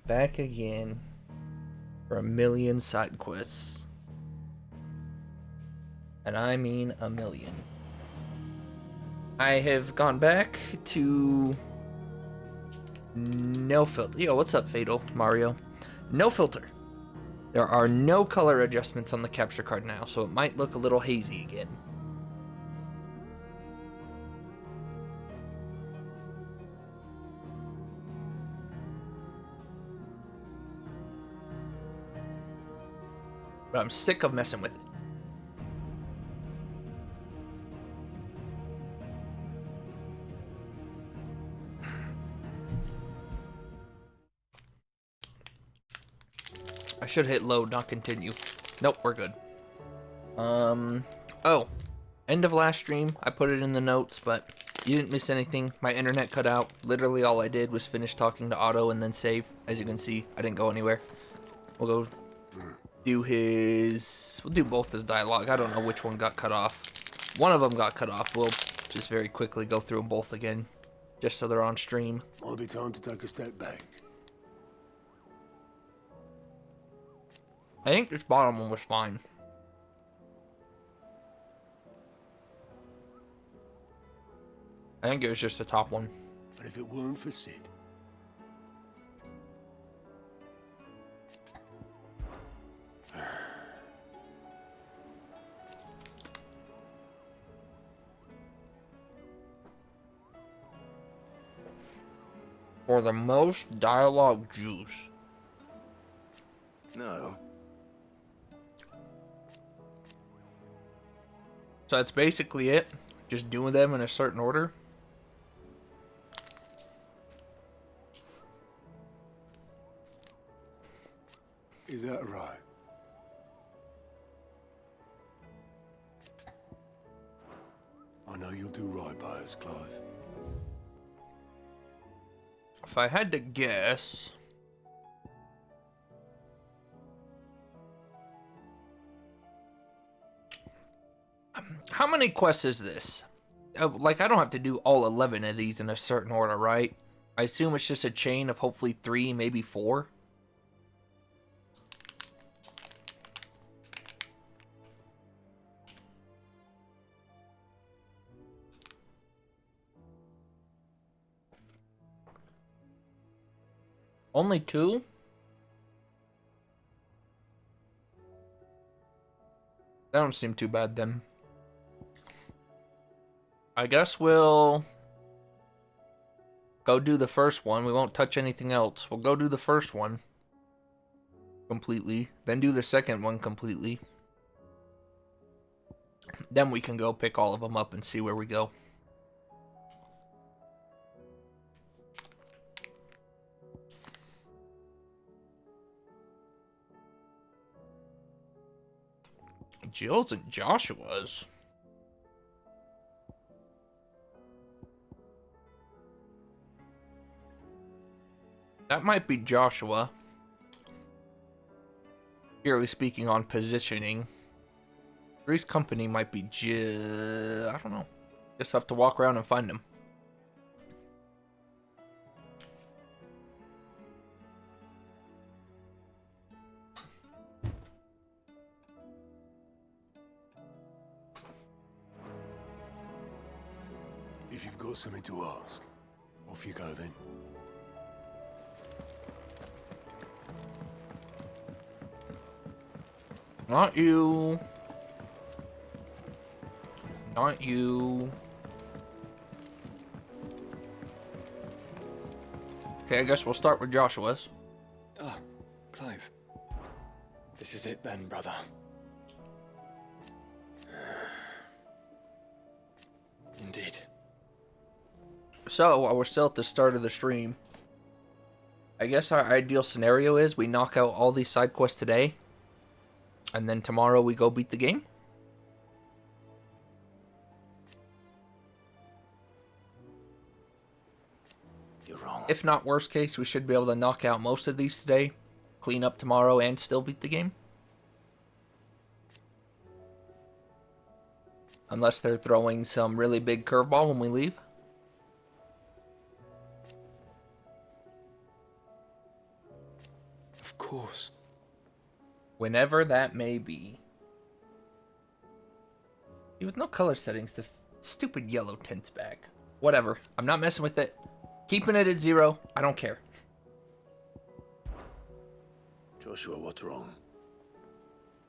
Back again for a million side quests. And I mean a million. I have gone back to no filter. Yo, what's up, Fatal Mario? No filter. There are no color adjustments on the capture card now, so it might look a little hazy again. But I'm sick of messing with it. I should hit load, not continue. Nope, we're good. Oh, end of last stream. I put it in the notes, but you didn't miss anything. My internet cut out. Literally all I did was finish talking to Otto and then save. As you can see, I didn't go anywhere. We'll go do we'll do both his dialogue. I don't know which one got cut off. One of them got cut off. We'll just very quickly go through them both again, just so they're on stream. Might be time to take a step back. I think this bottom one was fine. I think it was just the top one. But if it weren't for Sid... For the most dialogue juice. No. So that's basically it. Just doing them in a certain order. Is that right? I know you'll do right by us, Clive. If I had to guess... How many quests is this? Like, I don't have to do all 11 of these in a certain order, right? I assume it's just a chain of hopefully 3, maybe 4. Only 2? That don't seem too bad then. I guess we'll go do the first one. We won't touch anything else. We'll go do the first one completely, then do the second one completely. Then we can go pick all of them up and see where we go. Jill's and Joshua's. That might be Joshua. Purely speaking on positioning. Three's Company might be I don't know. Just have to walk around and find him. If you've got something to ask, off you go then. Not you. Not you. Okay, I guess we'll start with Joshua's. Ah, Clive. This is it then, brother. Indeed. So, we're still at the start of the stream. I guess our ideal scenario is we knock out all these side quests today. And then tomorrow we go beat the game. You're wrong. If not, worst case, we should be able to knock out most of these today, clean up tomorrow, and still beat the game. Unless they're throwing some really big curveball when we leave. course. Whenever that may be. See, with no color settings, the stupid yellow tint's back. Whatever. I'm not messing with it. Keeping it at 0. I don't care. Joshua, what's wrong?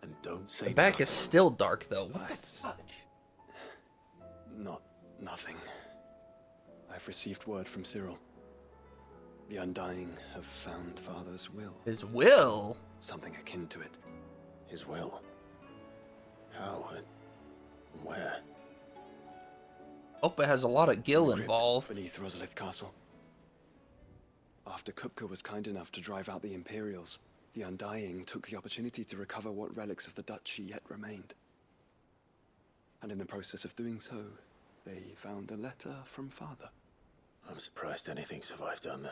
And don't say The back nothing. is still dark, though. What the It's fuck? nothing. I've received word from Cyril. The Undying have found Father's will. His will? Something akin to it. His will. How and where? Hope it has a lot of gil Crypt involved. beneath Rosalith Castle. After Kupka was kind enough to drive out the Imperials, the Undying took the opportunity to recover what relics of the duchy yet remained. And in the process of doing so, they found a letter from Father. I'm surprised anything survived down there.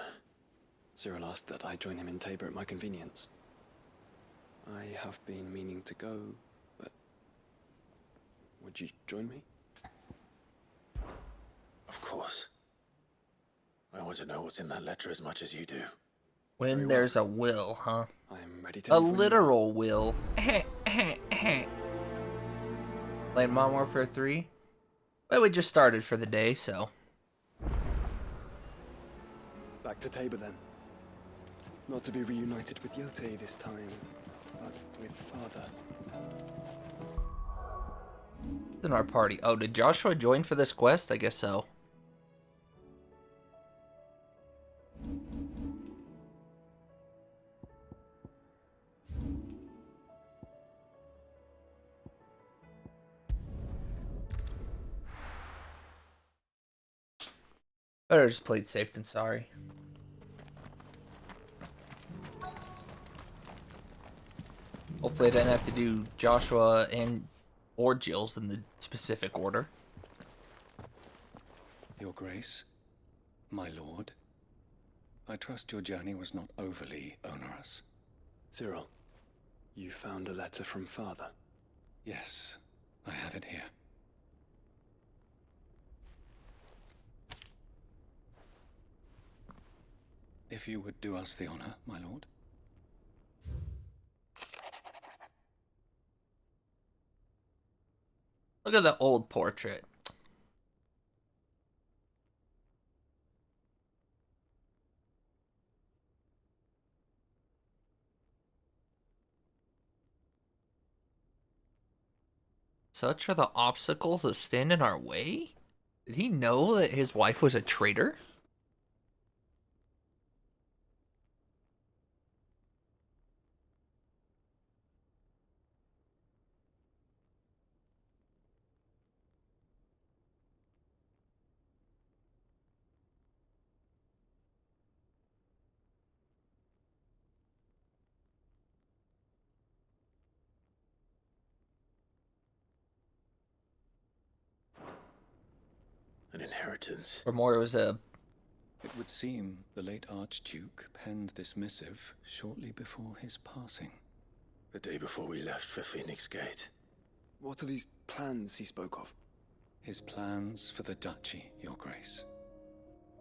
Cyril asked that I join him in Tabor at my convenience. I have been meaning to go, but would you join me? Of course. I want to know what's in that letter as much as you do. When Very there's a will, huh? I am ready to A leave when you are. literal will. Playing Modern Warfare 3? Well, we just started for the day, so. Back to Tabor then. Not to be reunited with Yote this time, but with Father. In our party. Oh, did Joshua join for this quest? I guess so. Better just played safe than sorry. Hopefully I didn't have to do Joshua and or Jill's in the specific order. Your Grace, my lord, I trust your journey was not overly onerous. Cyril, you found a letter from Father. Yes, I have it here. If you would do us the honor, my lord. Look at the old portrait. Such are the obstacles that stand in our way? Did he know that his wife was a traitor? An inheritance. Or more, it was a... It would seem the late Archduke penned this missive shortly before his passing. The day before we left for Phoenix Gate. What are these plans he spoke of? His plans for the duchy, your grace.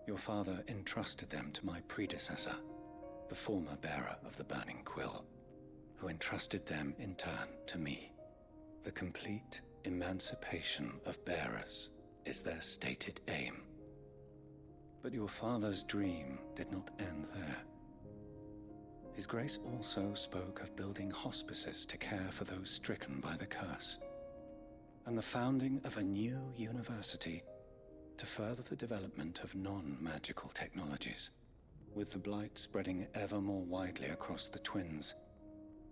Your father entrusted them to my predecessor, the former bearer of the Burning Quill, who entrusted them in turn to me. The complete emancipation of bearers is their stated aim. But your father's dream did not end there. His Grace also spoke of building hospices to care for those stricken by the curse, and the founding of a new university to further the development of non-magical technologies. With the blight spreading ever more widely across the twins,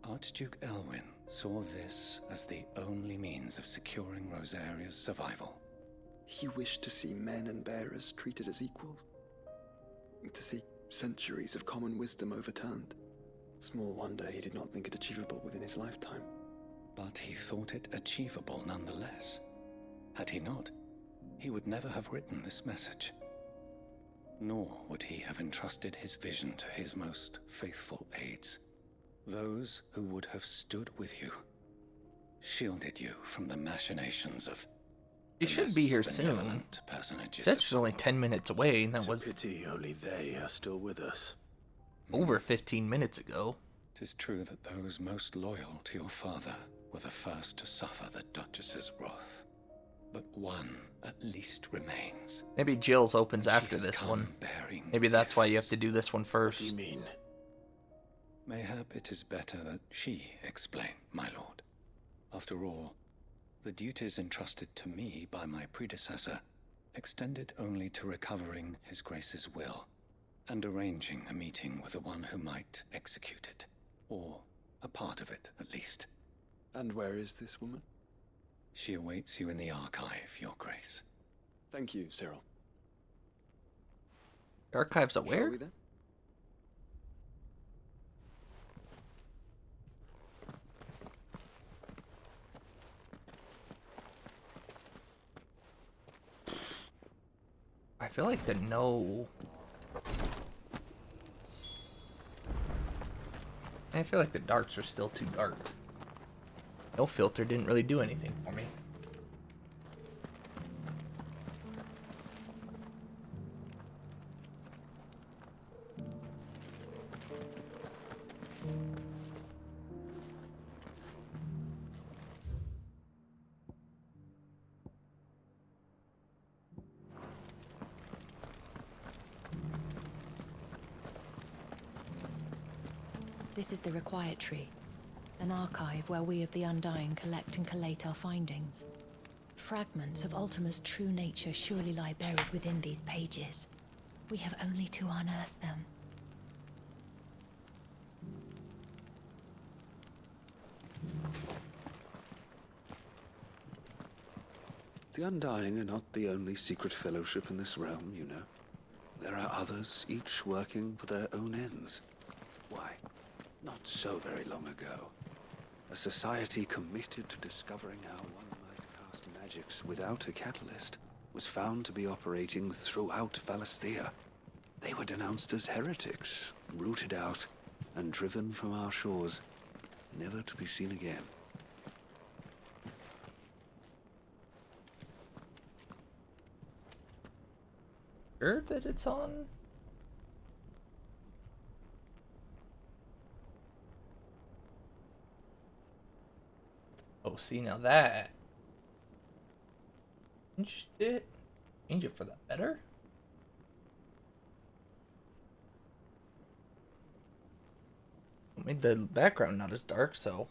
Archduke Elwyn saw this as the only means of securing Rosaria's survival. He wished to see men and bearers treated as equals. To see centuries of common wisdom overturned. Small wonder he did not think it achievable within his lifetime. But he thought it achievable nonetheless. Had he not, he would never have written this message. Nor would he have entrusted his vision to his most faithful aides, those who would have stood with you, shielded you from the machinations of He should be here soon. benevolent personages. That's only 10 minutes away, and that It's a was pity only they are still with us. over 15 minutes ago. 'Tis true that those most loyal to your father were the first to suffer the Duchess's wrath. But one at least remains. Maybe Jill's opens And she after has this come one. bearing Maybe that's why you have gifts. to do this one What first. do you mean? Mayhap it is better that she explain, my lord. After all, the duties entrusted to me by my predecessor extended only to recovering His Grace's will and arranging a meeting with the one who might execute it, or a part of it, at least. And where is this woman? She awaits you in the archive, Your Grace. Thank you, Cyril. Archives at Shall where? we then? I feel like the no. I feel like the darks are still too dark. No filter didn't really do anything for me. This is the Requietry, an archive where we of the Undying collect and collate our findings. Fragments of Ultima's true nature surely lie buried within these pages. We have only to unearth them. The Undying are not the only secret fellowship in this realm, you know. There are others, each working for their own ends. Why, not so very long ago, a society committed to discovering how one might cast magics without a catalyst was found to be operating throughout Valisthea. They were denounced as heretics, rooted out, and driven from our shores, never to be seen again. Sure that it's on? Oh, see, now that changed it. Change it for the better? Made the background not as dark, so.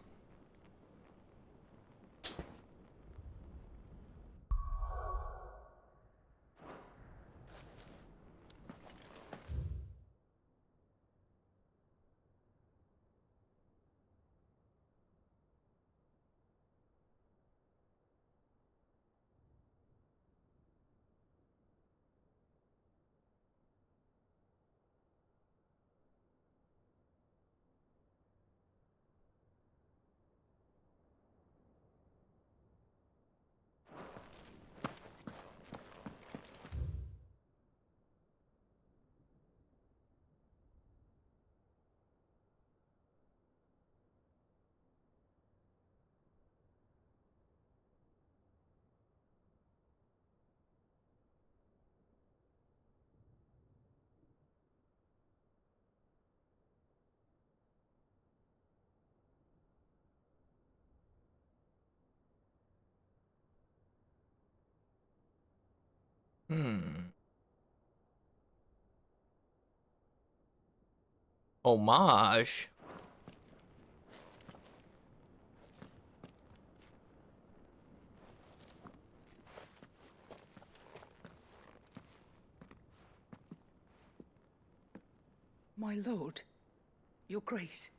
Homage. My lord, your grace.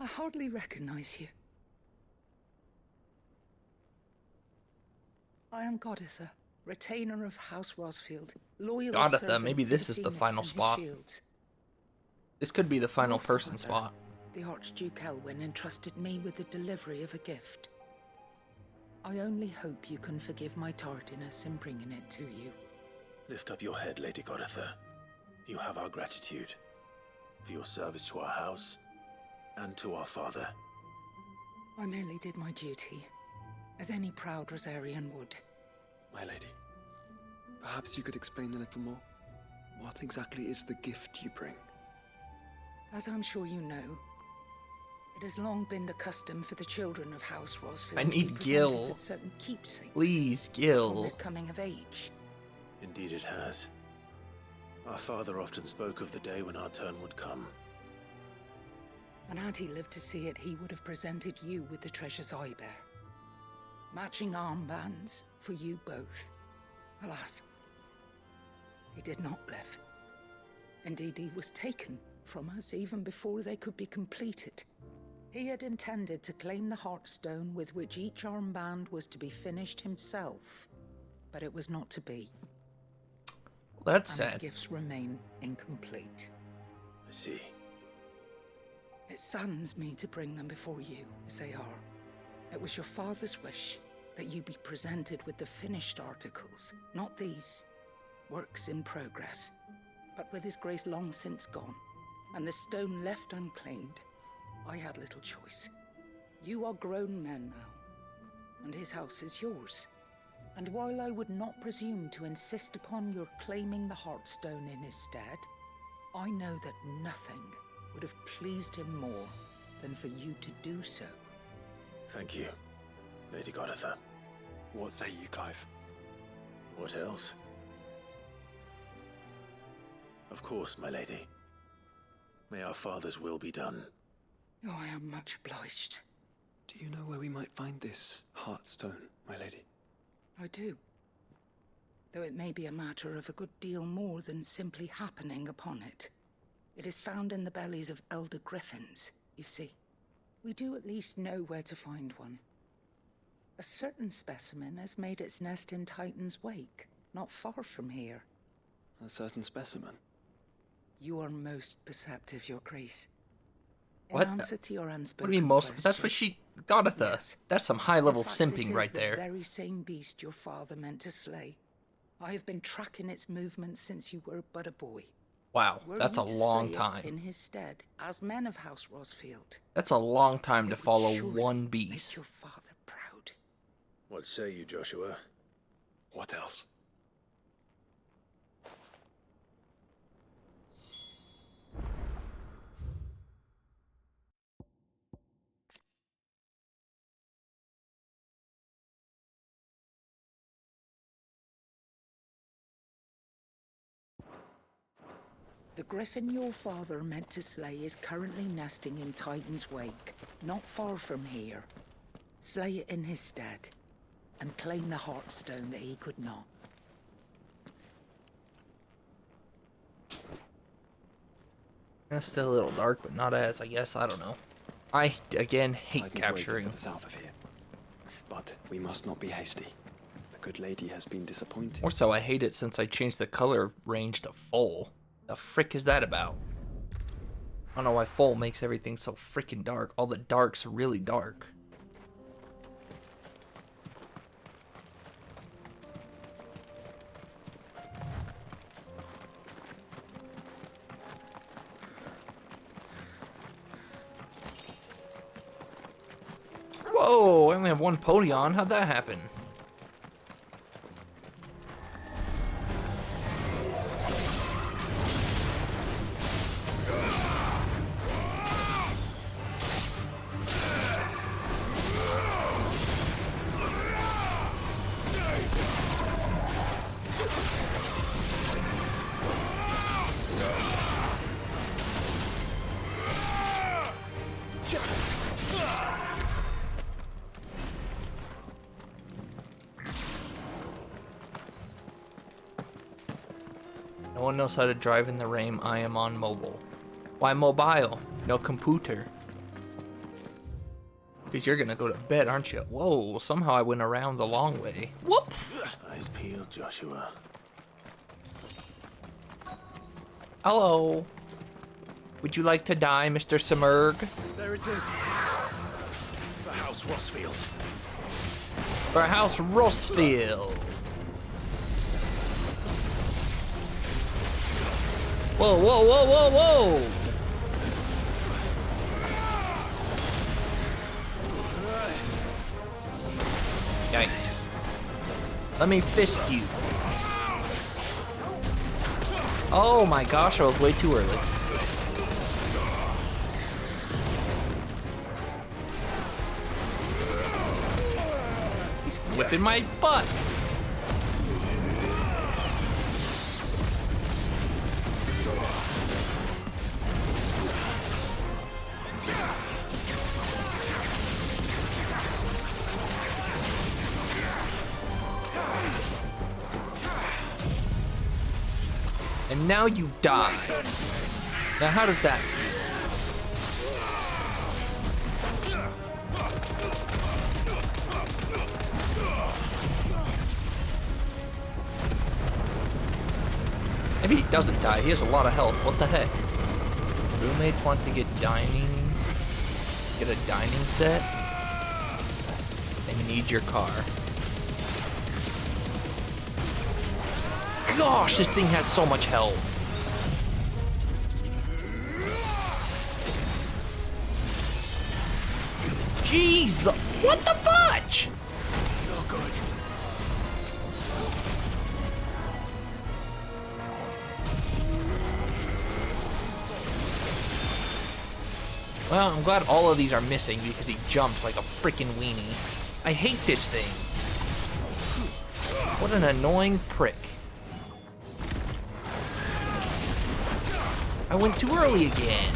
I hardly recognize you. I am Goditha, retainer of House Rosfield, loyal Goditha, servant maybe to this the is the Phoenix final and his spot. shields. This could be the final Your person father, spot. The Archduke Elwyn entrusted me with the delivery of a gift. I only hope you can forgive my tardiness in bringing it to you. Lift up your head, Lady Goditha. You have our gratitude for your service to our house and to our father. I merely did my duty, as any proud Rosarian would. My lady, perhaps you could explain a little more? What exactly is the gift you bring? As I'm sure you know, it has long been the custom for the children of House Rosfield I to be need presented Gil. with certain keepsakes Please, upon Gil. their coming of age. Indeed it has. Our father often spoke of the day when our turn would come. And had he lived to see it, he would have presented you with the treasures I bear. Matching armbands for you both. Alas, he did not live. Indeed, he was taken from us even before they could be completed. He had intended to claim the Heartstone with which each armband was to be finished himself, but it was not to be. That's And his sad. gifts remain incomplete. I see. It saddens me to bring them before you, as they are. It was your father's wish that you be presented with the finished articles, not these works in progress. But with his grace long since gone, and the stone left unclaimed, I had little choice. You are grown men now, and his house is yours. And while I would not presume to insist upon your claiming the Heartstone in his stead, I know that nothing would have pleased him more than for you to do so. Thank you, Lady Goditha. What say you, Clive? What else? Of course, my lady. May our father's will be done. Oh, I am much obliged. Do you know where we might find this Heartstone, my lady? I do. Though it may be a matter of a good deal more than simply happening upon it. It is found in the bellies of elder griffins, you see. We do at least know where to find one. A certain specimen has made its nest in Titan's Wake, not far from here. A certain specimen. You are most perceptive, Your Grace. In What? answer to your What unspoken do you mean most? question, That's what she... Goditha. Yes. That's some high-level in fact, simping this is right the there. very same beast your father meant to slay. I have been tracking its movements since you were but a boy. Wow, Were that's a we to long slay it time. in his stead, as men of House Rosfield, That's a long time to it would follow surely one make beast. your father proud. What say you, Joshua? What else? The griffin your father meant to slay is currently nesting in Titan's Wake, not far from here. Slay it in his stead, and claim the Heartstone that he could not. It's still a little dark, but not as, I guess. I don't know. I, again, hate Titan's Wake is capturing. to the south of here. But we must not be hasty. The good lady has been disappointed. More so, I hate it since I changed the color range to full. The frick is that about? I don't know why full makes everything so freaking dark. All the dark's really dark. Whoa, I only have one pony on. How'd that happen? No one knows how to drive in the rain. I am on mobile. Why mobile? No computer. Because you're gonna go to bed, aren't you? Whoa, somehow I went around the long way. Whoops! Eyes peeled, Joshua. Hello. Would you like to die, Mr. Simurg? There it is! For House Rosfield. For House Rosfield. Whoa, whoa, whoa, whoa, whoa! Yikes. Let me fist you. Oh my gosh, I was way too early. He's whipping my butt. And now you die. Now how does that feel? Maybe he doesn't die. He has a lot of health. What the heck? Roommates want to get dining. Get a dining set. They need your car. Gosh, this thing has so much health. Jeez, what the fudge? Not good. Well, I'm glad all of these are missing because he jumped like a freaking weenie. I hate this thing. What an annoying prick. I went too early again.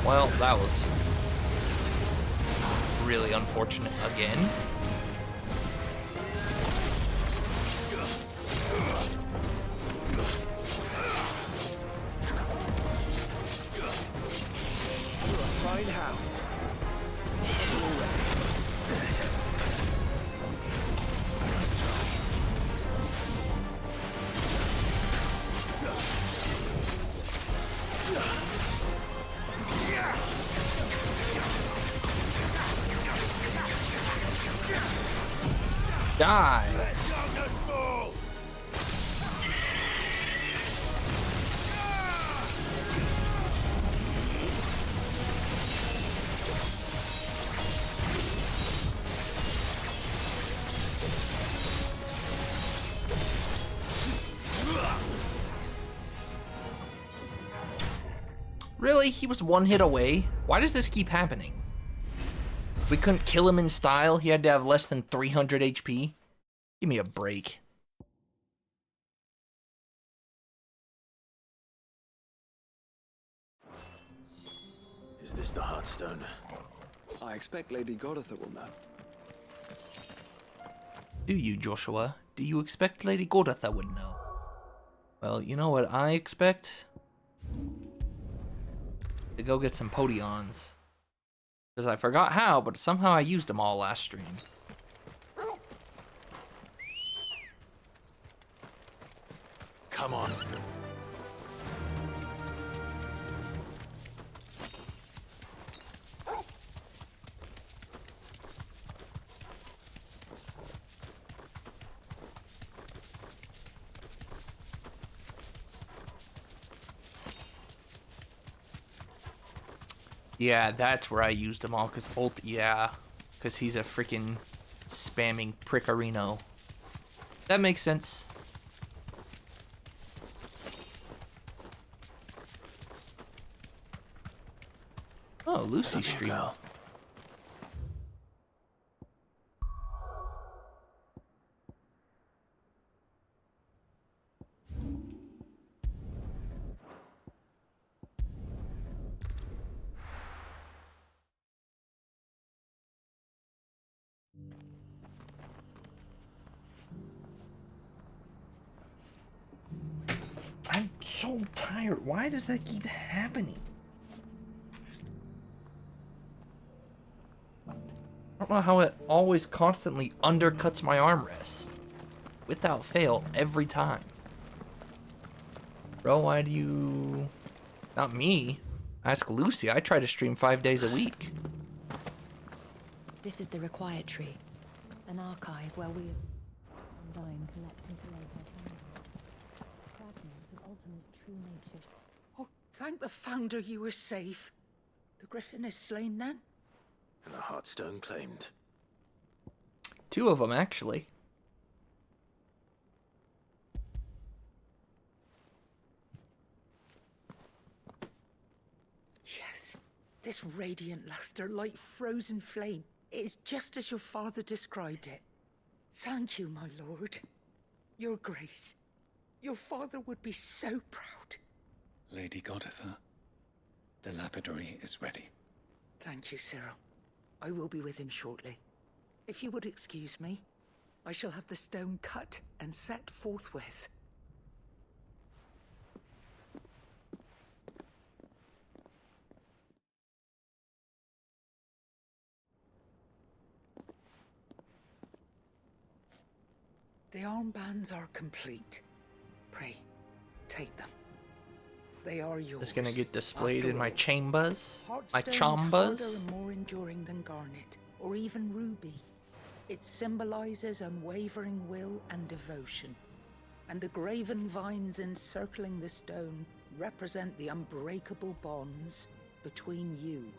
Well, that was really unfortunate again. Fine hound. Die. Really? He was one hit away? Why does this keep happening? We couldn't kill him in style? He had to have less than 300 HP? Give me a break. Is this the Heartstone? I expect Lady Godotha will know. Do you, Joshua? Do you expect Lady Godotha would know? Well, you know what I expect? To go get some Podions. Because I forgot how, but somehow I used them all last stream. Come on. Yeah, that's where I used them all, because yeah. Because he's a freaking spamming prickarino. That makes sense. Oh, Lucy stream. I'm so tired. Why does that keep happening? I don't know how it always constantly undercuts my armrest. Without fail, every time. Bro, why do you... Not me. Ask Lucy. I try to stream 5 days a week. This is the Required Tree, an archive where we undying collect and collate our findings. Fragments of Ultima's true nature. Oh, Thank the Founder you were safe. The Griffin is slain then? And the Heartstone claimed. 2 of them, actually. Yes. This radiant luster, like frozen flame. It is just as your father described it. Thank you, my lord. Your grace. Your father would be so proud. Lady Goditha, the lapidary is ready. Thank you, Cyril. I will be with him shortly. If you would excuse me, I shall have the stone cut and set forthwith. The armbands are complete. Pray, take them. They are yours. It's gonna get displayed After in my all, chambers, my Heartstone is harder chambers. and more enduring than garnet, or even ruby. It symbolizes unwavering will and devotion. And the graven vines encircling the stone represent the unbreakable bonds between you.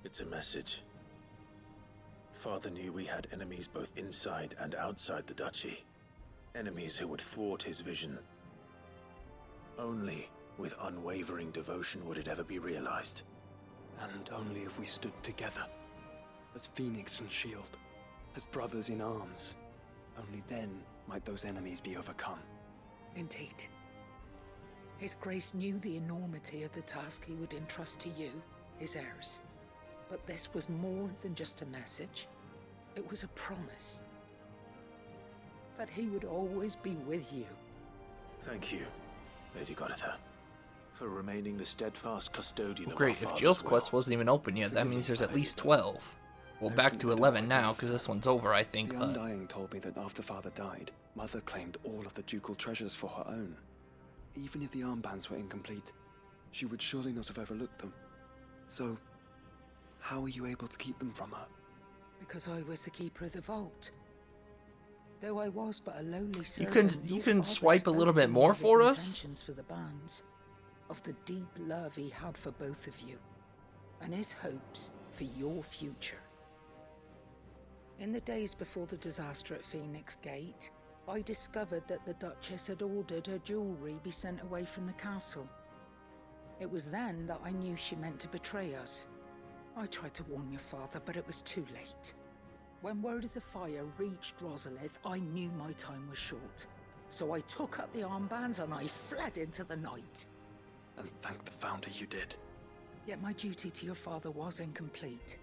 It's a message. Father knew we had enemies both inside and outside the duchy. Enemies who would thwart his vision. Only with unwavering devotion would it ever be realized. And only if we stood together, as Phoenix and Shield, as brothers in arms. Only then might those enemies be overcome. Indeed. His Grace knew the enormity of the task he would entrust to you, his heirs. But this was more than just a message. It was a promise. That he would always be with you. Thank you, Lady Goditha, for remaining the steadfast custodian of our Great, if father's Jill's will. quest wasn't even open yet, that means there's at least 12. Well, back to 11 now, because this one's over, I think, The but... Undying told me that after Father died, Mother claimed all of the ducal treasures for her own. Even if the armbands were incomplete, she would surely not have overlooked them. So, how were you able to keep them from her? Because I was the keeper of the vault. Though I was but a lowly servant, you your can father swipe a spoke little to bit me more of his for us? intentions for the bands, of the deep love he had for both of you, and his hopes for your future. In the days before the disaster at Phoenix Gate, I discovered that the Duchess had ordered her jewelry be sent away from the castle. It was then that I knew she meant to betray us. I tried to warn your father, but it was too late. When word of the fire reached Rosalith, I knew my time was short. So I took up the armbands and I fled into the night. And thank the Founder you did. Yet my duty to your father was incomplete.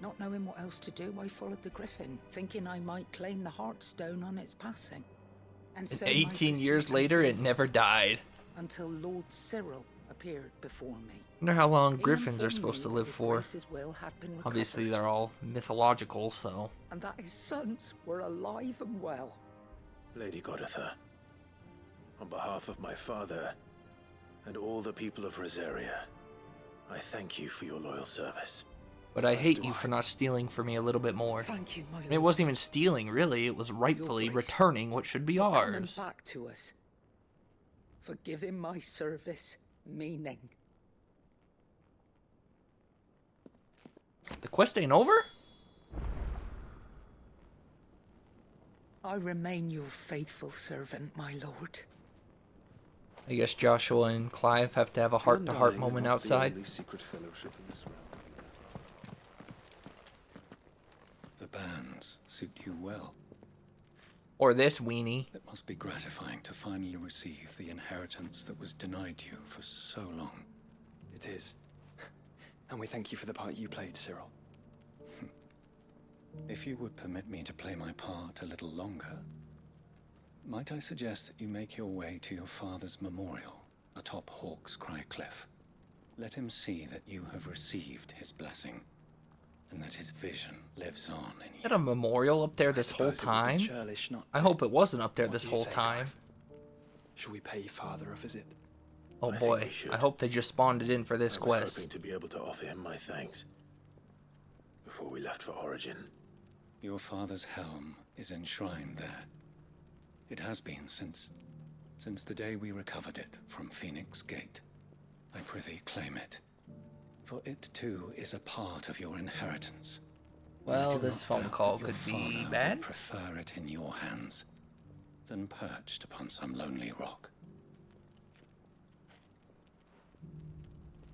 Not knowing what else to do, I followed the Griffin, thinking I might claim the Heartstone on its passing. And so my 18 years pursuit later, it continued never died. until Lord Cyril appeared before me. Wonder how long He griffins are informed supposed to me live that his for. Grace's will had been Obviously, recovered, they're all mythological, so... and that his sons were alive and well. Lady Goditha, on behalf of my father and all the people of Rosaria, I thank you for your loyal service. But I As hate do you I. for not stealing for me a little bit more. Thank you, my lord. I mean, it wasn't even stealing, really. It was rightfully Grace, returning what should be for coming ours. back to us, for giving my service meaning. The quest ain't over? I remain your faithful servant, my lord. I guess Joshua and Clive have to have a heart-to-heart Undying are moment not outside. The only secret fellowship in this realm, you know. The bands suit you well. Or this weenie. It must be gratifying to finally receive the inheritance that was denied you for so long. It is. And we thank you for the part you played, Cyril. If you would permit me to play my part a little longer, might I suggest that you make your way to your father's memorial atop Hawk's Cry Cliff? Let him see that you have received his blessing, and that his vision lives on in Is that you. a memorial up there this whole Suppose it would time? be churlish not I to. hope it wasn't up there What this do you whole say, time. Clive? Shall we pay Father a visit? Oh I think boy, we should. I hope they just spawned it in for this I was hoping quest. to be able to offer him my thanks before we left for Origin. Your father's helm is enshrined there. It has been since the day we recovered it from Phoenix Gate. I prithee claim it, for it too is a part of your inheritance. And I Well, do this not phone doubt call that your could be father bad. would prefer it in your hands than perched upon some lonely rock.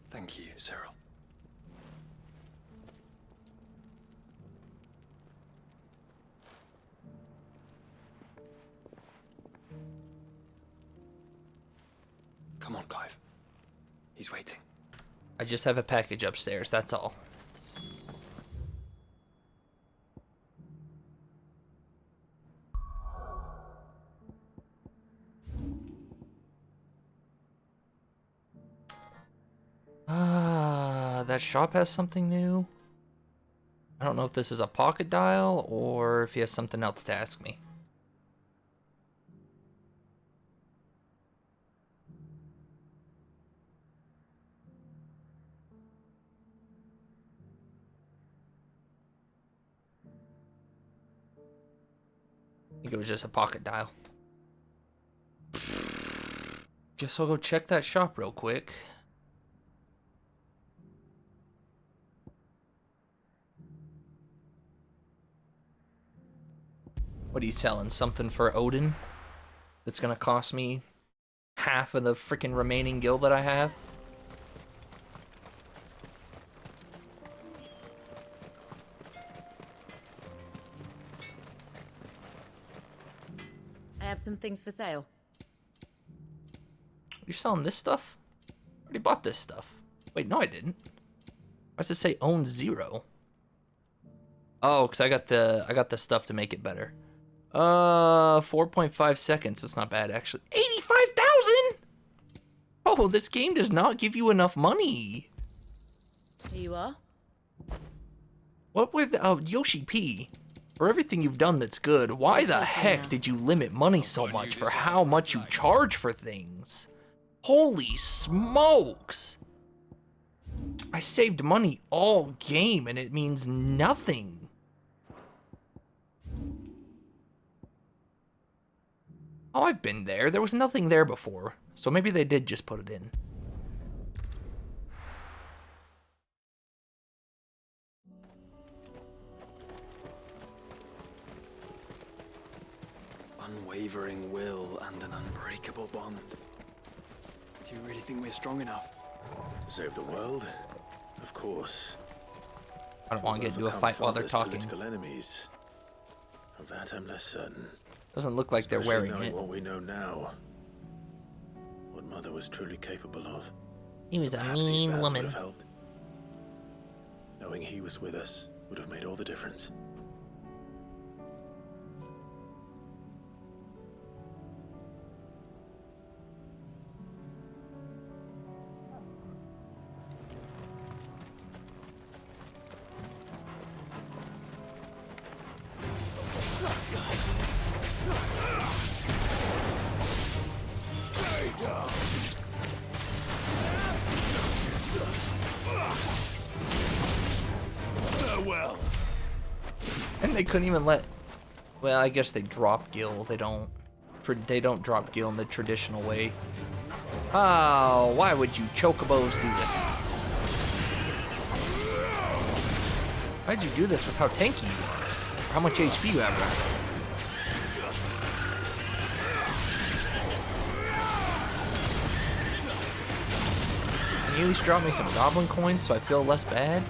Thank you, Cyril. Come on, Clive. He's waiting. I just have a package upstairs, that's all. That shop has something new. I don't know if this is a pocket dial or if he has something else to ask me. I think it was just a pocket dial. Guess I'll go check that shop real quick. What are you selling? Something for Odin? That's gonna cost me half of the freaking remaining gil that I have? I have some things for sale. You're selling this stuff? I already bought this stuff. Wait, no I didn't. Why does it say own 0? Oh, because I got the stuff to make it better. 4.5 seconds. That's not bad, actually. 85,000! Oh, this game does not give you enough money. Here you are. What were the... Oh, Yoshi P. For everything you've done that's good, why the heck did you limit money so much for how much you charge for things? Holy smokes! I saved money all game and it means nothing. Oh, I've been there. There was nothing there before. So maybe they did just put it in. Unwavering will and an unbreakable bond. Do you really think we're strong enough? To save the world? Of course. I don't want to get into a fight while they're talking. Political enemies. Of that I'm less certain. Doesn't look like they're Especially wearing knowing it. what we know now. What Mother was truly capable of. He was a Perhaps these mean baths woman. would have helped. Knowing he was with us would have made all the difference. And they couldn't even let... Well, I guess they drop gil. They don't drop gil in the traditional way. Oh, why would you chocobos do this? Why'd you do this with how tanky you are? Or how much HP you have left? Can you at least drop me some goblin coins so I feel less bad?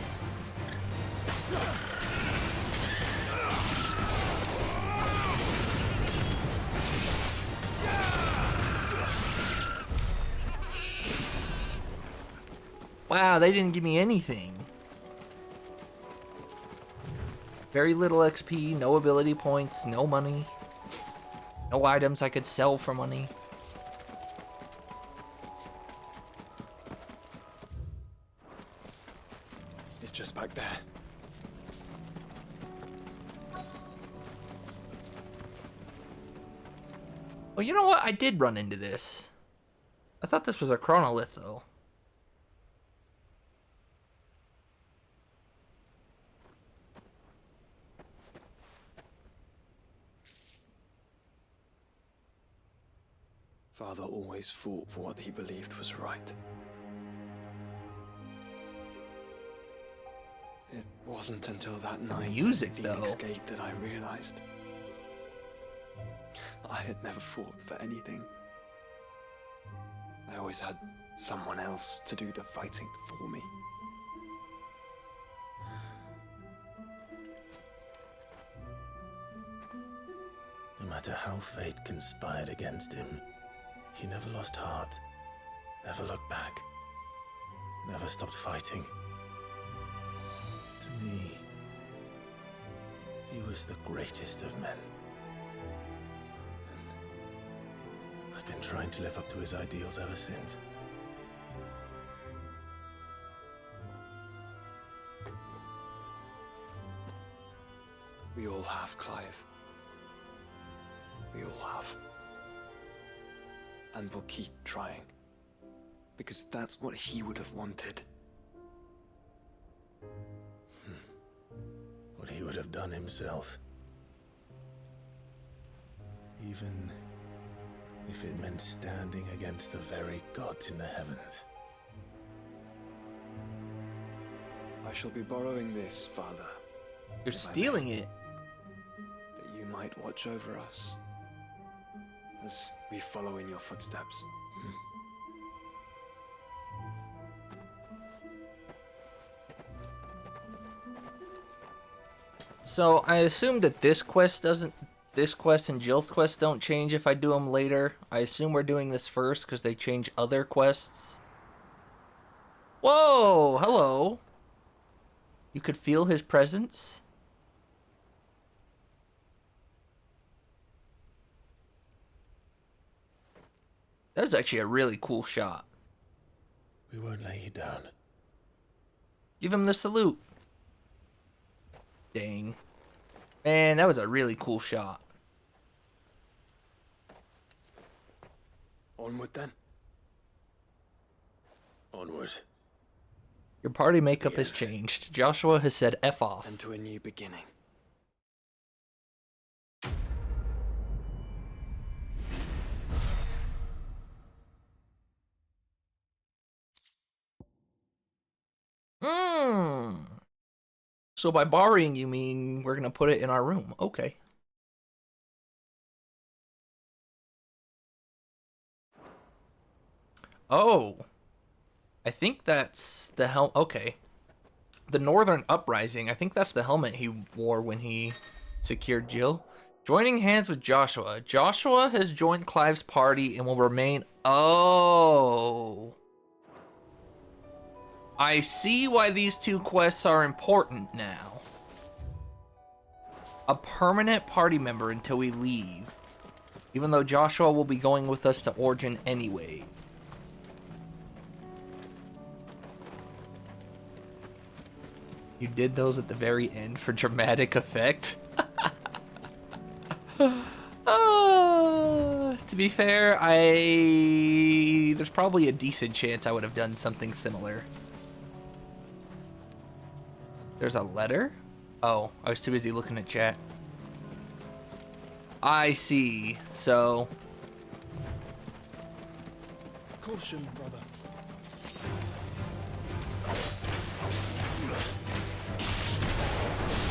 Wow, they didn't give me anything. Very little XP, no ability points, no money. No items I could sell for money. It's just back there. Well, you know what? I did run into this. I thought this was a chronolith, though. Father always fought for what he believed was right. It wasn't until that night Music, at Phoenix though. Gate that I realized I had never fought for anything. I always had someone else to do the fighting for me. No matter how fate conspired against him, he never lost heart, never looked back, never stopped fighting. To me, he was the greatest of men. And I've been trying to live up to his ideals ever since. We all have, Clive. We all have. And we'll keep trying. Because that's what he would have wanted. What he would have done himself. Even if it meant standing against the very gods in the heavens. I shall be borrowing this, Father. You're stealing it. That you might watch over us. As we follow in your footsteps. So I assume that this quest and Jill's quest don't change if I do them later. I assume we're doing this first because they change other quests. Whoa, hello. You could feel his presence. That was actually a really cool shot. We won't lay you down. Give him the salute. Dang. Man, that was a really cool shot. Onward then. Onward. Your party makeup has changed. Joshua has said F off. And to a new beginning. So by borrowing, you mean we're gonna put it in our room? Okay. Oh. I think that's the okay. The Northern Uprising, I think that's the helmet he wore when he secured Jill. Joining hands with Joshua. Joshua has joined Clive's party and will remain... Oh. I see why these two quests are important now. A permanent party member until we leave. Even though Joshua will be going with us to Origin anyway. You did those at the very end for dramatic effect? To be fair, there's probably a decent chance I would have done something similar. There's a letter? Oh, I was too busy looking at chat. I see. So... Caution, brother.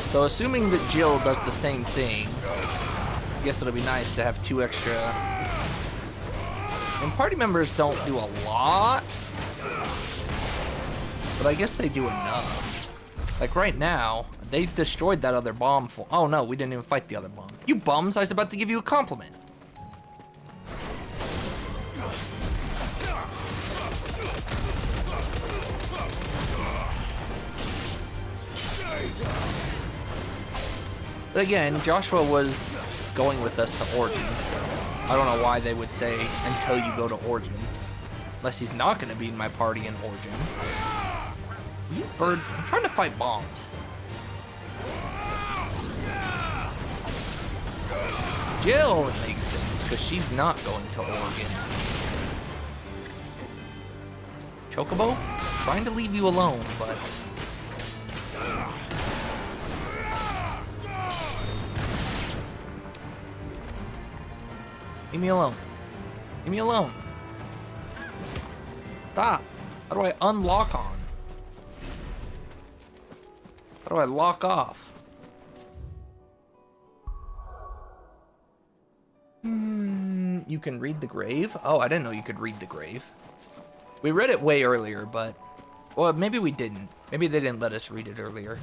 So assuming that Jill does the same thing, I guess it'll be nice to have two extra... And party members don't do a lot, but I guess they do enough. Like right now, they destroyed that other bomb for... Oh no, we didn't even fight the other bomb. You bums, I was about to give you a compliment. But again, Joshua was going with us to Origin, so I don't know why they would say until you go to Origin. Unless he's not going to be in my party in Origin. You birds, I'm trying to fight bombs. Jill, it makes sense, because she's not going to Oregon. Chocobo? Trying to leave you alone, but... Leave me alone. Leave me alone. Stop. How do I unlock on? How do I lock off? You can read the grave? Oh, I didn't know you could read the grave. We read it way earlier, but... Well, maybe we didn't. Maybe they didn't let us read it earlier.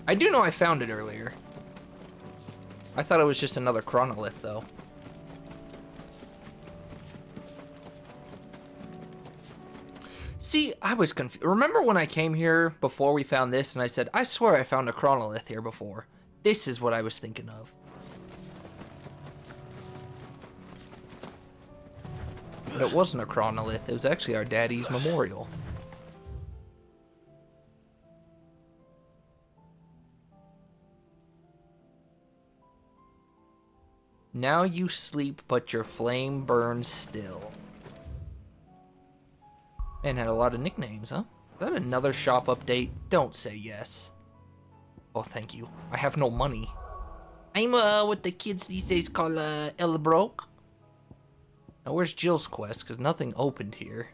I do know I found it earlier. I thought it was just another chronolith, though. See, I was confused. Remember when I came here before we found this and I said, I swear I found a chronolith here before. This is what I was thinking of. But it wasn't a chronolith. It was actually our daddy's memorial. Now you sleep, but your flame burns still. Man, had a lot of nicknames, huh? Is that another shop update? Don't say yes. Oh, thank you. I have no money. I'm, what the kids these days call, El Broke. Now, where's Jill's quest? Because nothing opened here.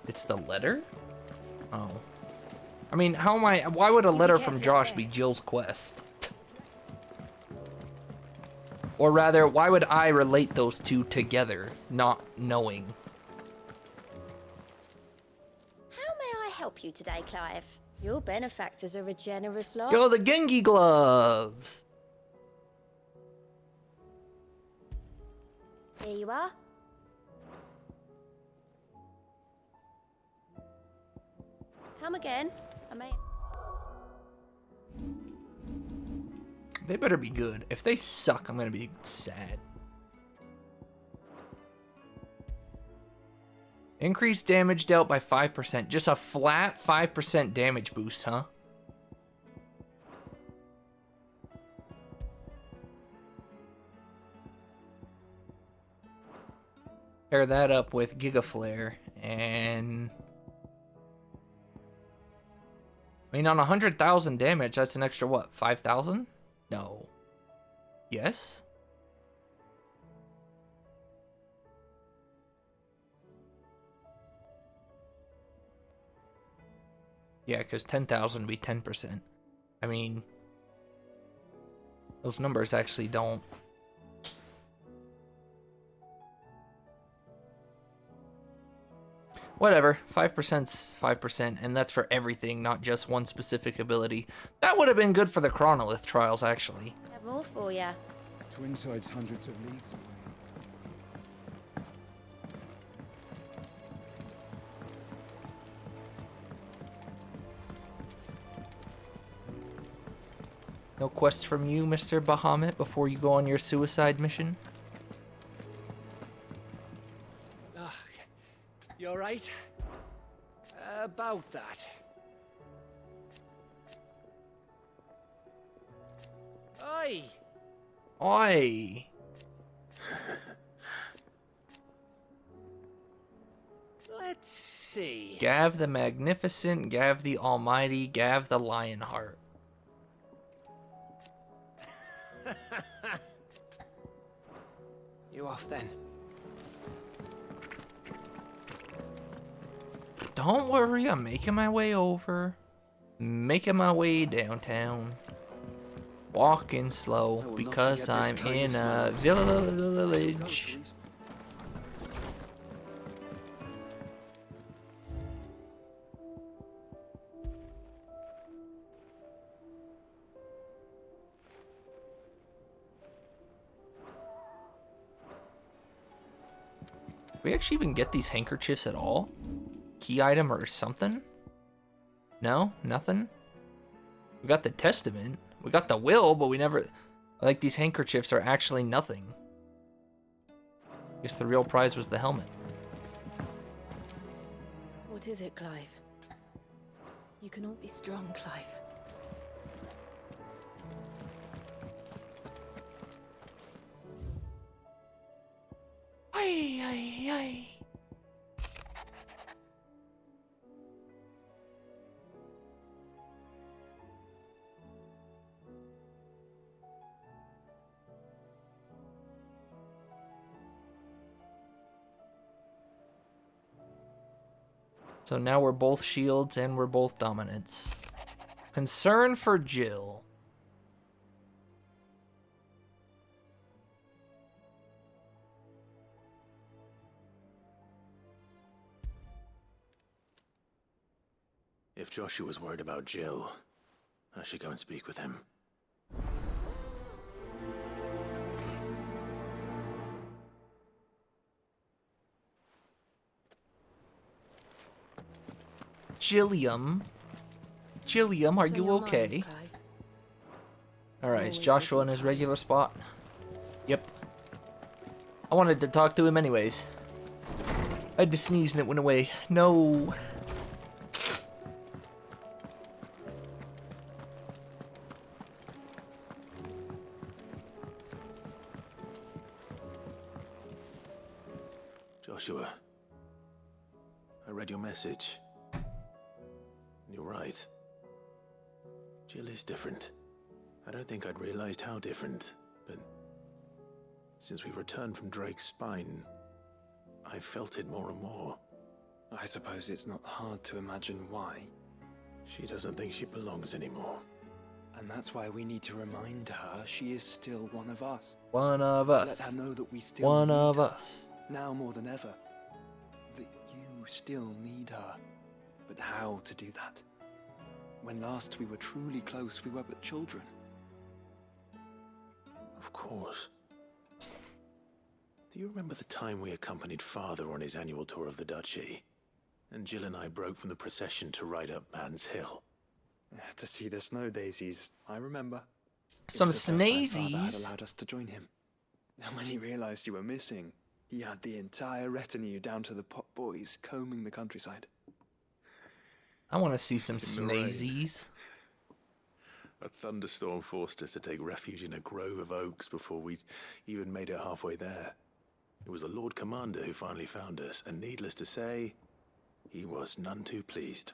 It's the letter? Oh. I mean, how am I... Why would a letter from Josh be Jill's quest? Or rather, why would I relate those two together, not knowing? How may I help you today, Clive? Your benefactors are a generous lot. Yo, the Gengi gloves! Here you are. Come again. I may... They better be good. If they suck, I'm gonna be sad. Increased damage dealt by 5%. Just a flat 5% damage boost, huh? Pair that up with Giga Flare and... I mean, on 100,000 damage, that's an extra, what, 5,000? No. Yes? Yeah, because 10,000 would be 10%. I mean, those numbers actually don't. Whatever, 5%'s 5%, and that's for everything, not just one specific ability. That would have been good for the Chronolith trials, actually. Have more for ya. Twinside's hundreds of leagues away. No quest from you, Mr. Bahamut, before you go on your suicide mission? You alright? About that. Oi! Oi! Let's see. Gav the Magnificent, Gav the Almighty, Gav the Lionheart. You off then? Don't worry, I'm making my way over. Making my way downtown. Walking slow because I'm in a village. Do we actually even get these handkerchiefs at all? Key item or something? No? Nothing? We got the testament. We got the will, but we never... Like, these handkerchiefs are actually nothing. Guess the real prize was the helmet. What is it, Clive? You can all be strong, Clive. Ay, ay, ay. So now we're both shields and we're both dominants. Concern for Jill. If Joshua's worried about Jill, I should go and speak with him. Jilliam, are you okay? Alright, is Joshua in his regular spot? Yep. I wanted to talk to him anyways. I had to sneeze and it went away. No. Joshua, I read your message. You're right. Jill is different. I don't think I'd realized how different, but since we returned from Drake's spine, I felt it more and more. I suppose it's not hard to imagine why. She doesn't think she belongs anymore. And that's why we need to remind her she is still one of us. One of to us. let her know that we still One need of her, us. now more than ever. That you still need her. But how to do that? When last we were truly close, we were but children. Of course. Do you remember the time we accompanied Father on his annual tour of the Duchy? And Jill and I broke from the procession to ride up Man's Hill. To see the snow daisies, I remember. Some It was the first time Father had snazies. allowed us to join him. And when he realized you were missing, he had the entire retinue down to the pot boys combing the countryside. I want to see some In the rain. snazies. A thunderstorm forced us to take refuge in a grove of oaks before we'd even made it halfway there. It was the Lord Commander who finally found us, and needless to say, he was none too pleased.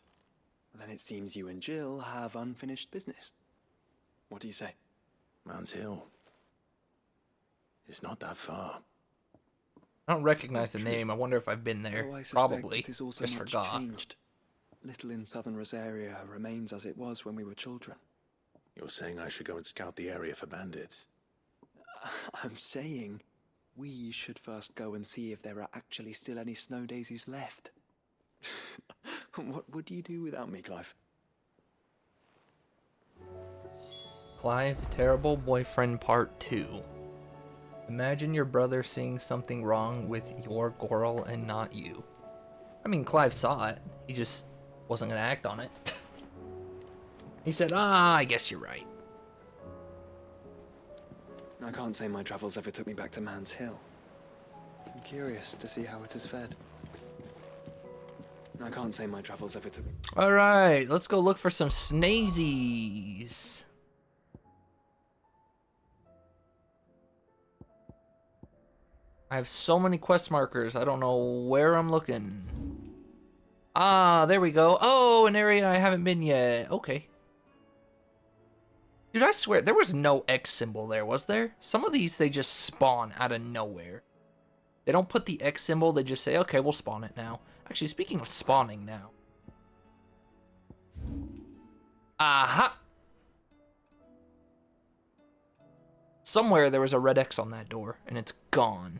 Then it seems you and Jill have unfinished business. What do you say? Man's Hill. It's not that far. I don't recognize the name. I wonder if I've been there. Though I suspect Probably. it is also Just much forgot. changed. Little in southern Rosaria remains as it was when we were children. You're saying I should go and scout the area for bandits? I'm saying we should first go and see if there are actually still any snow daisies left. What would you do without me, Clive? Clive, Terrible Boyfriend Part 2. Imagine your brother seeing something wrong with your girl and not you. I mean, Clive saw it. He just wasn't going to act on it. He said, I guess you're right. I can't say my travels ever took me back to Man's Hill. I'm curious to see how it has fared. I can't say my travels ever took me... Alright, let's go look for some snazies. I have so many quest markers, I don't know where I'm looking. Ah, there we go. Oh, an area I haven't been yet. Okay. Dude, I swear, there was no X symbol there, was there? Some of these, they just spawn out of nowhere. They don't put the X symbol, they just say, okay, we'll spawn it now. Actually, speaking of spawning now. Aha! Somewhere there was a red X on that door, and it's gone.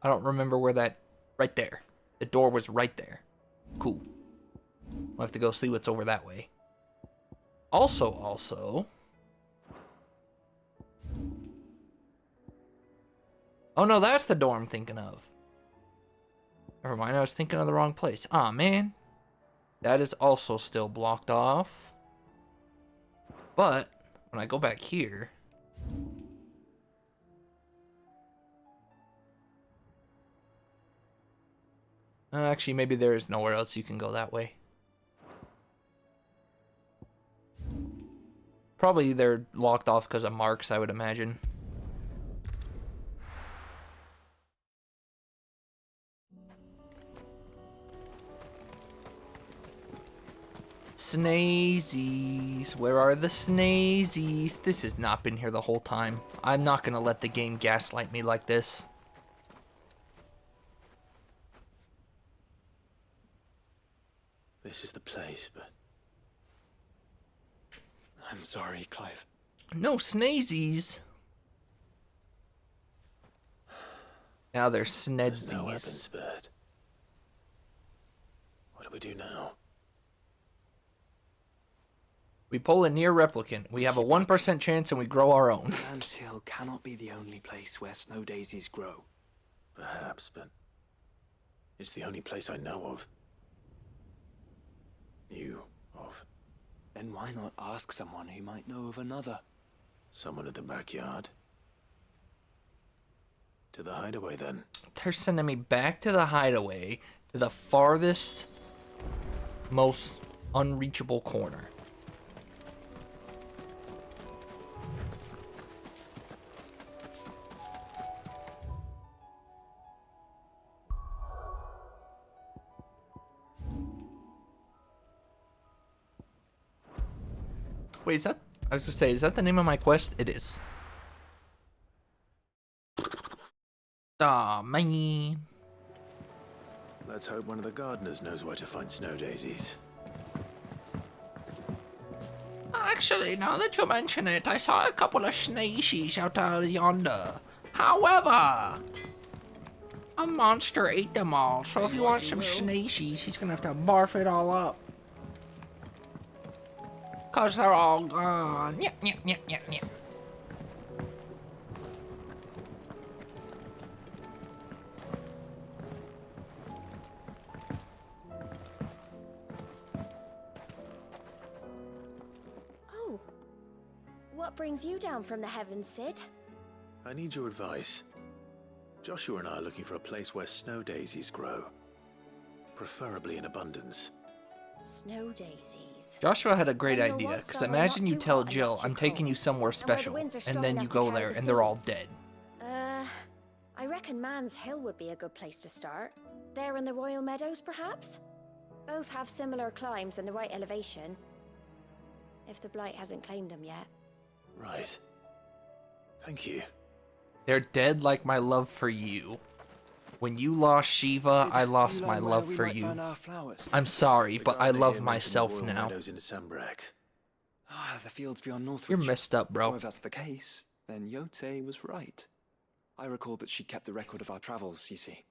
I don't remember where that... Right there. The door was right there. Cool. We'll have to go see what's over that way. Also... Oh no, that's the door I'm thinking of. Never mind, I was thinking of the wrong place. Aw, man. That is also still blocked off. But, when I go back here... actually, maybe there is nowhere else you can go that way. Probably they're locked off because of marks, I would imagine. Snazies. Where are the snazies? This has not been here the whole time. I'm not gonna let the game gaslight me like this. this is the place, but... I'm sorry, Clive. No snazies. Now they're There's no weapons snedsies. spared. What do we do now? We pull a near replicant. We have a 1% chance and we grow our own. Lance Hill cannot be the only place where snow daisies grow. Perhaps, but it's the only place I know of. Knew of. Then why not ask someone who might know of another? Someone at the backyard. To the hideaway, then. They're sending me back to the hideaway, to the farthest, most unreachable corner. Wait, is that... I was gonna say, is that the name of my quest? It is. Aw, man. Let's hope one of the gardeners knows where to find snow daisies. Actually, now that you mention it, I saw a couple of snazies out yonder. However, a monster ate them all, so if you want some snazies, he's gonna have to barf it all up. Cause they're all gone. Yep, yep, yep, yep, yep. Oh. What brings you down from the heavens, Sid? I need your advice. Joshua and I are looking for a place where snow daisies grow. Preferably in abundance. Snow daisies. Joshua had a great Then you'll idea, want because somewhere imagine not you too tell hot and Jill, not too I'm taking cold, you somewhere and where the special, winds are strong and then you enough to go carry there the and they're all seeds. dead. I reckon Man's Hill would be a good place to start. There in the Royal Meadows, perhaps? Both have similar climbs and the right elevation. If the Blight hasn't claimed them yet. Right. Thank you. They're dead like my love for you. When you lost Shiva, I lost my love for you. I'm sorry, but I love myself now. Meadows in Sembrak. Ah, the fields beyond Northridge. You're messed up, bro. Well, if that's the case, then Yote was right. I recalled that she kept a record of our travels, you see.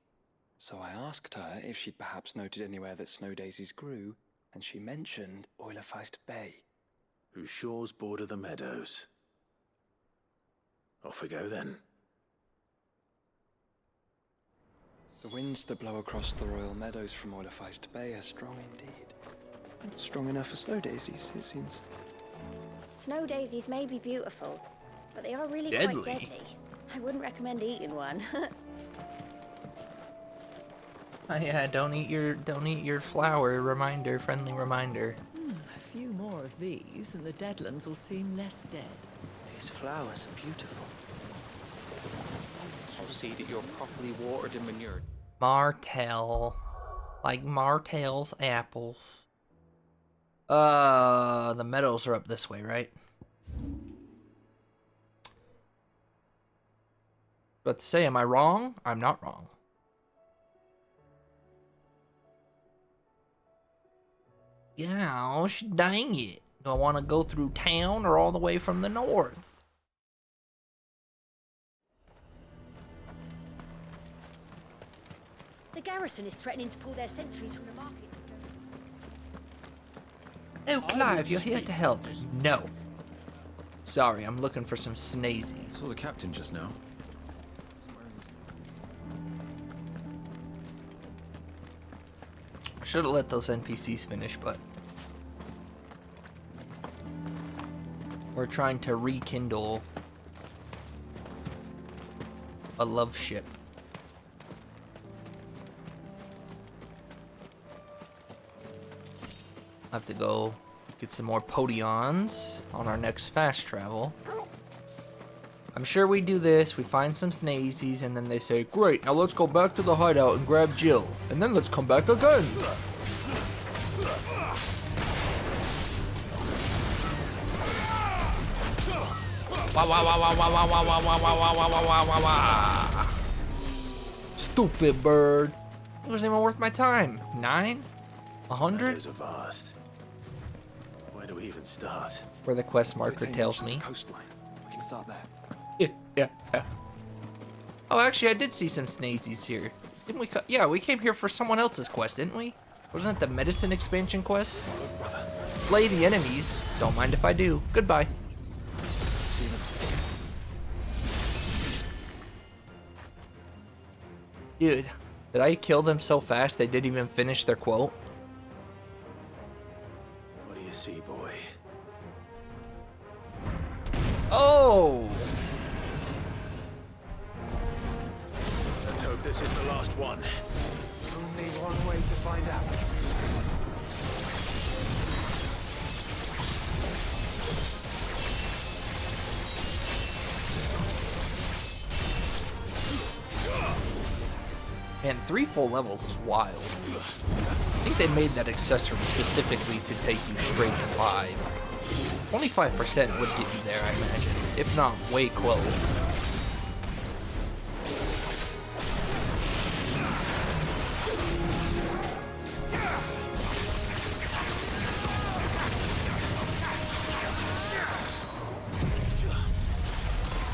So I asked her if she'd perhaps noted anywhere that snow daisies grew, and she mentioned Oilafeist Bay. Whose shores border the meadows. Off we go then. The winds that blow across the Royal Meadows from Oilafeist Bay are strong indeed. Not strong enough for snow daisies, it seems. Snow daisies may be beautiful, but they are really Deadly. quite deadly. I wouldn't recommend eating one. Oh, yeah, don't eat your flower. Reminder, friendly reminder. A few more of these, and the Deadlands will seem less dead. These flowers are beautiful. I'll see that you're properly watered and manured. Martell. Like Martell's apples. The meadows are up this way, right? But to say, am I wrong? I'm not wrong. Gosh, dang it. Do I want to go through town or all the way from the north? The garrison is threatening to pull their sentries from the markets. Oh, Clive, you're here to help. No. Sorry, I'm looking for some snazies. Saw the captain just now. I should have let those NPCs finish, but we're trying to rekindle a love ship. I have to go get some more Podions on our next fast travel. I'm sure we do this, we find some snazies, and then they say, great, now let's go back to the hideout and grab Jill. And then let's come back again. Stupid bird. It wasn't even worth my time. 9? 100? Meadows are vast. Where do we even start? Where the quest marker tells me. Coastline. We can start there. Yeah. Oh, actually, I did see some snazies here. Didn't we? Yeah, we came here for someone else's quest, didn't we? Wasn't it the medicine expansion quest? Slay the enemies. Don't mind if I do. Goodbye. Dude, did I kill them so fast they didn't even finish their quote? What do you see, boy? Oh! Let's hope this is the last one. Only one way to find out. Man, 3 full levels is wild. I think they made that accessory specifically to take you straight to 5. 25% would get you there, I imagine. If not, way close.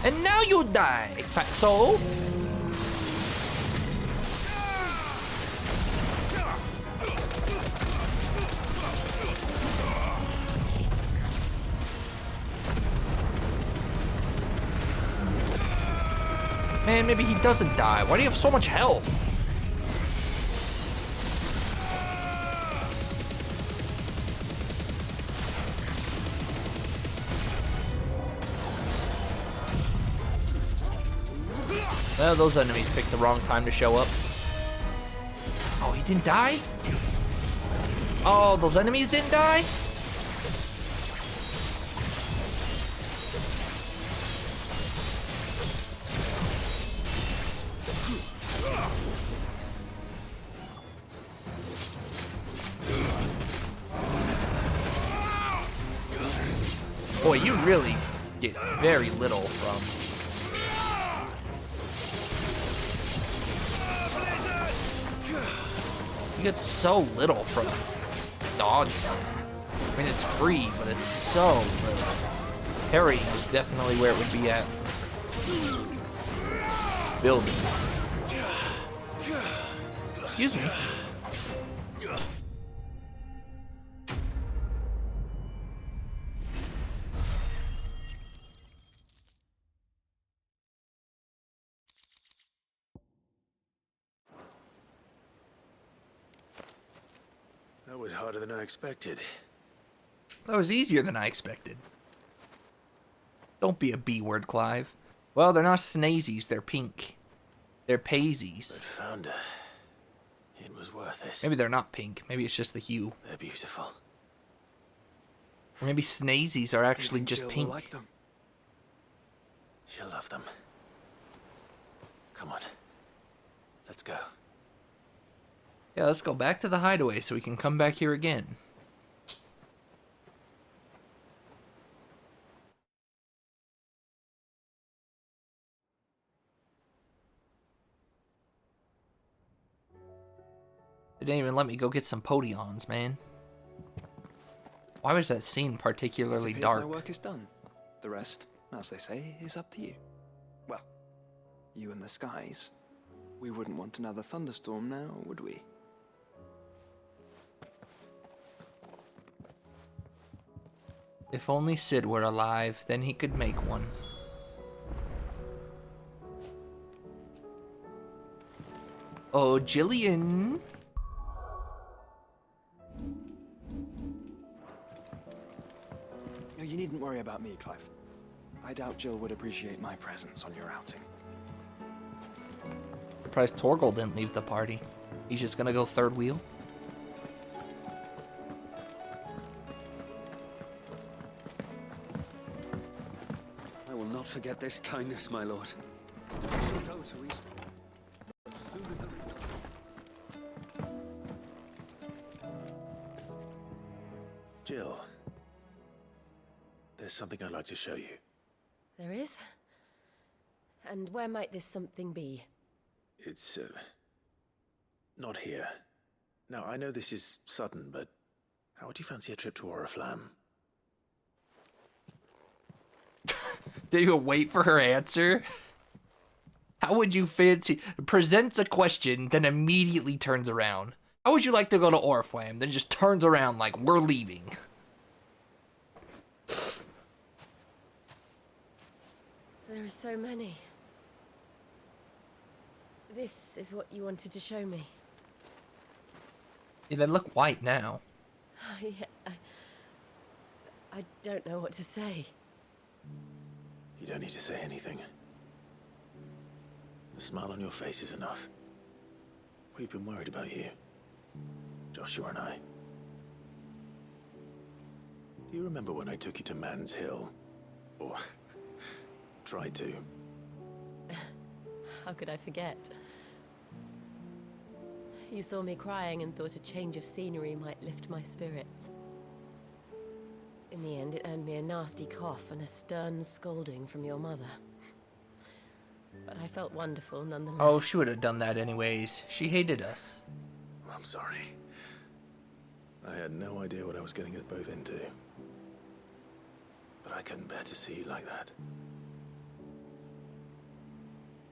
And now you die, fatso! Man, maybe he doesn't die. Why do you have so much health? Well, those enemies picked the wrong time to show up. Oh, he didn't die? Oh, those enemies didn't die? Boy, you really get very little from... You get so little from dodge. I mean, it's free, but it's so little. Parrying is definitely where it would be at. Building. Excuse me. That was harder than I expected. That was easier than I expected. Don't be a B-word, Clive. Well, they're not snazies, they're pink. They're paisies. But found her. It was worth it. Maybe they're not pink. Maybe it's just the hue. They're beautiful. Or maybe snazies are actually just Jill will pink. like them. She'll love them. Come on. Let's go. Yeah, let's go back to the hideaway so we can come back here again. They didn't even let me go get some potions, man. Why was that scene particularly dark? My work is done. The rest, as they say, is up to you. Well, you and the skies. We wouldn't want another thunderstorm now, would we? If only Sid were alive, then he could make one. Oh, Jillian. No, you needn't worry about me, Clive. I doubt Jill would appreciate my presence on your outing. Surprised Torgal didn't leave the party. He's just gonna go third wheel. I will not forget this kindness, my lord. I shall go to East. As soon as Jill. There's something I'd like to show you. There is? And where might this something be? It's, not here. Now, I know this is sudden, but how would you fancy a trip to Oriflamme? Did you wait for her answer? How would you fancy... Presents a question, then immediately turns around. How would you like to go to Oriflamme? Then just turns around like, we're leaving. There are so many. This is what you wanted to show me. Yeah, they look white now. Yeah, I don't know what to say. You don't need to say anything. The smile on your face is enough. We've been worried about you, Joshua and I. Do you remember when I took you to Man's Hill? Or tried to? How could I forget? You saw me crying and thought a change of scenery might lift my spirits. In the end, it earned me a nasty cough and a stern scolding from your mother. But I felt wonderful nonetheless. Oh, she would have done that anyways. She hated us. I'm sorry. I had no idea what I was getting us both into. But I couldn't bear to see you like that.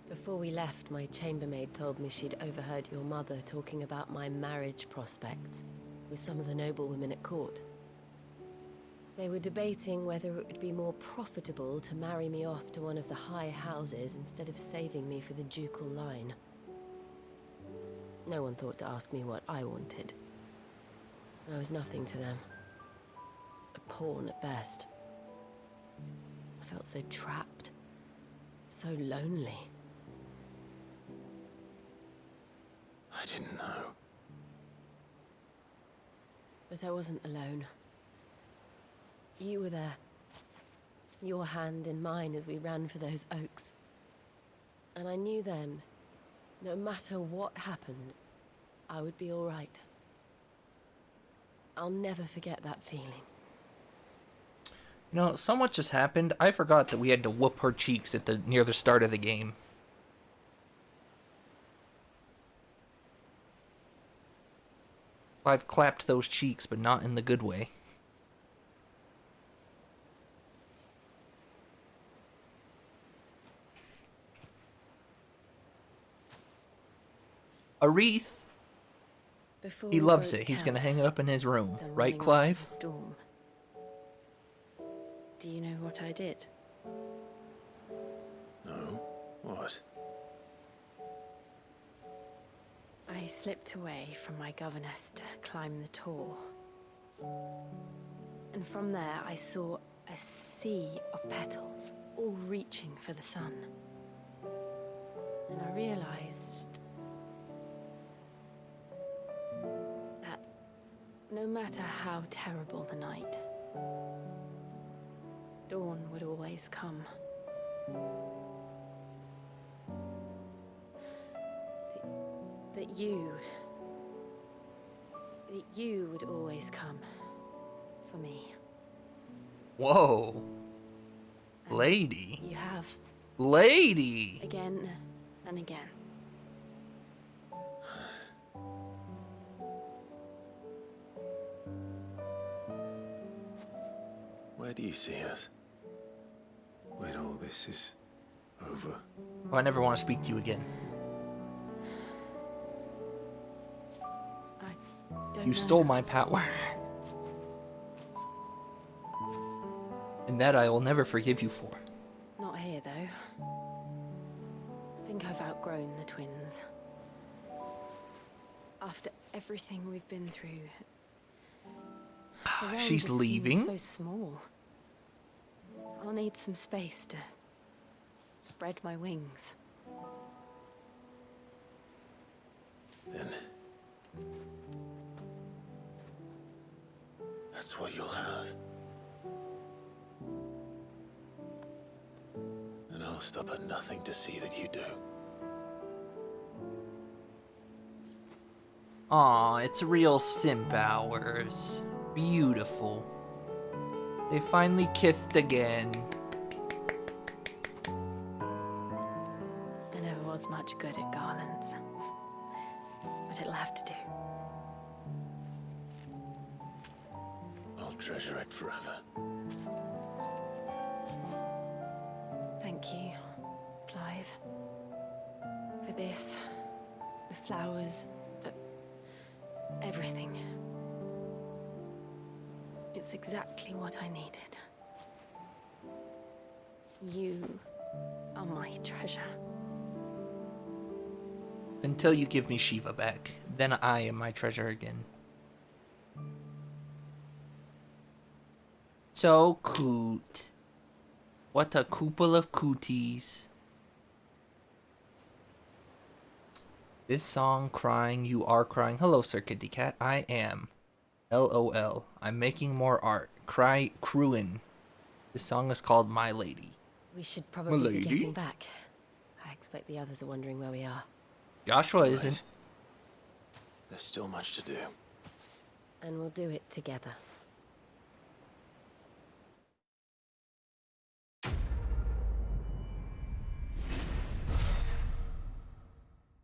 Before we left, my chambermaid told me she'd overheard your mother talking about my marriage prospects with some of the noblewomen at court. They were debating whether it would be more profitable to marry me off to one of the high houses instead of saving me for the ducal line. No one thought to ask me what I wanted. I was nothing to them. A pawn at best. I felt so trapped. So lonely. I didn't know. But I wasn't alone. You were there. Your hand in mine as we ran for those oaks. And I knew then, no matter what happened, I would be all right. I'll never forget that feeling. You know, so much has happened, I forgot that we had to whoop her cheeks at near the start of the game. I've clapped those cheeks, but not in the good way. A wreath. Before He we loves broke it. He's camp, gonna hang it up in his room. then Right, running after Clive? the storm. Do you know what I did? No? What? I slipped away from my governess to climb the tor. And from there I saw a sea of petals, all reaching for the sun. And I realized that no matter how terrible the night, dawn would always come. That you would always come for me. Whoa. Lady. You have. Lady. Again and again. Where do you see us? When all this is over. Oh, I never want to speak to you again. You stole my power. And that I will never forgive you for. Not here, though. I think I've outgrown the twins. After everything we've been through. the realm She's just leaving? seems so small. I'll need some space to spread my wings. Then that's what you'll have. And I'll stop at nothing to see that you do. Aw, it's real simp hours. Beautiful. They finally kissed again. I never was much good at garlands. But it'll have to do. I'll treasure it forever. Thank you, Clive. For this, the flowers, for everything. It's exactly what I needed. You are my treasure. Until you give me Shiva back, then I am my treasure again. So cute. What a couple of cooties. This song, Crying, You Are Crying. Hello, Sir Kitty Cat. I am. LOL. I'm making more art. Crewin'. This song is called My Lady. We should probably be getting back. I expect the others are wondering where we are. Joshua isn't. There's still much to do. And we'll do it together.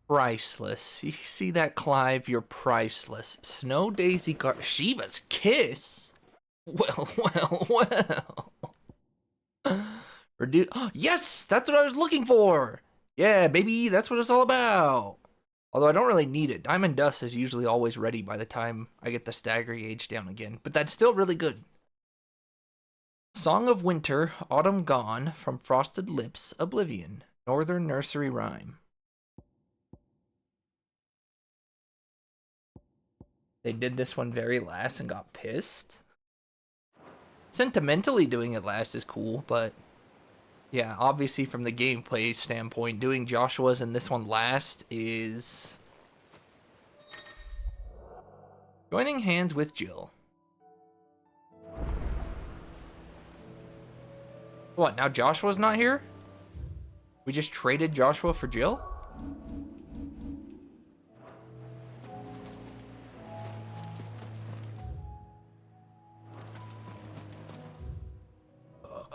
Priceless. You see that, Clive? You're priceless. Snow Daisy Shiva's kiss? Well, well, well. Yes! That's what I was looking for! Yeah, baby, that's what it's all about. Although I don't really need it. Diamond Dust is usually always ready by the time I get the stagger gauge down again. But that's still really good. Song of Winter, Autumn Gone, from Frosted Lips, Oblivion. Northern Nursery Rhyme. They did this one very last and got pissed. Sentimentally doing it last is cool, but yeah, obviously from the gameplay standpoint, doing Joshua's and this one last is joining hands with Jill. What, now Joshua's not here? We just traded Joshua for Jill?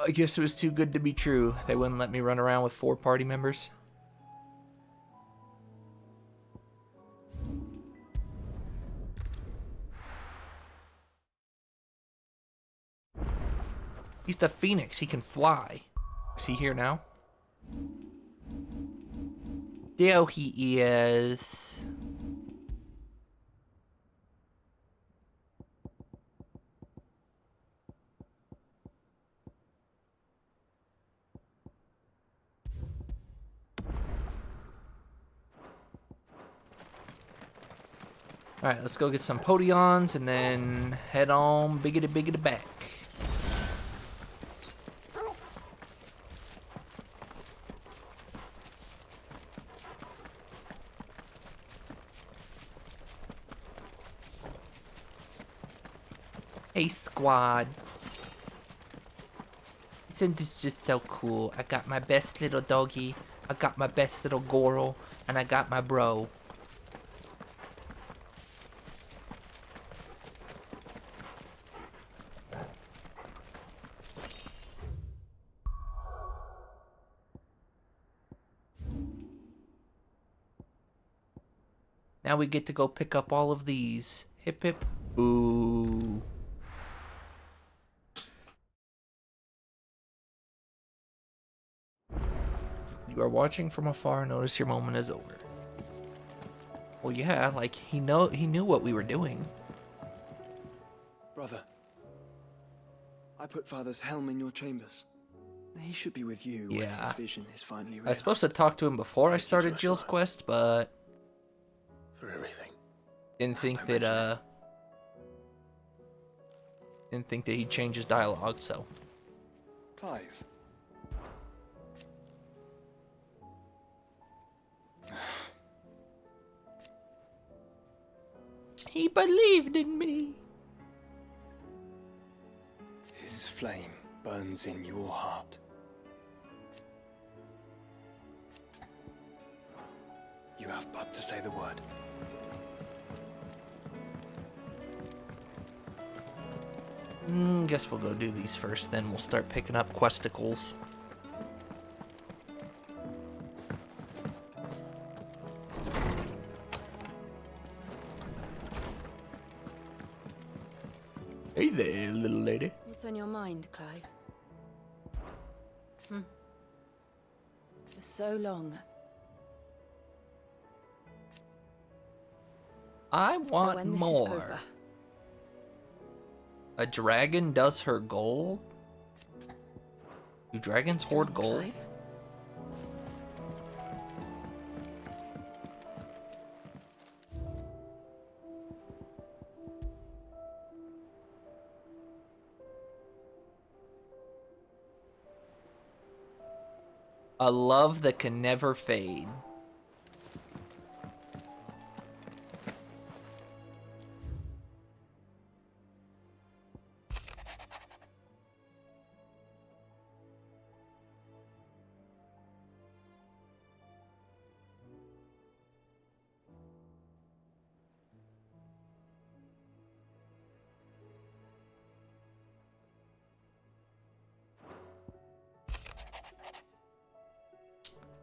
I guess it was too good to be true. They wouldn't let me run around with 4 party members. He's the Phoenix. He can fly. Is he here now? There he is. Alright, let's go get some Podions and then head on biggity back. Hey squad. Isn't this just so cool? I got my best little doggy, I got my best little Goro, and I got my bro. Now we get to go pick up all of these. Hip hip boo. You are watching from afar, notice your moment is over. Well, yeah, like he knew what we were doing. Brother, I put Father's helm in your chambers. He should be with you when his vision is finally realized. I was supposed to talk to him before I started Jill's quest, but for everything. Didn't think that he'd change his dialogue, so. Clive. He believed in me. His flame burns in your heart. You have but to say the word. Guess we'll go do these first, then we'll start picking up questicles. Hey there, little lady. What's on your mind, Clive? For so long. I So want when this is more. over, A dragon does her gold? Do dragons hoard strong, gold? Clive. A love that can never fade.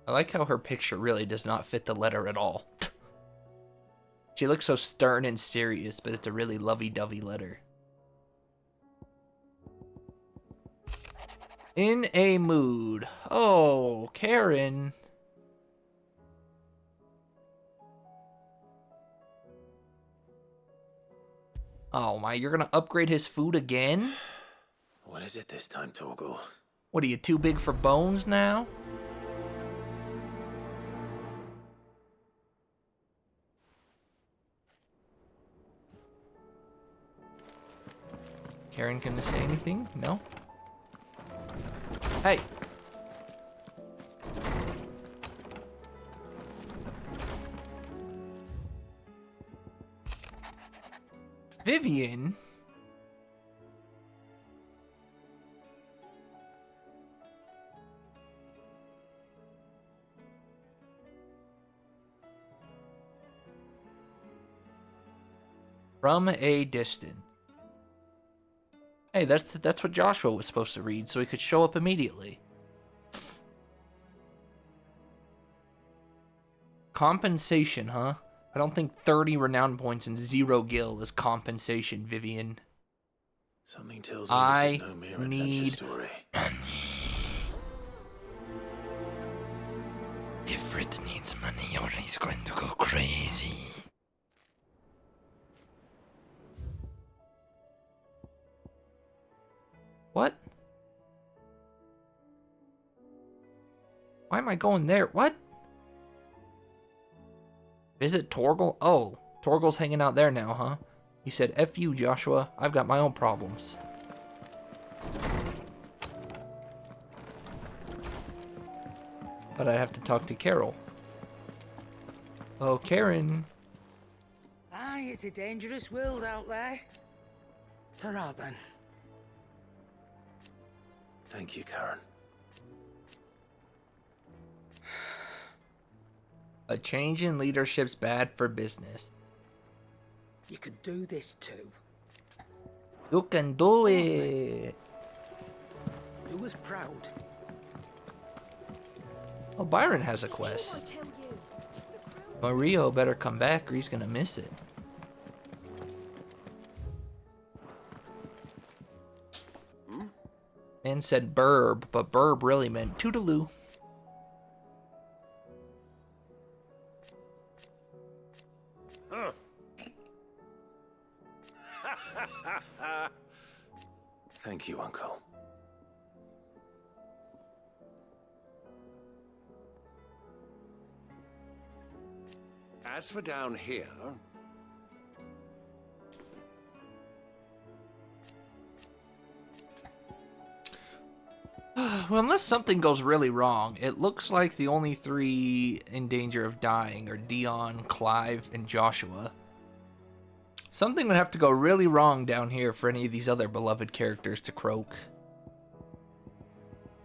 I like how her picture really does not fit the letter at all. She looks so stern and serious, but it's a really lovey-dovey letter. In a mood. Oh, Karen. Oh my, you're gonna upgrade his food again? What is it this time, Torgal? What are you, too big for bones now? Karen, can I say anything? No? Hey! Vivian? From a distance. Hey, that's what Joshua was supposed to read, so he could show up immediately. Compensation, huh? I don't think 30 renown points and 0 gil is compensation, Vivian. Something tells me this is no mere adventure need story. Ifrit needs money or he's going to go crazy. What? Why am I going there? What? Visit Torgal? Oh, Torgal's hanging out there now, huh? He said, F you, Joshua. I've got my own problems. But I have to talk to Carol. Oh, Karen. Aye, it's a dangerous world out there. Ta-ra then. Thank you, Karen. A change in leadership's bad for business. You could do this too. You can do it. Do us proud. Oh, Byron has a quest. Mario better come back or he's gonna miss it. Man said burb, but burb really meant toodaloo. Thank you, Uncle. As for down here, Well, unless something goes really wrong, it looks like the only 3 in danger of dying are Dion, Clive, and Joshua. Something would have to go really wrong down here for any of these other beloved characters to croak.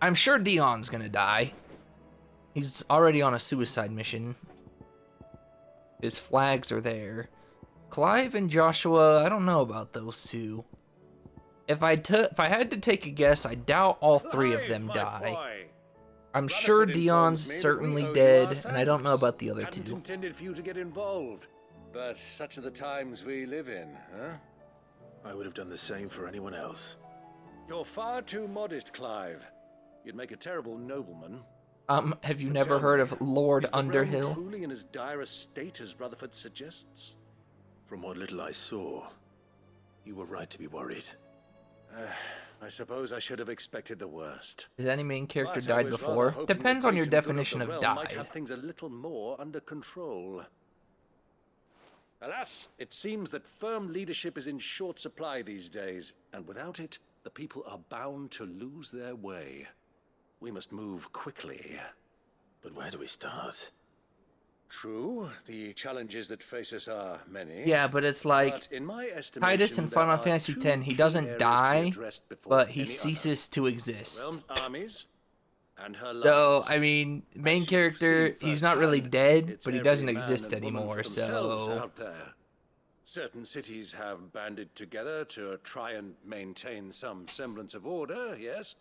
I'm sure Dion's gonna die. He's already on a suicide mission. His flags are there. Clive and Joshua, I don't know about those two. If I had to take a guess, I doubt all 3 of them die. I'm sure Dion's certainly dead, and I don't know about the other 2. intended for you to get involved, but such are the times we live in, huh? I would have done the same for anyone else. You're far too modest, Clive. You'd make a terrible nobleman. Have you But never tell heard me, of Lord is the realm Underhill? truly in as dire a state as Rutherford suggests? From what little I saw, you were right to be worried. I suppose I should have expected the worst. Has any main character But I died was before? rather hoping Depends the on your great and good definition the of realm might died. have things a little more under control. Alas, it seems that firm leadership is in short supply these days, and without it, the people are bound to lose their way. We must move quickly. But where do we start? True, the challenges that face us are many. Yeah, but it's like But in my Titus estimation, in there Final are Fantasy two X. He key doesn't areas to be die, addressed before but he any other. ceases to exist. The realm's armies and her So, lovers. I mean, main As you've character, seen he's not really firsthand, dead, it's but he every doesn't man exist and woman anymore, for themselves so... out there. Certain cities have banded together to try and maintain some semblance of order, yes,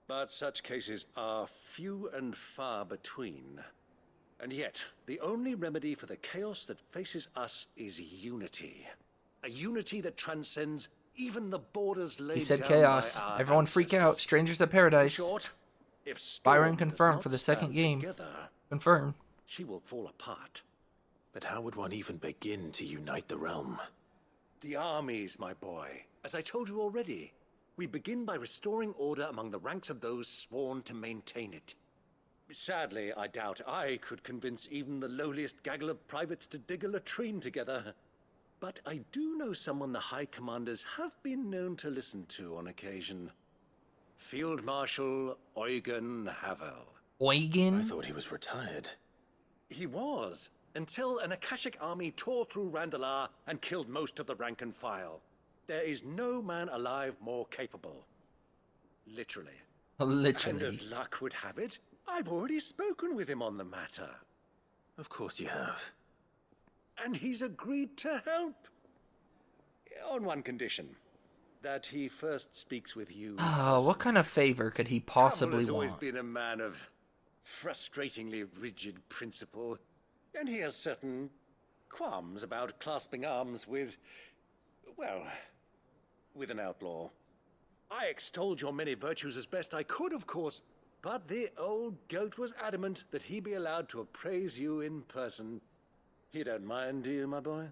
but such cases are few and far between. And yet, the only remedy for the chaos that faces us is unity. A unity that transcends even the borders laid He said down chaos. by our Everyone freak out. ancestors. Strangers of In Paradise. short, if Byron Storm does confirmed not for the second stand game. together, Confirmed. she will fall apart. But how would one even begin to unite the realm? The armies, my boy. As I told you already, we begin by restoring order among the ranks of those sworn to maintain it. Sadly, I doubt I could convince even the lowliest gaggle of privates to dig a latrine together. But I do know someone the High Commanders have been known to listen to on occasion. Field Marshal Eugen Havel. Eugen? I thought he was retired. He was, until an Akashic army tore through Randalar and killed most of the rank and file. There is no man alive more capable. Literally. Literally. And as luck would have it, I've already spoken with him on the matter. Of course you have. And he's agreed to help. On one condition. That he first speaks with you. Oh, what kind of favor could he possibly Havel has always want? been a man of frustratingly rigid principle. And he has certain qualms about clasping arms with, well, with an outlaw. I extolled your many virtues as best I could, of course, but the old goat was adamant that he be allowed to appraise you in person. You don't mind, do you, my boy?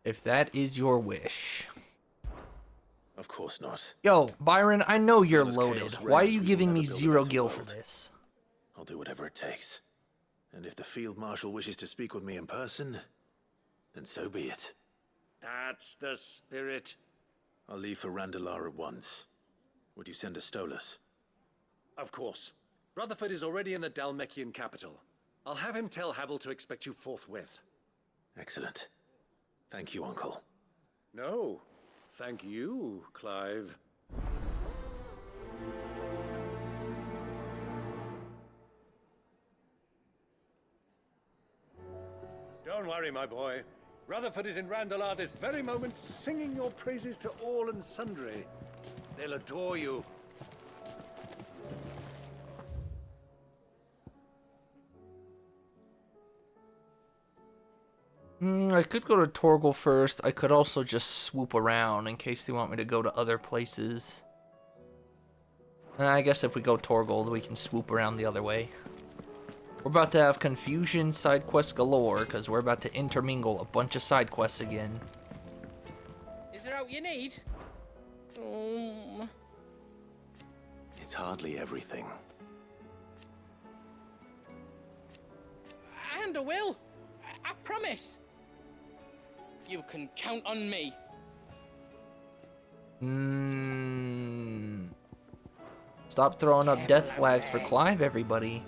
If that is your wish. Of course not. Yo, Byron, I know you're As loaded. chaos Why are reigns, you we will giving me never build a 0 better gil for world. this? I'll do whatever it takes. And if the Field Marshal wishes to speak with me in person, then so be it. That's the spirit. I'll leave for Randalar at once. Would you send a Stolas? Of course. Rutherford is already in the Dalmekian capital. I'll have him tell Havel to expect you forthwith. Excellent. Thank you, Uncle. No, thank you, Clive. Don't worry, my boy. Rutherford is in Randalar this very moment, singing your praises to all and sundry. They'll adore you. I could go to Torgal first. I could also just swoop around in case they want me to go to other places. I guess if we go Torgal, we can swoop around the other way. We're about to have confusion side quests galore, because we're about to intermingle a bunch of side quests again. Is there out you need? It's hardly everything. And I will. I promise. You can count on me. Stop throwing up death flags for Clive, everybody.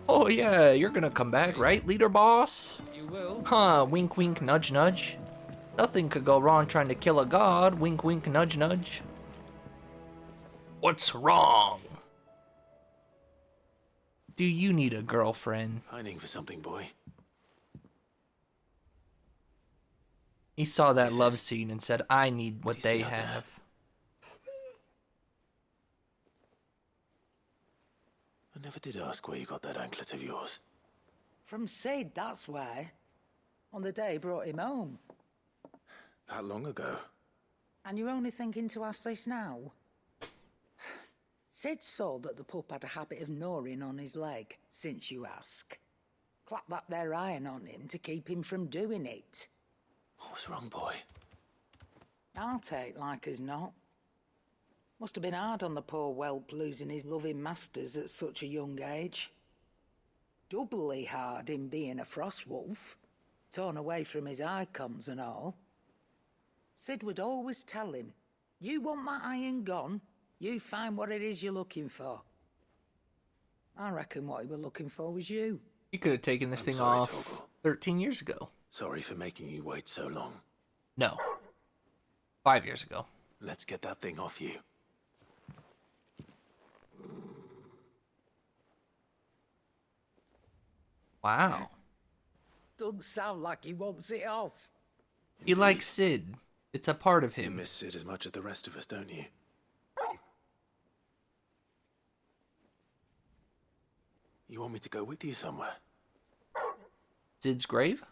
Oh yeah, you're gonna come back, right, leader boss? You will. Huh, wink wink, nudge nudge. Nothing could go wrong trying to kill a god, wink wink, nudge nudge. What's wrong? Do you need a girlfriend? Pining for something, boy. He saw that love scene and said, I need what they see out there? have. I never did ask where you got that anklet of yours. From Sid, that's why. On the day he brought him home. That long ago. And you're only thinking to ask this now? Sid saw that the pup had a habit of gnawing on his leg, since you ask. Clap that there iron on him to keep him from doing it. What was wrong, boy? I'll take like as not. Must have been hard on the poor whelp losing his loving masters at such a young age. Doubly hard in being a frost wolf, torn away from his icons and all. Sid would always tell him, you want my iron gone, you find what it is you're looking for. I reckon what he was looking for was you. You could have taken this thing off Torgal. 13 years ago. Sorry for making you wait so long. No. 5 years ago. Let's get that thing off you. Wow. Doesn't sound like he wants it off. He likes Sid. It's a part of You him. miss Sid as much as the rest of us, don't you? You want me to go with you somewhere? Sid's grave?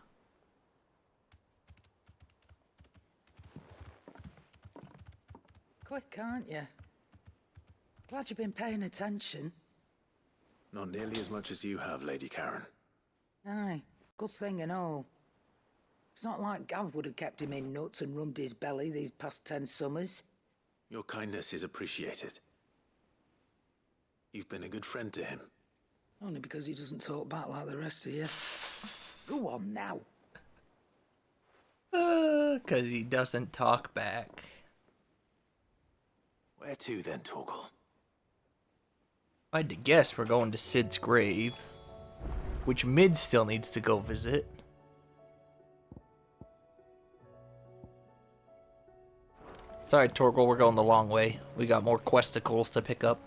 Quick, aren't you? Glad you've been paying attention. Not nearly as much as you have, Lady Karen. Aye, good thing and all. It's not like Gav would have kept him in nuts and rubbed his belly these past 10 summers. Your kindness is appreciated. You've been a good friend to him. Only because he doesn't talk back like the rest of you. Go on now. 'Cause he doesn't talk back. Where to then, Torgal? I had to guess we're going to Sid's grave, which Mid still needs to go visit. Sorry, Torgal, we're going the long way. We got more questicles to pick up.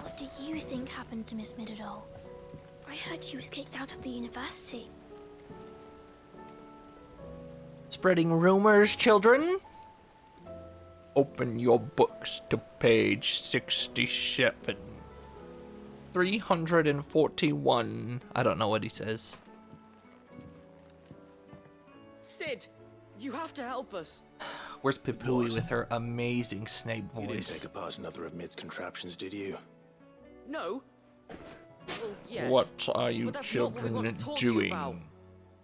What do you think happened to Miss Midadol? I heard she was kicked out of the university. Spreading rumors, children? Open your books to page 67. 341. I don't know what he says. Sid, you have to help us. Where's Pipui with her amazing Snape You didn't voice? take apart another of Mid's contraptions, did you? No. Well, yes. What are you but that's not what we want children to talk to you doing? about.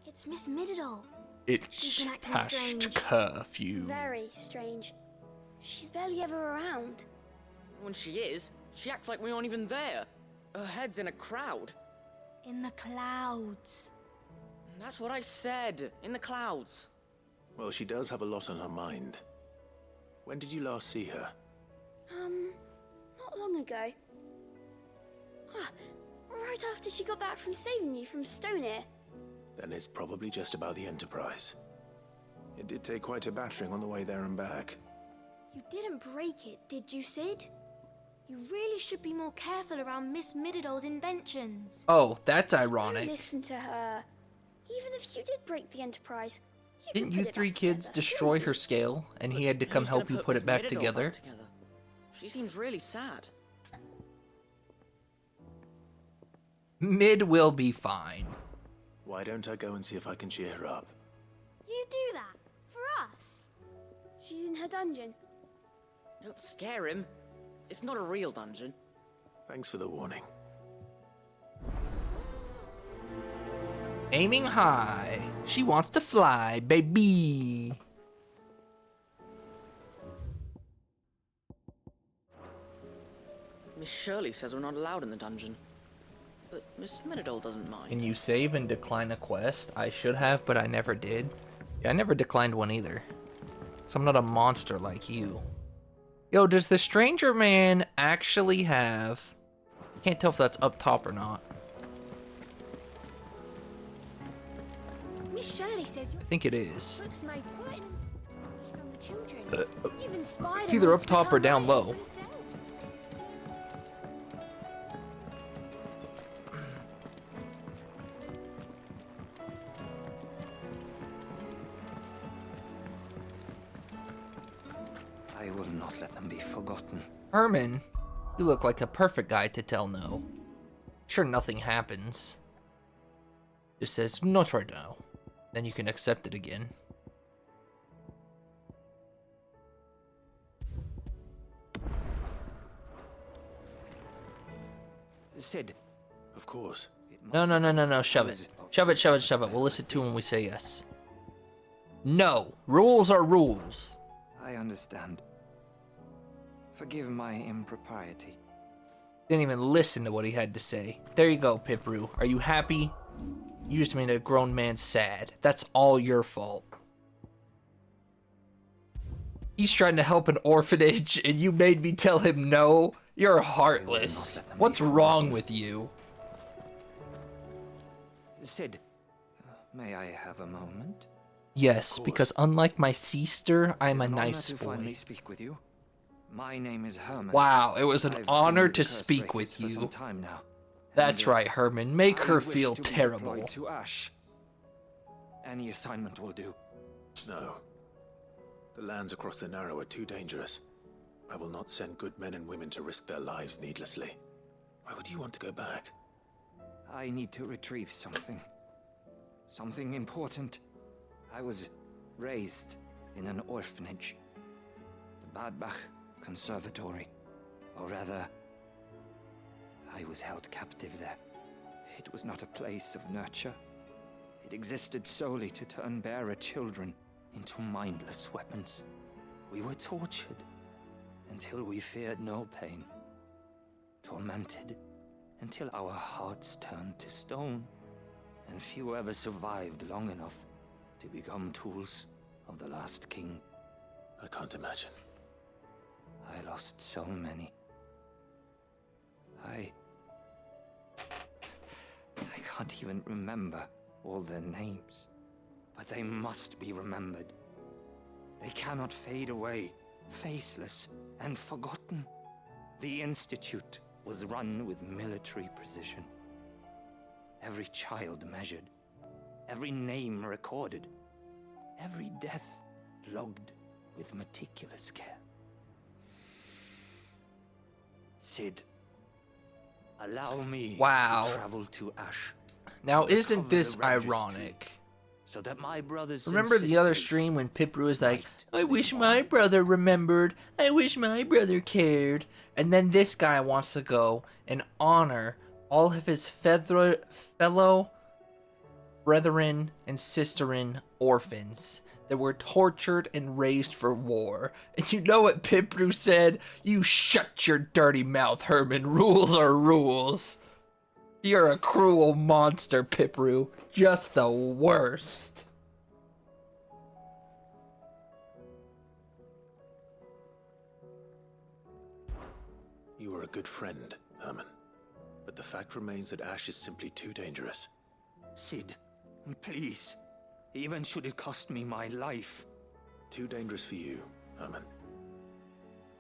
It's Miss Midadol. It's She's been acting past strange. curfew. Very strange. She's barely ever around. When she is, she acts like we aren't even there. Her head's in a crowd. In the clouds. That's what I said. In the clouds. Well, she does have a lot on her mind. When did you last see her? Not long ago. Ah, right after she got back from saving you from Stoneir. Then it's probably just about the Enterprise. It did take quite a battering on the way there and back. You didn't break it, did you, Sid? You really should be more careful around Miss Midadol's inventions. Oh, that's Don't ironic. listen to her. Even if you did break the Enterprise, you Didn't could you put it three back kids together. destroy her scale, and he had to come Who's gonna help you put Miss it back Midadol together? She seems really sad. Mid will be fine. Why don't I go and see if I can cheer her up? You do that? For us? She's in her dungeon. Don't scare him. It's not a real dungeon. Thanks for the warning. Aiming high. She wants to fly, baby. Miss Shirley says we're not allowed in the dungeon. But Miss Midadol doesn't mind. Can you save and decline a quest? I should have, but I never did. Yeah, I never declined one either. So I'm not a monster like you. Yo, does the Stranger Man actually have... Can't tell if that's up top or not. Miss Shirley says I think it is. books made quite an impression on the children. You've inspired It's them either all up to top or become down writers low. themselves. I will not let them be forgotten. Herman, You look like the perfect guy to tell no. Sure, nothing happens. Just says, not right now. Then you can accept it again. Sid. Of course. No, shove it. Shove it. We'll listen to when we say yes. No. Rules are rules. I understand. Forgive my impropriety. Didn't even listen to what he had to say. There you go, Pipru. Are you happy? You just made a grown man sad. That's all your fault. He's trying to help an orphanage, and you made me tell him no? You're heartless. What's wrong with you? Sid, may I have a moment? Yes, because unlike my sister, I'm a nice to finally boy. speak with you. My name is Herman. Wow, it was an I've honor been to the speak Curse with Breakers for some you. time now. That's And, right, Herman. Make I her wish feel to be terrible. deployed to Ash. Any assignment will do. No. The lands across the Narrow are too dangerous. I will not send good men and women to risk their lives needlessly. Why would you want to go back? I need to retrieve something. Something important. I was raised in an orphanage. The Badbach Conservatory. Or rather, I was held captive there. It was not a place of nurture. It existed solely to turn bearer children into mindless weapons. We were tortured until we feared no pain. Tormented until our hearts turned to stone. And few ever survived long enough to become tools of the last king. I can't imagine. I lost so many. I can't even remember all their names. But they must be remembered. They cannot fade away, faceless and forgotten. The Institute was run with military precision. Every child measured, every name recorded, every death logged with meticulous care. Sid, allow me to travel to Ash. Now, isn't Recover this the registry, ironic? So that my brothers Remember and the other sisters stream when Pipru was like, I wish my brother remembered. I wish my brother cared. And then this guy wants to go and honor all of his fellow brethren and sisterin orphans that were tortured and raised for war. And you know what Pipru said? You shut your dirty mouth, Herman. Rules are rules. You're a cruel monster, Pipru. Just the worst. You were a good friend, Herman. But the fact remains that Ash is simply too dangerous. Sid, please. Even should it cost me my life. Too dangerous for you, Herman.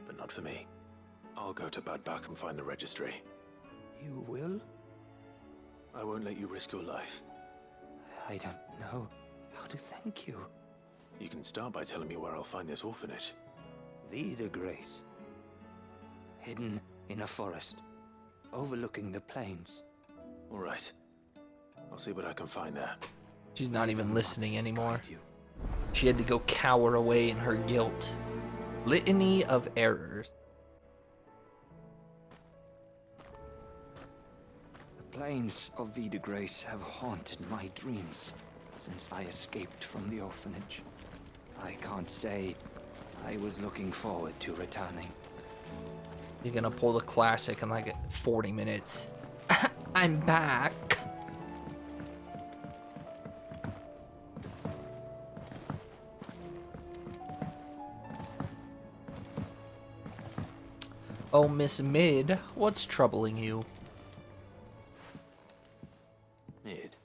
But not for me. I'll go to Badbach and find the registry. You will? I won't let you risk your life. I don't know how to thank you. You can start by telling me where I'll find this orphanage. Vida Grace. Hidden in a forest, overlooking the plains. All right. I'll see what I can find there. She's not even listening anymore. She had to go cower away in her guilt. Litany of errors. The plains of Vida Grace have haunted my dreams since I escaped from the orphanage. I can't say I was looking forward to returning. You're gonna pull the classic in like 40 minutes. I'm back. Oh, Miss Mid, what's troubling you? Mid,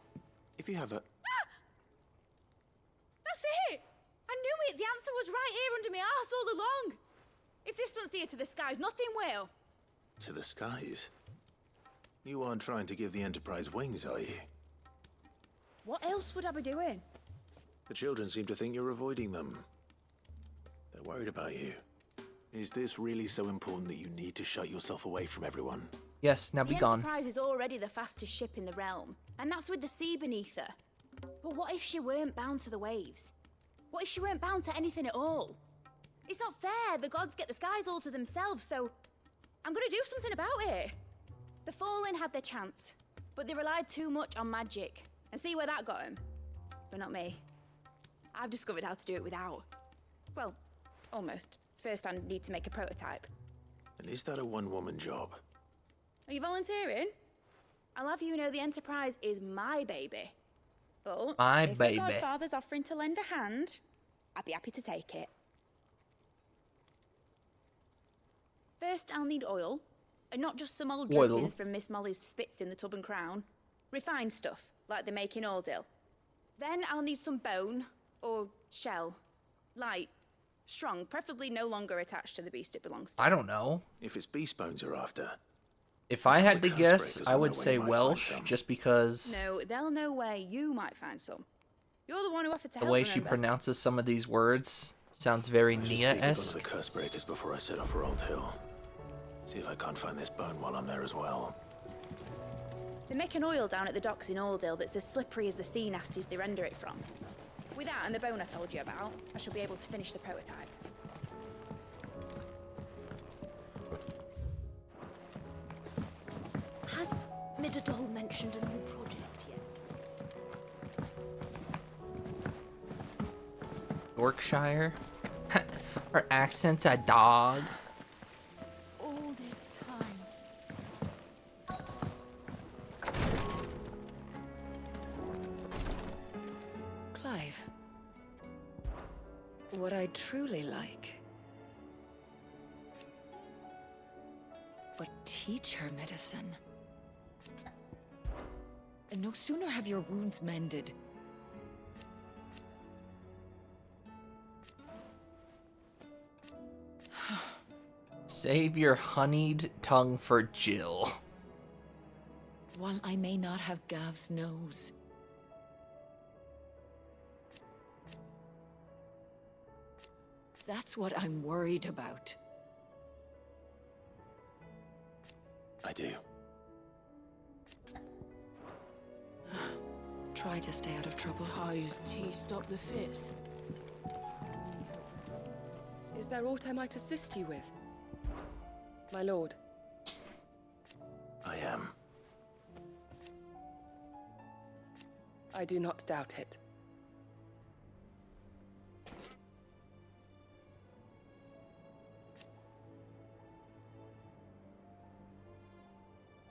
if you have a... That's it! I knew it! The answer was right here under my arse all along! If this doesn't steer to the skies, nothing will. To the skies? You aren't trying to give the Enterprise wings, are you? What else would I be doing? The children seem to think you're avoiding them. They're worried about you. Is this really so important that you need to shut yourself away from everyone? Yes, now be The gone. Enterprise is already the fastest ship in the realm, and that's with the sea beneath her. But what if she weren't bound to the waves? What if she weren't bound to anything at all? It's not fair. The gods get the skies all to themselves, so I'm gonna do something about it. The Fallen had their chance, but they relied too much on magic. And see where that got them? But not me. I've discovered how to do it without. Well, almost. First, I need to make a prototype. And is that a one-woman job? Are you volunteering? I'll have you know the Enterprise is my baby. But My if baby. the Godfather's offering to lend a hand, I'd be happy to take it. First, I'll need oil. And not just some old Oil. drippings from Miss Molly's spits in the Tub and Crown. Refined stuff, like they make in Ordill. Then I'll need some bone, or shell. Light, strong, preferably no longer attached to the beast it belongs to. I don't know. If it's beast bones you're after. If I had to the guess, Curse I would Breakers will say know where you might Welsh, find some. just because No, they'll know where you might find some. You're the one who offered to the help, way she remember? pronounces some of these words sounds very I should speak with one of Nia-esque. the Curse Breakers before I set off for Old Hill. See if I can't find this bone while I'm there as well. They make an oil down at the docks in Ordill that's as slippery as the sea nasties they render it from. With that and the bone I told you about, I shall be able to finish the prototype. Has Midadol mentioned a new project yet? Yorkshire? Her accent's a dog. All this time. Clive. What I truly like. But teach her medicine. And no sooner have your wounds mended. Save your honeyed tongue for Jill. While I may not have Gav's nose. That's what I'm worried about. I do. Try to stay out of trouble. Ty's tea stop the fits. Is there aught I might assist you with? My lord. I am. I do not doubt it.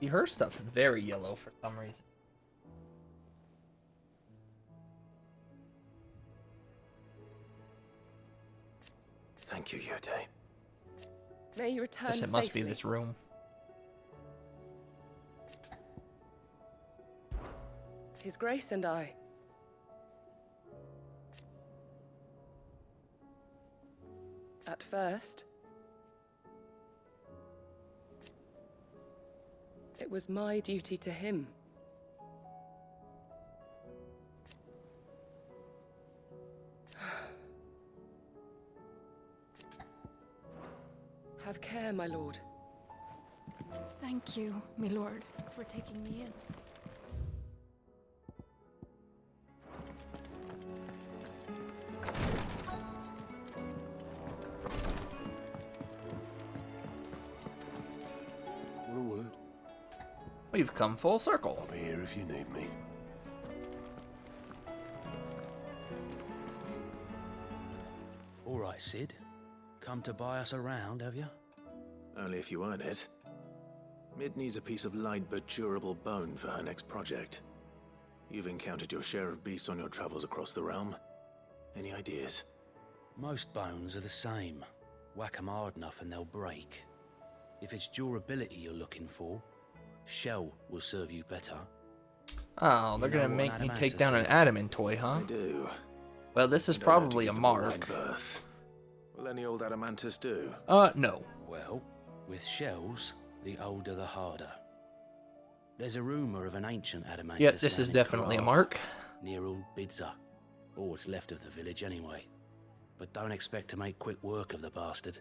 See, her stuff's very yellow for some reason. Thank you, Yote. May you return Guess it safely. must be this room. His Grace and I. At first, it was my duty to him. Have care, my lord. Thank you, my lord, for taking me in. What a word. We've come full circle. I'll be here if you need me. All right, Sid. Come to buy us around, have you? Only if you earn it. Mid needs a piece of light but durable bone for her next project. You've encountered your share of beasts on your travels across the realm. Any ideas? Most bones are the same. Whack 'em hard enough and they'll break. If it's durability you're looking for, shell will serve you better. Oh, they're You know gonna what make an me adamantus take down an is? adamant toy, huh? I do. Well, this is You don't have to probably a give them wide mark. berth. Will any old adamantus do? No. Well, with shells, the older the harder. There's a rumour of an ancient adamantus. Yep, this down is in definitely a Carrara, mark. Near old Bidza. Or what's left of the village anyway. But don't expect to make quick work of the bastard.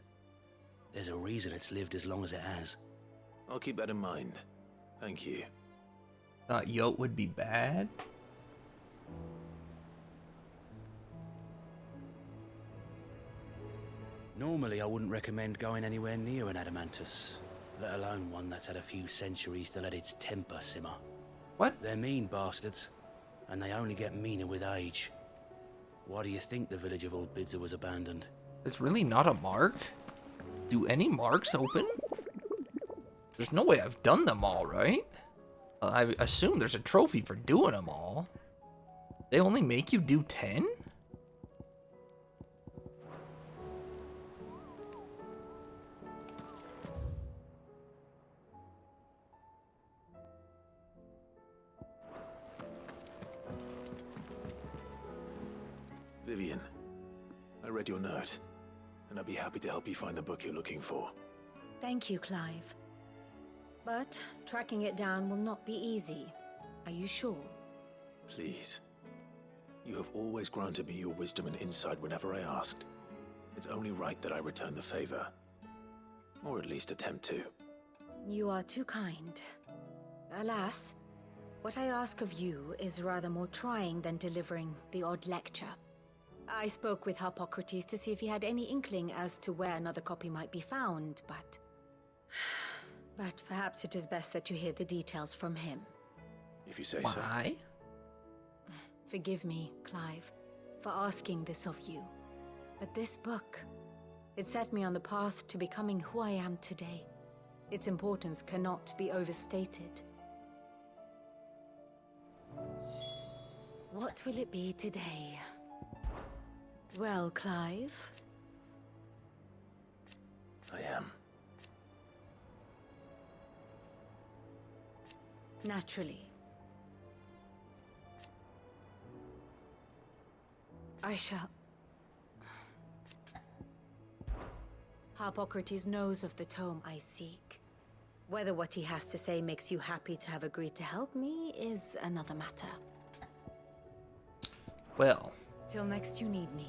There's a reason it's lived as long as it has. I'll keep that in mind. Thank you. Thought Yote would be bad? Normally, I wouldn't recommend going anywhere near an Adamantus, let alone one that's had a few centuries to let its temper simmer. What? They're mean bastards, and they only get meaner with age. Why do you think the village of Old Bidser was abandoned? It's really not a mark? Do any marks open? There's no way I've done them all, right? I assume there's a trophy for doing them all. They only make you do 10? Vivian, I read your note, and I'd be happy to help you find the book you're looking for. Thank you, Clive. But tracking it down will not be easy. Are you sure? Please. You have always granted me your wisdom and insight whenever I asked. It's only right that I return the favor. Or at least attempt to. You are too kind. Alas, what I ask of you is rather more trying than delivering the odd lecture. I spoke with Harpocrates to see if he had any inkling as to where another copy might be found, but perhaps it is best that you hear the details from him. If you say so. Why? Forgive me, Clive, for asking this of you. But this book, it set me on the path to becoming who I am today. Its importance cannot be overstated. What will it be today? Well, Clive? I am. Naturally. I shall... Harpocrates knows of the tome I seek. Whether what he has to say makes you happy to have agreed to help me is another matter. Well. Till next you need me.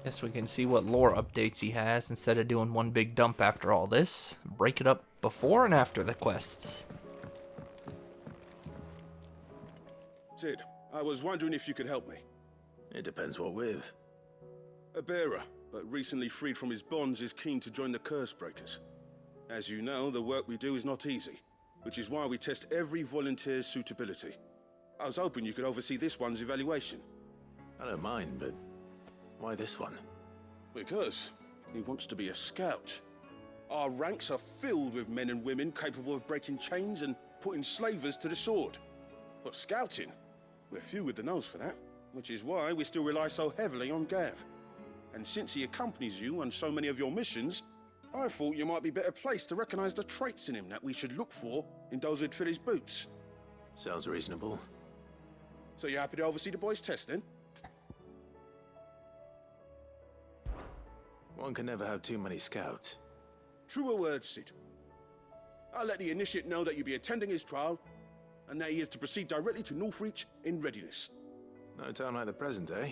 Guess we can see what lore updates he has instead of doing one big dump after all this. Break it up before and after the quests. Sid, I was wondering if you could help me. It depends what with. A bearer, but recently freed from his bonds, is keen to join the Curse Breakers. As you know, the work we do is not easy, which is why we test every volunteer's suitability. I was hoping you could oversee this one's evaluation. I don't mind, but why this one? Because he wants to be a scout. Our ranks are filled with men and women capable of breaking chains and putting slavers to the sword. But scouting, we're few with the nose for that, which is why we still rely so heavily on Gav. And since he accompanies you on so many of your missions, I thought you might be better placed to recognize the traits in him that we should look for in those who'd fill his boots. Sounds reasonable. So you're happy to oversee the boys' test, then? One can never have too many scouts. Truer words, Sid. I'll let the initiate know that you'll be attending his trial, and that he is to proceed directly to Northreach in readiness. No time like the present, eh?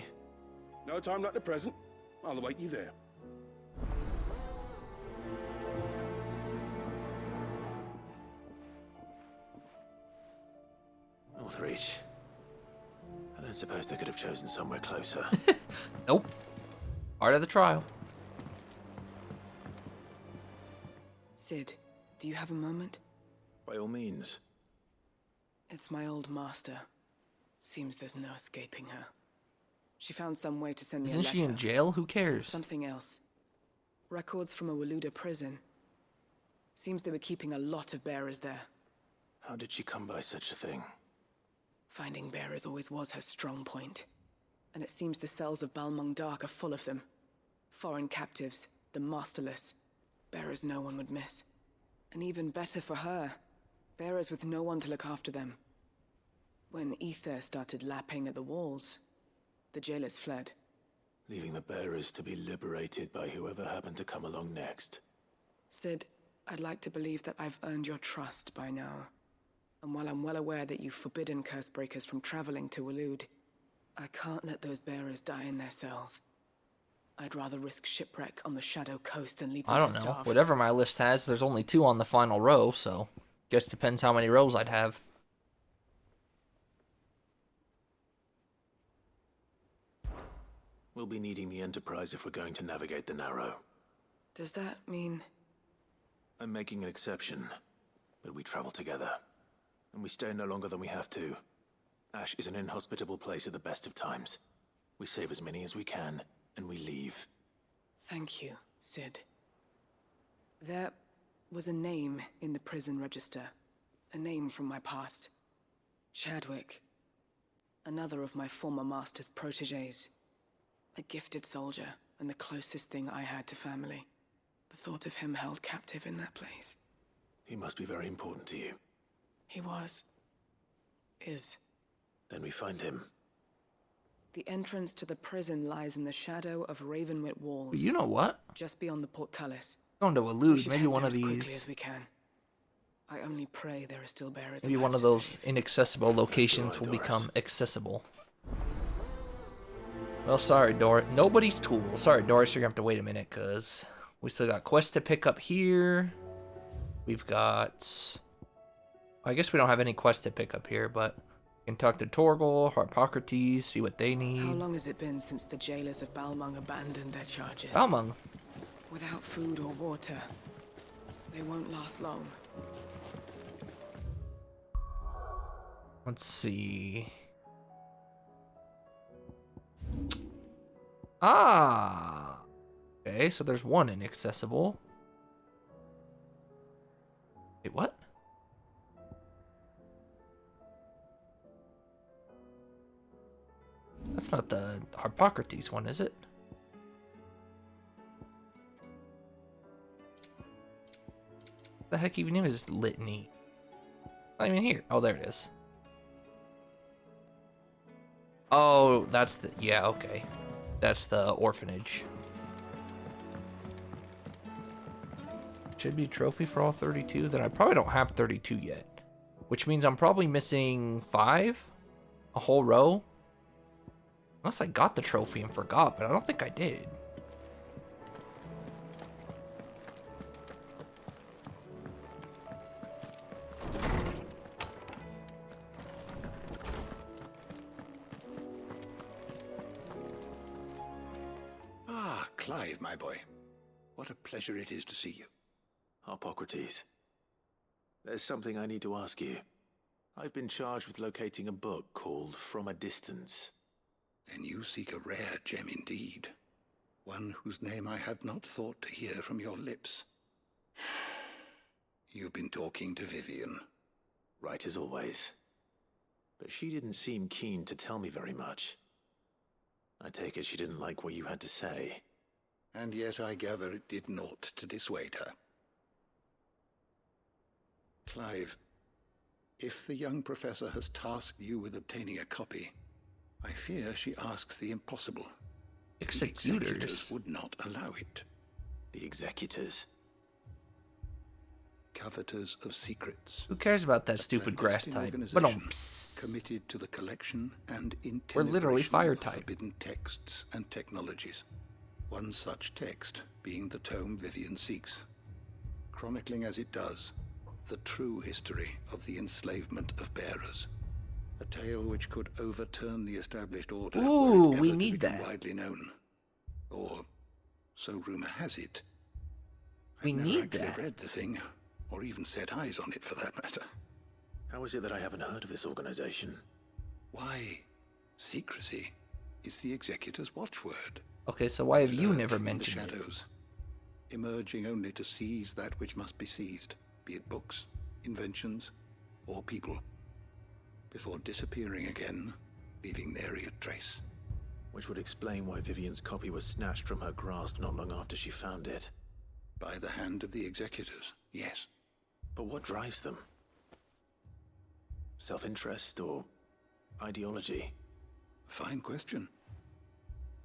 No time like the present. I'll await you there. Northreach. I don't suppose they could have chosen somewhere closer. Nope. Part of the trial. Sid, do you have a moment? By all means. It's my old master. Seems there's no escaping her. She found some way to send me a letter. Isn't she in jail? Who cares? Something else. Records from a Waluda prison. Seems they were keeping a lot of bearers there. How did she come by such a thing? Finding bearers always was her strong point. And it seems the cells of Balmung Dark are full of them. Foreign captives, the masterless. Bearers no one would miss. And even better for her, bearers with no one to look after them. When ether started lapping at the walls, the jailers fled. Leaving the bearers to be liberated by whoever happened to come along next. Sid, I'd like to believe that I've earned your trust by now. And while I'm well aware that you've forbidden Cursebreakers from traveling to Waloed, I can't let those bearers die in their cells. I'd rather risk shipwreck on the Shadow Coast than leave them I to don't know. starve. Whatever my list has, there's only 2 on the final row, so guess depends how many rows I'd have. We'll be needing the Enterprise if we're going to navigate the Narrow. Does that mean... I'm making an exception, but we travel together. And we stay no longer than we have to. Ash is an inhospitable place at the best of times. We save as many as we can, and we leave. Thank you, Sid. There was a name in the prison register. A name from my past. Chadwick. Another of my former master's protégés. A gifted soldier, and the closest thing I had to family. The thought of him held captive in that place. He must be very important to you. He was. Is. Then we find him. The entrance to the prison lies in the shadow of Ravenwit walls. But you know what? Just beyond the portcullis. Going to We allude, should maybe head one there of as quickly these. as we can. I only pray there are still bearers. Maybe one of those inaccessible locations will become accessible. Well, sorry, Doris. Nobody's tool. Sorry, Doris, you're gonna have to wait a minute, cause we still got quests to pick up here. We've got... I guess we don't have any quests to pick up here, but we can talk to Torgal, Harpocrates, see what they need. How long has it been since the jailers of Balmung abandoned their charges? Balmung? Without food or water, they won't last long. Let's see. Ah! Okay, so there's one inaccessible. Wait, what? That's not the Harpocrates one, is it? What the heck even is this litany? Not even here. Oh, there it is. Oh, that's the... Yeah, okay. That's the orphanage. Should be a trophy for all 32. Then I probably don't have 32 yet. Which means I'm probably missing 5? A whole row? Unless I got the trophy and forgot, but I don't think I did. Ah, Clive, my boy. What a pleasure it is to see you. Harpocrates. There's something I need to ask you. I've been charged with locating a book called From a Distance. Then you seek a rare gem indeed. One whose name I had not thought to hear from your lips. You've been talking to Vivian. Right as always. But she didn't seem keen to tell me very much. I take it she didn't like what you had to say. And yet I gather it did naught to dissuade her. Clive, if the young professor has tasked you with obtaining a copy, I fear she asks the impossible. The executors would not allow it. The executors? Coveters of secrets. Who cares about that stupid grass type? But committed to the collection and we're literally fire of type. forbidden texts and technologies. One such text being the tome Vivian seeks, chronicling as it does the true history of the enslavement of bearers. A tale which could overturn the established order. Ooh, were it we ever to need become that. widely known. Or, so rumor has it. We I've never need actually that. read the thing, or even set eyes on it for that matter. How is it that I haven't heard of this organization? Why, secrecy is the executor's watchword. Okay, so why have you Lurk never in mentioned the it? shadows, emerging only to seize that which must be seized, be it books, inventions, or people, before disappearing again, leaving nary a trace. Which would explain why Vivian's copy was snatched from her grasp not long after she found it. By the hand of the executors, yes. But what drives them? Self-interest or ideology? Fine question.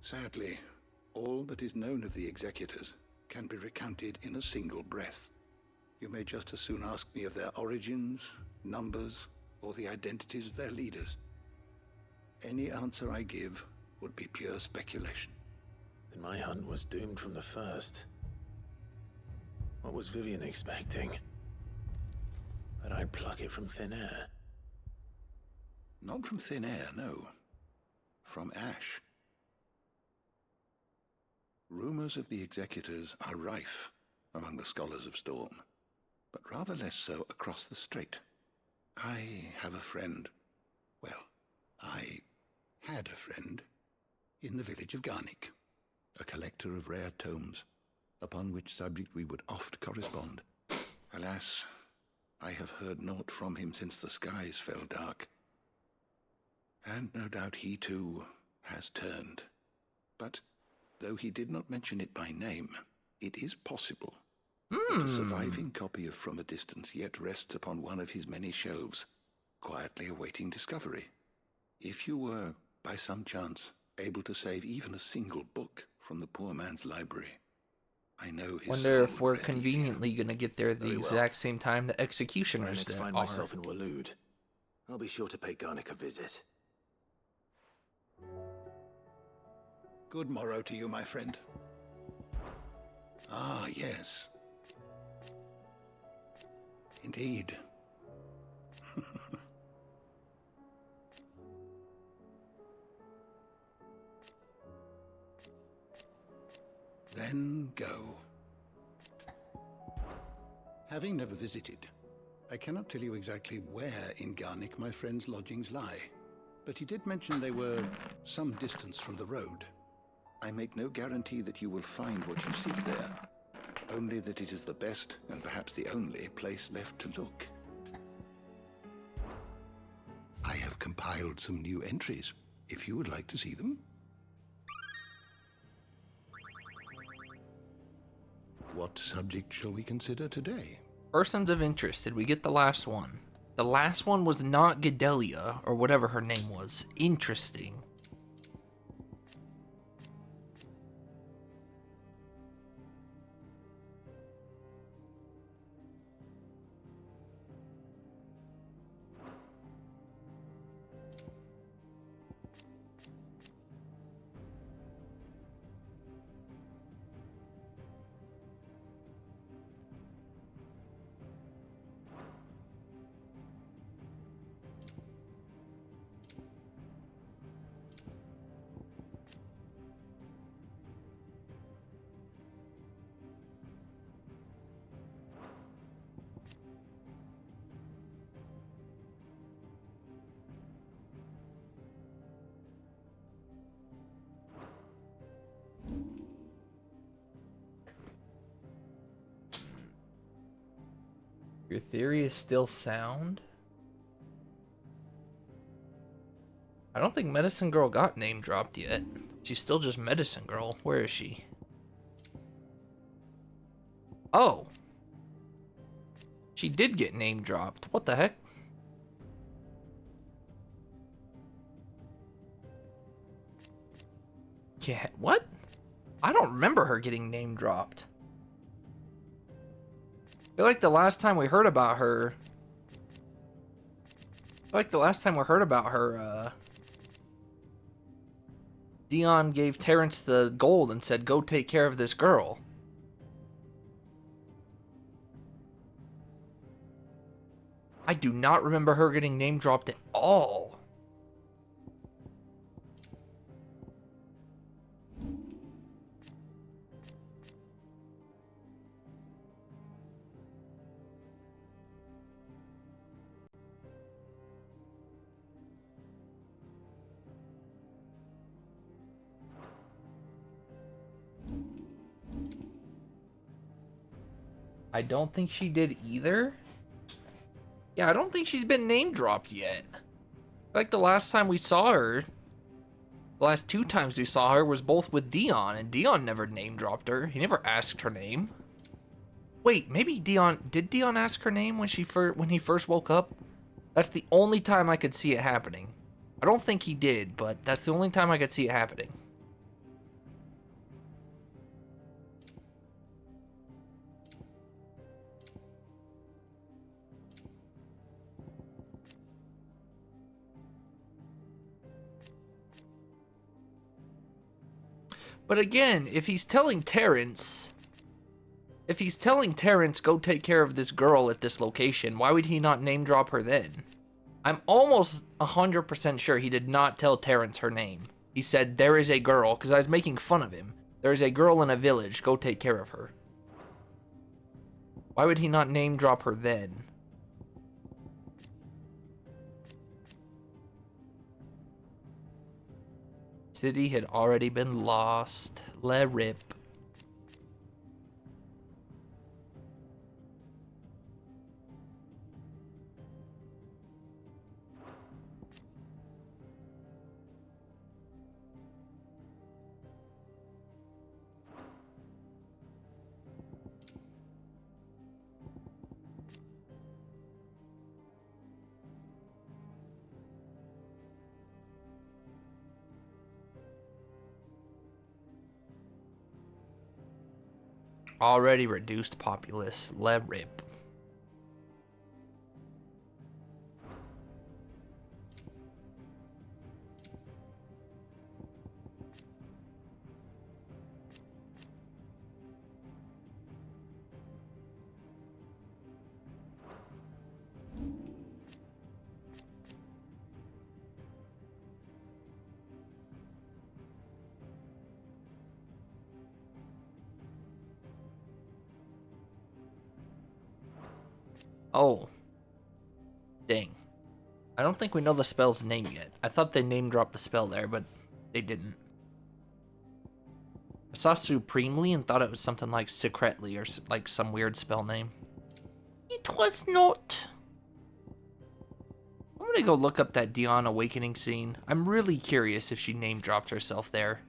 Sadly, all that is known of the executors can be recounted in a single breath. You may just as soon ask me of their origins, numbers, or the identities of their leaders. Any answer I give would be pure speculation. Then my hunt was doomed from the first. What was Vivian expecting? That I'd pluck it from thin air? Not from thin air, no. From ash. Rumors of the executors are rife among the scholars of Storm, but rather less so across the strait. I have a friend. Well, I had a friend in the village of Garnick, a collector of rare tomes, upon which subject we would oft correspond. Alas, I have heard naught from him since the skies fell dark. And no doubt he too has turned. But though he did not mention it by name, it is possible that a surviving copy of From a Distance yet rests upon one of his many shelves, quietly awaiting discovery. If you were, by some chance, able to save even a single book from the poor man's library, I know his Wonder soul if we're would rest conveniently going to get there the exact same time the executioners Let's that find are. myself in Waloed. I'll be sure to pay Garnick a visit. Good morrow to you, my friend. Ah, yes. Indeed. Then go. Having never visited, I cannot tell you exactly where in Garnick my friend's lodgings lie, but he did mention they were some distance from the road. I make no guarantee that you will find what you seek there, only that it is the best and perhaps the only place left to look. I have compiled some new entries, if you would like to see them. What subject shall we consider today? Persons of interest. Did we get the last one? The last one was not Gedelia, or whatever her name was. Interesting. Your theory is still sound? I don't think Medicine Girl got name dropped yet. She's still just Medicine Girl. Where is she? Oh. She did get name dropped. What the heck? Yeah, what? I don't remember her getting name dropped. I feel like the last time we heard about her... Dion gave Terrence the gold and said, go take care of this girl. I do not remember her getting name dropped at all. I don't think she did either. Yeah, I don't think she's been name dropped yet. Like the last time we saw her, the last two times we saw her was both with Dion, and Dion never name dropped her. He never asked her name. Wait, maybe did Dion ask her name when he first woke up? That's the only time I could see it happening. I don't think he did, but that's the only time I could see it happening. But again, if he's telling Terrence go take care of this girl at this location, why would he not name drop her then? I'm almost 100% sure he did not tell Terrence her name. He said, there is a girl, because I was making fun of him. There is a girl in a village, go take care of her. Why would he not name drop her then? City had already been lost. Le rip. Already reduced populace. Le rip. Oh. Dang. I don't think we know the spell's name yet. I thought they name dropped the spell there, but they didn't. I saw supremely and thought it was something like secretly or like some weird spell name. It was not. I'm gonna go look up that Dion awakening scene. I'm really curious if she name dropped herself there.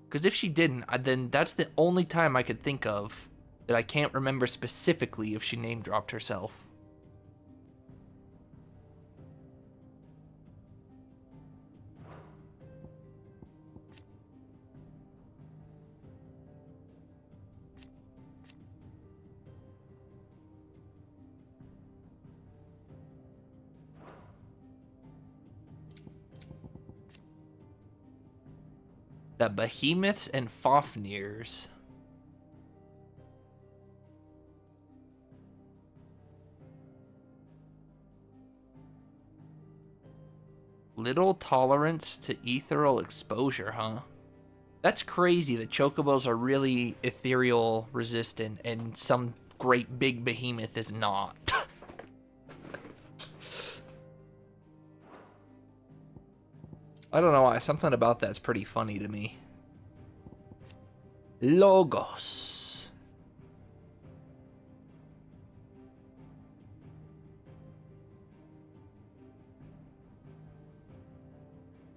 Because if she didn't, then that's the only time I could think of that I can't remember specifically if she name dropped herself. The Behemoths and Fafnirs. Little tolerance to ethereal exposure, huh? That's crazy that chocobos are really ethereal resistant and some great big behemoth is not. I don't know why, something about that's pretty funny to me. Logos.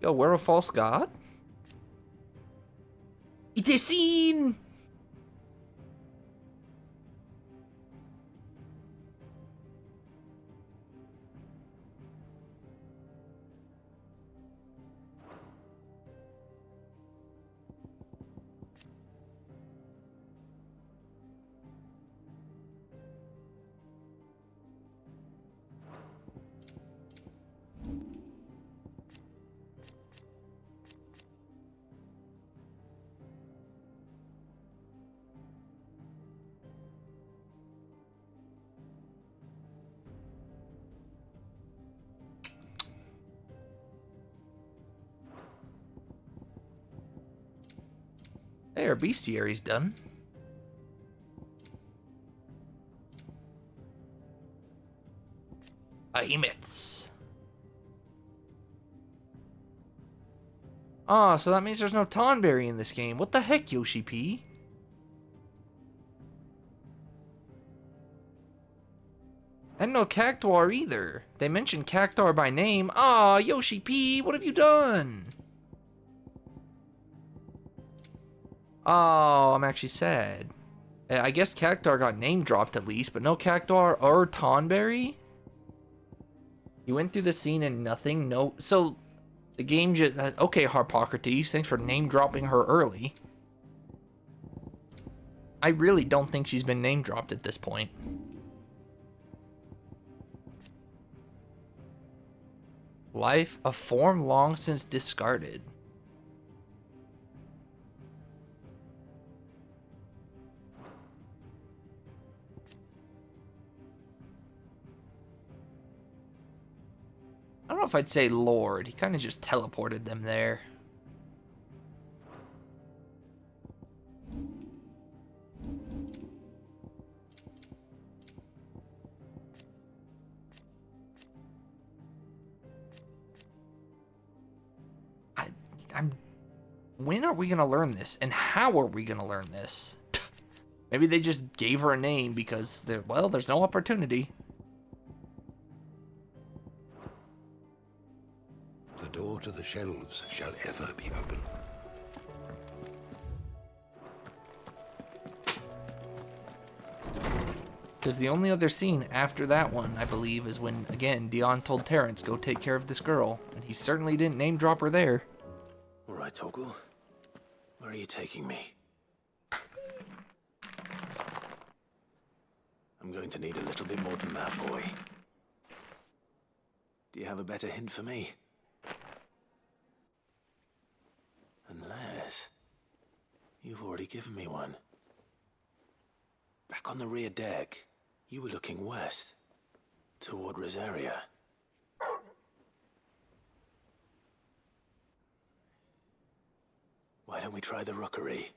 Yo, we're a false god? It is seen! Hey, our bestiary's done. Behemoths. Ah, so that means there's no Tonberry in this game. What the heck, Yoshi P? And no Cactuar either. They mentioned Cactuar by name. Ah, Yoshi P, what have you done? Oh, I'm actually sad. I guess Cactuar got name dropped at least, but no Cactuar or Tonberry? You went through the scene and nothing? No. So, the game just... okay, Harpocrates, thanks for name dropping her early. I really don't think she's been name dropped at this point. Life, a form long since discarded. know if I'd say Lord. He kind of just teleported them there. When are we gonna learn this, and how are we gonna learn this? Maybe they just gave her a name because there's no opportunity. The door to the shelves shall ever be open. Because the only other scene after that one, I believe, is when, again, Dion told Terrence, go take care of this girl. And he certainly didn't name drop her there. All right, Torgal. Where are you taking me? I'm going to need a little bit more than that, boy. Do you have a better hint for me? Unless you've already given me one. Back on the rear deck, you were looking west, toward Rosaria. Why don't we try the rookery?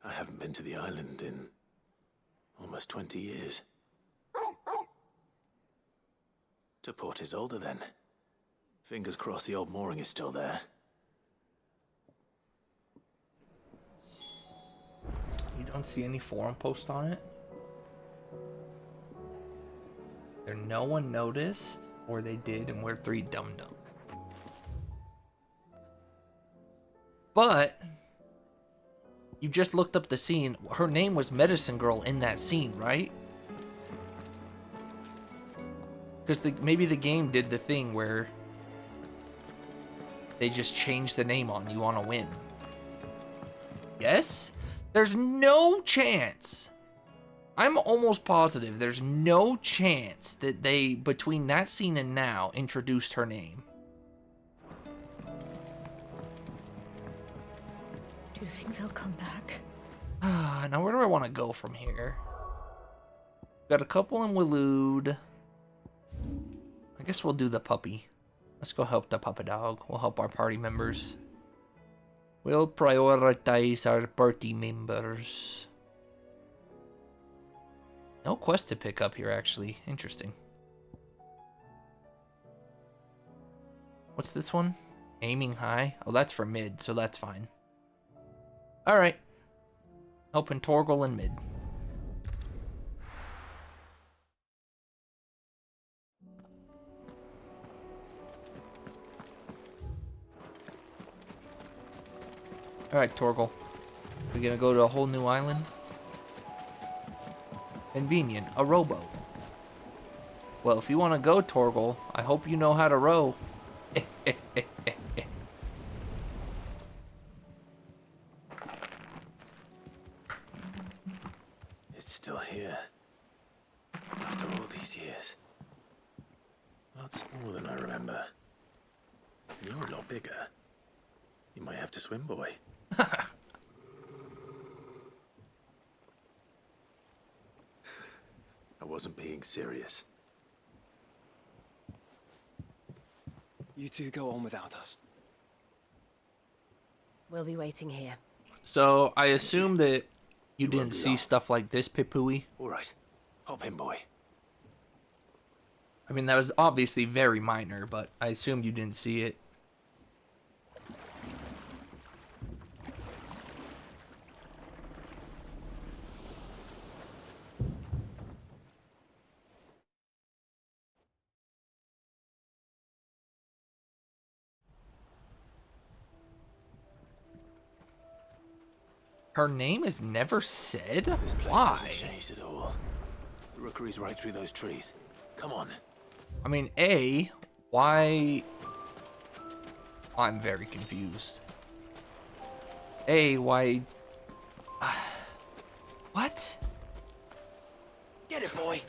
I haven't been to the island in almost 20 years. To Port Isolde, then. Fingers crossed the old mooring is still there. You don't see any forum posts on it? There no one noticed, or they did, and we're three dum-dum. But you just looked up the scene. Her name was Medicine Girl in that scene, right? Because maybe the game did the thing where they just changed the name on you on a whim. Yes? There's no chance. I'm almost positive there's no chance that they, between that scene and now, introduced her name. Do you think they'll come back? Now where do I want to go from here? Got a couple in Waloed. I guess we'll do the puppy. Let's go help the puppy dog. We'll help our party members. We'll prioritize our party members. No quest to pick up here, actually. Interesting. What's this one? Aiming high? Oh, that's for mid, so that's fine. Alright. Helping Torgal in mid. Alright, Torgal. We gonna go to a whole new island? Convenient. A rowboat. Well, if you want to go, Torgal, I hope you know how to row. It's still here. After all these years. Lots more than I remember. You're a lot bigger. You might have to swim, boy. I wasn't being serious. You two go on without us. We'll be waiting here. So, I assume that you didn't see stuff like this, Pipui. Alright. Hop in, boy. I mean, that was obviously very minor, but I assumed you didn't see it. Her name is never said? This place Why? hasn't changed at all. The rookery's right through those trees. Come on. I mean, A, why... I'm very confused. A, why... What? Get it, boy!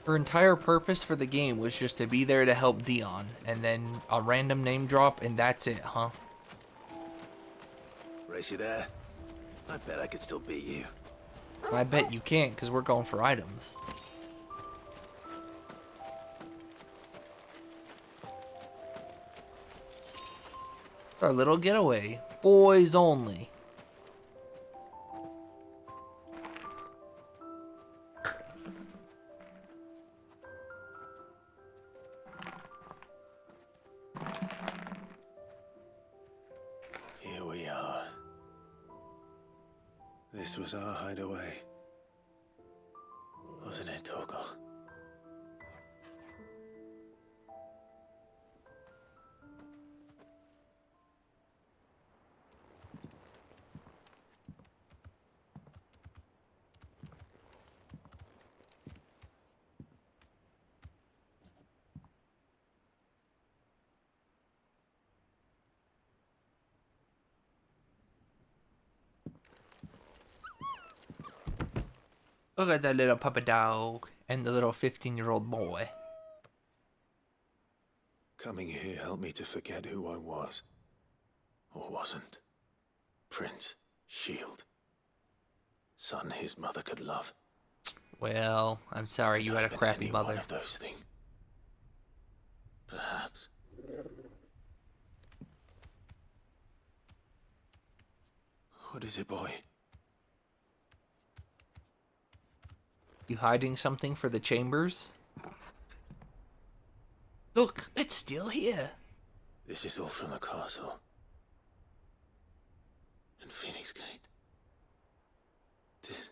Her entire purpose for the game was just to be there to help Dion, and then a random name drop, and that's it, huh? Race, you there? I bet I could still beat you. I bet you can't, because we're going for items. Our little getaway. Boys only. Here we are. This was our hideaway. Wasn't it, Torgal? Look at that little puppy dog and the little 15-year-old boy. Coming here helped me to forget who I was. Or wasn't. Prince, shield. Son his mother could love. Well, I'm sorry you had a crappy mother. One of those things. Perhaps. What is it, boy? You hiding something for the chambers? Look, it's still here. This is all from the castle. And Phoenix Gate. Did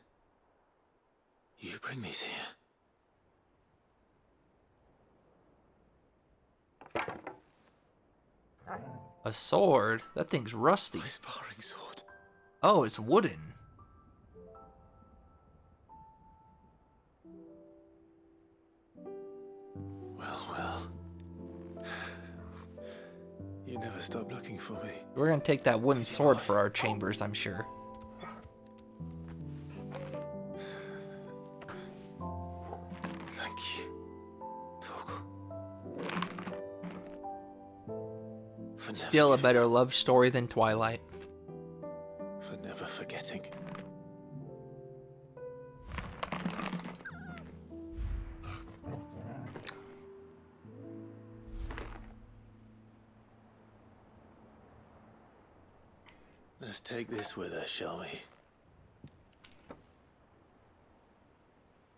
you bring these here? A sword? That thing's rusty. My sparring sword. Oh, it's wooden. Well. You never stop looking for me. We're gonna take that wooden sword for our chambers, I'm sure. Thank you, Torgal. Still a better love story than Twilight. For never forgetting. Let's take this with us, shall we?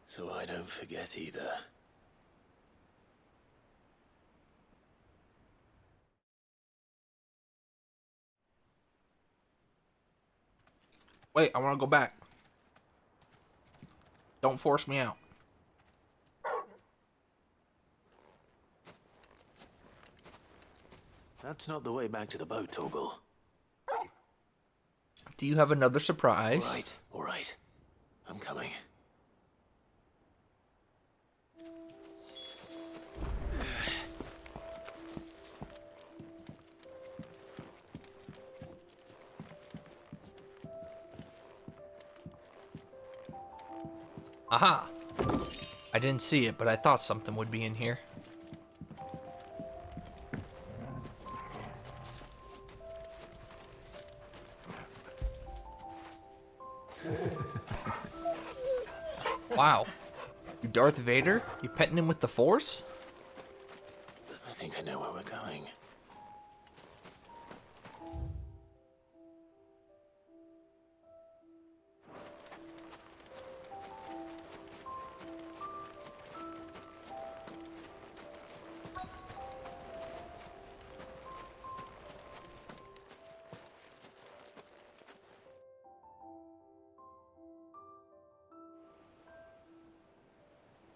So I don't forget either. Wait, I want to go back. Don't force me out. That's not the way back to the boat, Torgal. Do you have another surprise? All right. I'm coming. Aha! I didn't see it, but I thought something would be in here. Wow. You Darth Vader? You petting him with the Force? I think I know where we're going.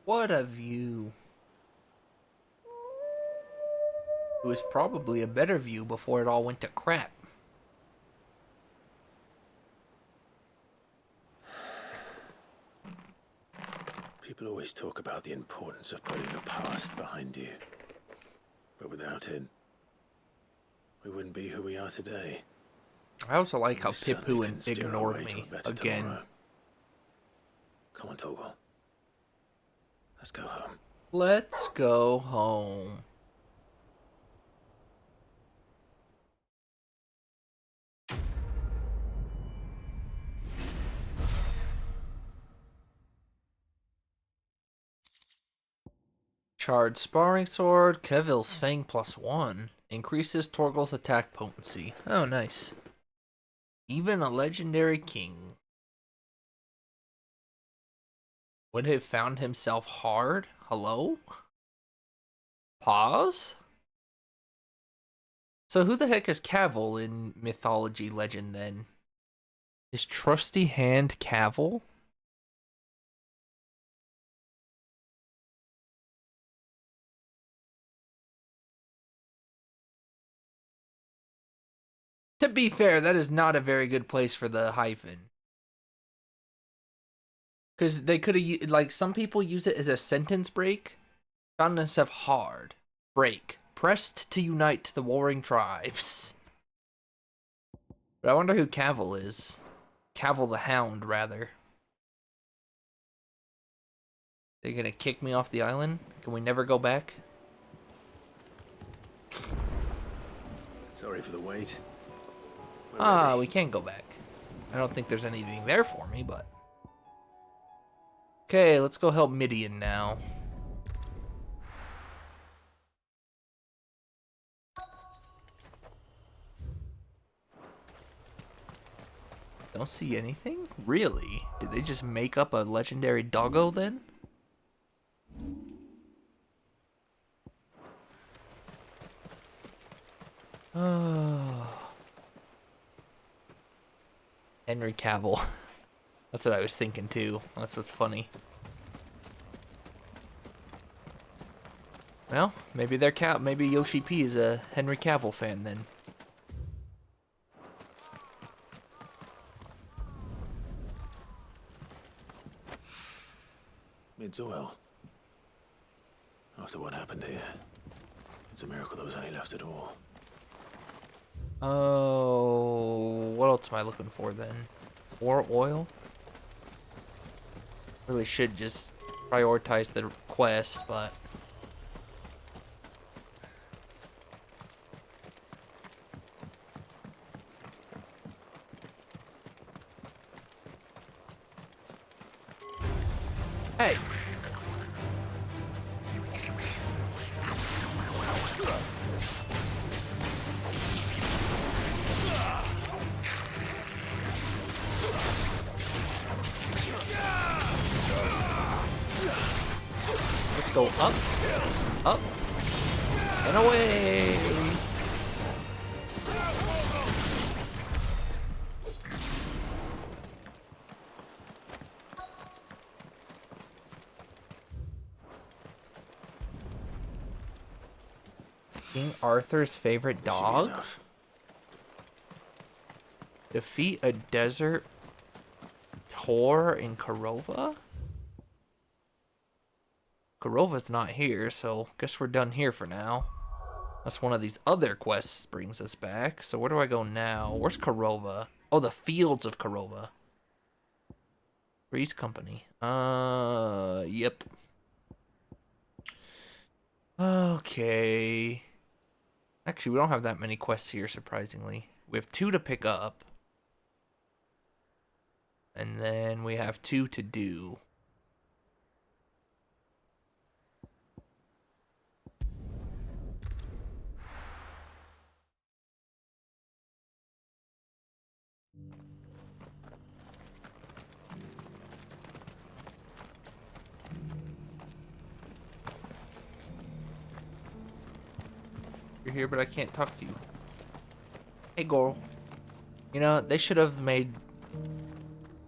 What a view. It was probably a better view before it all went to crap. People always talk about the importance of putting the past behind you. But without it, we wouldn't be who we are today. I also like how We certainly Pipu can steer our ignored way to me a better again. tomorrow. Come on, Torgal. Let's go home. Let's go home. Charred sparring sword, Kevil's Fang +1. Increases Torgal's attack potency. Oh, nice. Even a legendary king would have found himself hard? Hello? Pause? So who the heck is Cavil in mythology legend then? Is trusty hand Cavil? To be fair, that is not a very good place for the hyphen. Because they could have, like, some people use it as a sentence break. Found themselves hard. Break. Pressed to unite the warring tribes. But I wonder who Cavil is. Cavil the Hound, rather. They're gonna kick me off the island? Can we never go back? Sorry for the wait. We can't go back. I don't think there's anything there for me, but... Okay, let's go help Midian now. Don't see anything? Really? Did they just make up a legendary doggo then? Oh. Henry Cavill. That's what I was thinking too. That's what's funny. Well, maybe maybe Yoshi P is a Henry Cavill fan then. It's well. After what happened here, it's a miracle there was any left at all. Oh, what else am I looking for then? More oil? Really should just prioritize the quest, but... Hey! Let's go up, up, and away! King Arthur's favorite dog? Defeat a desert Tor in Korova? Korova's not here, so guess we're done here for now. That's one of these other quests brings us back. So where do I go now? Where's Korova? Oh, the fields of Korova. Three's Company. Yep. Okay. Actually, we don't have that many quests here, surprisingly. We have 2 to pick up. And then we have 2 to do. You're here, but I can't talk to you. Hey, Goral. You know, they should have made...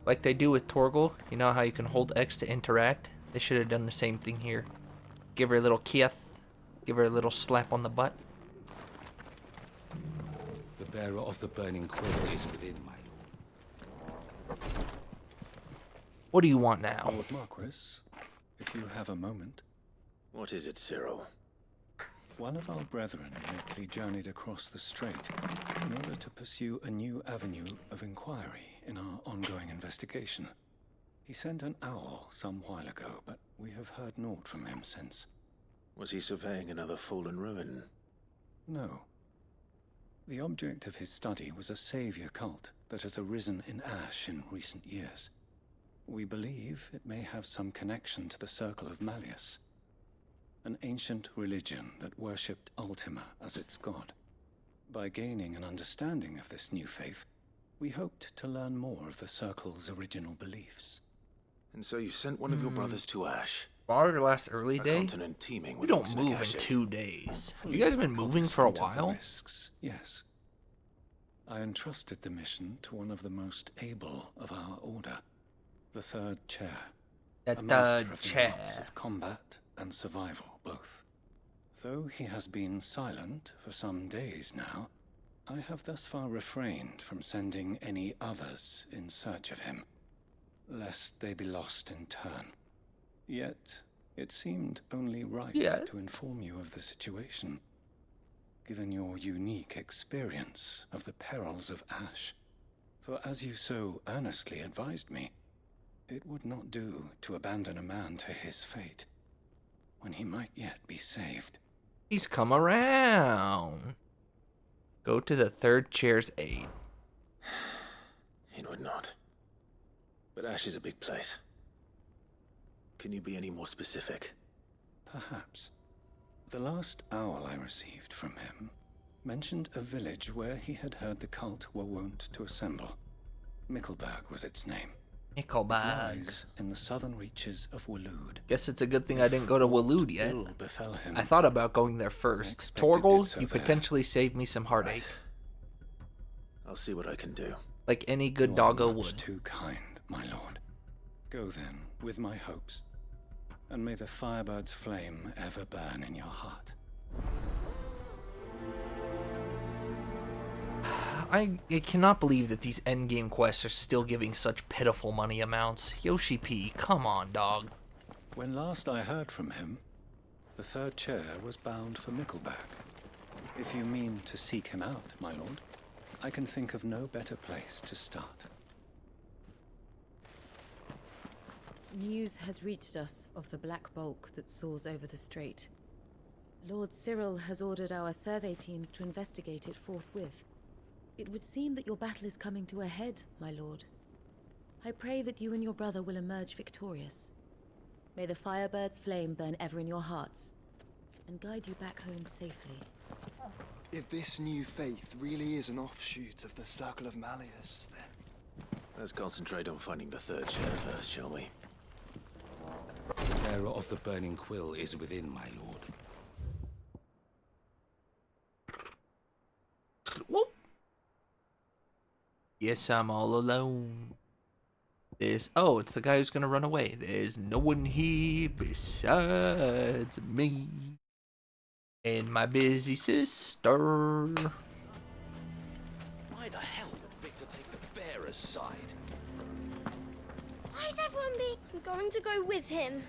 like they do with Torgal. You know how you can hold X to interact? They should have done the same thing here. Give her a little kiss. Give her a little slap on the butt. The bearer of the burning quill is within, my lord. What do you want now? Lord Marquis, if you have a moment. What is it, Cyril? One of our brethren lately journeyed across the strait in order to pursue a new avenue of inquiry in our ongoing investigation. He sent an owl some while ago, but we have heard naught from him since. Was he surveying another fallen ruin? No. The object of his study was a savior cult that has arisen in Ash in recent years. We believe it may have some connection to the Circle of Malleus. an ancient religion that worshipped Ultima as its god. By gaining an understanding of this new faith, we hoped to learn more of the Circle's original beliefs. And so you sent one of your brothers to Ash. Bar last early A day? continent teeming We with don't move in Akashic. 2 days. Have you guys been moving for a while? Risks, yes. I entrusted the mission to one of the most able of our order, the Third Chair. The a master Third of the Chair. arts of combat and survival, both. Though he has been silent for some days now, I have thus far refrained from sending any others in search of him, lest they be lost in turn. Yet, it seemed only right to inform you of the situation, given your unique experience of the perils of Ash. For as you so earnestly advised me, it would not do to abandon a man to his fate, when he might yet be saved. He's come around. Go to the Third Chair's aid. It would not. But Ash is a big place. Can you be any more specific? Perhaps. The last owl I received from him mentioned a village where he had heard the cult were wont to assemble. Mickleburg was its name. Mickleburg. It lies in the southern reaches of Waloed. Guess it's a good thing I didn't go to Waloed yet. Ill befell him. I thought about going there first. Torgles, you potentially saved me some heartache. I'll see what I can do. Like any good You are doggo much would. too kind, my lord. Go then, with my hopes, and may the Firebird's flame ever burn in your heart. I cannot believe that these endgame quests are still giving such pitiful money amounts. Yoshi P, come on, dog. When last I heard from him, the Third Chair was bound for Mickleburg. If you mean to seek him out, my lord, I can think of no better place to start. News has reached us of the black bulk that soars over the strait. Lord Cyril has ordered our survey teams to investigate it forthwith. It would seem that your battle is coming to a head, my lord. I pray that you and your brother will emerge victorious. May the Firebird's flame burn ever in your hearts, and guide you back home safely. If this new faith really is an offshoot of the Circle of Malleus, then... Let's concentrate on finding the Third Chair first, shall we? The bearer of the burning quill is within, my lord. Whoop. Yes, I'm all alone. It's the guy who's gonna run away. There's no one here besides me and my busy sister. Why the hell would Victor take the bearer's side? Why is everyone being... I'm going to go with him.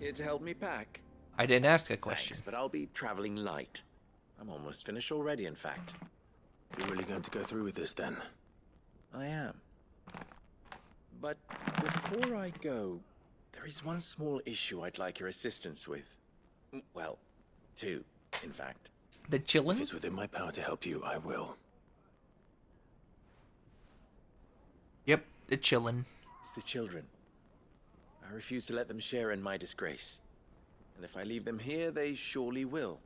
Here to help me pack? I didn't ask a question. Thanks, but I'll be traveling light. I'm almost finished already, in fact. You're really going to go through with this, then? I am. But before I go, there is one small issue I'd like your assistance with. Well, two, in fact. The chillin'? If it's within my power to help you, I will. Yep, the chillin'. It's the children. I refuse to let them share in my disgrace. And if I leave them here, they surely will.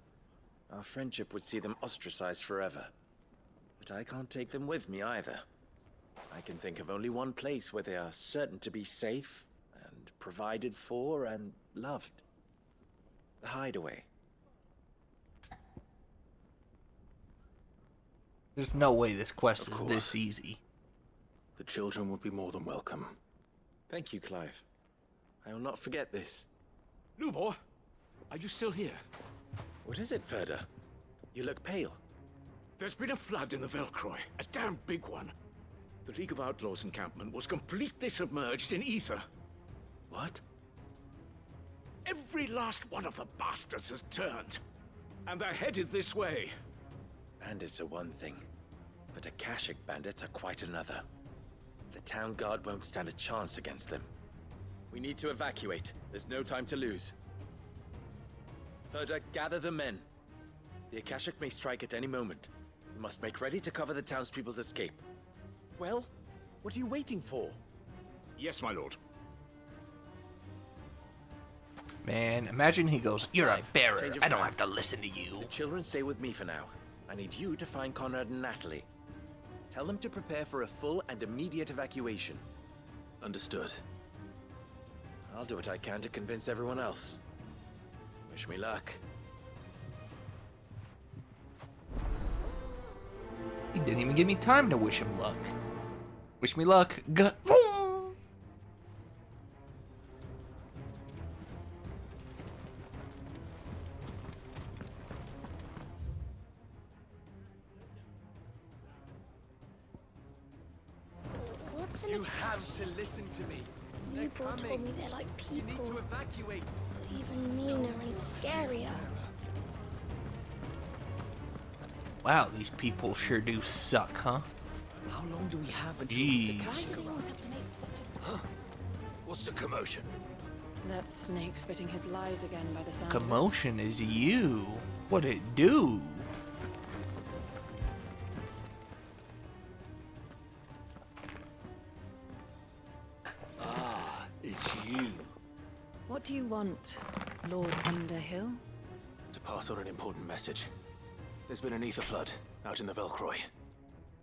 Our friendship would see them ostracized forever. But I can't take them with me either. I can think of only one place where they are certain to be safe and provided for and loved. The Hideaway. There's no way this quest is this easy. The children would be more than welcome. Thank you, Clive. I will not forget this. Lubor, are you still here? What is it, Ferda? You look pale. There's been a flood in the Velcroy, a damn big one. The League of Outlaws encampment was completely submerged in ether. What? Every last one of the bastards has turned, and they're headed this way. Bandits are one thing, but Akashic bandits are quite another. The town guard won't stand a chance against them. We need to evacuate. There's no time to lose. Ferda, gather the men. The Akashic may strike at any moment. We must make ready to cover the townspeople's escape. Well, what are you waiting for? Yes, my lord. Man, imagine he goes, "You're a bearer. Change of I don't plan. have to listen to you." The children stay with me for now. I need you to find Conrad and Natalie. Tell them to prepare for a full and immediate evacuation. Understood. I'll do what I can to convince everyone else. Wish me luck. He didn't even give me time to wish him luck. Wish me luck. What's in You a have to listen to me. They're Newborn told coming. me they're like You need to people, evacuate. but even meaner and scarier. Wow, these people sure do suck, huh? How long do we have until Jeez. What's the commotion? That snake spitting his lies again by the sound Commotion is you. What it do? Ah, it's you. What do you want, Lord Underhill? To pass on an important message. There's been an ether flood out in the Velcroy.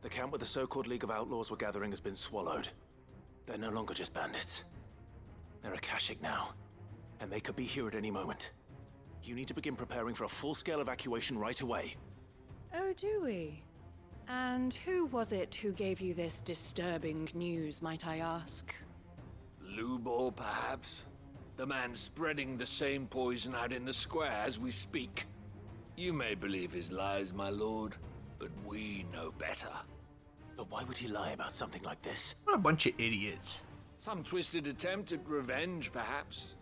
The camp where the so-called League of Outlaws were gathering has been swallowed. They're no longer just bandits. They're Akashic now, and they could be here at any moment. You need to begin preparing for a full-scale evacuation right away. Oh, do we? And who was it who gave you this disturbing news, might I ask? Lubor, perhaps? The man spreading the same poison out in the square as we speak. You may believe his lies, my lord, but we know better. But why would he lie about something like this? What a bunch of idiots. Some twisted attempt at revenge, perhaps.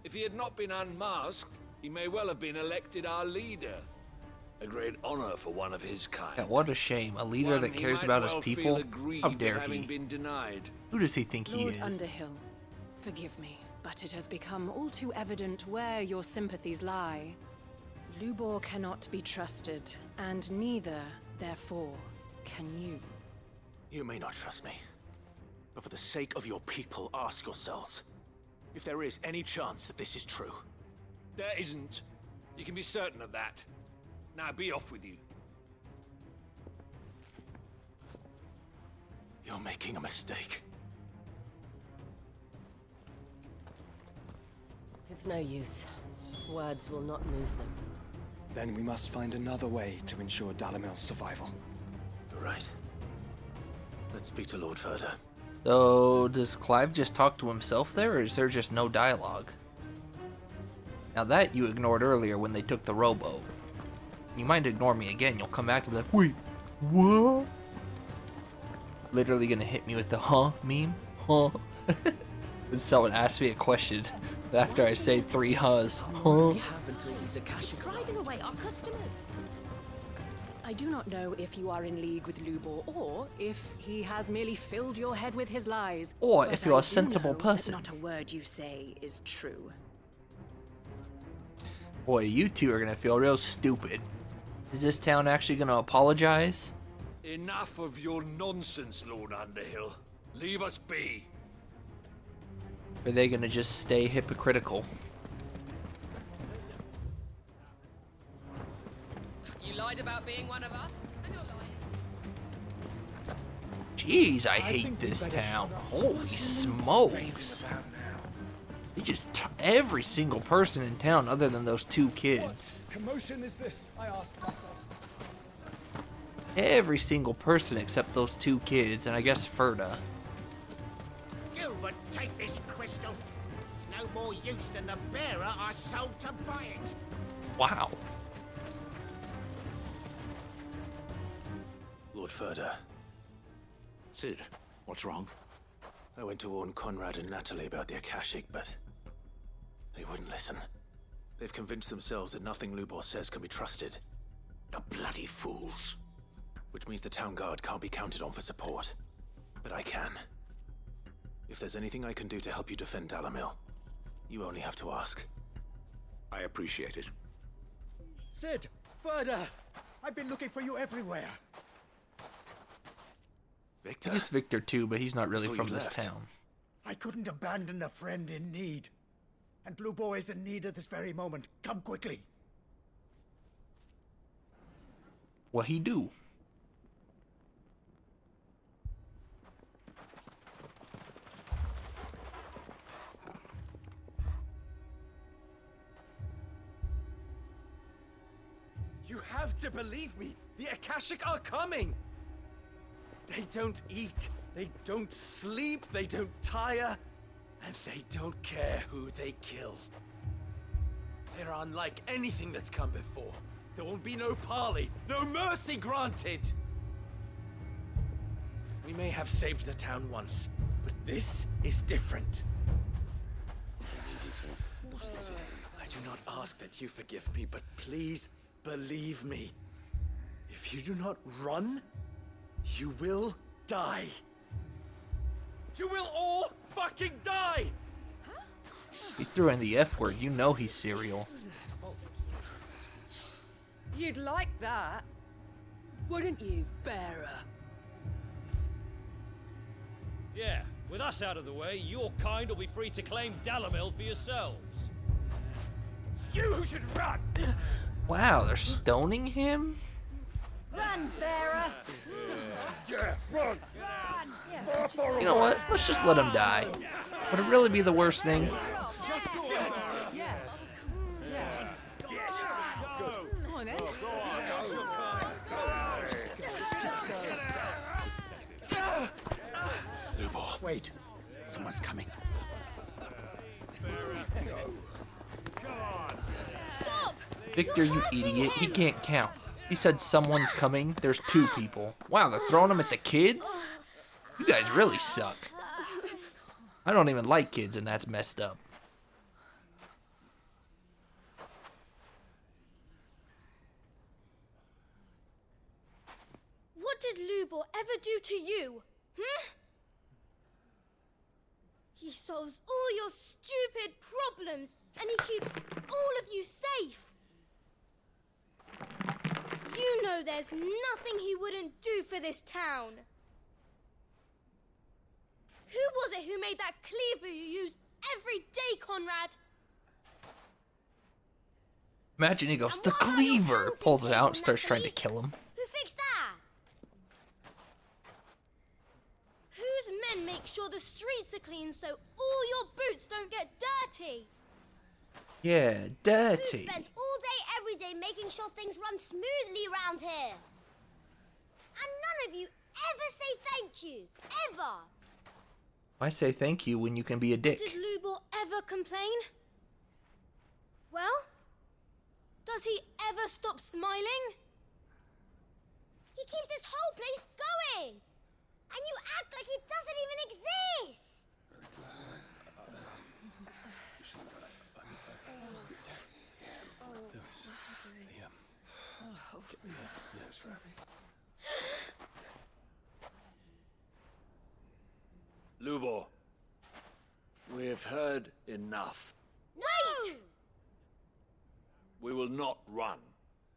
If he had not been unmasked, he may well have been elected our leader. A great honor for one of his kind. Yeah, what a shame. A leader One that he cares might about well his feel people? aggrieved How at dare having he? been denied. Who does he think he Lord is? Underhill, forgive me, but it has become all too evident where your sympathies lie. Lubor cannot be trusted, and neither, therefore, can you. You may not trust me, but for the sake of your people, ask yourselves if there is any chance that this is true. There isn't. You can be certain of that. Now be off with you. You're making a mistake. It's no use. Words will not move them. Then we must find another way to ensure Dalamil's survival. You're right. Let's speak to Lord Ferda. So, does Clive just talk to himself there, or is there just no dialogue? Now that you ignored earlier when they took the rowboat. You might ignore me again, you'll come back and be like, wait, what? Literally gonna hit me with the huh meme? Huh? When someone asks me a question after I say 3 huhs. Huh? Driving away our customers. I do not know if you are in league with Lubor, or if he has merely filled your head with his lies. Or but if you're I a do sensible know that person. not a word you say is true. Boy, you two are gonna feel real stupid. Is this town actually gonna apologize? Enough of your nonsense, Lord Underhill. Leave us be. Or are they gonna just stay hypocritical? You lied about being one of us, and you're lying. Jeez, I hate this town. Holy smokes. They just every single person in town other than those 2 kids. What commotion is this? I asked myself. Every single person except those 2 kids, and I guess Ferda. Gilbert, take this crystal. It's no more use than the bearer I sold to buy it. Wow. Lord Ferda. Sid, what's wrong? I went to warn Conrad and Natalie about the Akashic, but they wouldn't listen. They've convinced themselves that nothing Lubor says can be trusted. The bloody fools. Which means the town guard can't be counted on for support. But I can. If there's anything I can do to help you defend Dalamil, you only have to ask. I appreciate it. Sid! Ferda! I've been looking for you everywhere. Victor? I guess Victor too, but he's not really Before from you this left. town. I couldn't abandon a friend in need. and Lubo is in need at this very moment. Come quickly. What he do? You have to believe me! The Akashic are coming! They don't eat, they don't sleep, they don't tire, and they don't care who they kill. They're unlike anything that's come before. There won't be no parley, no mercy granted! We may have saved the town once, but this is different. I do not ask that you forgive me, but please believe me. If you do not run, you will die. You will all fucking die! He threw in the F word. You know he's serial. You'd like that, wouldn't you, bearer? Yeah, with us out of the way, your kind will be free to claim Dalamil for yourselves. You should run! Wow, they're stoning him? Run, bearer! Yeah, run! You know what? Let's just let him die. Would it really be the worst thing? Just go. Yeah. Yeah. Yes. Good. Come on, then. Lubo, wait. Someone's coming. Stop! Victor, you idiot. He can't count. He said someone's coming. There's 2 people. Wow, they're throwing them at the kids? You guys really suck. I don't even like kids, and that's messed up. What did Lubor ever do to you? He solves all your stupid problems, and he keeps all of you safe. You know there's nothing he wouldn't do for this town. Who was it who made that cleaver you use every day, Conrad? Imagine he goes, the cleaver! Pulls it out and starts trying to kill him. Who fixed that? Whose men make sure the streets are clean so all your boots don't get dirty? Yeah, dirty. Who spends all day, every day making sure things run smoothly around here? And none of you ever say thank you. Ever. Why say thank you when you can be a dick? Did Lubor ever complain? Well, does he ever stop smiling? He keeps this whole place going. And you act like it doesn't even exist. Lubor, we've heard enough. Wait! We will not run.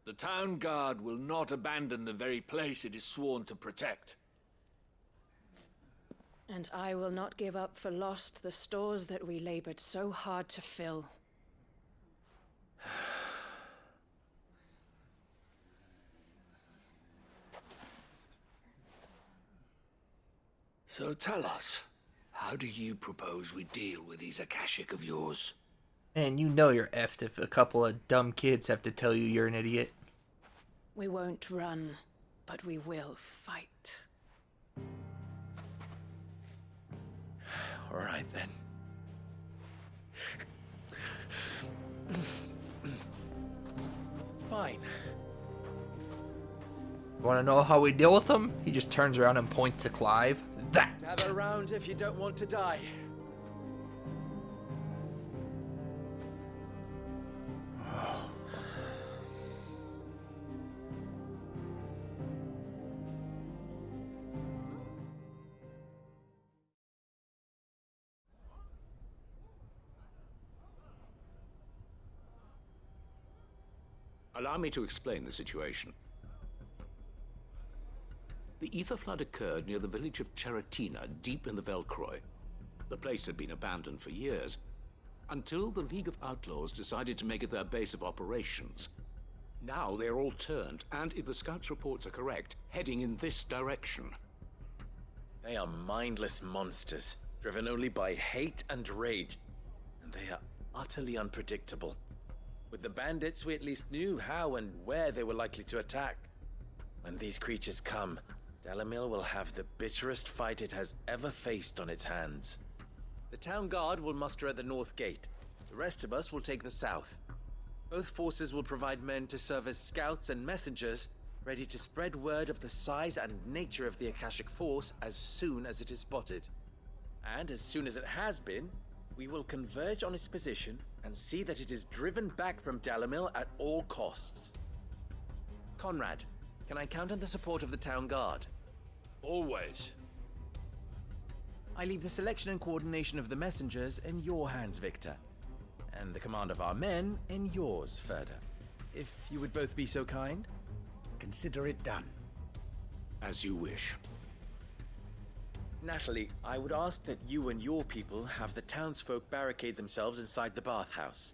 The town guard will not abandon the very place it is sworn to protect. And I will not give up for lost the stores that we labored so hard to fill. So tell us, how do you propose we deal with these Akashic of yours? And you know you're effed if a couple of dumb kids have to tell you you're an idiot. We won't run, but we will fight. All right, then. Fine. You want to know how we deal with them? He just turns around and points to Clive. That! Have a round if you don't want to die. Allow me to explain the situation. The ether flood occurred near the village of Cheratina, deep in the Velcroy. The place had been abandoned for years. until the League of Outlaws decided to make it their base of operations. Now they're all turned, and if the scouts' reports are correct, heading in this direction. They are mindless monsters, driven only by hate and rage. And they are utterly unpredictable. With the bandits, we at least knew how and where they were likely to attack. When these creatures come, Dalamil will have the bitterest fight it has ever faced on its hands. The town guard will muster at the north gate. The rest of us will take the south. Both forces will provide men to serve as scouts and messengers, ready to spread word of the size and nature of the Akashic Force as soon as it is spotted. And as soon as it has been, we will converge on its position and see that it is driven back from Dalamil at all costs. Conrad, can I count on the support of the town guard? Always. I leave the selection and coordination of the messengers in your hands, Victor. And the command of our men in yours, Ferda. If you would both be so kind. Consider it done. As you wish. Natalie, I would ask that you and your people have the townsfolk barricade themselves inside the bathhouse.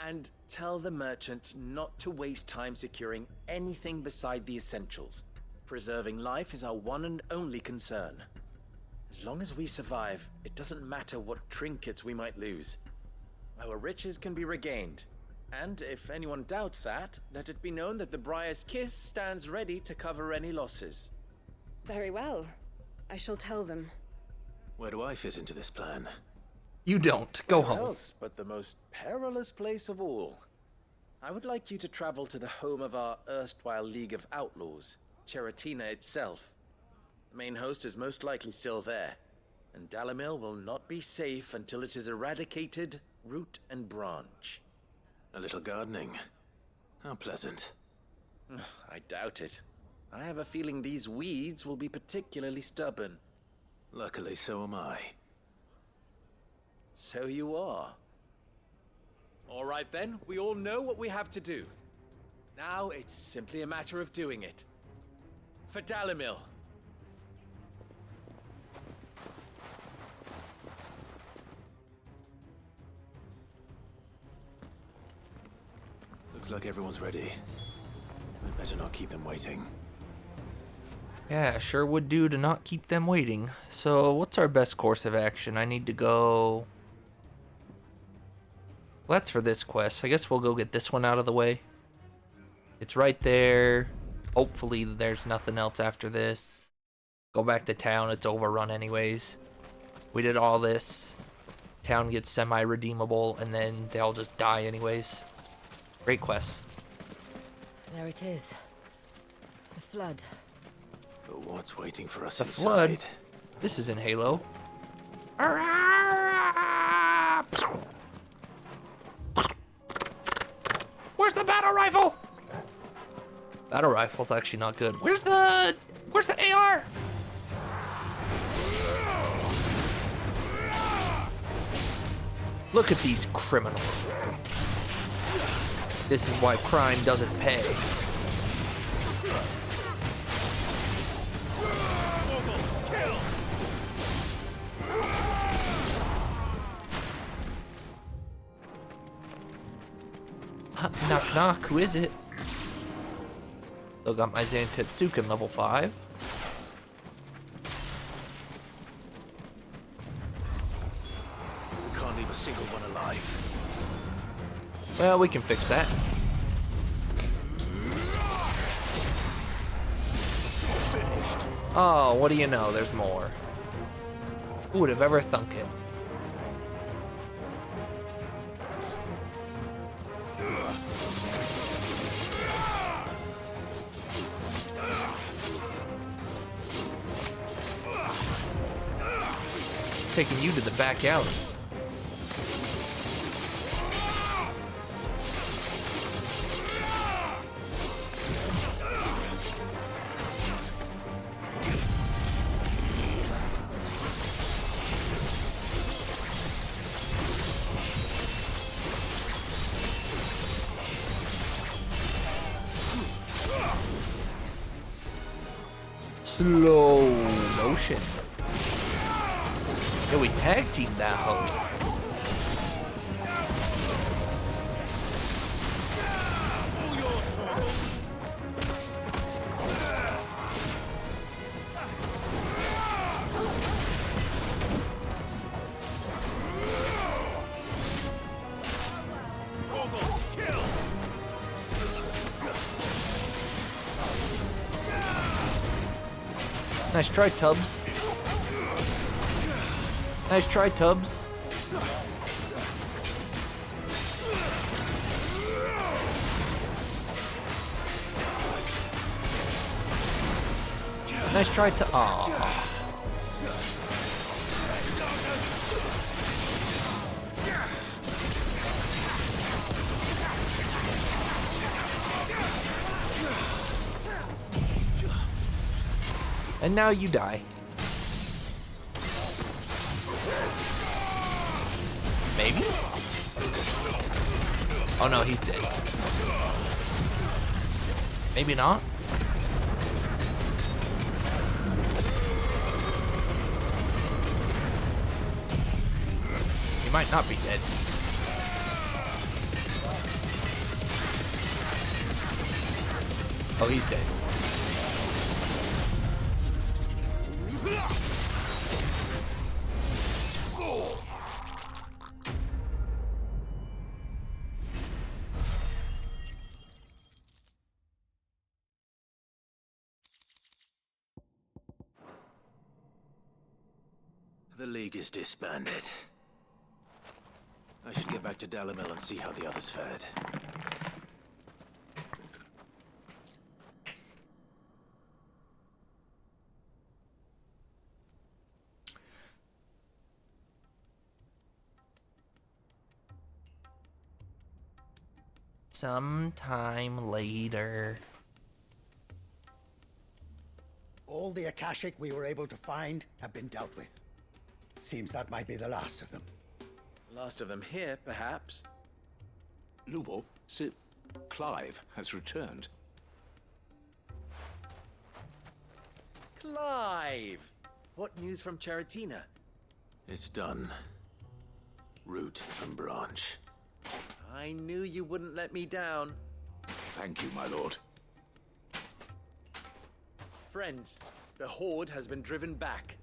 And tell the merchants not to waste time securing anything beside the essentials. Preserving life is our one and only concern. As long as we survive, it doesn't matter what trinkets we might lose. Our riches can be regained. And if anyone doubts that, let it be known that the Briar's Kiss stands ready to cover any losses. Very well. I shall tell them. Where do I fit into this plan? You don't. Go Where home. else but the most perilous place of all? I would like you to travel to the home of our erstwhile League of Outlaws, Cheratina itself. The main host is most likely still there, and Dalamil will not be safe until it is eradicated, root and branch. A little gardening. How pleasant. I doubt it. I have a feeling these weeds will be particularly stubborn. Luckily, so am I. So you are. All right then, we all know what we have to do. Now it's simply a matter of doing it. For Dalamil. Looks like everyone's ready. I'd better not keep them waiting. Yeah, sure would do to not keep them waiting. So, what's our best course of action? I need to go... Well, that's for this quest. I guess we'll go get this one out of the way. It's right there. Hopefully there's nothing else after this. Go back to town. It's overrun anyways. We did all this. Town gets semi-redeemable, and then they all just die anyways. Great quest. There it is. The flood. But what's waiting for us The inside? flood? This is in Halo. Where's the battle rifle? Battle rifle's actually not good. Where's the AR? Look at these criminals. This is why crime doesn't pay. Knock knock, who is it? Still got my Zantetsuken level 5. We can't leave a single one alive. Well, we can fix that. Oh, what do you know? There's more. Who would have ever thunk it? Taking you to the back alley. Slow motion. Yeah, we tag teamed that hoe. Nice try, Tubbs. Nice try, Tubbs. Nice try, Aww. And now you die. Maybe? Oh no, he's dead. Maybe not? He might not be dead. Oh, he's dead. The League is disbanded. I should get back to Dalimil and see how the others fared. Sometime later. All the Akashic we were able to find have been dealt with. Seems that might be the last of them. Last of them here, perhaps. Lubo, Sir Clive has returned. Clive! What news from Charatina? It's done. Root and branch. I knew you wouldn't let me down. Thank you, my lord. Friends, the Horde has been driven back.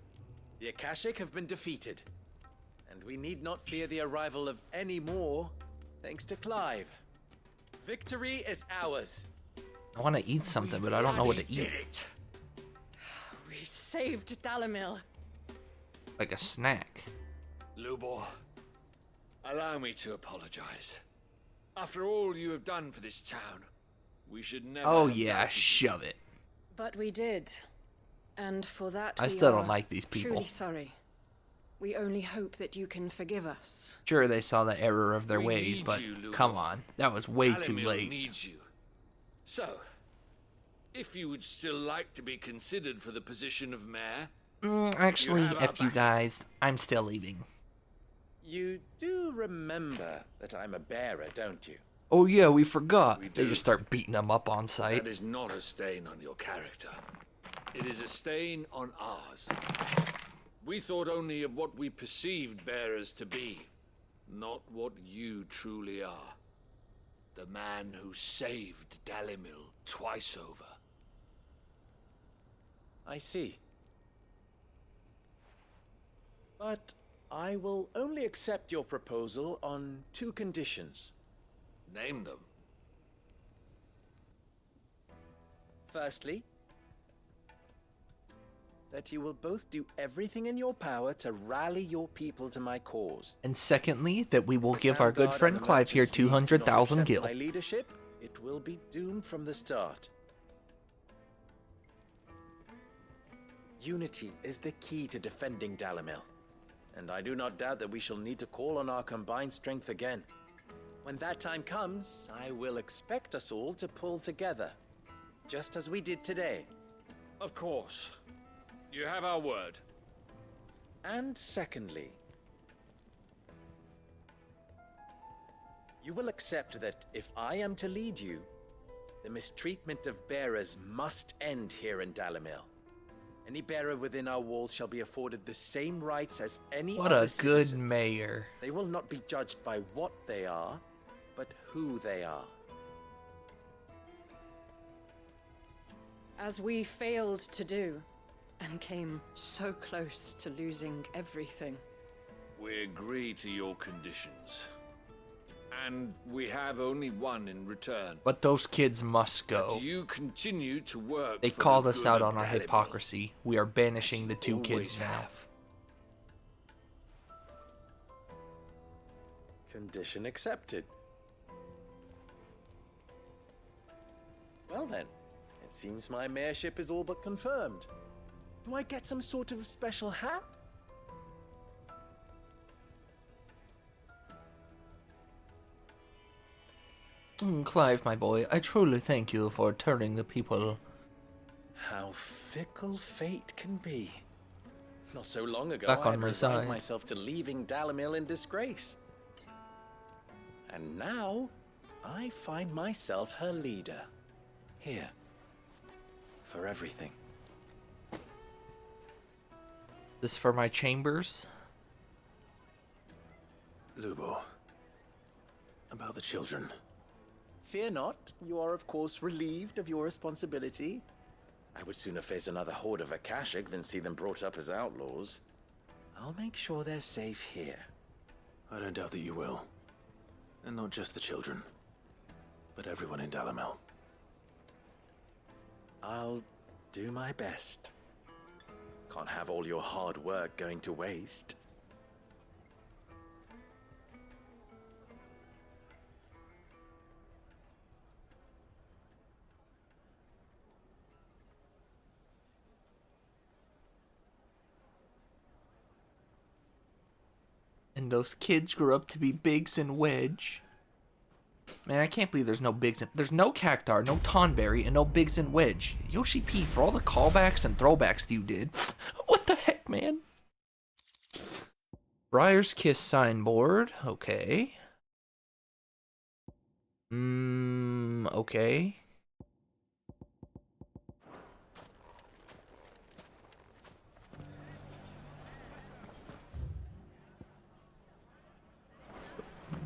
The Akashic have been defeated. And we need not fear the arrival of any more, thanks to Clive. Victory is ours. I want to eat something, but I don't know what to eat. We saved Dalimil. Like a snack. Lubor, allow me to apologize. After all you have done for this town, we should never. Oh have yeah, doubted you. shove it. But we did. And for that, I we still are don't like these people. Truly sorry. We only hope that you can forgive us. Sure, they saw the error of their We ways, need but you, Lubo. come on, that was way too Dalimil late. needs you. So, if you would still like to be considered for the position of mayor, Actually, you have our F you back. guys, I'm still leaving. You do remember that I'm a bearer, don't you? Oh yeah, we forgot. We They do. just start beating them up on site. That is not a stain on your character. It is a stain on ours. We thought only of what we perceived bearers to be, not what you truly are. The man who saved Dalimil twice over. I see. But I will only accept your proposal on 2 conditions. Name them. Firstly, that you will both do everything in your power to rally your people to my cause. And secondly, that we will If the give our town good guard friend and the Clive here merchants need to not 200,000 accept gil. my leadership, it will be doomed from the start. Unity is the key to defending Dalimil, and I do not doubt that we shall need to call on our combined strength again. When that time comes, I will expect us all to pull together, just as we did today. Of course. You have our word. And secondly, you will accept that if I am to lead you, the mistreatment of bearers must end here in Dalimil. Any bearer within our walls shall be afforded the same rights as any What other a good citizen. mayor. They will not be judged by what they are, but who they are. As we failed to do, and came so close to losing everything. We agree to your conditions. And we have only one in return. But those kids must go. But you continue to work. They for called the us good out of on our Dalimil. hypocrisy. We are banishing the two kids Always now. have. Condition accepted. Well then, it seems my mayorship is all but confirmed. Do I get some sort of special hat? Clive, my boy, I truly thank you for turning the people. How fickle fate can be. Not so long ago, Back I on my resigned side. myself to leaving Dalimil in disgrace. And now, I find myself her leader. Here. For everything. This for my chambers? Lubo. About the children. Fear not, you are of course relieved of your responsibility. I would sooner face another horde of Akashic than see them brought up as outlaws. I'll make sure they're safe here. I don't doubt that you will. And not just the children, but everyone in Dalimil. I'll do my best. Can't have all your hard work going to waste. And those kids grew up to be Biggs and Wedge. Man, I can't believe there's no Biggs and... There's no Cactar, no Tonberry, and no Biggs and Wedge. Yoshi P, for all the callbacks and throwbacks that you did. What the heck, man? Briar's Kiss signboard. Okay. Okay.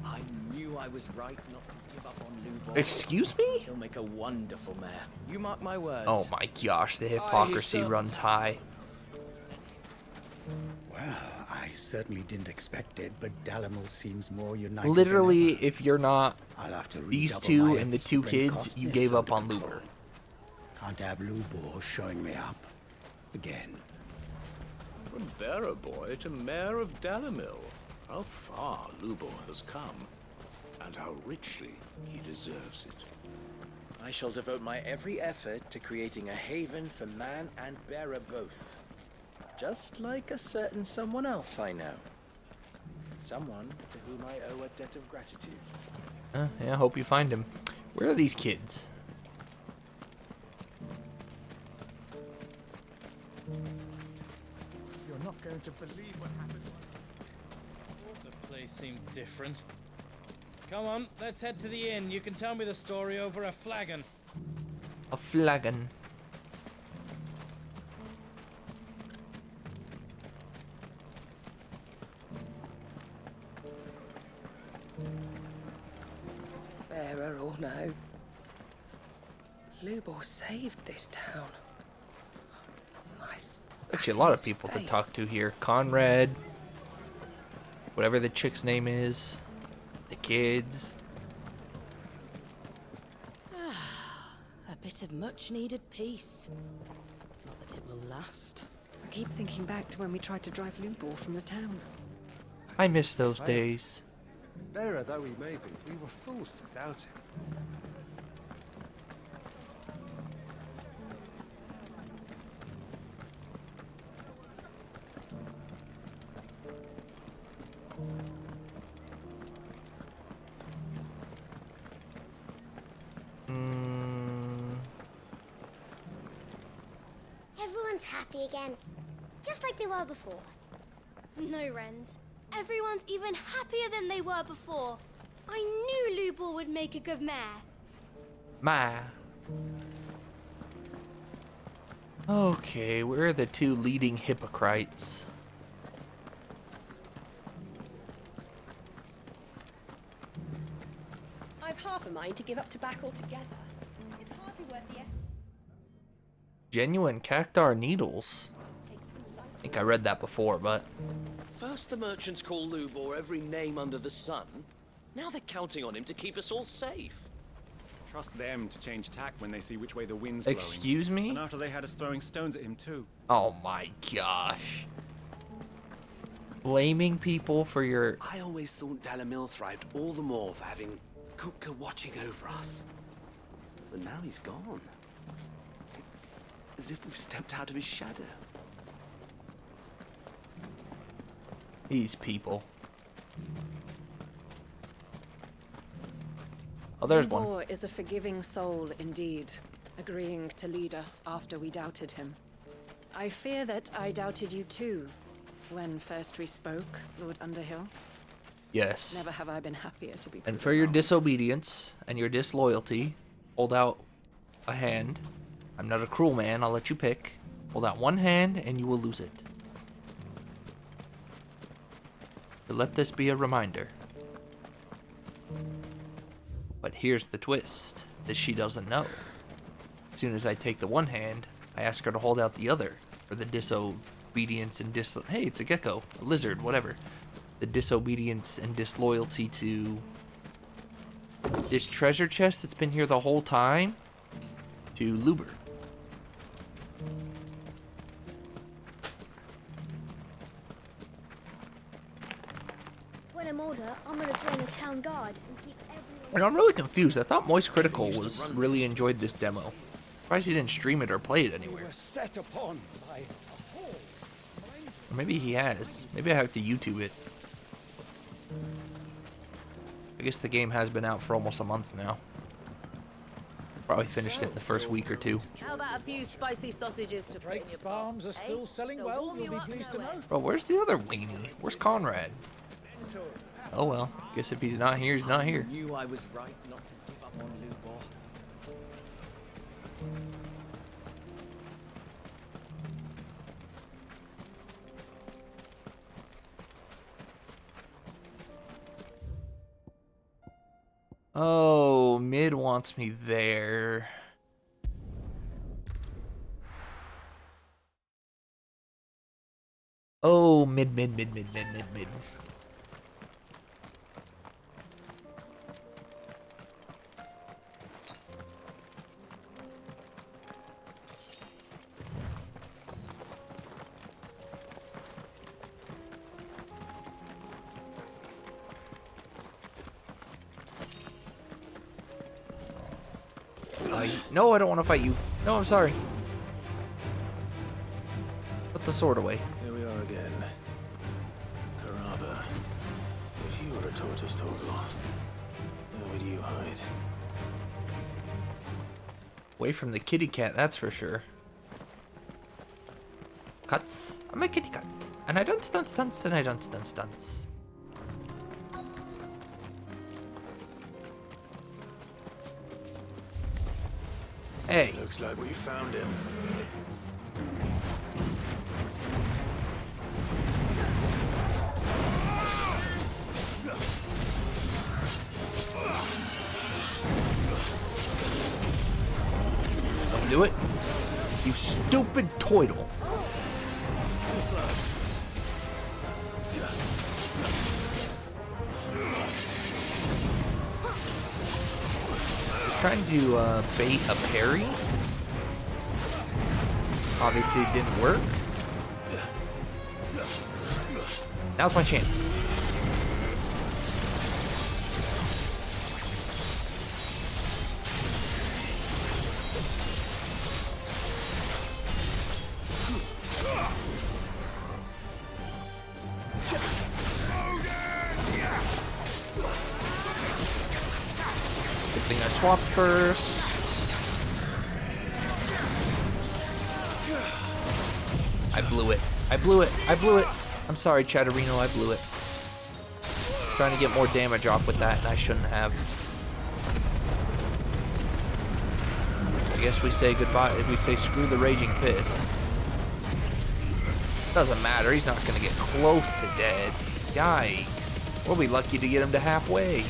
I knew I was right not to give up on Lubor. Excuse me? He'll make a wonderful mayor. You mark my words. Oh my gosh, the hypocrisy runs high. Well, I certainly didn't expect it, but Dalimil seems more united. Literally, if you're not I'll have to these redouble two my and the efforts two to bring kids, you Costness gave up under on control. Lubor. Can't have Lubor showing me up again. From bearer boy to mayor of Dalimil. How far Lubor has come, and how richly he deserves it. I shall devote my every effort to creating a haven for man and bearer both. Just like a certain someone else I know. Someone to whom I owe a debt of gratitude. Yeah, I hope you find him. Where are these kids? You're not going to believe what happened. The place seemed different. Come on, let's head to the inn. You can tell me the story over a flagon. A flagon. Bearer or no, Lubor saved this town. Nice. Actually, a lot of people to talk to here. Conrad. Whatever the chick's name is. The kids. A bit of much-needed peace. Not that it will last. I keep thinking back to when we tried to drive Lubor from the town. I miss those days. Bearer though he may be, we were fools to doubt him. Everyone's happy again, just like they were before. No, Wrens. Everyone's even happier than they were before. I knew Lubor would make a good mayor. Ma. Okay, where are the two leading hypocrites? I've half a mind to give up tobacco altogether. It's hardly worth the effort. Genuine Cactar needles. I think I read that before, but... First the merchants call Lubor every name under the sun. Now they're counting on him to keep us all safe. Trust them to change tack when they see which way the wind's blowing. Excuse me? And after they had us throwing stones at him too. Oh my gosh. Blaming people for your... I always thought Dalamil thrived all the more for having Kupka watching over us. But now he's gone. It's as if we've stepped out of his shadow. These people. Oh, there's one. Lumbor is a forgiving soul indeed, agreeing to lead us after we doubted him. I fear that I doubted you too, when first we spoke, Lord Underhill. Yes. Never have I been happier to be. And for your disobedience and your disloyalty, hold out a hand. I'm not a cruel man, I'll let you pick. Hold out one hand and you will lose it. But let this be a reminder. But here's the twist that she doesn't know. As soon as I take the one hand, I ask her to hold out the other for the disobedience and hey, it's a gecko, a lizard, whatever. The disobedience and disloyalty to this treasure chest that's been here the whole time to Luber. When I'm older, I'm gonna join the town guard and keep everyone. And I'm really confused. I thought Moist Critical was really enjoyed this demo. Surprised he didn't stream it or play it anywhere. We were set upon by a horde. Or maybe he has. Maybe I have to YouTube it. I guess the game has been out for almost a month now. Probably finished it in the first week or two. How about a few spicy sausages to Drake's Farms are still selling well, you'll be pleased to know. Bro, where's the other weenie? Where's Conrad? Oh well, guess if he's not here, he's not here. I knew I was right not to give up on Lubor. Oh, Mid wants me there. Oh, mid. No, I don't want to fight you. No, I'm sorry. Put the sword away. Here we are again. Karava. If you were a tortoise, Torgal, where would you hide? Away from the kitty cat, that's for sure. Cuts. I'm a kitty cat. And I don't stunt stunts, and I don't stunt stunts. Hey. Looks like we found him. Don't do it. You stupid toidle. Trying to bait a parry. Obviously it didn't work. Now's my chance. Good thing I swapped first. I blew it. I'm sorry, Chatterino, I blew it. Trying to get more damage off with that, and I shouldn't have. I guess we say goodbye. We say screw the Raging Fist. Doesn't matter. He's not going to get close to dead. Yikes. We'll be lucky to get him to halfway.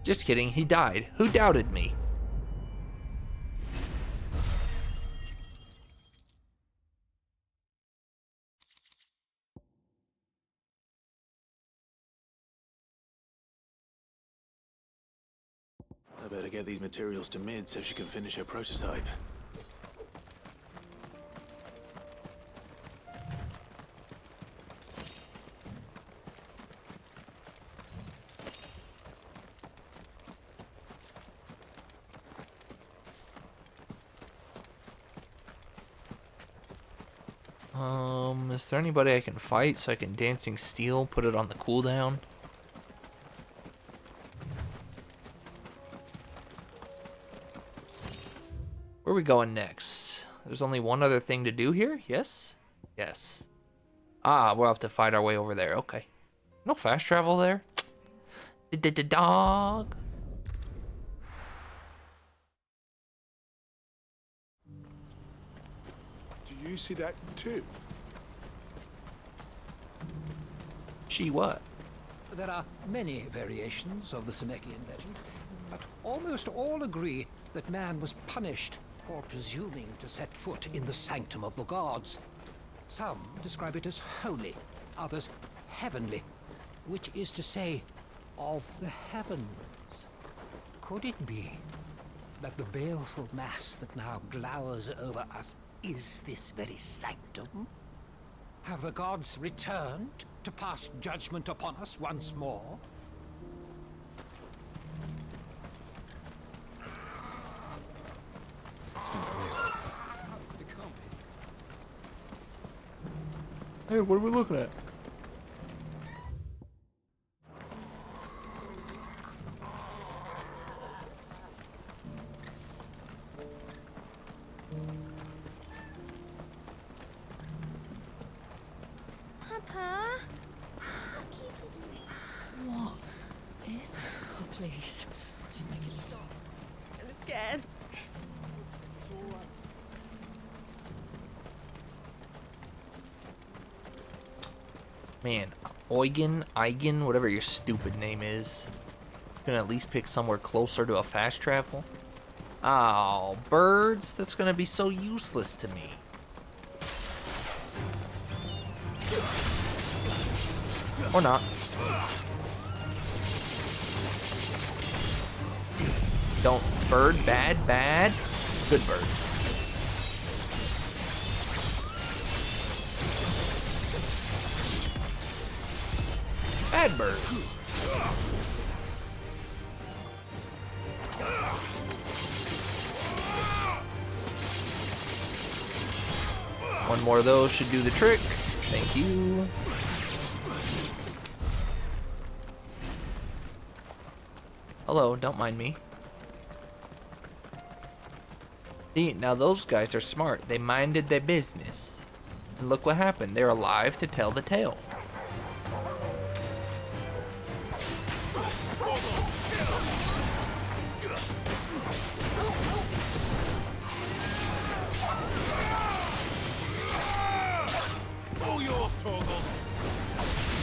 Just kidding, he died. Who doubted me? I better get these materials to Mid so she can finish her prototype. Is there anybody I can fight so I can Dancing Steel, put it on the cooldown? Where are we going next? There's only one other thing to do here? Yes? Yes. Ah, we'll have to fight our way over there. Okay. No fast travel there? Dog. Do you see that too? She what? There are many variations of the Semekian legend, but almost all agree that man was punished for presuming to set foot in the sanctum of the gods. Some describe it as holy, others heavenly, which is to say, of the heavens. Could it be that the baleful mass that now glowers over us is this very sanctum? Have the gods returned to pass judgment upon us once more? It's not real. It can't be. Hey, what are we looking at? Papa? What is... Oh, please. Just make it stop. I'm scared. Man, Eugen, whatever your stupid name is. You can at least pick somewhere closer to a fast travel. Oh, birds? That's gonna be so useless to me. Or not. Don't. Bird, bad. Good bird. Bad bird. One more of those should do the trick. Thank you. Hello, don't mind me. See, now those guys are smart. They minded their business. And look what happened. They're alive to tell the tale. All yours, Torgal.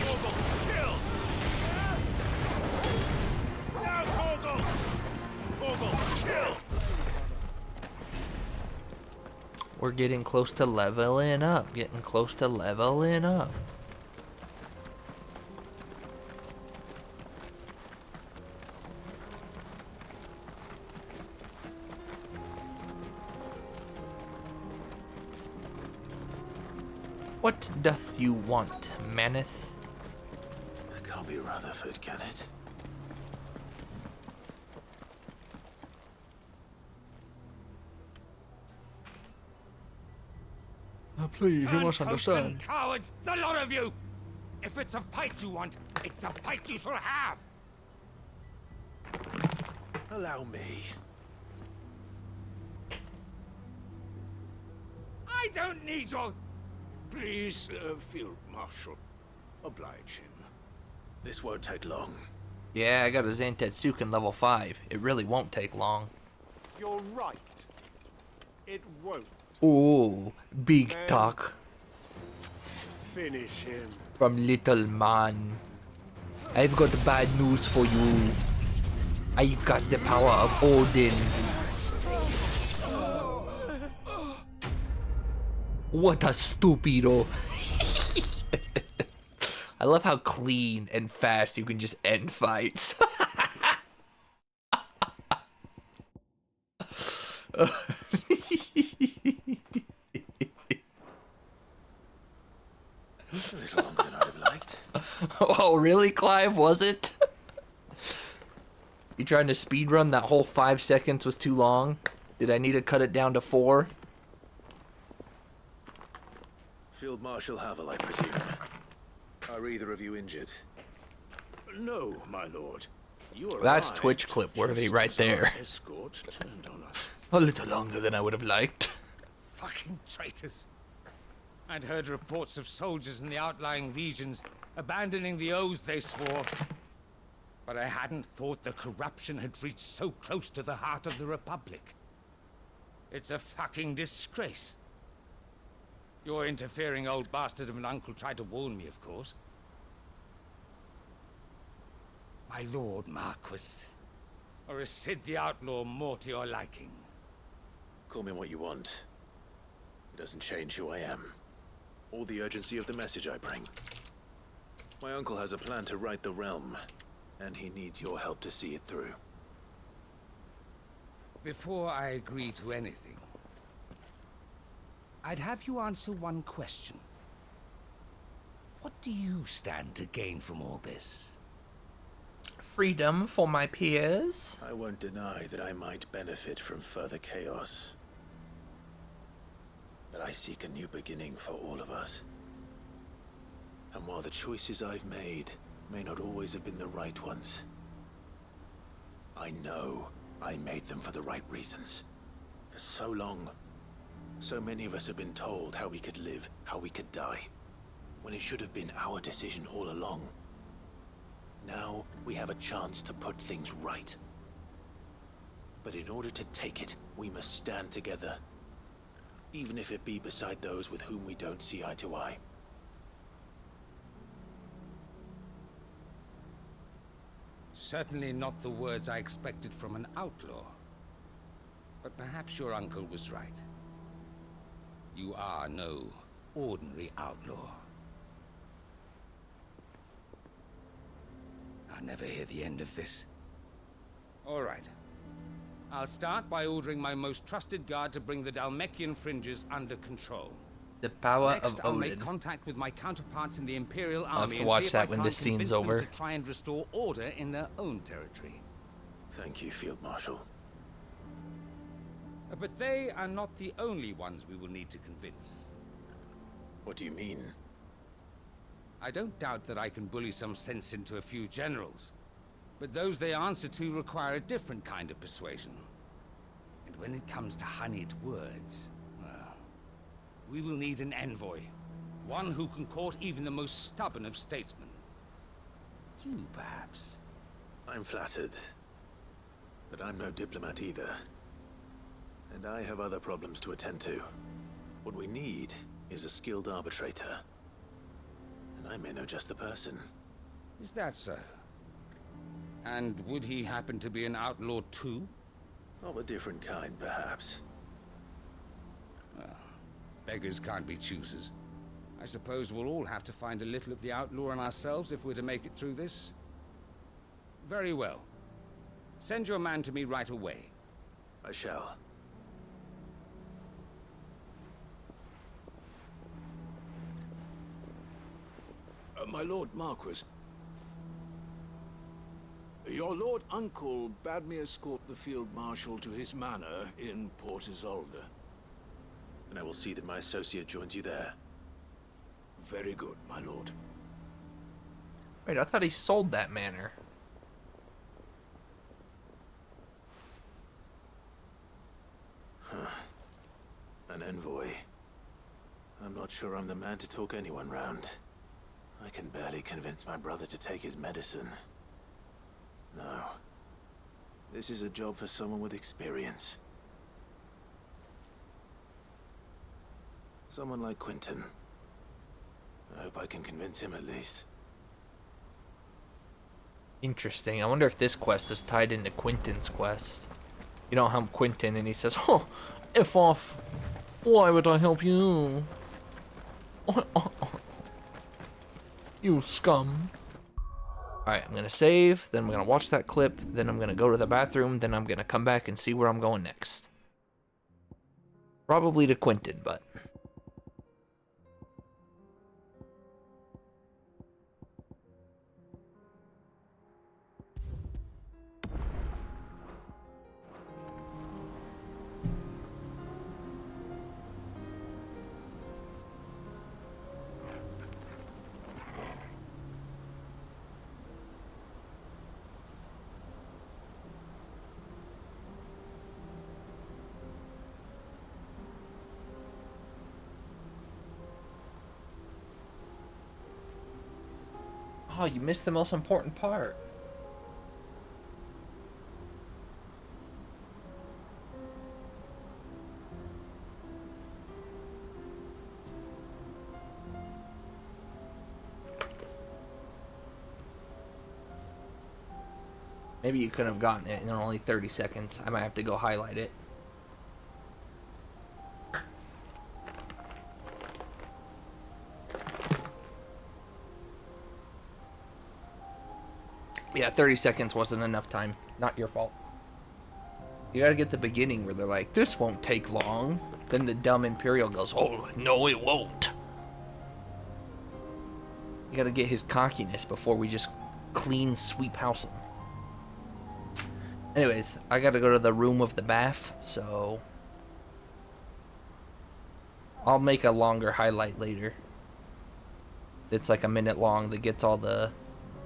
Torgal, kill! Now, Torgal! Torgal, kill! We're getting close to leveling up. Getting close to leveling up. What doth you want, maneth? It can't be Rutherford, can it? Oh, please, you must understand. Cowards, the lot of you! If it's a fight you want, it's a fight you shall have! Allow me. I don't need your... Please, Field Marshal, oblige him. This won't take long. Yeah, I got a Zantetsuken level 5. It really won't take long. You're right. It won't. Ooh, big talk Finish him. from little man. I've got bad news for you. I've got the power of Odin. What a stupido. I love how clean and fast you can just end fights. A little longer than I'd have liked. Oh, really, Clive? Was it? You trying to speed run? That whole 5 seconds was too long. Did I need to cut it down to 4? Field Marshal Havel, I presume. Are either of you injured? No, my lord. That's Twitch clip worthy right there. Escort turned on us. A little longer than I would have liked. Fucking traitors. I'd heard reports of soldiers in the outlying regions abandoning the oaths they swore. But I hadn't thought the corruption had reached so close to the heart of the Republic. It's a fucking disgrace. Your interfering old bastard of an uncle tried to warn me, of course. My lord Marquis. Or is Sid the Outlaw more to your liking? Call me what you want. It doesn't change who I am. Or the urgency of the message I bring. My uncle has a plan to right the realm, and he needs your help to see it through. Before I agree to anything, I'd have you answer one question. What do you stand to gain from all this? Freedom for my peers. I won't deny that I might benefit from further chaos. But I seek a new beginning for all of us. And while the choices I've made may not always have been the right ones, I know I made them for the right reasons. For so long, so many of us have been told how we could live, how we could die, when it should have been our decision all along. Now we have a chance to put things right. But in order to take it, we must stand together. Even if it be beside those with whom we don't see eye to eye. Certainly not the words I expected from an outlaw. But perhaps your uncle was right. You are no ordinary outlaw. I'll never hear the end of this. All right. I'll start by ordering my most trusted guard to bring the Dalmekian fringes under control. The power Next, of I'll Odin. make contact with my counterparts in the Imperial I'll have Army to and watch see if that I when can't this scene's convince them over. to try and restore order in their own territory. Thank you, Field Marshal. But they are not the only ones we will need to convince. What do you mean? I don't doubt that I can bully some sense into a few generals, but those they answer to require a different kind of persuasion. And when it comes to honeyed words, well, we will need an envoy. One who can court even the most stubborn of statesmen. You, perhaps. I'm flattered. But I'm no diplomat either. And I have other problems to attend to. What we need is a skilled arbitrator. And I may know just the person. Is that so? And would he happen to be an outlaw too? Of a different kind, perhaps. Well, beggars can't be choosers. I suppose we'll all have to find a little of the outlaw in ourselves if we're to make it through this. Very well. Send your man to me right away. I shall. My Lord Marquis. Your Lord Uncle bade me escort the Field Marshal to his manor in Port Isolde. And I will see that my associate joins you there. Very good, my lord. Wait, I thought he sold that manor. Huh. An envoy. I'm not sure I'm the man to talk anyone round. I can barely convince my brother to take his medicine. No. This is a job for someone with experience. Someone like Quentin. I hope I can convince him at least. Interesting. I wonder if this quest is tied into Quentin's quest. You don't help Quentin and he says, "Oh, F off. Why would I help you? You scum." Alright, I'm gonna save, then I'm gonna watch that clip, then I'm gonna go to the bathroom, then I'm gonna come back and see where I'm going next. Probably to Quentin, but... Oh, you missed the most important part. Maybe you could have gotten it in only 30 seconds. I might have to go highlight it. Yeah, 30 seconds wasn't enough time. Not your fault. You gotta get the beginning where they're like, this won't take long. Then the dumb Imperial goes, oh, no it won't. You gotta get his cockiness before we just clean sweep house him. Anyways, I gotta go to the room of the bath, so... I'll make a longer highlight later. It's like a minute long that gets all the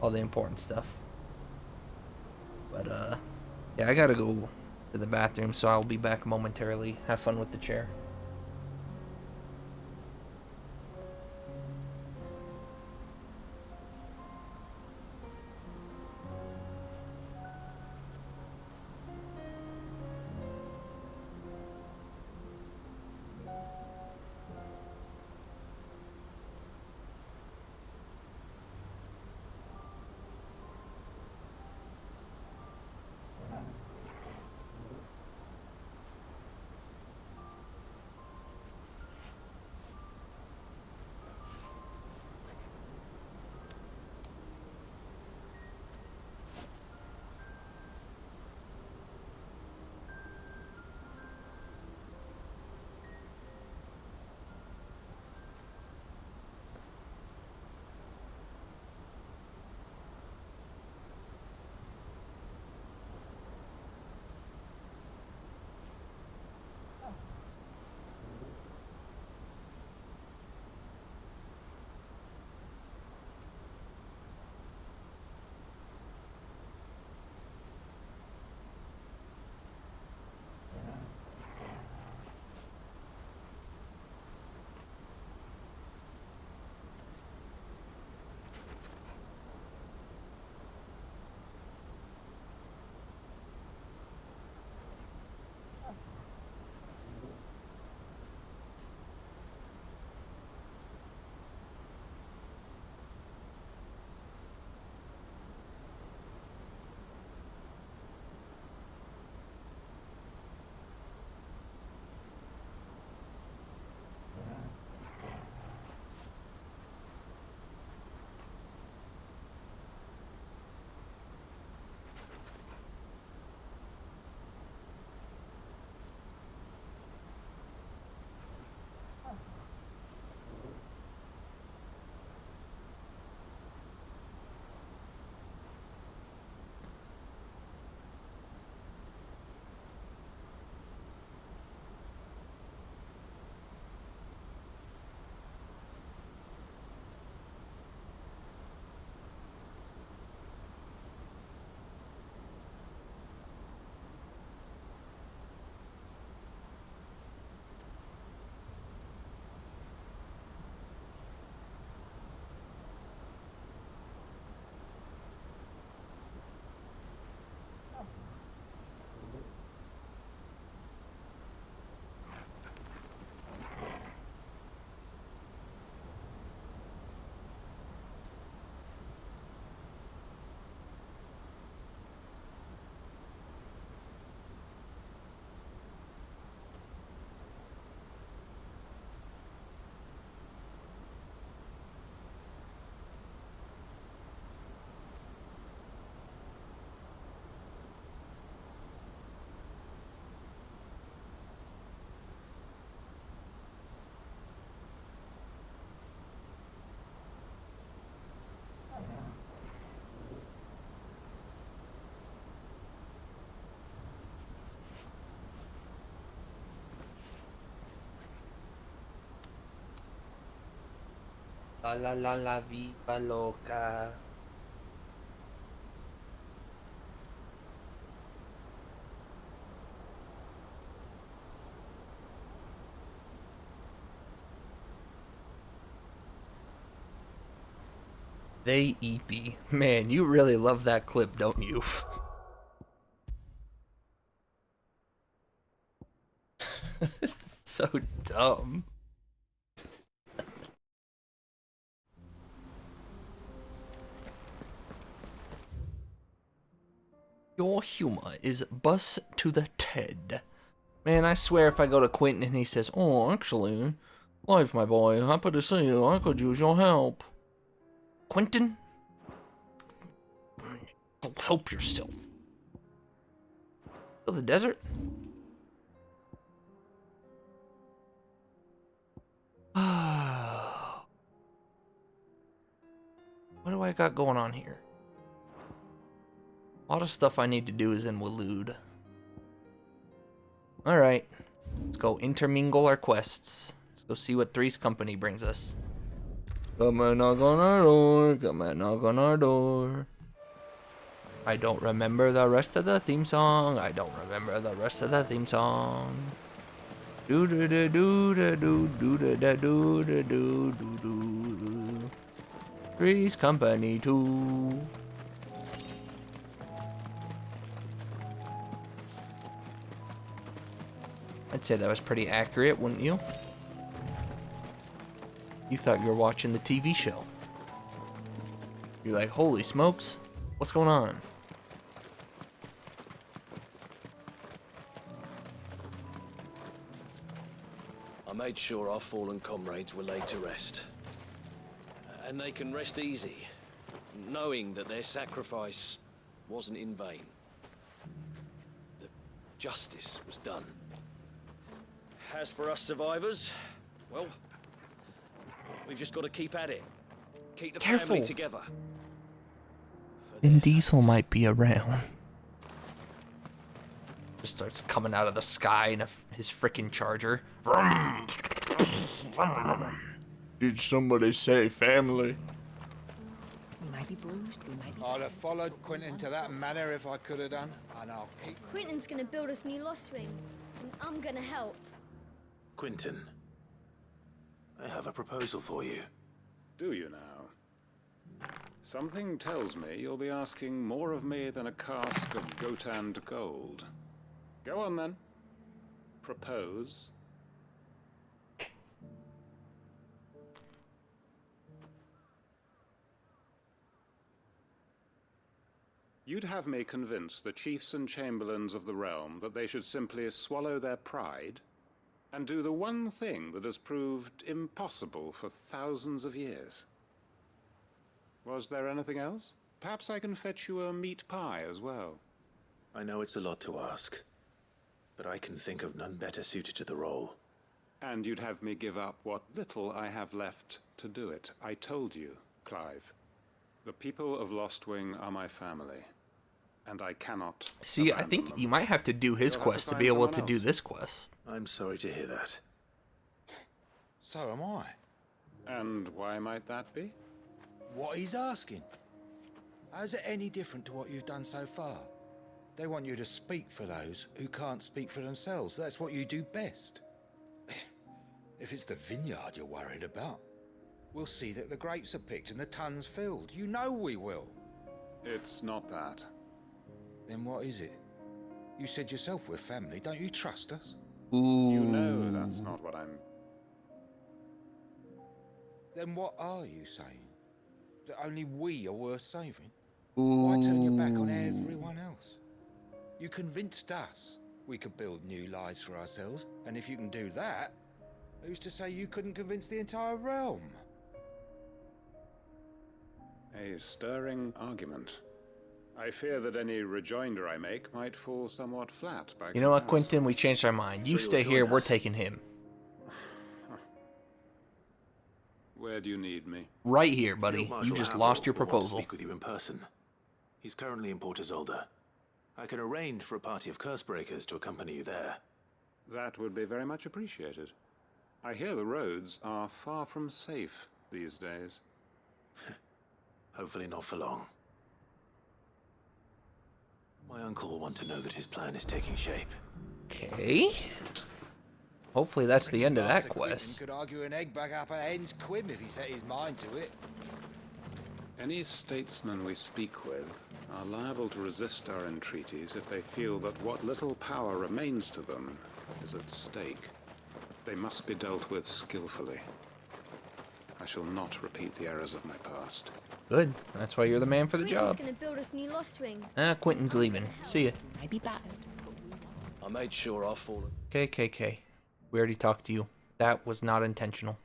important stuff. But, yeah, I gotta go to the bathroom, so I'll be back momentarily. Have fun with the chair. La la la la viva loca. They eat me. Man, you really love that clip, don't you? So dumb. Your humor is bus to the Ted. Man, I swear if I go to Quentin and he says, "Oh, actually, life, my boy, happy to see you. I could use your help." Quentin? Help yourself. To the desert? What do I got going on here? A lot of stuff I need to do is in Waloed. Alright. Let's go intermingle our quests. Let's go see what Three's Company brings us. Come and knock on our door. Come and knock on our door. I don't remember the rest of the theme song. I don't remember the rest of the theme song. Do do do do do do do do do do do do do. Three's Company 2. I'd say that was pretty accurate, wouldn't you? You thought you were watching the TV show. You're like, holy smokes, what's going on? I made sure our fallen comrades were laid to rest. And they can rest easy, knowing that their sacrifice wasn't in vain. That justice was done. As for us survivors, well, we've just got to keep at it. Keep the family together. Vin Diesel might be around. Just starts coming out of the sky in his freaking charger. Did somebody say family? We might be bruised, we might be... I'd have followed Quentin to that manor if I could have done, and I'll keep... Quentin's gonna build us new Lost Wing, and I'm gonna help. Quentin, I have a proposal for you. Do you now? Something tells me you'll be asking more of me than a cask of Gotand gold. Go on then. Propose. You'd have me convince the chiefs and chamberlains of the realm that they should simply swallow their pride and do the one thing that has proved impossible for thousands of years. Was there anything else? Perhaps I can fetch you a meat pie as well. I know it's a lot to ask, but I can think of none better suited to the role. And you'd have me give up what little I have left to do it. I told you, Clive. The people of Lostwing are my family, and I cannot... See, I think you might have to do his quest to be able to do this quest. I'm sorry to hear that. So am I. And why might that be? What he's asking. How's it any different to what you've done so far? They want you to speak for those who can't speak for themselves. That's what you do best. If it's the vineyard you're worried about, we'll see that the grapes are picked and the tons filled. You know we will. It's not that. Then what is it? You said yourself we're family. Don't you trust us? Ooh. You know that's not what I'm... Then what are you saying? That only we are worth saving? Ooh. Why turn your back on everyone else? You convinced us we could build new lives for ourselves, and if you can do that, who's to say you couldn't convince the entire realm? A stirring argument. I fear that any rejoinder I make might fall somewhat flat by You know what, Quentin? We changed our mind. You stay here, we're taking him. Where do you need me? Right here, buddy. You just lost your proposal. To speak with you in person. He's currently in Port Isolde. I can arrange for a party of Cursebreakers to accompany you there. That would be very much appreciated. I hear the roads are far from safe these days. Hopefully not for long. My uncle will want to know that his plan is taking shape. Okay. Hopefully that's the end of that Master quest. Quentin could argue an egg back up a hen's quib if he set his mind to it. Any statesmen we speak with are liable to resist our entreaties if they feel that what little power remains to them is at stake. They must be dealt with skillfully. I shall not repeat the errors of my past. Good. That's why you're the man for the job. Quentin's gonna build us new Lost Wing. Quentin's leaving. See ya. Maybe battered. I made sure I followed. KKK. We already talked to you. That was not intentional.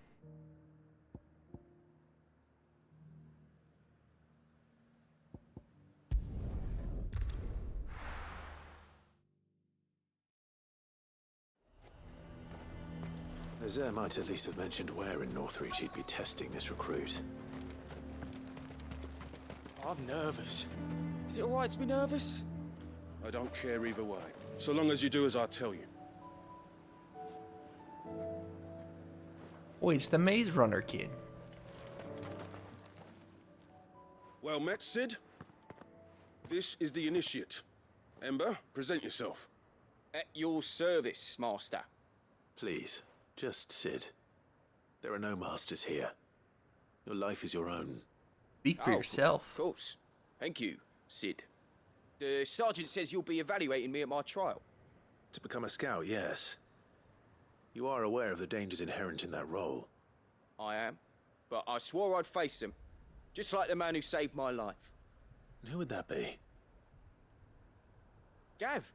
Nazaire might at least have mentioned where in Northreach he'd be testing this recruit. I'm nervous. Is it alright to be nervous? I don't care either way, so long as you do as I tell you. Oh, it's the Maze Runner kid. Well met, Sid. This is the Initiate. Ember, present yourself. At your service, Master. Please, just Sid. There are no masters here. Your life is your own. Speak for yourself. Of course. Thank you, Sid. The sergeant says you'll be evaluating me at my trial. To become a scout, yes. You are aware of the dangers inherent in that role. I am. But I swore I'd face them. Just like the man who saved my life. And who would that be? Gav.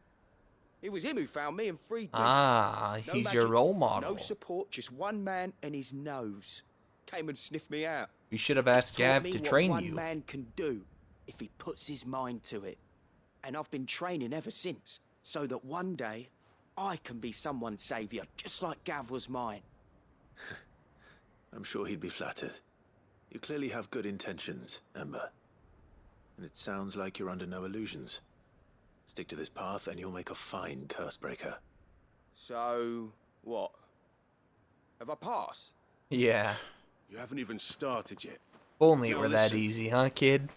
It was him who found me and freed me. Ah, No he's magic, your role model. No support, just one man and his nose. Came and sniffed me out. You should have asked Taught Gav me to what train one you. man can do if he puts his mind to it. And I've been training ever since, so that one day I can be someone's saviour, just like Gav was mine. I'm sure he'd be flattered. You clearly have good intentions, Ember. And it sounds like you're under no illusions. Stick to this path and you'll make a fine cursebreaker. So, what? Have I passed? Yeah. You haven't even started yet. If only it Now were that listen. easy, huh, kid?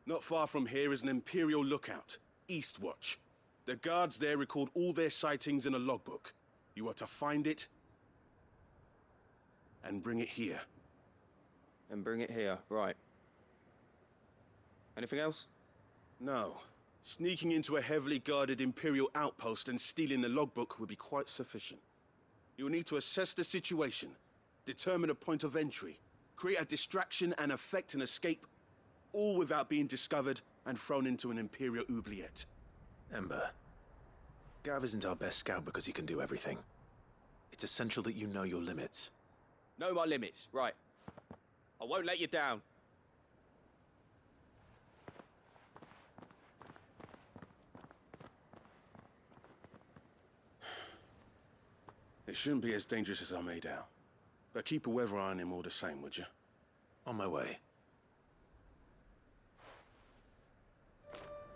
Not far from here is an Imperial lookout, Eastwatch. The guards there record all their sightings in a logbook. You are to find it and bring it here. And bring it here, right. Anything else? No. Sneaking into a heavily guarded Imperial outpost and stealing the logbook would be quite sufficient. You'll need to assess the situation, determine a point of entry, create a distraction and effect an escape, all without being discovered and thrown into an Imperial oubliette. Ember, Gav isn't our best scout because he can do everything. It's essential that you know your limits. Know my limits, right. I won't let you down. It shouldn't be as dangerous as I made out. But keep a weather eye on him all the same, would you? On my way.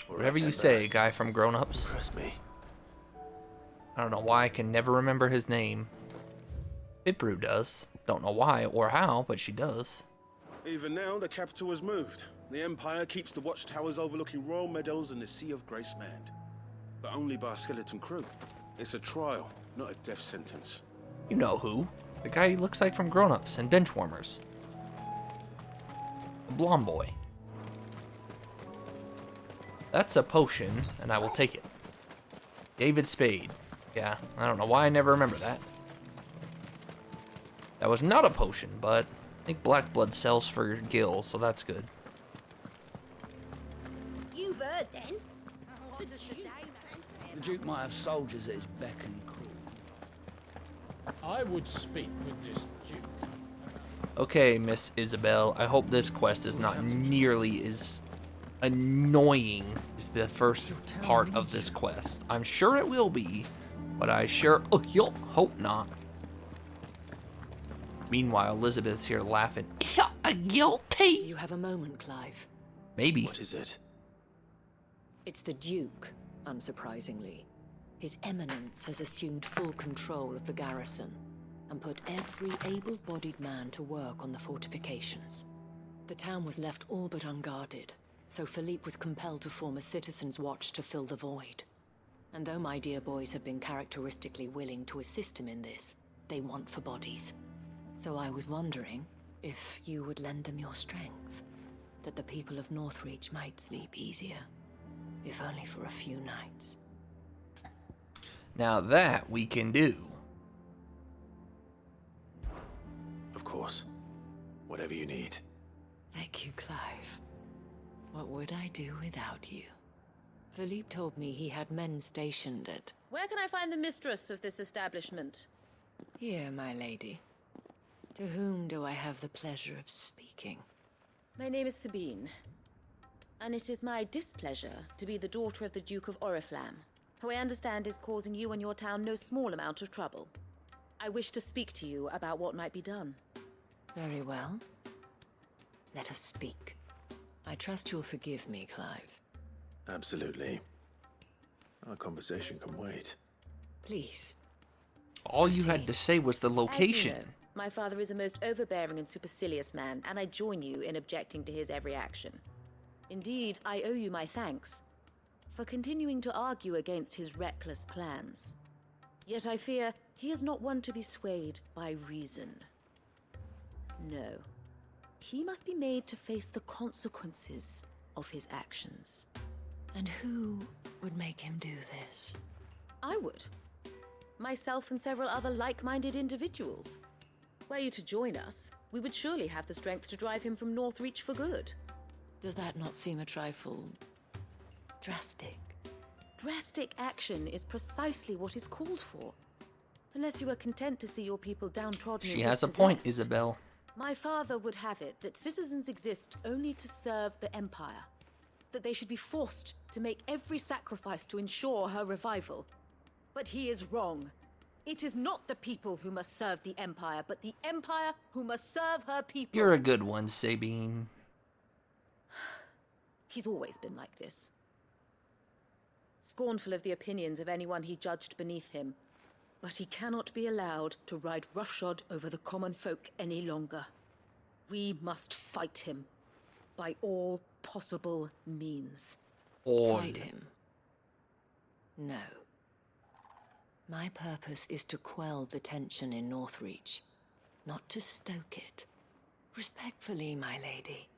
Whatever you say, guy from Grown Ups. Trust me. I don't know why I can never remember his name. Pipru does. Don't know why or how, but she does. Even now, the capital has moved. The Empire keeps the watchtowers overlooking royal meadows and the Sea of Grace manned. But only by a skeleton crew. It's a trial, not a death sentence. You know who. The guy he looks like from Grown Ups and Benchwarmers. The blonde boy. That's a potion, and I will take it. David Spade. Yeah, I don't know why I never remember that. That was not a potion, but I think black blood sells for gil, so that's good. You've heard then. The Duke might have soldiers at his beck and call. I would speak with this Duke. Okay, Miss Isabel, I hope this quest is not nearly as annoying as the first part of this quest. I'm sure it will be, but I sure hope not. Meanwhile, Elizabeth's here laughing. Guilty! You have a moment, Clive. Maybe. What is it? It's the Duke, unsurprisingly. His Eminence has assumed full control of the garrison and put every able-bodied man to work on the fortifications. The town was left all but unguarded, so Philippe was compelled to form a citizens' watch to fill the void. And though my dear boys have been characteristically willing to assist him in this, they want for bodies. So I was wondering if you would lend them your strength, that the people of Northreach might sleep easier, if only for a few nights. Now that we can do. Of course. Whatever you need. Thank you, Clive. What would I do without you? Philippe told me he had men stationed at... Where can I find the mistress of this establishment? Here, my lady. To whom do I have the pleasure of speaking? My name is Sabine, and it is my displeasure to be the daughter of the Duke of Oriflamme, who I understand is causing you and your town no small amount of trouble. I wish to speak to you about what might be done. Very well. Let us speak. I trust you'll forgive me, Clive. Absolutely. Our conversation can wait. Please. All you had to say was the location. As you know, my father is a most overbearing and supercilious man, and I join you in objecting to his every action. Indeed, I owe you my thanks for continuing to argue against his reckless plans. Yet I fear he is not one to be swayed by reason. No. He must be made to face the consequences of his actions. And who would make him do this? I would. Myself and several other like-minded individuals. Were you to join us, we would surely have the strength to drive him from Northreach for good. Does that not seem a trifle... drastic? Drastic action is precisely what is called for. Unless you are content to see your people downtrodden She and has a point, dispossessed. Isabel. My father would have it that citizens exist only to serve the Empire. That they should be forced to make every sacrifice to ensure her revival. But he is wrong. It is not the people who must serve the Empire, but the Empire who must serve her people. You're a good one, Sabine. He's always been like this. Scornful of the opinions of anyone he judged beneath him. But he cannot be allowed to ride roughshod over the common folk any longer. We must fight him by all possible means. Fight him? No. My purpose is to quell the tension in Northreach, not to stoke it. Respectfully, my lady.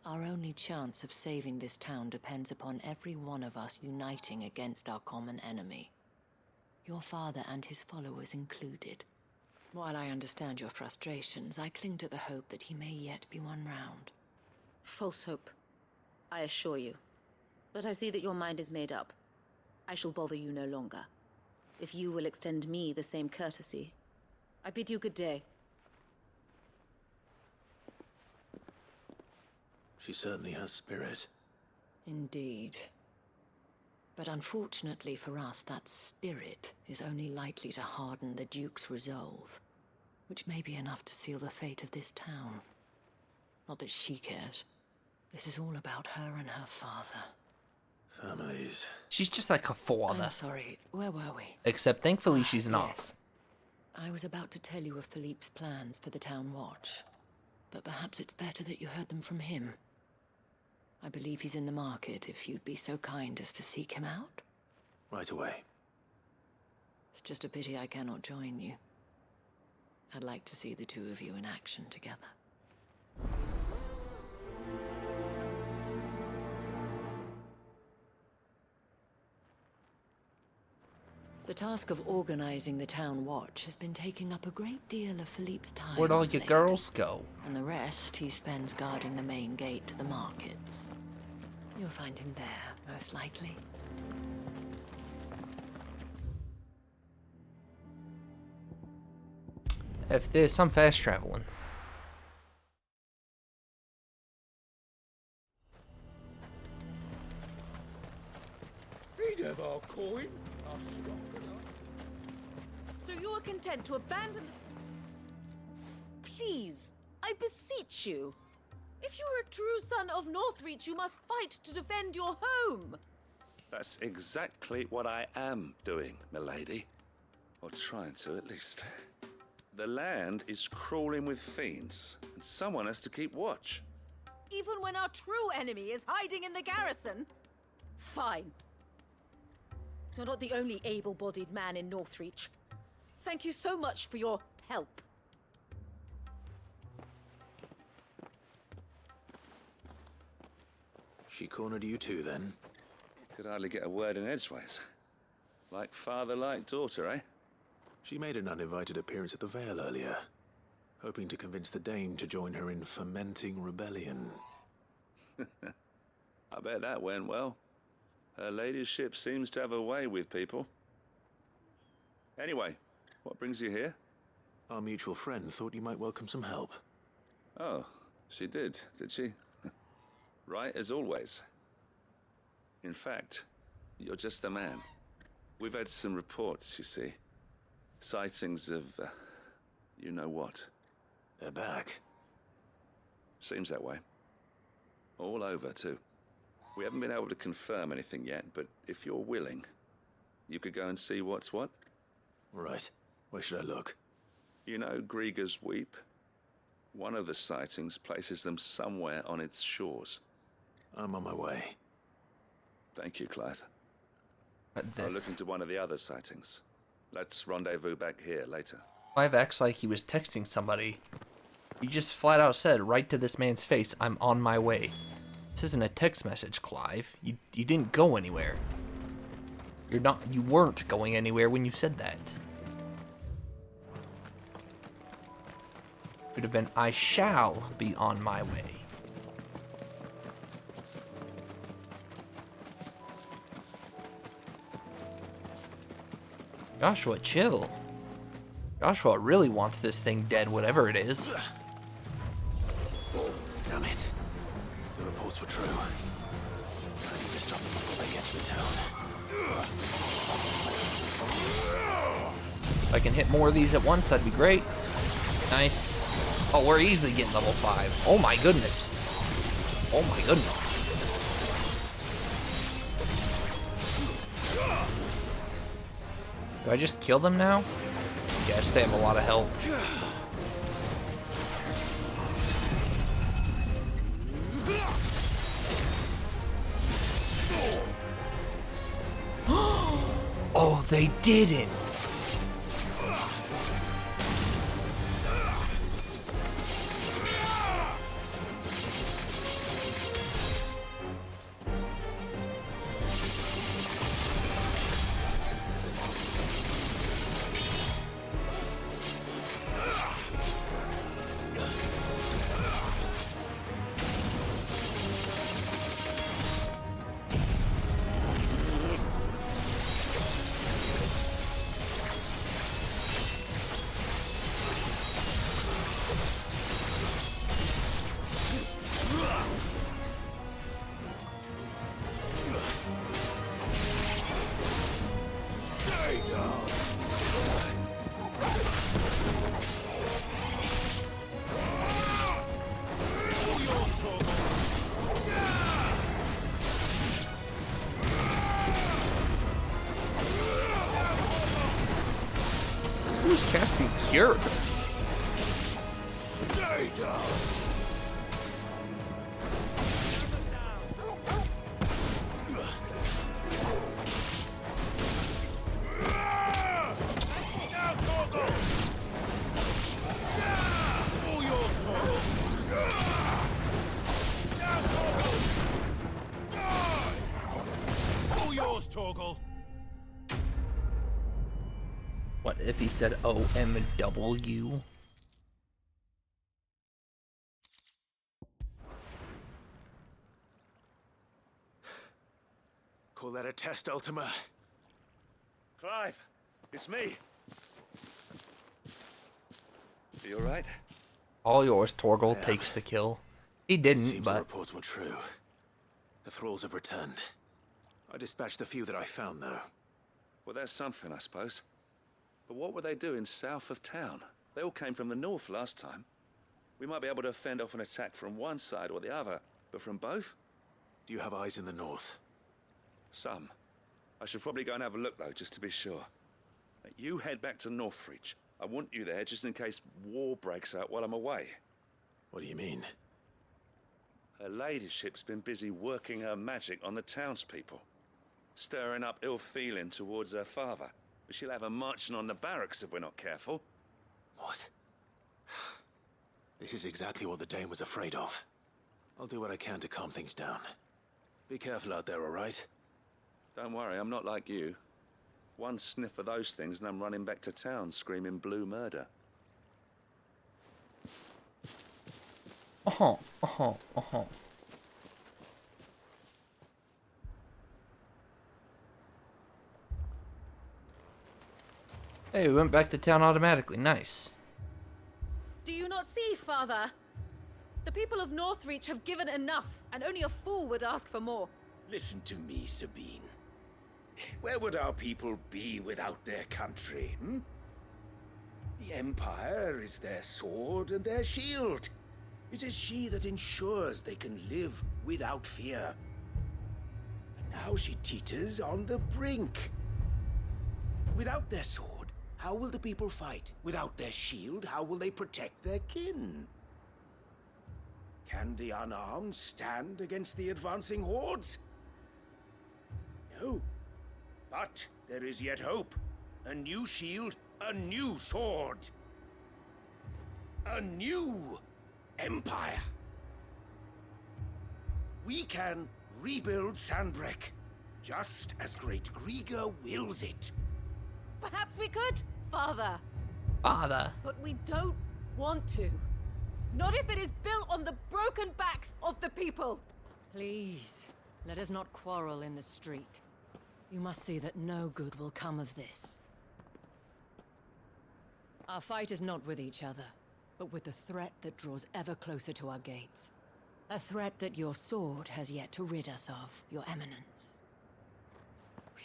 Our only chance of saving this town depends upon every one of us uniting against our common enemy. Your father and his followers included. While I understand your frustrations, I cling to the hope that he may yet be won round. False hope, I assure you. But I see that your mind is made up. I shall bother you no longer. If you will extend me the same courtesy, I bid you good day. She certainly has spirit. Indeed. But unfortunately for us, that spirit is only likely to harden the Duke's resolve, which may be enough to seal the fate of this town. Not that she cares. This is all about her and her father. Families. She's just like a father. I'm sorry, where were we? Except thankfully she's not. Yes. I was about to tell you of Philippe's plans for the town watch, but perhaps it's better that you heard them from him. I believe he's in the market, if you'd be so kind as to seek him out. Right away. It's just a pity I cannot join you. I'd like to see the two of you in action together. The task of organizing the town watch has been taking up a great deal of Philippe's time. Where'd all of your late. girls go? And the rest he spends guarding the main gate to the markets. You'll find him there, most likely. If this, I'm fast traveling. He'd have our coin. Our stock enough. So you are content to abandon the... Please, I beseech you. If you are a true son of Northreach, you must fight to defend your home. That's exactly what I am doing, milady. Or trying to, at least. The land is crawling with fiends, and someone has to keep watch. Even when our true enemy is hiding in the garrison? Fine. You're not the only able-bodied man in Northreach. Thank you so much for your help. She cornered you too, then? Could hardly get a word in edgeways. Like father, like daughter, eh? She made an uninvited appearance at the Vale earlier, hoping to convince the Dame to join her in fomenting rebellion. I bet that went well. Her ladyship seems to have a way with people. Anyway, what brings you here? Our mutual friend thought you might welcome some help. Oh, she did she? Right as always. In fact, you're just the man. We've had some reports, you see. Sightings of, you know what. They're back. Seems that way. All over, too. We haven't been able to confirm anything yet, but if you're willing, you could go and see what's what. Right. Where should I look? You know Grieger's Weep? One of the sightings places them somewhere on its shores. I'm on my way. Thank you, Clive. I'll look into one of the other sightings. Let's rendezvous back here later. Clive acts like he was texting somebody. You just flat out said right to this man's face, I'm on my way. This isn't a text message, Clive. You didn't go anywhere. You weren't going anywhere when you said that. It would have been, I shall be on my way. Joshua, chill. Joshua really wants this thing dead, whatever it is. Damn it. The reports were true. I need to stop them before they get to the town. If I can hit more of these at once, that'd be great. Nice. Oh, we're easily getting level 5. Oh my goodness. Oh my goodness. Do I just kill them now? Yes, they have a lot of health. Oh, they didn't. Who's casting Cure? Stay down. What if he said OMW? Call that a test, Ultima? Clive, it's me. Are you alright? All yours, Torgal takes the kill. He didn't, Seems but the reports were true. The thralls have returned. I dispatched the few that I found, though. Well, that's something, I suppose. But what were they doing south of town? They all came from the north last time. We might be able to fend off an attack from one side or the other, but from both? Do you have eyes in the north? Some. I should probably go and have a look, though, just to be sure. You head back to Northreach. I want you there just in case war breaks out while I'm away. What do you mean? Her ladyship's been busy working her magic on the townspeople, stirring up ill feeling towards her father. But she'll have her marching on the barracks if we're not careful. What? This is exactly what the Dane was afraid of. I'll do what I can to calm things down. Be careful out there, all right? Don't worry, I'm not like you. One sniff of those things and I'm running back to town screaming blue murder. Hey, we went back to town automatically. Nice. Do you not see, Father? The people of Northreach have given enough, and only a fool would ask for more. Listen to me, Sabine. Where would our people be without their country, hmm? The Empire is their sword and their shield. It is she that ensures they can live without fear. And now she teeters on the brink. Without their sword, how will the people fight? Without their shield, how will they protect their kin? Can the unarmed stand against the advancing hordes? No. But there is yet hope. A new shield, a new sword. A new empire. We can rebuild Sandbreck, just as Great Griga wills it. Perhaps we could, Father. Father. But we don't want to. Not if it is built on the broken backs of the people. Please, let us not quarrel in the street. You must see that no good will come of this. Our fight is not with each other, but with the threat that draws ever closer to our gates. A threat that your sword has yet to rid us of, Your Eminence.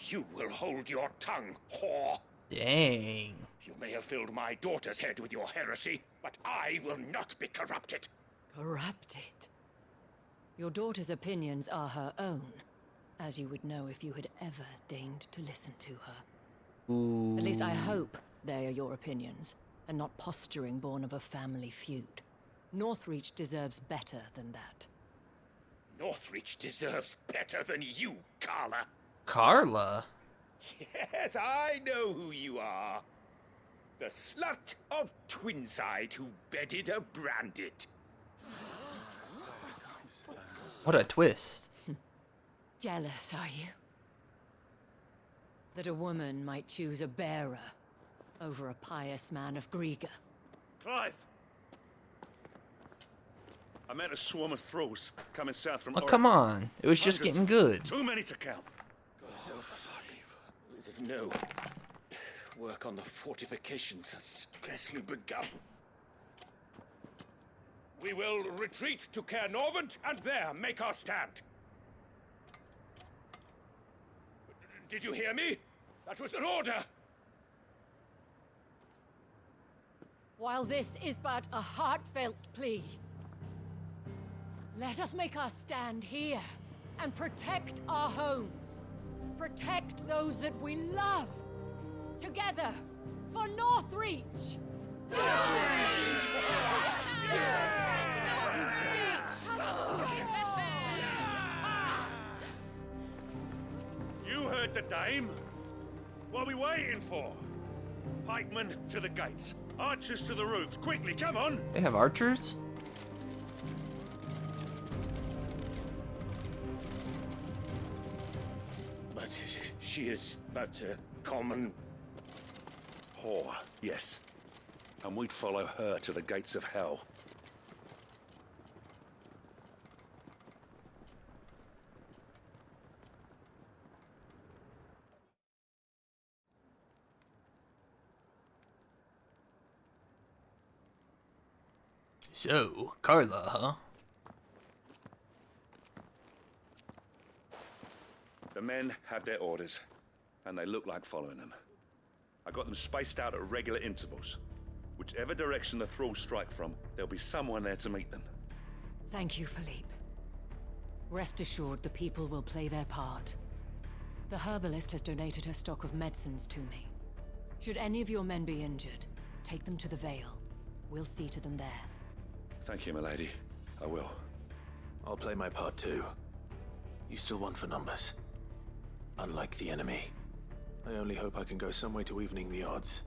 You will hold your tongue, whore. Dang. You may have filled my daughter's head with your heresy, but I will not be corrupted. Corrupted? Your daughter's opinions are her own, as you would know if you had ever deigned to listen to her. Ooh. At least I hope they are your opinions, and not posturing born of a family feud. Northreach deserves better than that. Northreach deserves better than you, Carla. Carla? Yes, I know who you are. The slut of Twinside who bedded a Branded. What a twist. Jealous, are you? That a woman might choose a bearer over a pious man of Griga. Clive! I met a swarm of thralls coming south from Oh, come on. It was just Hundreds. getting good. Too many to count. No. Work on the fortifications has scarcely begun. We will retreat to Caernarvon and there make our stand. Did you hear me? That was an order. While this is but a heartfelt plea, let us make our stand here and protect our homes. Protect those that we love. Together, for Northreach! You heard the dame. What are we waiting for? Pikemen to the gates. Archers to the roofs. Quickly, come on! They have archers? But she is but a common whore, yes. And we'd follow her to the gates of hell. So, Carla, huh? The men have their orders, and they look like following them. I got them spaced out at regular intervals. Whichever direction the thralls strike from, there'll be someone there to meet them. Thank you, Philippe. Rest assured the people will play their part. The herbalist has donated her stock of medicines to me. Should any of your men be injured, take them to the Vale. We'll see to them there. Thank you, milady. I will. I'll play my part too. You still want for numbers. Unlike the enemy. I only hope I can go some way to evening the odds.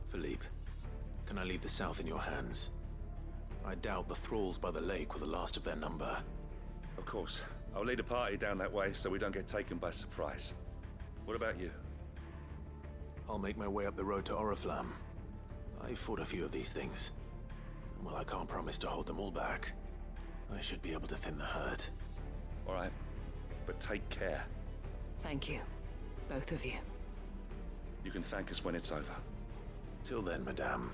Philippe, can I leave the south in your hands? I doubt the thralls by the lake were the last of their number. Of course. I'll lead a party down that way so we don't get taken by surprise. What about you? I'll make my way up the road to Oriflamme. I fought a few of these things. And while I can't promise to hold them all back, I should be able to thin the herd. All right. But take care. Thank you. Both of you. You can thank us when it's over. Till then, madame.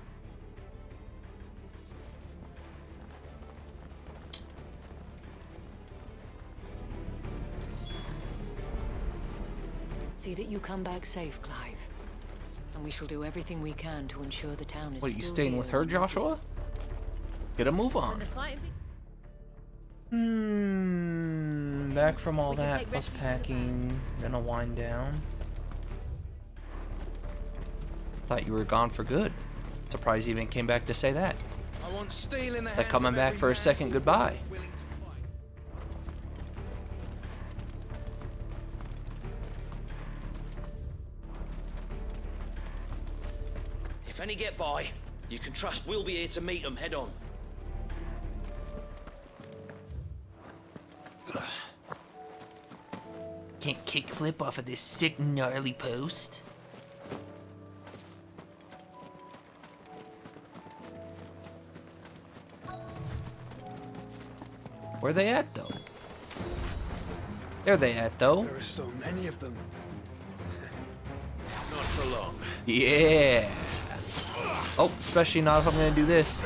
See that you come back safe, Clive. And we shall do everything we can to ensure the town is What, still you staying here with her, when you do. Joshua? Get a move on. Back from all that, plus packing, gonna wind down. Thought you were gone for good. Surprised you even came back to say that. I want steel in the Like hands coming of back every for a man second goodbye. willing to fight. If any get by, you can trust we'll be here to meet them head on. Can't kickflip off of this sick, gnarly post. Where they at, though? There they at, though. There are so many of them. Not for long. Yeah. Oh, especially not if I'm gonna do this.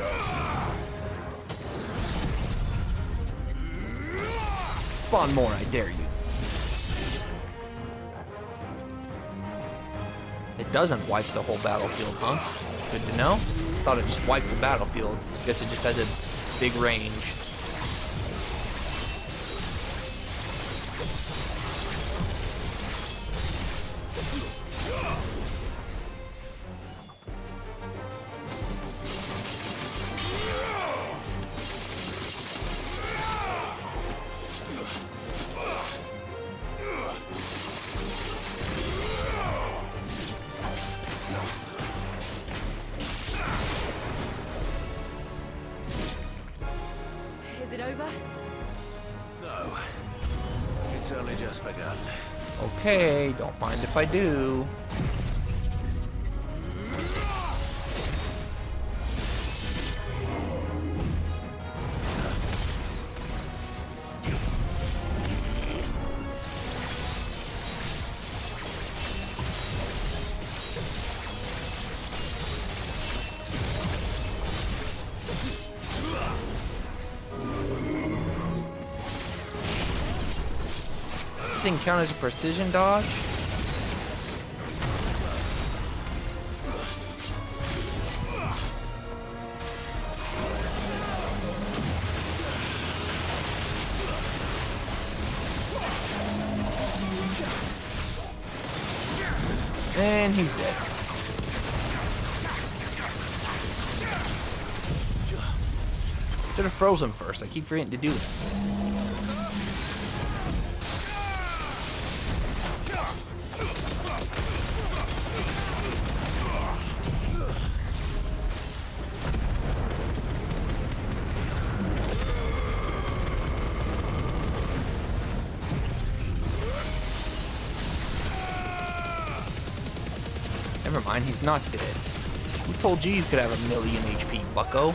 Spawn more, I dare you. It doesn't wipe the whole battlefield, huh? Good to know. Thought it just wiped the battlefield. Guess it just has a big range. Is it over? No. It's only just begun. Okay, don't mind if I do. Thing count as a precision dodge? And he's dead. Should have froze him first. I keep forgetting to do that. Never mind, he's not dead. Who told you you could have a million HP, bucko?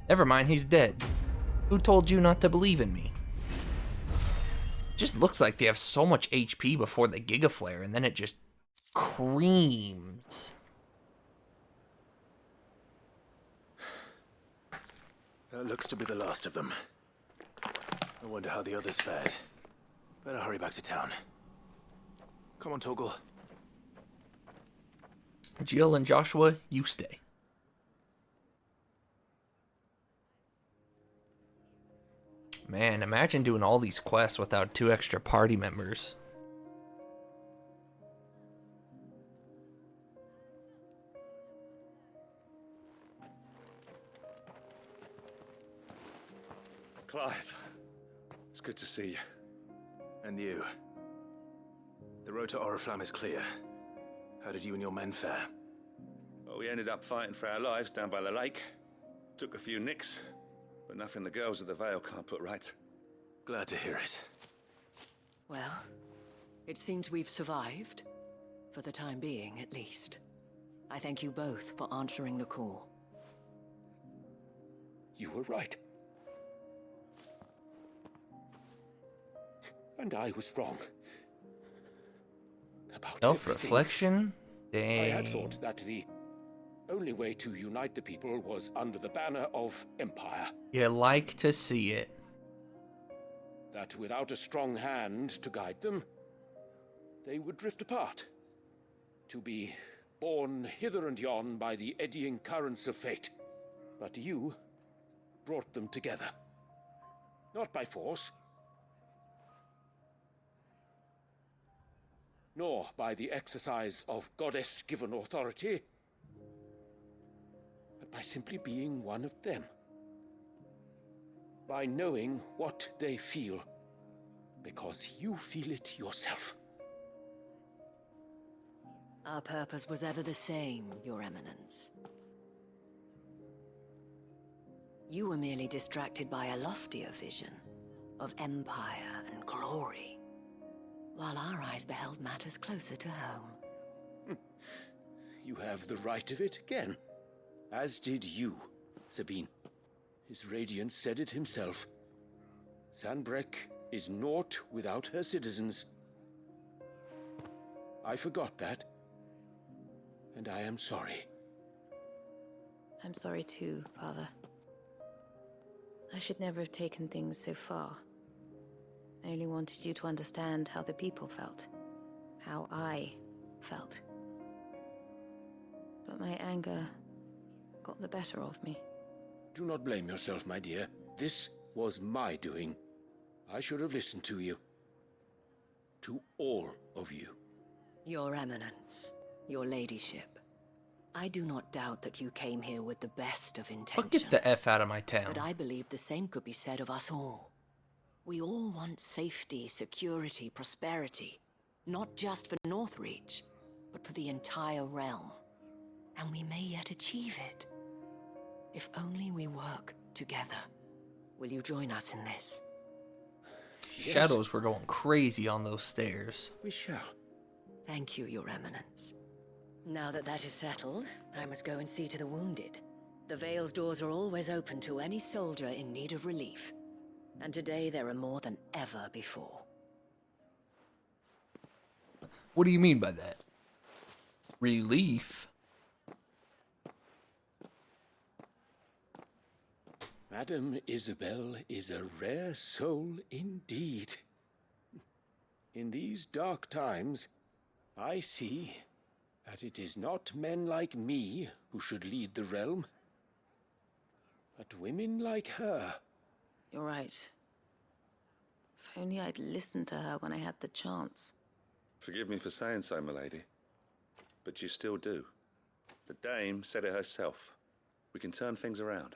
Never mind, he's dead. Who told you not to believe in me? Just looks like they have so much HP before the Giga Flare, and then it just creams. That looks to be the last of them. I wonder how the others fared. Better hurry back to town. Come on, Toggle. Jill and Joshua, you stay. Man, imagine doing all these quests without 2 extra party members. Clive, it's good to see you. And you. The road to Oriflamme is clear. How did you and your men fare? Well, we ended up fighting for our lives down by the lake. Took a few nicks, but nothing the girls of the Vale can't put right. Glad to hear it. Well, it seems we've survived. For the time being, at least. I thank you both for answering the call. You were right. And I was wrong. About Self-reflection? Dang. I had thought that the only way to unite the people was under the banner of Empire. You like to see it. That without a strong hand to guide them, they would drift apart. To be borne hither and yon by the eddying currents of fate. But you brought them together. Not by force, nor by the exercise of goddess-given authority, but by simply being one of them. By knowing what they feel, because you feel it yourself. Our purpose was ever the same, Your Eminence. You were merely distracted by a loftier vision of empire and glory, while our eyes beheld matters closer to home. You have the right of it again, as did you, Sabine. His radiance said it himself. Sanbreque is naught without her citizens. I forgot that, and I am sorry. I'm sorry too, Father. I should never have taken things so far. I only wanted you to understand how the people felt. How I felt. But my anger got the better of me. Do not blame yourself, my dear. This was my doing. I should have listened to you. To all of you. Your Eminence, your Ladyship, I do not doubt that you came here with the best of intentions. Get the F out of my town. But I believe the same could be said of us all. We all want safety, security, prosperity. Not just for Northreach, but for the entire realm. And we may yet achieve it. If only we work together. Will you join us in this? Yes. Shadows were going crazy on those stairs. We shall. Thank you, Your Eminence. Now that that is settled, I must go and see to the wounded. The Vale's doors are always open to any soldier in need of relief. And today there are more than ever before. What do you mean by that? Relief? Madame Isabel is a rare soul indeed. In these dark times, I see that it is not men like me who should lead the realm, but women like her. You're right. If only I'd listened to her when I had the chance. Forgive me for saying so, my lady, but you still do. The dame said it herself. We can turn things around.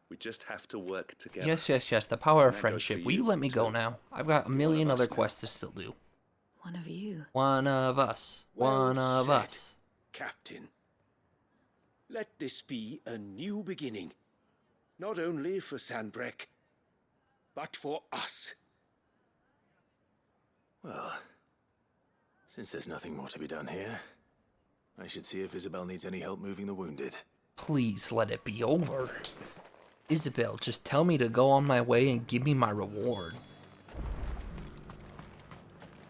We just have to work together. Yes. The power of friendship. Will you let me go now? I've got a million other quests to still do. One of you. One of us. Well One of said, us. Captain. Let this be a new beginning. Not only for Sanbreque, but for us. Well, since there's nothing more to be done here, I should see if Isabel needs any help moving the wounded. Please let it be over. Isabel, just tell me to go on my way and give me my reward.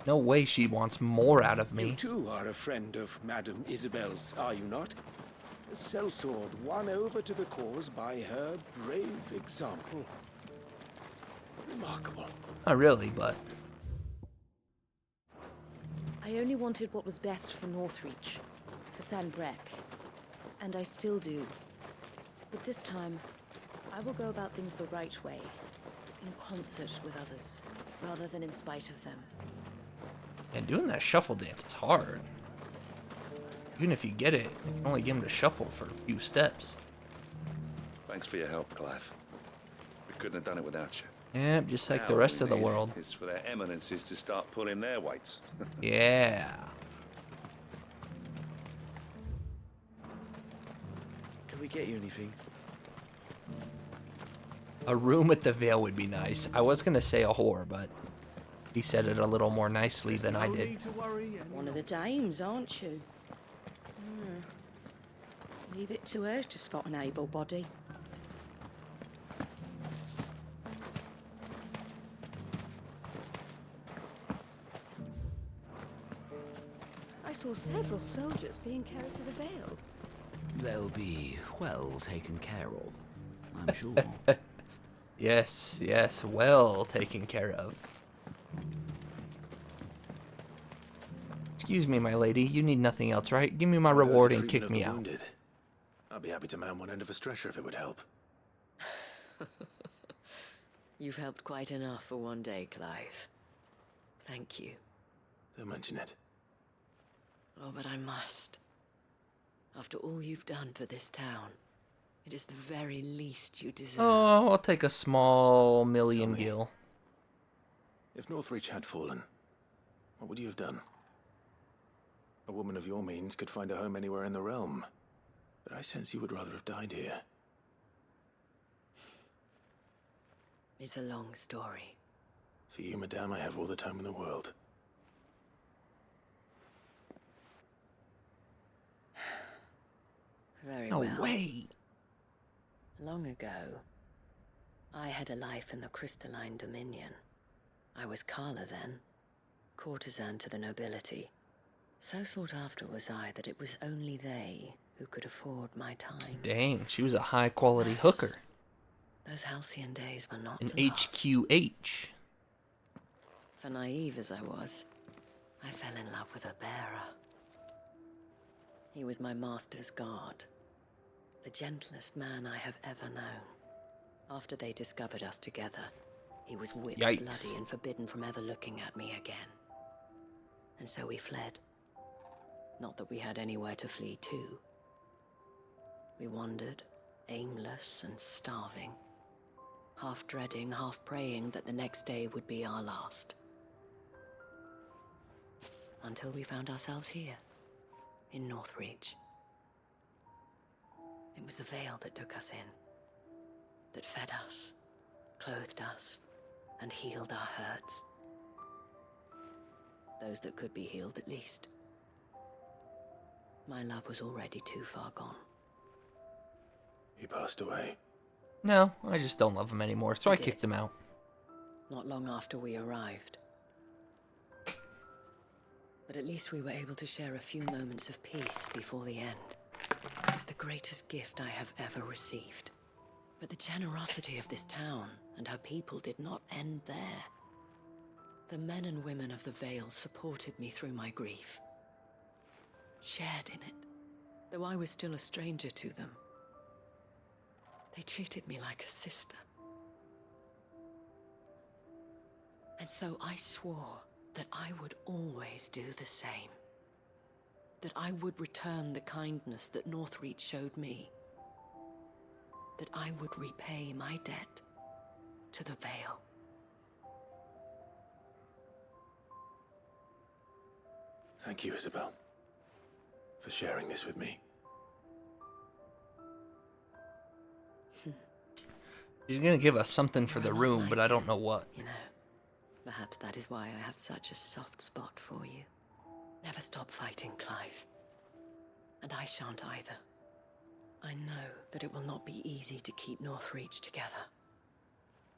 No way she wants more out of me. You too are a friend of Madame Isabel's, are you not? A sellsword won over to the cause by her brave example. Remarkable. Not really, but... I only wanted what was best for Northreach, for Sanbreque, and I still do. But this time, I will go about things the right way, in concert with others, rather than in spite of them. And doing that shuffle dance is hard. Even if you get it, you can only get him to shuffle for a few steps. Thanks for your help, Clive. We couldn't have done it without you. Yep, just like Now the rest all of the we need world. is for their eminences to start pulling their weights. Yeah. Can we get you anything? A room at the Vale would be nice. I was gonna say a whore, but he said it a little more nicely than I did. One of the dames, aren't you? Leave it to her to spot an able body. I saw several soldiers being carried to the Vale. They'll be well taken care of, I'm sure. Yes, yes, well taken care of. Excuse me, my lady. You need nothing else, right? Give me my reward and kick me out. Wounded. I'll be happy to man one end of a stretcher if it would help. You've helped quite enough for one day, Clive. Thank you. Don't mention it. Oh, but I must. After all you've done for this town, it is the very least you deserve. Oh, I'll take a small million gil. If Northreach had fallen, what would you have done? A woman of your means could find a home anywhere in the realm, but I sense you would rather have died here. It's a long story. For you, madame, I have all the time in the world. Very No well. way. Long ago, I had a life in the Crystalline Dominion. I was Carla then, courtesan to the nobility. So sought after was I that it was only they who could afford my time. Dang, she was a high quality hooker. Those halcyon days were not An to last. HQH. For naive as I was, I fell in love with a bearer. He was my master's guard, the gentlest man I have ever known. After they discovered us together, he was whipped Yikes. bloody and forbidden from ever looking at me again. And so we fled. Not that we had anywhere to flee to. We wandered, aimless and starving, half dreading, half praying that the next day would be our last. Until we found ourselves here, in Northreach. It was the Vale that took us in, that fed us, clothed us, and healed our hurts. Those that could be healed, at least. My love was already too far gone. He passed away. No, I just don't love him anymore, so He I did. kicked him out. Not long after we arrived. But at least we were able to share a few moments of peace before the end. It was the greatest gift I have ever received. But the generosity of this town and her people did not end there. The men and women of the Vale supported me through my grief. Shared in it, though I was still a stranger to them. They treated me like a sister. And so I swore that I would always do the same. That I would return the kindness that Northreach showed me. That I would repay my debt to the Vale. Thank you, Isabel, for sharing this with me. She's gonna give us something for the room, but I don't know what. You know, perhaps that is why I have such a soft spot for you. Never stop fighting, Clive. And I shan't either. I know that it will not be easy to keep Northreach together.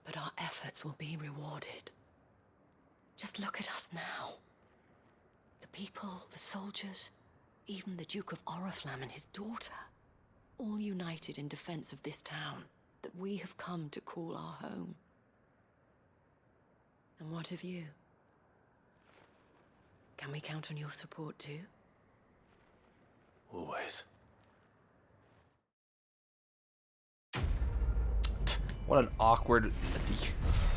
But our efforts will be rewarded. Just look at us now. The people, the soldiers, even the Duke of Oriflamme and his daughter, all united in defense of this town that we have come to call our home. And what of you? Can we count on your support too? Always. What an awkward...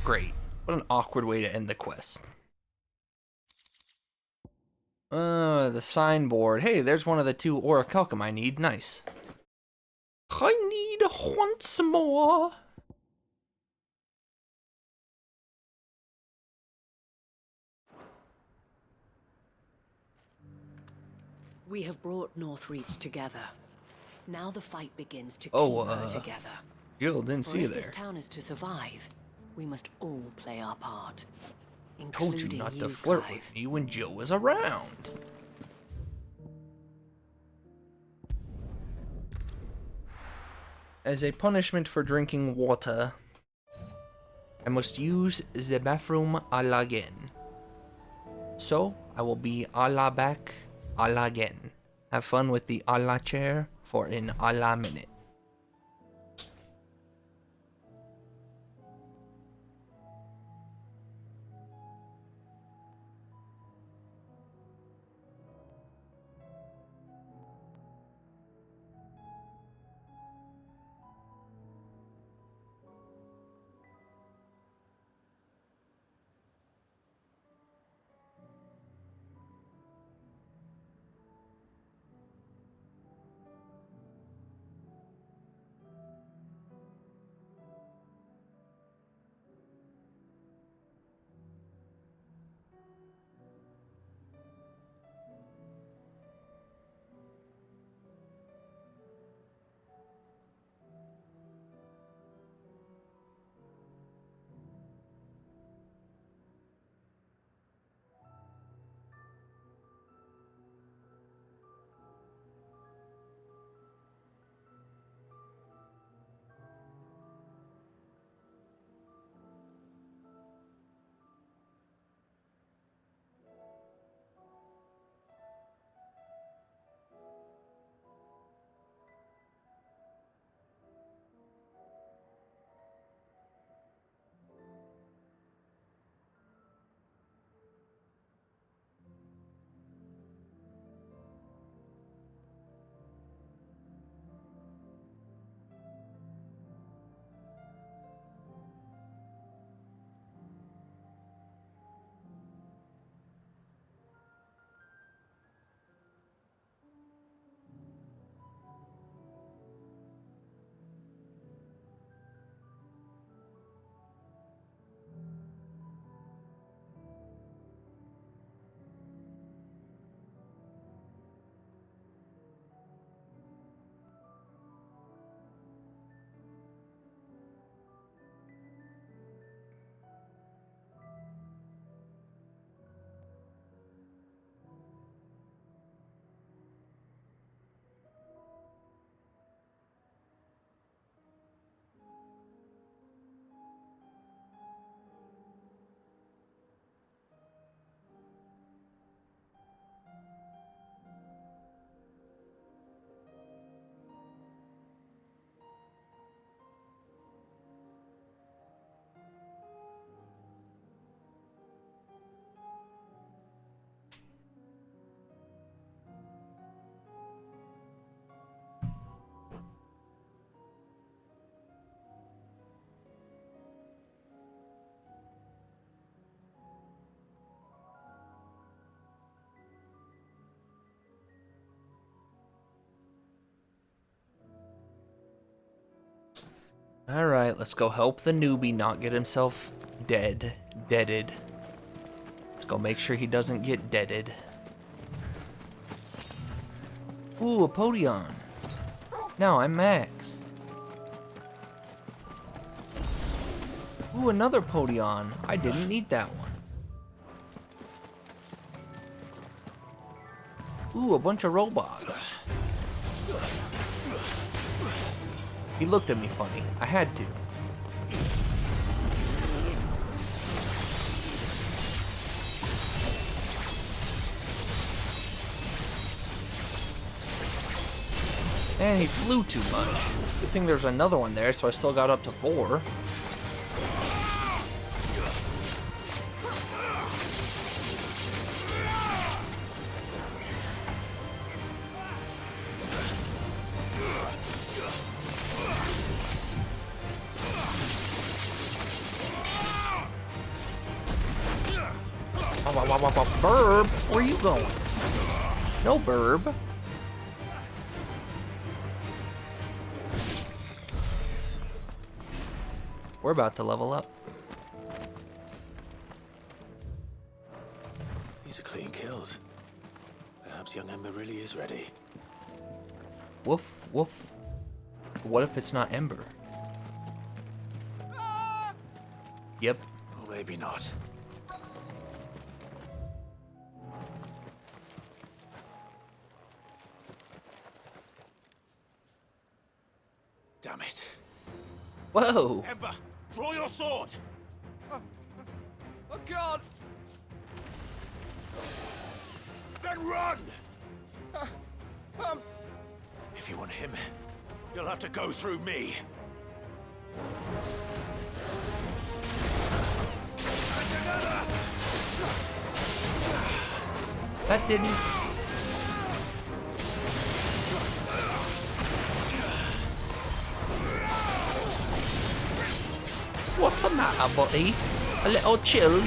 Great. What an awkward way to end the quest. The signboard. Hey, there's one of the 2 orichalcum I need. Nice. I need once more. We have brought Northreach together. Now the fight begins to keep her together. Jill, didn't see you If there. this town is to survive, we must all play our part. Told you not to flirt with me when Jill was around. As a punishment for drinking water, I must use the bathroom again. So, I will be back again. Have fun with the chair for an minute. Alright, let's go help the newbie not get himself deaded. Let's go make sure he doesn't get deaded. Ooh, a Podion. Now I'm Max. Ooh, another Podion. I didn't need that one. Ooh, a bunch of robots. He looked at me funny. I had to. And he flew too much. Good thing there's another one there, so I still got up to 4. Burb, where you going? No burb. We're about to level up. These are clean kills. Perhaps young Ember really is ready. Woof, woof. What if it's not Ember? Yep. Or maybe not. Damn it. Whoa. Ember, draw your sword! I can't! Then run! If you want him, you'll have to go through me. That didn't. What's the matter, buddy? A little chilled?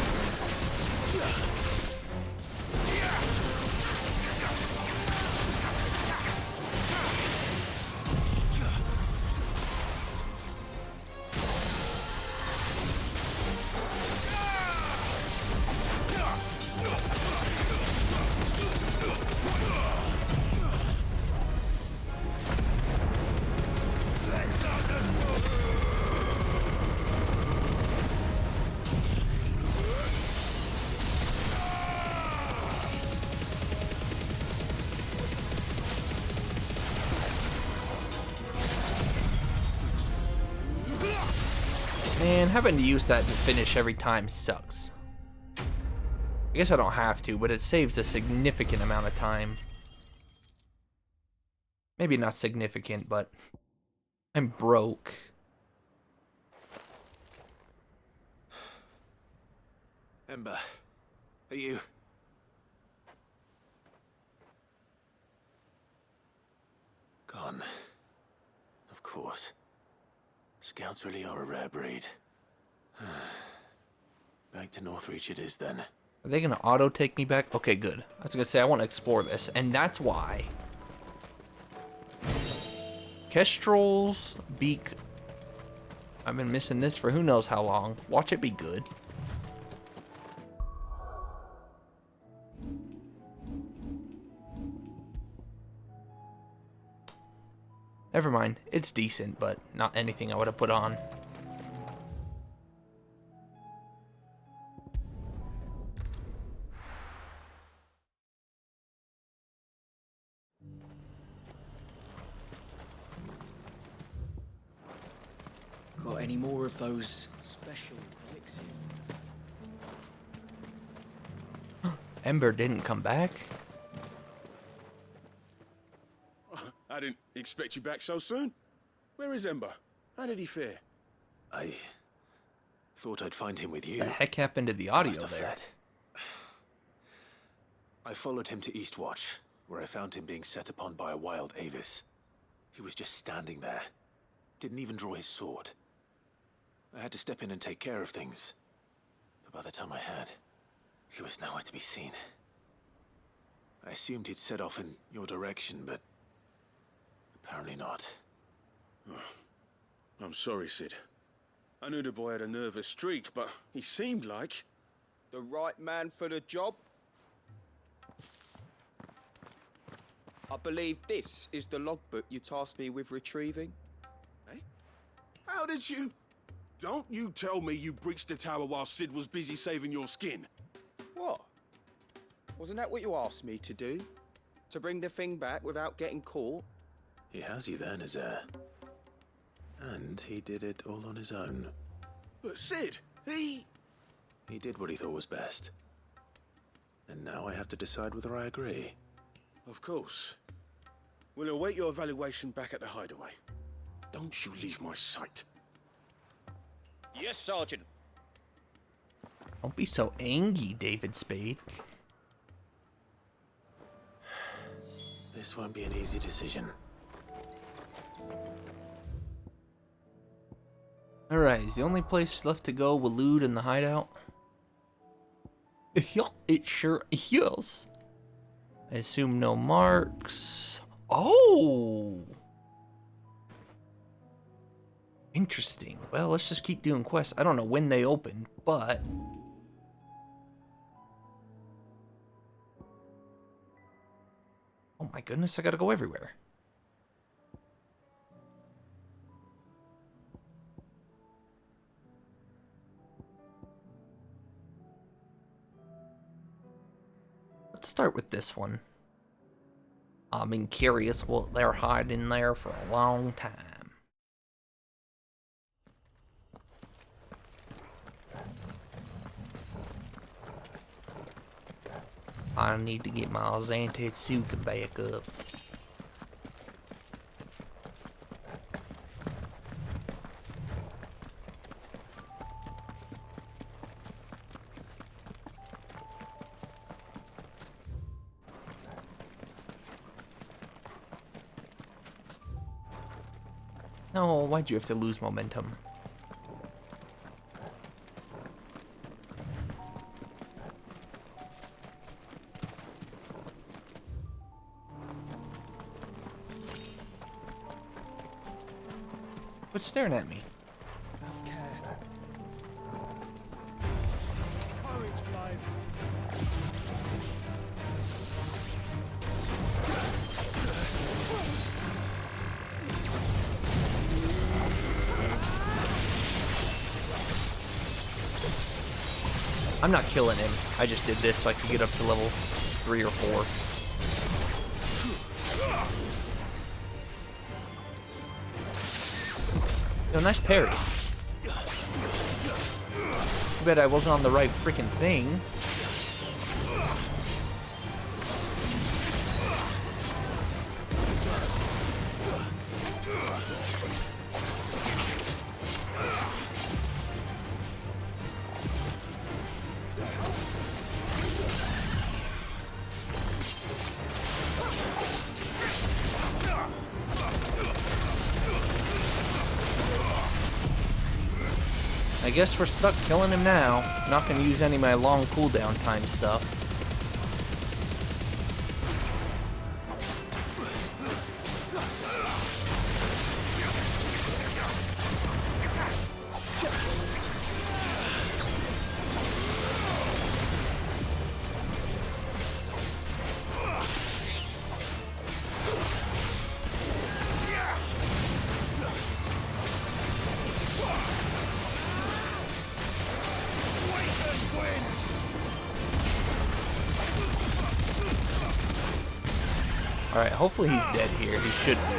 Man, having to use that to finish every time sucks. I guess I don't have to, but it saves a significant amount of time. Maybe not significant, but I'm broke. Ember, are you... Gone. Of course. Scouts really are a rare breed. Back to Northreach it is then. Are they gonna auto take me back? Okay, good. I was gonna say I want to explore this, and that's why. Kestrel's beak. I've been missing this for who knows how long. Watch it be good. Never mind. It's decent, but not anything I would have put on. Got any more of those special elixirs? Ember didn't come back. I didn't expect you back so soon. Where is Ember? How did he fare? I thought I'd find him with you. What the heck happened to the audio Must have there? fled. I followed him to Eastwatch, where I found him being set upon by a wild Avis. He was just standing there. Didn't even draw his sword. I had to step in and take care of things. But by the time I had, he was nowhere to be seen. I assumed he'd set off in your direction, but apparently not. I'm sorry, Sid. I knew the boy had a nervous streak, but he seemed like... The right man for the job? I believe this is the logbook you tasked me with retrieving. Eh? How did you... Don't you tell me you breached the tower while Sid was busy saving your skin. What? Wasn't that what you asked me to do? To bring the thing back without getting caught? He has you there, Nazaire. And he did it all on his own. But Sid, he did what he thought was best. And now I have to decide whether I agree. Of course. We'll await your evaluation back at the hideaway. Don't you leave my sight. Yes, Sergeant. Don't be so angry, David Spade. This won't be an easy decision. Alright, is the only place left to go Waloed in the hideout? Yeah, it sure is. I assume no marks. Oh! Interesting. Well, let's just keep doing quests. I don't know when they open, but... Oh my goodness, I gotta go everywhere. Let's start with this one. I've been curious what they're hiding there for a long time. I need to get my Zantetsuka back up. No, why'd you have to lose momentum? Quit staring at me. Have care. Courage, Clive. I'm not killing him. I just did this so I could get up to level 3 or 4. Yo, nice parry. Too bad I wasn't on the right freaking thing. I guess we're stuck killing him now. Not gonna use any of my long cooldown time stuff. Alright, hopefully he's dead here. He should be.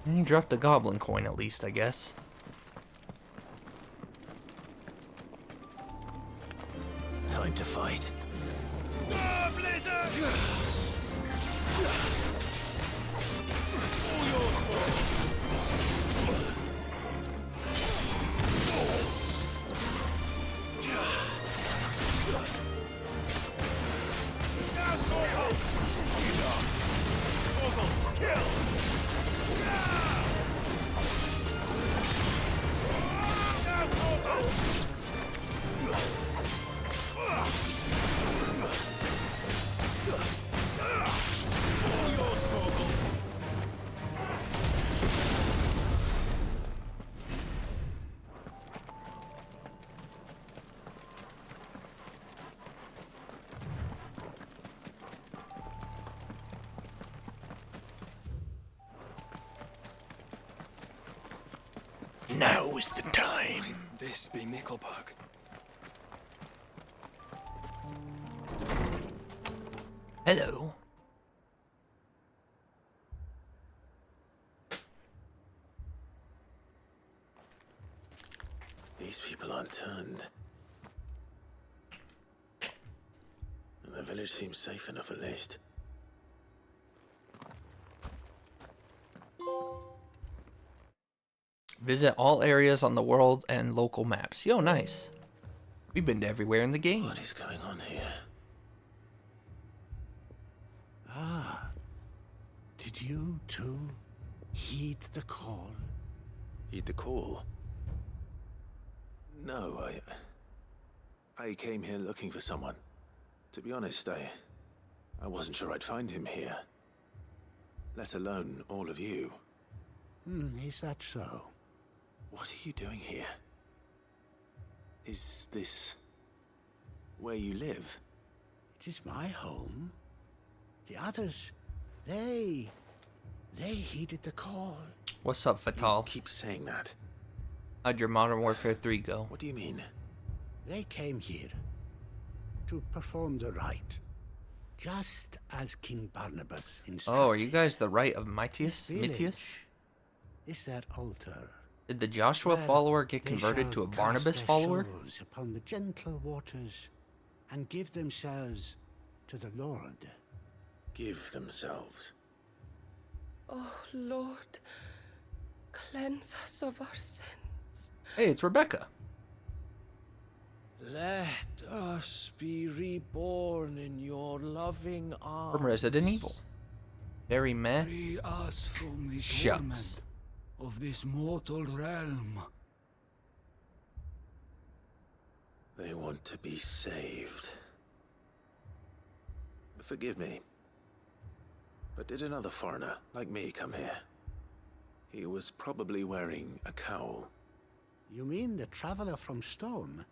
And he dropped a goblin coin at least, I guess. Time to fight. Now is the time. Might this be Mickelberg? Hello. These people aren't turned. And the village seems safe enough at least. Visit all areas on the world and local maps. Yo, nice. We've been to everywhere in the game. What is going on here? Ah. Did you, too, heed the call? Heed the call? No, I came here looking for someone. To be honest, I wasn't sure I'd find him here. Let alone all of you. Is that so? What are you doing here? Is this where you live? It is my home. The others, they heeded the call. What's up, Fatal? You keep saying that. How'd your Modern Warfare 3 go? What do you mean? They came here to perform the rite, just as King Barnabas instructed. Oh, are you guys the rite of Mitius? This Mitius? village is their altar. Did the Joshua where follower get they converted shall to a cast Barnabas their follower? souls upon the gentle waters and give themselves to the Lord. Give themselves. Oh, Lord, cleanse us of our sins. Hey, it's Rebecca. Let us be reborn in your loving arms. From Resident Evil. Very meh. Free us from the Shucks. torment of this mortal realm. They want to be saved. Forgive me. But did another foreigner, like me, come here? He was probably wearing a cowl. You mean the traveler from Storm?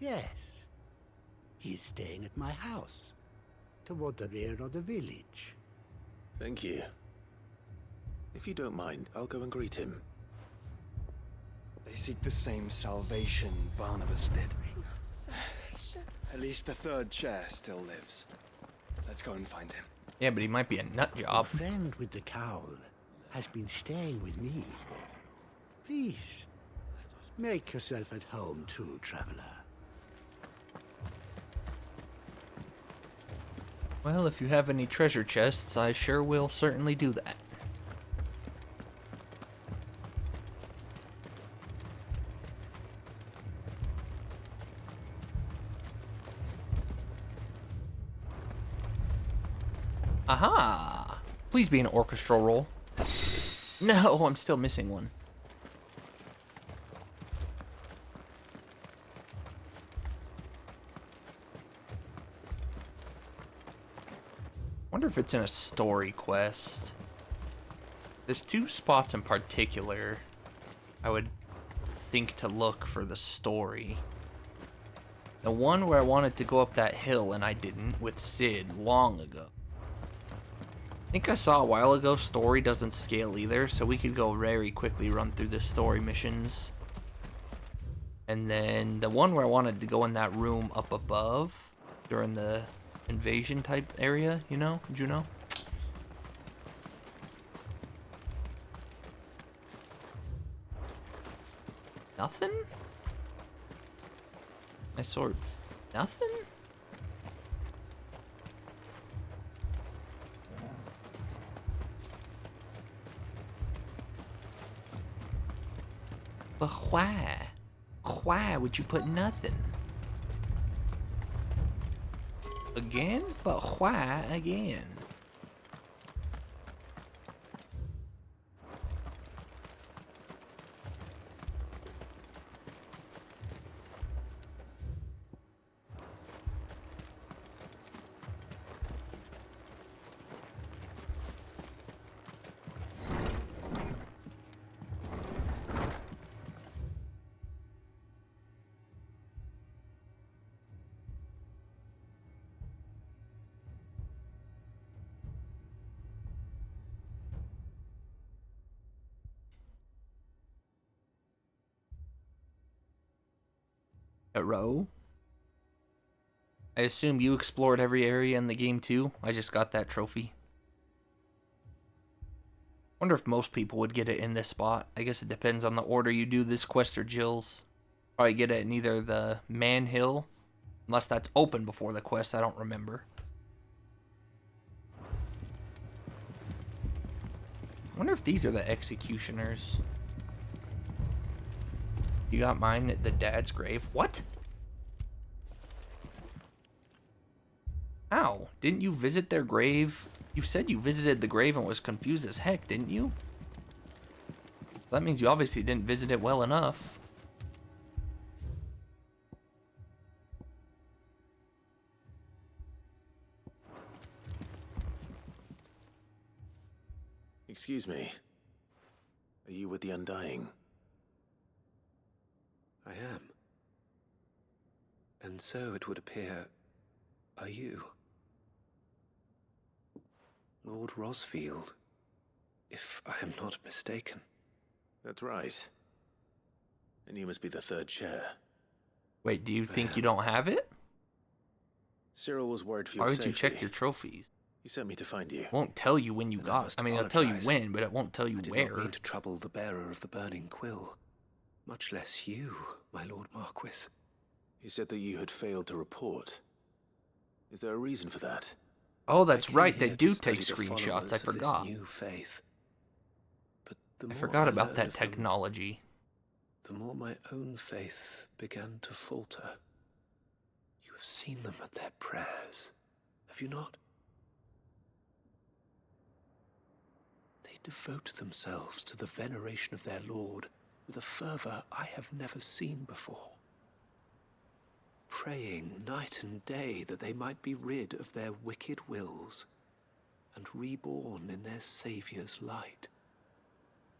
Yes. He's staying at my house, toward the rear of the village. Thank you. If you don't mind, I'll go and greet him. They seek the same salvation Barnabas did. Bring us salvation. At least the third chair still lives. Let's go and find him. Yeah, but he might be a nut Your job. friend with the cowl has been staying with me. Please, make yourself at home too, traveler. Well, if you have any treasure chests, I sure will certainly do that. Aha! Please be an orchestral roll. No, I'm still missing one. Wonder if it's in a story quest. There's two spots in particular I would think to look for the story. The one where I wanted to go up that hill and I didn't with Sid long ago. I think I saw a while ago story doesn't scale either, so we could go very quickly run through the story missions. And then the one where I wanted to go in that room up above during the invasion type area, you know? Did you know? Nothing? I saw nothing? But why? Why would you put nothing? Again? But why again? A row? I assume you explored every area in the game too? I just got that trophy. Wonder if most people would get it in this spot. I guess it depends on the order you do this quest or Jill's. Probably get it in either the Man Hill, unless that's open before the quest, I don't remember. Wonder if these are the executioners. You got mine at the dad's grave. What? How? Didn't you visit their grave? You said you visited the grave and was confused as heck, didn't you? That means you obviously didn't visit it well enough. Excuse me. Are you with the Undying? I am. And so it would appear, are you? Lord Rosfield, if I am not mistaken. That's right. And you must be the third chair. Wait, do you think you don't have it? Cyril was worried for your Why would safety. you check your trophies? He sent me to find you. It won't tell you when you got it. I mean, it'll tell you when, but it won't tell you I did where. not mean to trouble the bearer of the burning quill, much less you, my Lord Marquis. He said that you had failed to report. Is there a reason for that? Oh, that's right. They Here do to take study the screenshots. followers I of this forgot. new faith. But the I more forgot about learned that of them, technology. the more my own faith began to falter. You have seen them at their prayers, have you not? They devote themselves to the veneration of their Lord with a fervor I have never seen before. Praying night and day that they might be rid of their wicked wills and reborn in their Saviour's light.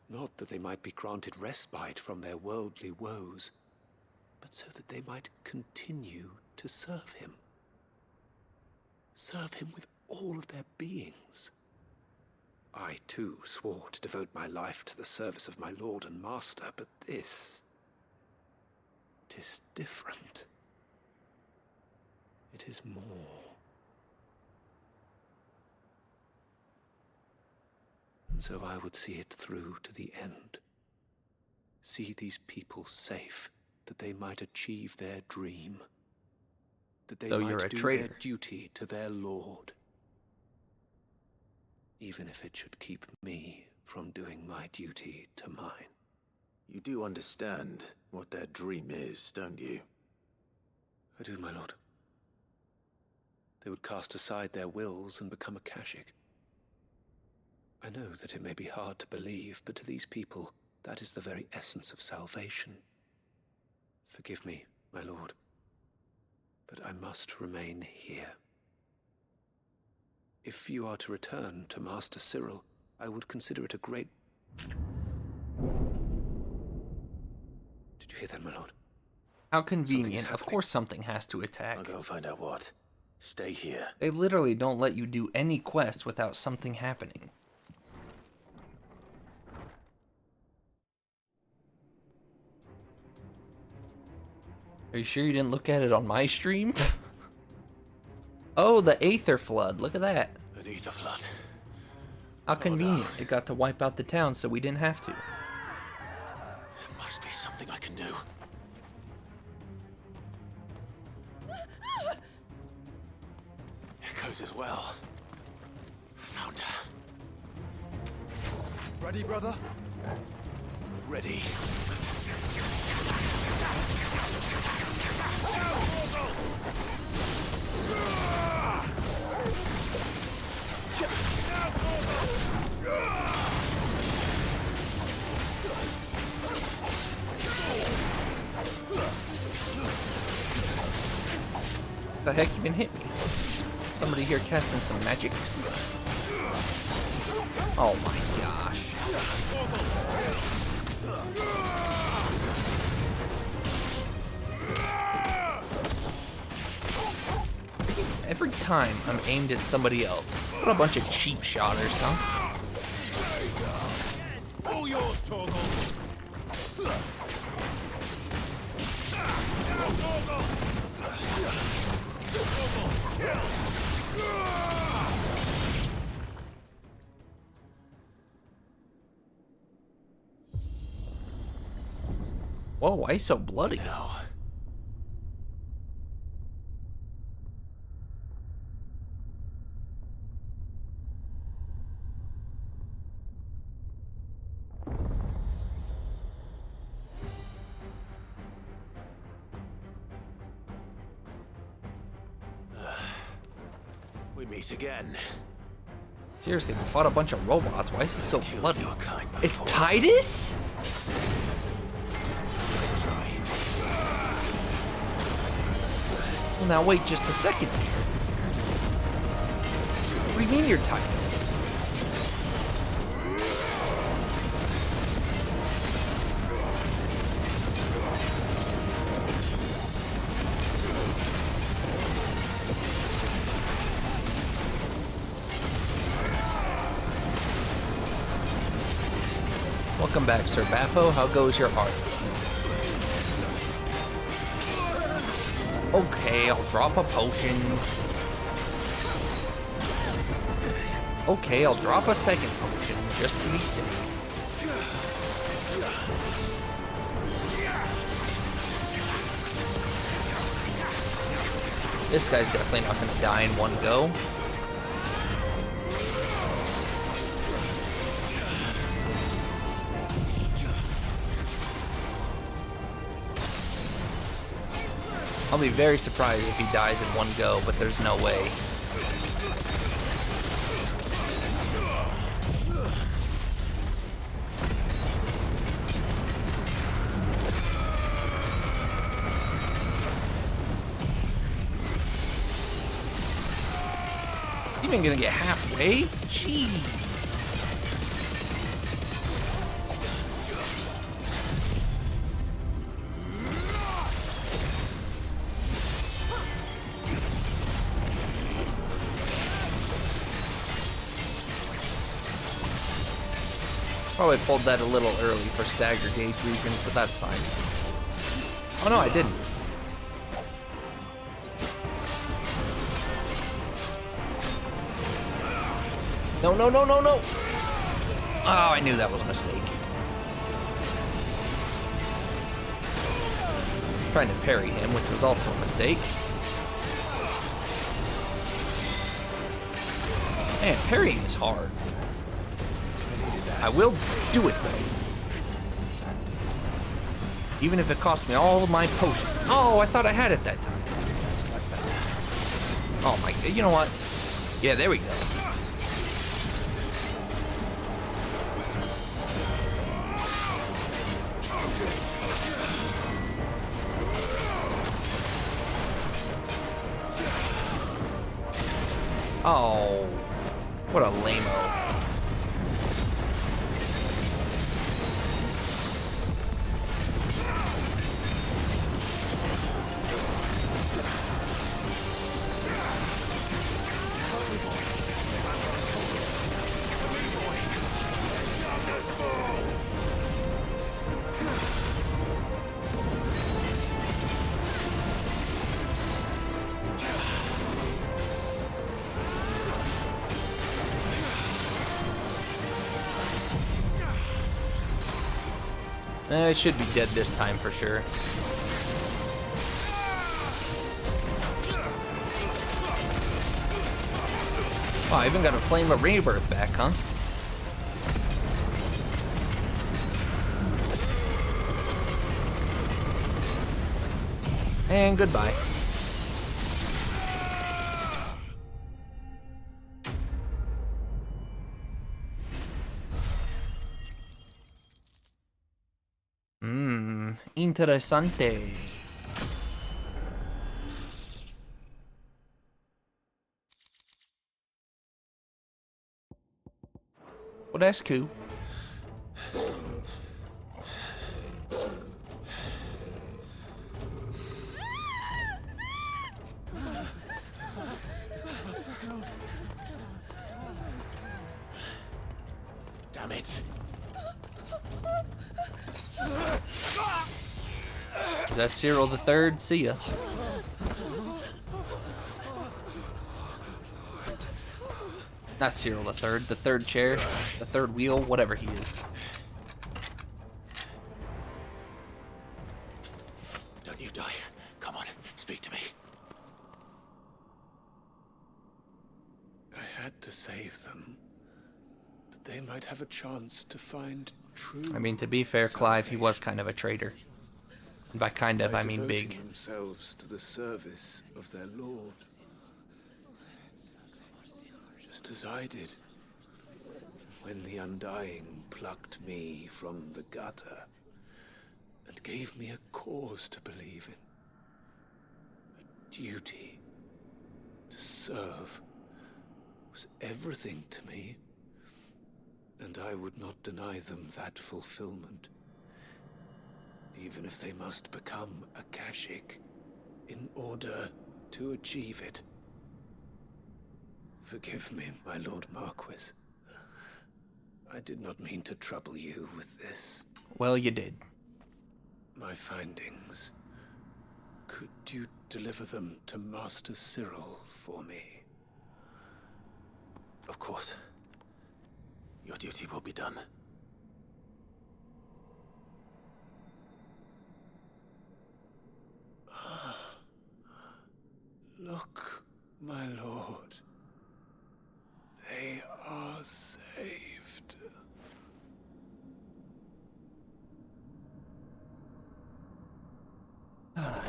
Not that they might be granted respite from their worldly woes, but so that they might continue to serve him. Serve him with all of their beings. I, too, swore to devote my life to the service of my Lord and Master, but this... 'tis different. It is more. And so I would see it through to the end. See these people safe, that they might achieve their dream. That they So might you're a do traitor. their duty to their Lord. Even if it should keep me from doing my duty to mine. You do understand what their dream is, don't you? I do, my lord. They would cast aside their wills and become a Kashik. I know that it may be hard to believe, but to these people, that is the very essence of salvation. Forgive me, my lord, but I must remain here. If you are to return to Master Cyril, I would consider it a great... Did you hear that, my lord? How convenient. Of course something has to attack. I'll go and find out what. Stay here. They literally don't let you do any quest without something happening. Are you sure you didn't look at it on my stream? Oh, the Aether Flood. Look at that. An Aether Flood. How convenient. It got to wipe out the town so we didn't have to. There must be something I can do. Echoes as well. Found her. Ready, brother? Ready. The heck even hit me? Somebody here casting some magics. Oh my gosh. Every time I'm aimed at somebody else. What a bunch of cheap shotters, huh? All yours, Torgal. Whoa, why is so bloody? No. We meet again. Seriously, we fought a bunch of robots. Why is he so bloody? It's Titus? Let's try. Well, now wait just a second here. What do you mean you're Titus? Welcome back, Sir Bappo. How goes your art? Okay, I'll drop a potion. Okay, I'll drop a second potion, just to be safe. This guy's definitely not gonna die in one go. I'll be very surprised if he dies in one go, but there's no way. You ain't gonna get halfway? Jeez. Probably pulled that a little early for stagger gauge reasons, but that's fine. Oh no, I didn't. No, no, no, no, no! Oh, I knew that was a mistake. Trying to parry him, which was also a mistake. Man, parrying is hard. I will do it though. Even if it costs me all of my potions. Oh, I thought I had it that time. That's better. Oh my, you know what? Yeah, there we go. Oh, what a lame-o. I should be dead this time for sure. Oh, I even got a Flame of Rebirth back, huh? And goodbye. Interessante. Well, that's cool. Damn it. Is that Cyril the Third? See ya. Not Cyril the Third, the third chair, the third wheel, whatever he is. Don't you die. Come on, speak to me. I had to save them, that they might have a chance to find true. I mean, to be fair, Clive, he was kind of a traitor. And by kind of, I mean big. Themselves to the service of their lord. just as I did. When the Undying plucked me from the gutter and gave me a cause to believe in. A duty to serve was everything to me, and I would not deny them that fulfillment, even if they must become a Kashik in order to achieve it. Forgive me, my Lord Marquis. I did not mean to trouble you with this. Well, you did. My findings. Could you deliver them to Master Cyril for me? Of course. Your duty will be done. Look, my lord. They are saved.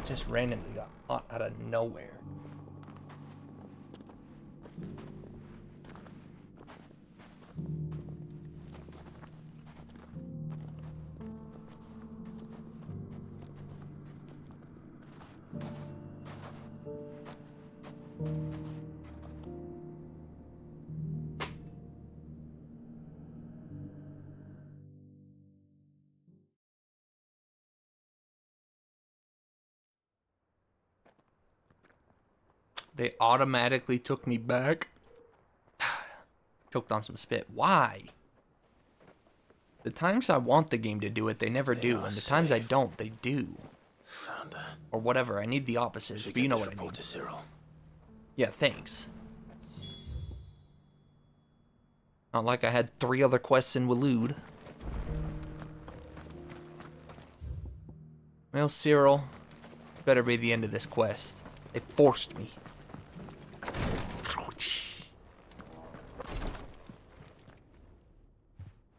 Just randomly got hot out of nowhere. They automatically took me back. Choked on some spit. Why? The times I want the game to do it, they never do. And the times I don't, they do. Founder. Or whatever. I need the opposites, but you know what I mean. To Cyril. Yeah, thanks. Not like I had 3 other quests in Waloed. Well, Cyril, better be the end of this quest. They forced me.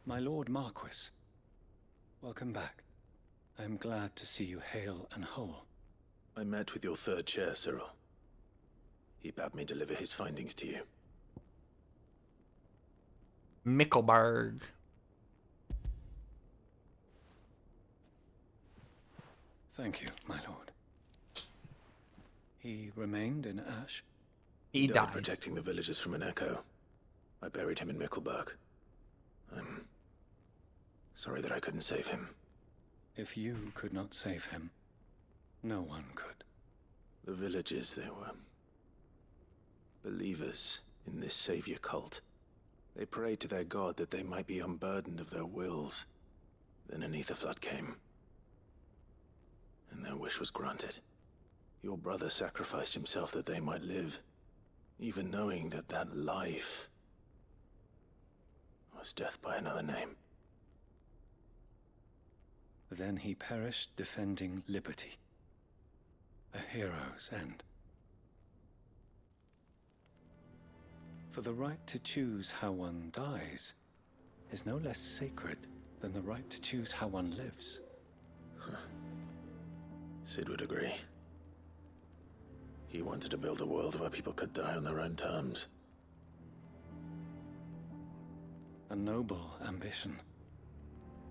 My Lord Marquis, welcome back. I am glad to see you hale and whole. I met with your third chair, Cyril. He bade me deliver his findings to you. Mickelberg. Thank you, my lord. He remained in Ash? He died protecting the villagers from an echo. I buried him in Mickelberg. I'm sorry that I couldn't save him. If you could not save him, no one could. The villagers, they were believers in this savior cult. They prayed to their god that they might be unburdened of their wills. Then an ether flood came, and their wish was granted. Your brother sacrificed himself that they might live, even knowing that that life was death by another name. Then he perished defending liberty. A hero's end. For the right to choose how one dies is no less sacred than the right to choose how one lives. Sid would agree. He wanted to build a world where people could die on their own terms. A noble ambition.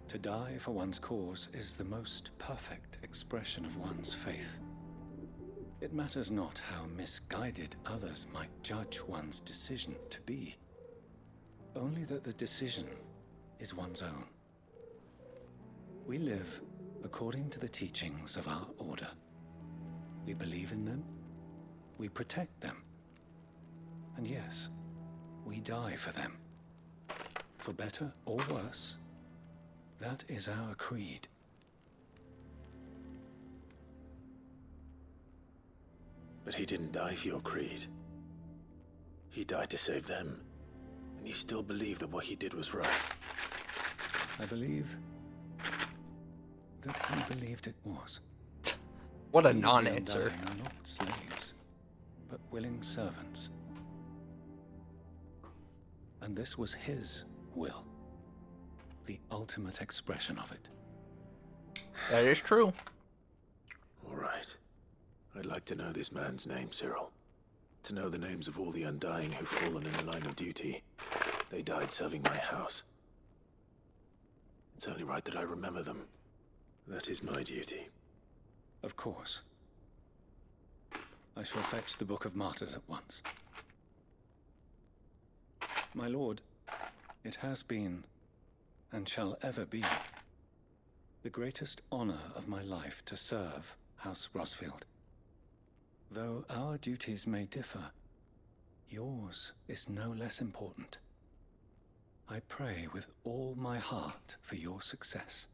To die for one's cause is the most perfect expression of one's faith. It matters not how misguided others might judge one's decision to be. Only that the decision is one's own. We live according to the teachings of our order. We believe in them. We protect them. And yes, we die for them. For better or worse, that is our creed. But he didn't die for your creed. He died to save them. And you still believe that what he did was right. I believe that he believed it was. What a We, non-answer. the Undying, are not slaves, but willing servants. And this was his will. The ultimate expression of it. That is true. All right. I'd like to know this man's name, Cyril. To know the names of all the Undying who've fallen in the line of duty. They died serving my house. It's only right that I remember them. That is my duty. Of course. I shall fetch the Book of Martyrs at once. My lord, it has been, and shall ever be, the greatest honor of my life to serve House Rosfield. Though our duties may differ, yours is no less important. I pray with all my heart for your success.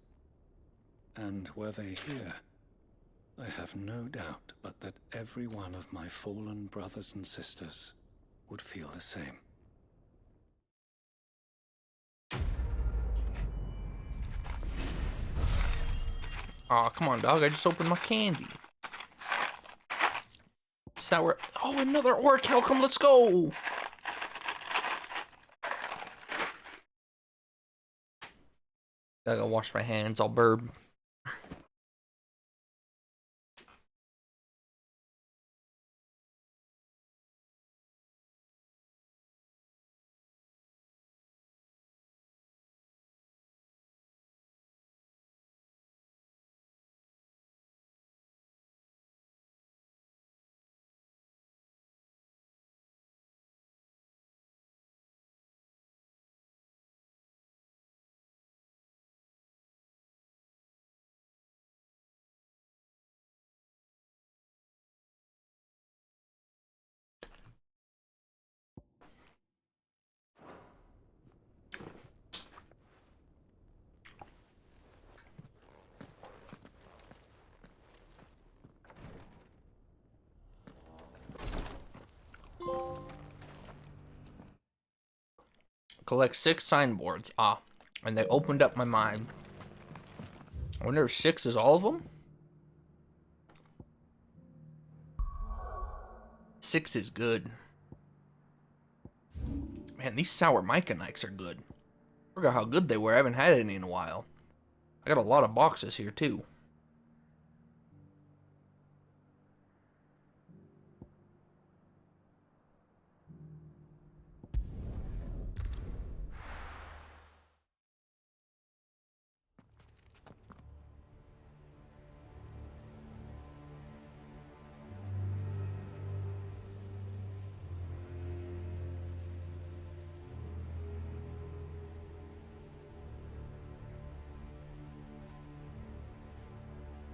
And were they here, I have no doubt but that every one of my fallen brothers and sisters would feel the same. Aw, come on, dog. I just opened my candy. Sour. Oh, another orc. Hell, come, let's go. Gotta go wash my hands. I'll burp. Collect 6 signboards. Ah, and they opened up my mind. I wonder if 6 is all of them? 6 is good. Man, these sour mica nikes are good. Forgot how good they were. I haven't had any in a while. I got a lot of boxes here too.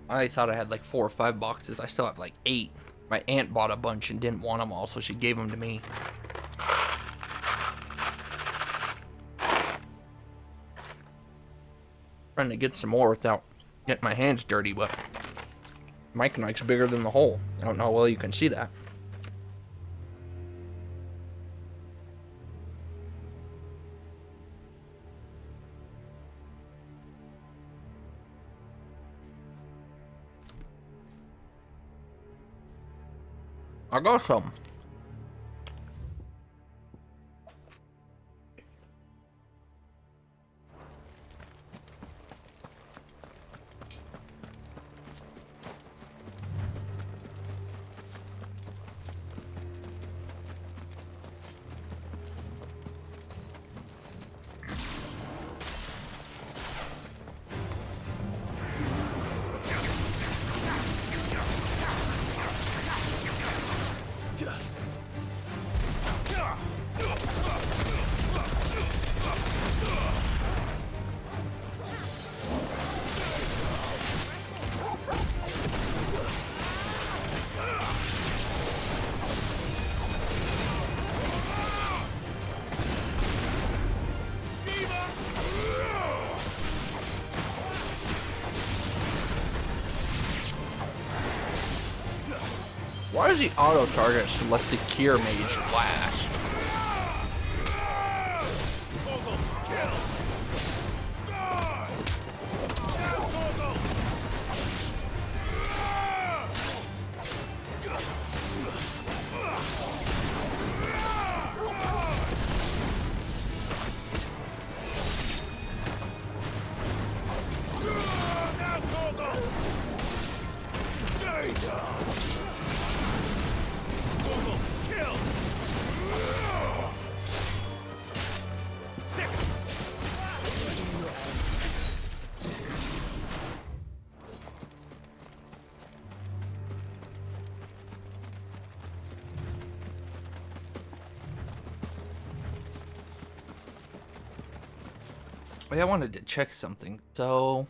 I thought I had like 4 or 5 boxes. I still have like 8. My aunt bought a bunch and didn't want them all, so she gave them to me. Trying to get some more without getting my hands dirty, but Mike Knife's bigger than the hole. I don't know how well you can see that. I got some. Why does the auto target select the Cure Mage last? Kill! Wait, I wanted to check something. So...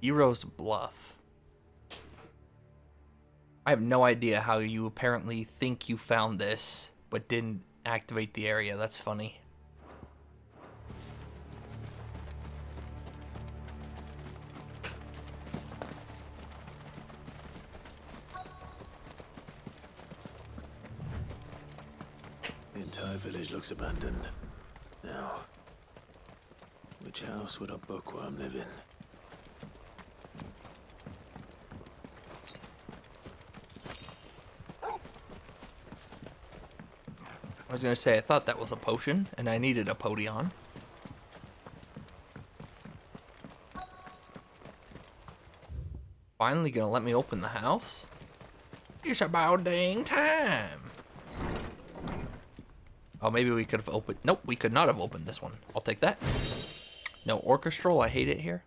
Hero's Bluff. I have no idea how you apparently think you found this, but didn't activate the area. That's funny. The entire village looks abandoned. Now, which house would a bookworm live in? I was gonna say, I thought that was a potion, and I needed a potion. Finally gonna let me open the house? It's about dang time. Oh, maybe we could have opened... Nope, we could not have opened this one. I'll take that. No orchestral, I hate it here.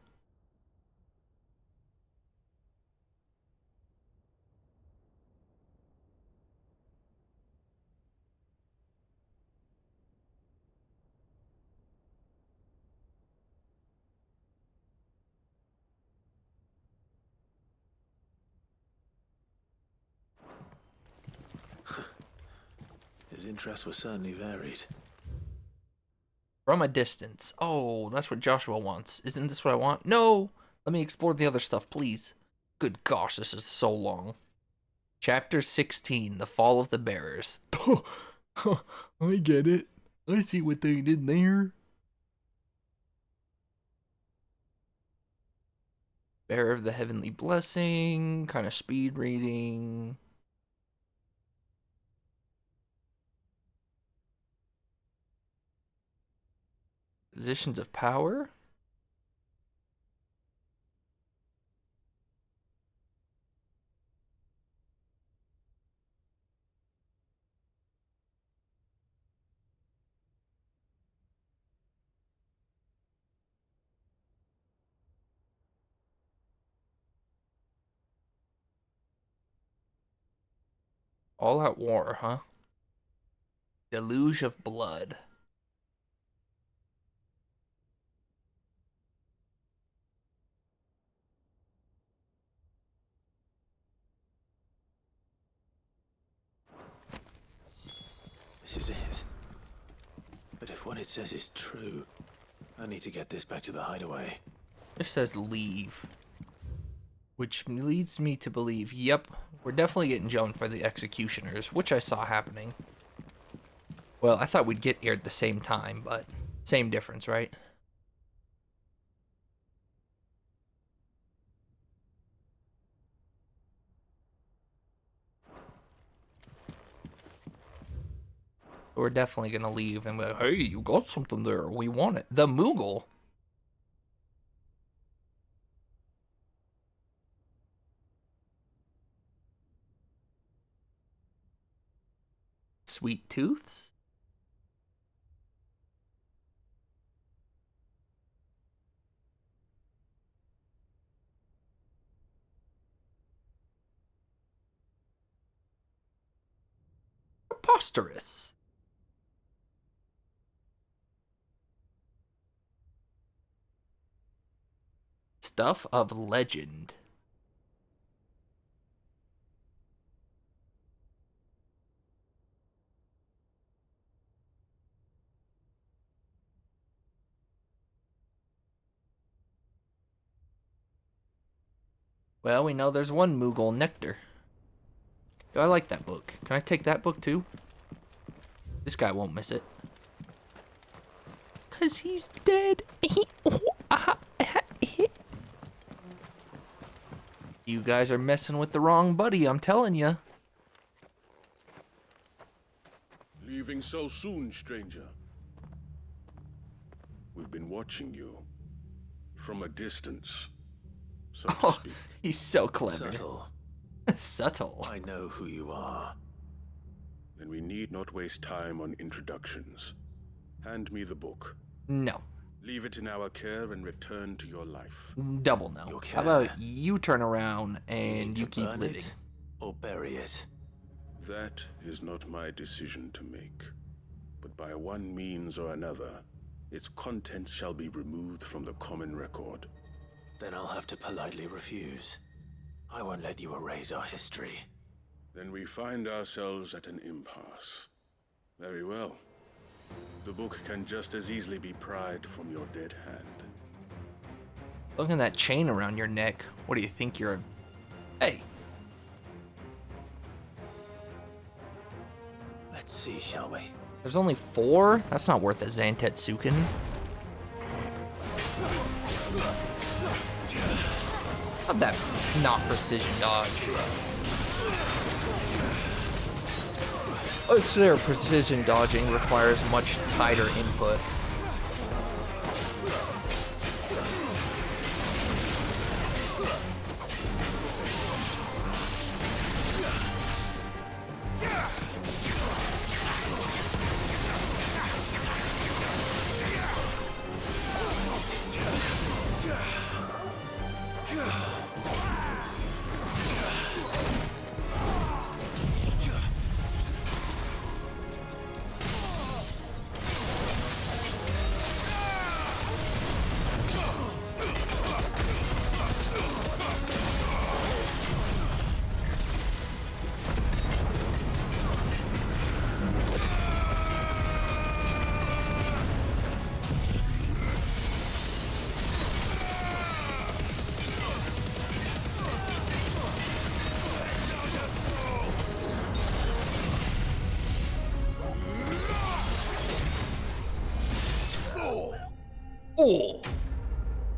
His interests were certainly varied. From a distance. Oh, that's what Joshua wants. Isn't this what I want? No! Let me explore the other stuff, please. Good gosh, this is so long. Chapter 16, The Fall of the Bearers. I get it. I see what they did there. Bearer of the Heavenly Blessing. Kind of speed reading. Positions of power. All out war, huh? Deluge of blood. This is it. But if what it says is true, I need to get this back to the hideaway. It says leave. Which leads me to believe, yep, we're definitely getting Joan for the executioners, which I saw happening. Well, I thought we'd get here at the same time, but same difference, right? We're definitely going to leave and be like, hey, you got something there. We want it. The Moogle. Sweet Tooths? Preposterous. Stuff of legend. Well, we know there's one Moogle, Nectar. Yo, I like that book. Can I take that book too? This guy won't miss it. 'Cause he's dead. You guys are messing with the wrong buddy, I'm telling you. Leaving so soon, stranger? We've been watching you. From a distance, so to speak. He's so clever. Subtle. Subtle. I know who you are. Then we need not waste time on introductions. Hand me the book. No. Leave it in our care and return to your life. Double no. How about you turn around and you keep living? It or bury it? That is not my decision to make. But by one means or another, its contents shall be removed from the common record. Then I'll have to politely refuse. I won't let you erase our history. Then we find ourselves at an impasse. Very well. The book can just as easily be pried from your dead hand. Look at that chain around your neck. What do you think you're... Hey. Let's see, shall we? There's only 4? That's not worth a Zantetsuken. How'd that not precision dodge? I swear precision dodging requires much tighter input. Oh,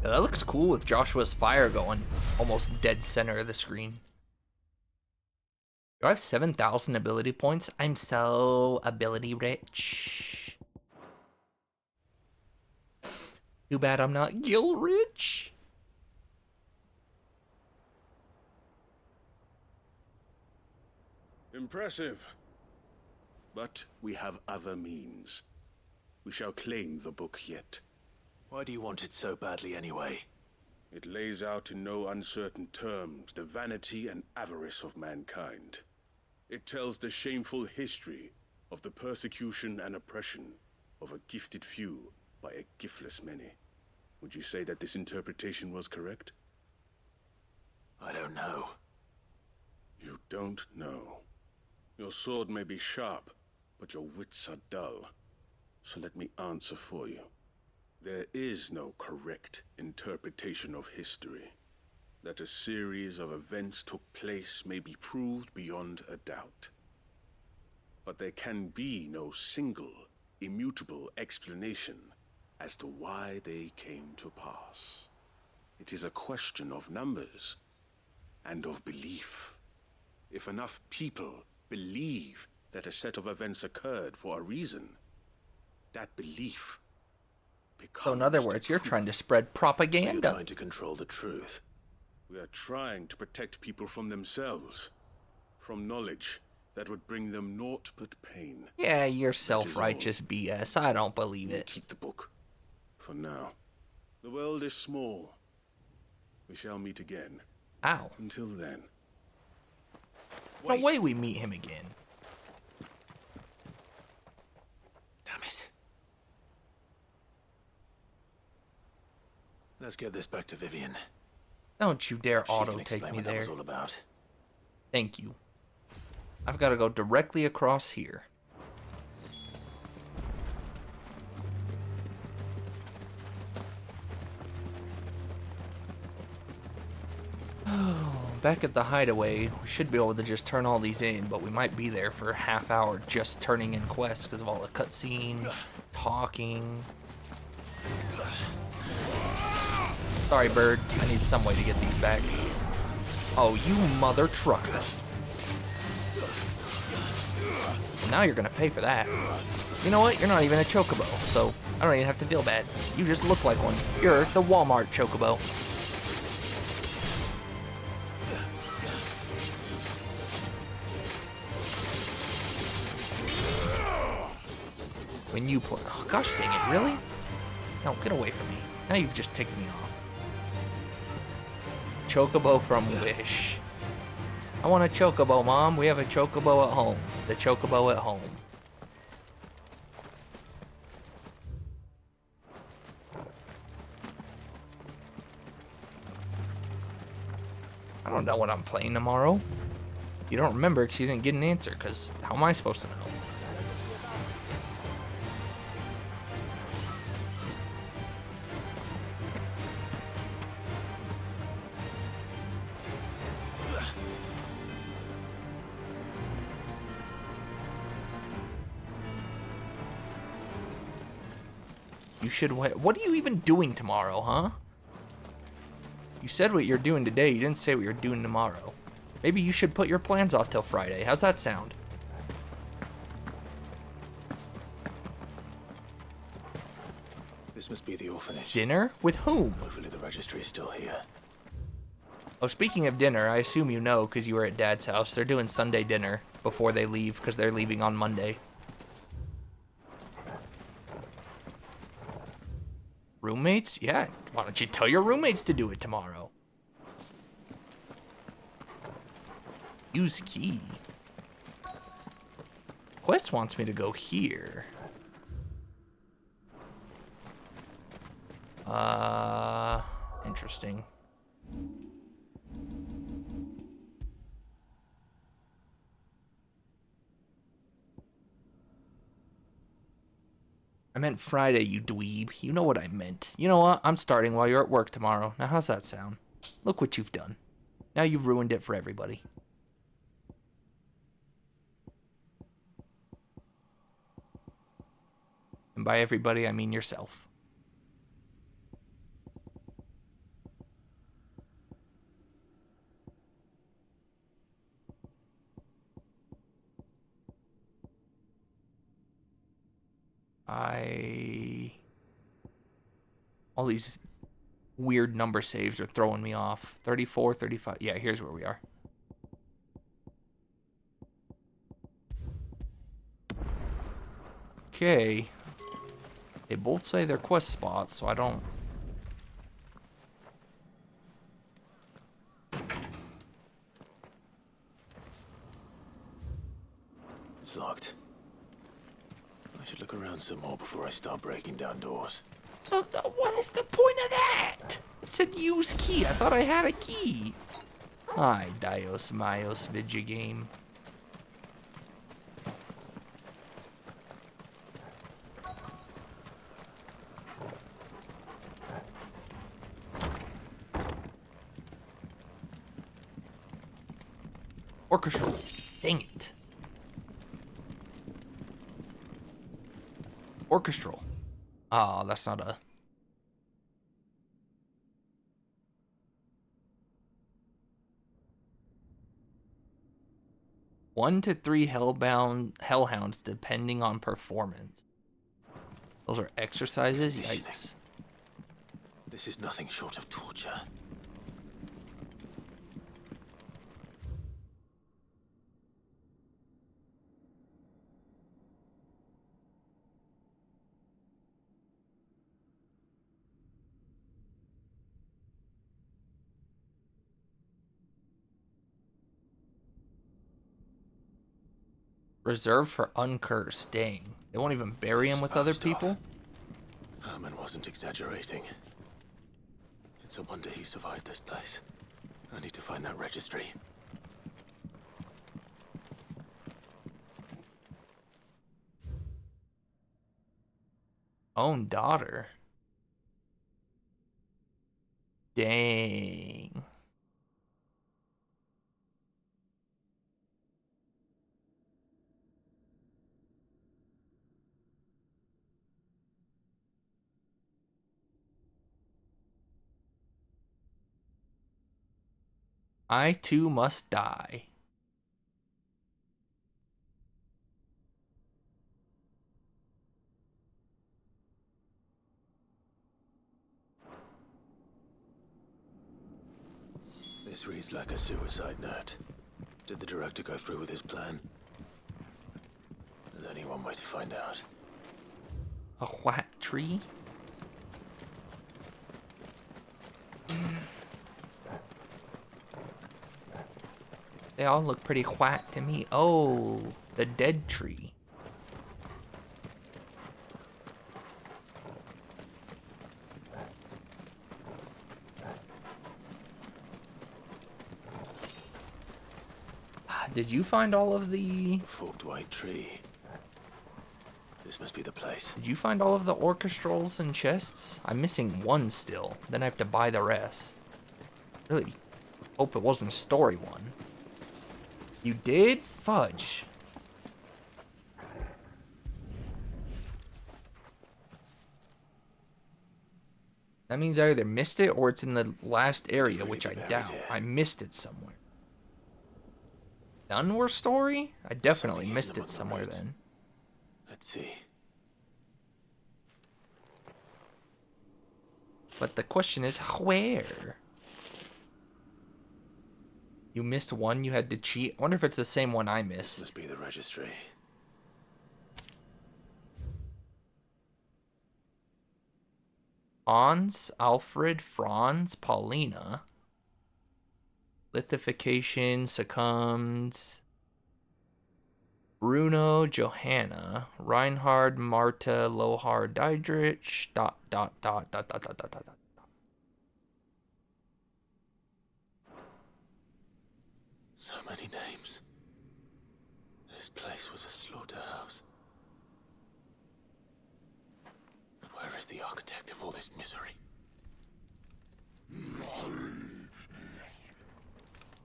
yeah, that looks cool with Joshua's fire going almost dead center of the screen. Do I have 7,000 ability points? I'm so ability rich. Too bad I'm not Gil rich. Impressive. But we have other means. We shall claim the book yet. Why do you want it so badly anyway? It lays out in no uncertain terms the vanity and avarice of mankind. It tells the shameful history of the persecution and oppression of a gifted few by a giftless many. Would you say that this interpretation was correct? I don't know. You don't know. Your sword may be sharp, but your wits are dull. So let me answer for you. There is no correct interpretation of history. That a series of events took place may be proved beyond a doubt. But there can be no single, immutable explanation as to why they came to pass. It is a question of numbers and of belief. If enough people believe that a set of events occurred for a reason, that belief becomes... So in other words, you're trying to spread propaganda. So you're trying to control the truth. We are trying to protect people from themselves, from knowledge that would bring them naught but pain. Yeah, you're self-righteous BS. I don't believe it. Keep the book. For now. The world is small. We shall meet again. Ow. Until then. No way we meet him again. Damn it. Let's get this back to Vivian. Don't you dare She auto can take explain me what there. that was all about. Thank you. I've got to go directly across here. Back at the hideaway, we should be able to just turn all these in, but we might be there for a half hour just turning in quests because of all the cutscenes, talking. Sorry, bird. I need some way to get these back. Oh, you mother trucker. Well, now you're gonna pay for that. You know what? You're not even a chocobo, so I don't even have to feel bad. You just look like one. You're the Walmart chocobo. When you play. Oh, gosh dang it, really? No, get away from me. Now you've just ticked me off. Chocobo from Wish. I want a chocobo, Mom. We have a chocobo at home. The chocobo at home. I don't know what I'm playing tomorrow. You don't remember because you didn't get an answer, because how am I supposed to know? You should wait. What are you even doing tomorrow, huh? You said what you're doing today. You didn't say what you're doing tomorrow. Maybe you should put your plans off till Friday. How's that sound? This must be the orphanage. Dinner? With whom? Hopefully the registry is still here. Oh, speaking of dinner, I assume you know because you were at Dad's house. They're doing Sunday dinner before they leave because they're leaving on Monday. Roommates? Yeah. Why don't you tell your roommates to do it tomorrow? Use key. Quest wants me to go here. Interesting. I meant Friday, you dweeb. You know what I meant. You know what? I'm starting while you're at work tomorrow. Now, how's that sound? Look what you've done. Now you've ruined it for everybody. And by everybody, I mean yourself. All these weird number saves are throwing me off. 34, 35. Yeah, here's where we are. Okay. They both say they're quest spots, so I don't... It's locked. I should look around some more before I start breaking down doors. What is the point of that? It said use key. I thought I had a key. Ay, Dios Mayos video game. Orchestral. Dang it. Orchestral. Oh, that's not a... One to 3 hellhounds depending on performance. Those are exercises? Yikes. This is nothing short of torture. Reserved for uncursed. Dang. They won't even bury him with other people? Herman wasn't exaggerating. It's a wonder he survived this place. I need to find that registry. Own daughter. Dang. I too must die. This reads like a suicide note. Did the director go through with his plan? There's only one way to find out. A what tree? They all look pretty white to me. Oh, the dead tree. Did you find all of the... Forked white tree. This must be the place. Did you find all of the orchestrals and chests? I'm missing one still. Then I have to buy the rest. Really hope it wasn't a story one. You did? Fudge. That means I either missed it or it's in the last area, which I doubt. I missed it somewhere. None were story? I definitely missed it somewhere then. Let's see. But the question is, where? You missed one, you had to cheat? I wonder if it's the same one I missed. This must be the registry. Hans, Alfred, Franz, Paulina. Lithification, succumbed. Bruno, Johanna, Reinhard, Marta, Lohar, Diedrich, ... So many names. This place was a slaughterhouse. But where is the architect of all this misery?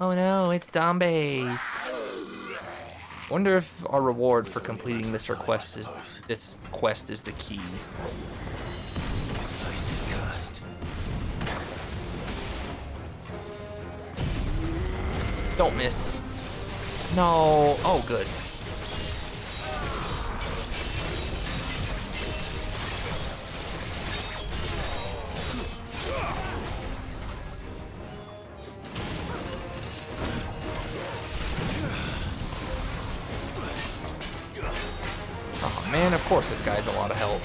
Oh no, it's zombie. Wonder if our reward for completing this quest is the key. This place is cursed. Don't miss. No. Oh, good. Oh man, of course this guy has a lot of help.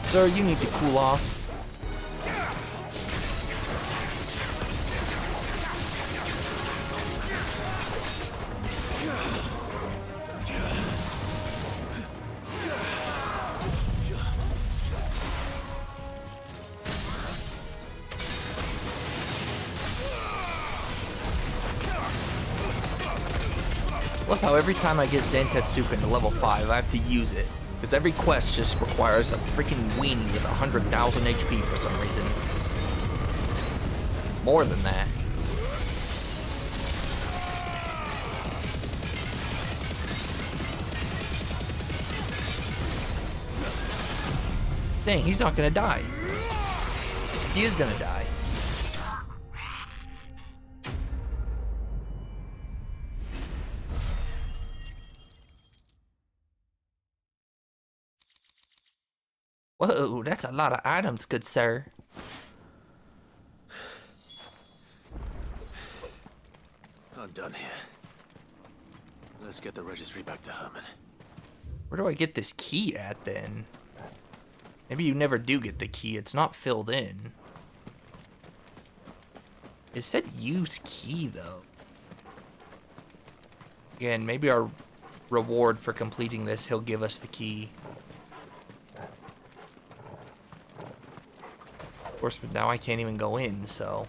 Sir, you need to cool off. Love how every time I get Zantetsuka into level 5, I have to use it. Because every quest just requires a freaking weenie with 100,000 HP for some reason. More than that. Dang, he's not gonna die. He is gonna die. Whoa, that's a lot of items, good sir. I'm done here. Let's get the registry back to Herman. Where do I get this key at, then? Maybe you never do get the key. It's not filled in. It said use key, though. Again, maybe our reward for completing this, he'll give us the key. Of course, but now I can't even go in, so...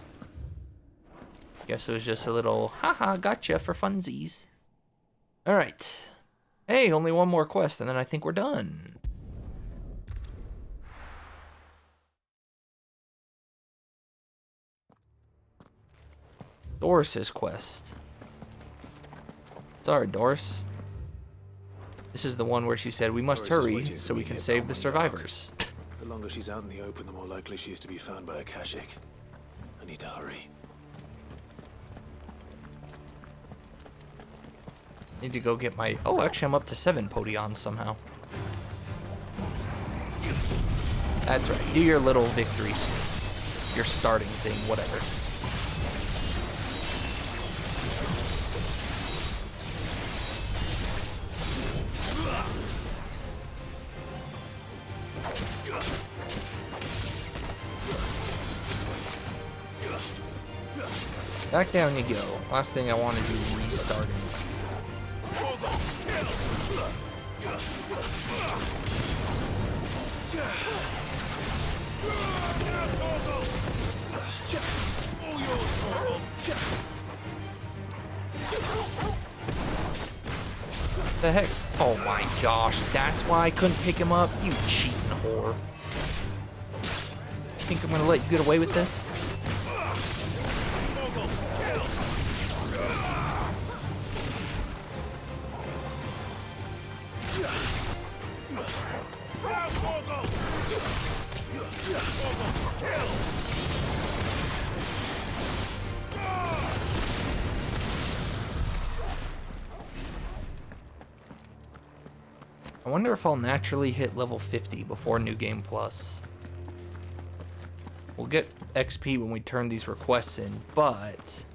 Guess it was just a little, haha, gotcha for funsies. Alright. Hey, only one more quest, and then I think we're done. Doris's quest. Sorry, Doris. This is the one where she said we must hurry so we can save the survivors. The longer she's out in the open, the more likely she is to be found by a Kashik. I need to hurry. Need to go get my... Oh, actually, I'm up to 7 Podions somehow. That's right. Do your little victories. Your starting thing, whatever. Back down you go. Last thing I want to do is restarting. The heck? Oh my gosh, that's why I couldn't pick him up? You cheating whore. Think I'm gonna let you get away with this? I wonder if I'll naturally hit level 50 before New Game Plus. We'll get XP when we turn these requests in, but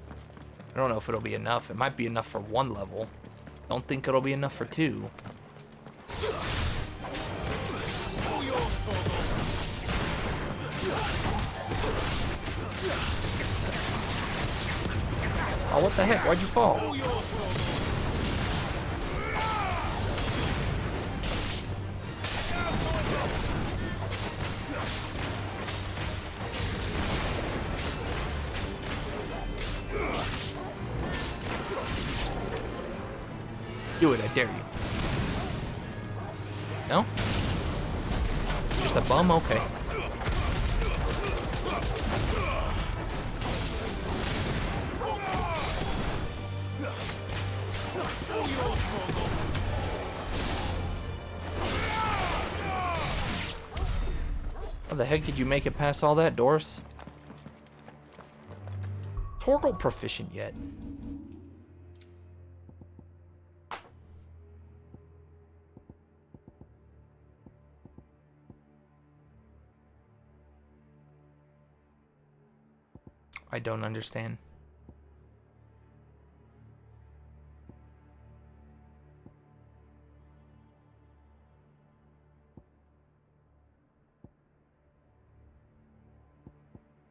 I don't know if it'll be enough. It might be enough for 1 level. Don't think it'll be enough for 2. Oh, what the heck? Why'd you fall? Do it, I dare you. No? Just a bum? Okay. How the heck did you make it past all that, Doris? Torgal proficient yet? I don't understand.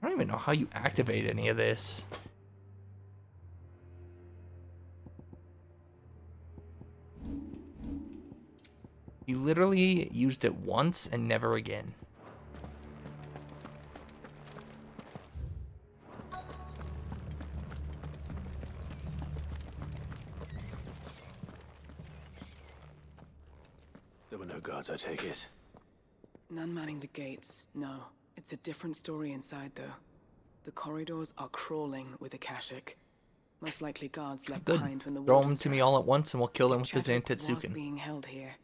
I don't even know how you activate any of this. You literally used it once and never again. There were no guards, I take it. None manning the gates, no. It's a different story inside, though. The corridors are crawling with Akashic. Most likely guards left behind when the Throw them wardens to me all at once and we'll kill them with the Chadwick was Zantetsuken. being held here.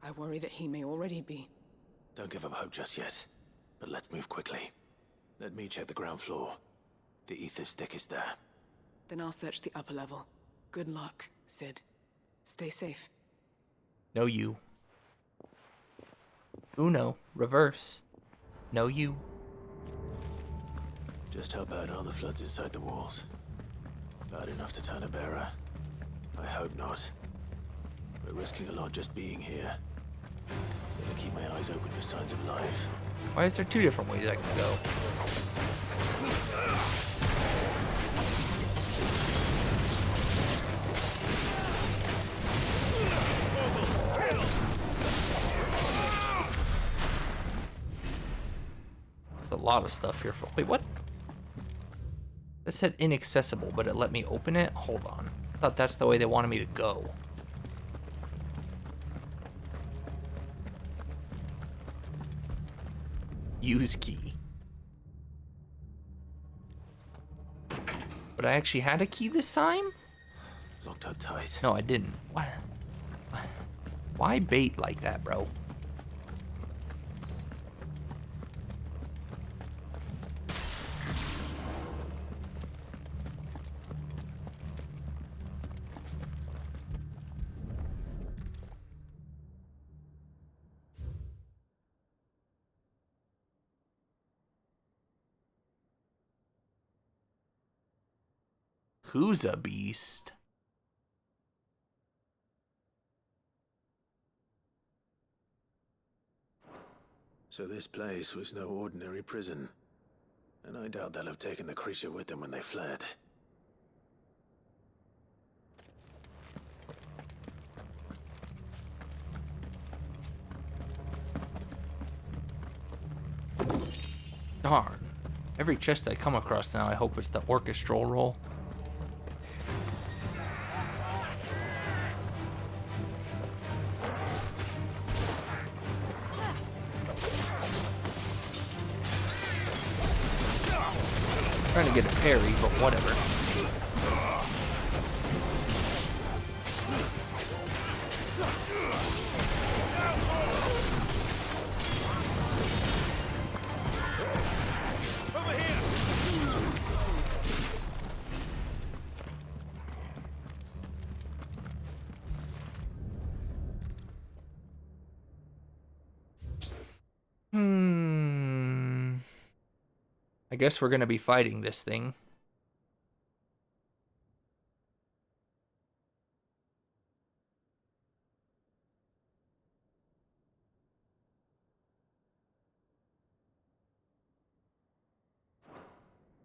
I worry that he may already be. Don't give up hope just yet. But let's move quickly. Let me check the ground floor. The ether's thickest there. Then I'll search the upper level. Good luck, Sid. Stay safe. No you. Uno. Reverse. No you. Just how bad are the floods inside the walls? Bad enough to turn a bearer? I hope not. We're risking a lot just being here. Gotta keep my eyes open for signs of life. Why is there 2 different ways I can go? A lot of stuff here for. Wait, what? It said inaccessible, but it let me open it? Hold on. I thought that's the way they wanted me to go. Use key. But I actually had a key this time? Locked up tight. No, I didn't. What? Why bait like that, bro? Yakuza beast. So this place was no ordinary prison. And I doubt they'll have taken the creature with them when they fled. Darn. Every chest I come across now, I hope it's the orchestral roll. Trying to get a parry, but whatever. I guess we're gonna be fighting this thing.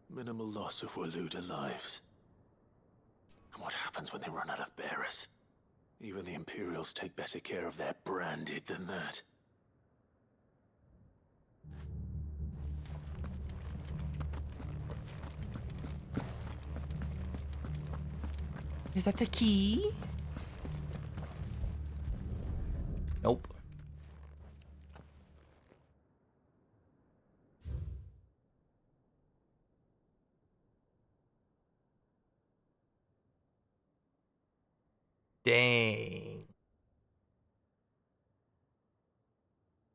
Minimal loss of Waluda lives. And what happens when they run out of bearers? Even the Imperials take better care of their branded than that. Is that the key? Nope. Dang.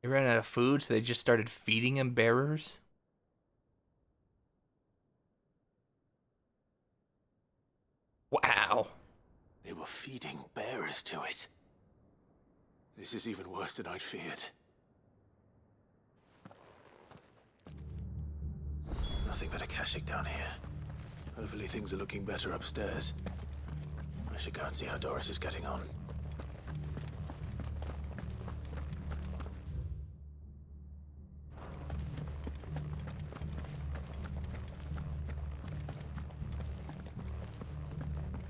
They ran out of food, so they just started feeding him bearers? Wow. They were feeding bearers to it. This is even worse than I'd feared. Nothing but a Akashic down here. Hopefully things are looking better upstairs. I should go and see how Doris is getting on.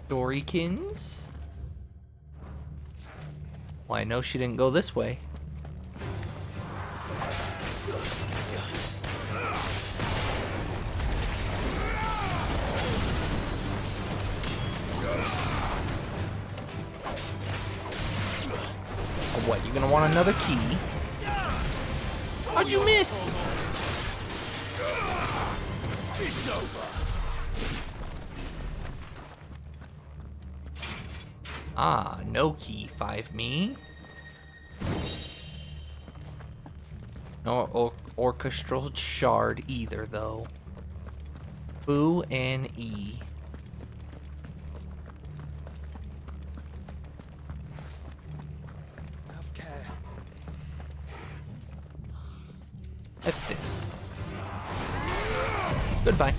Dorykins? Well, I know she didn't go this way. Oh, what, you gonna want another key? How'd you miss? It's over. Ah, no key, 5-me. No orchestral shard either, though. Boo and E. Have care. F this. Goodbye.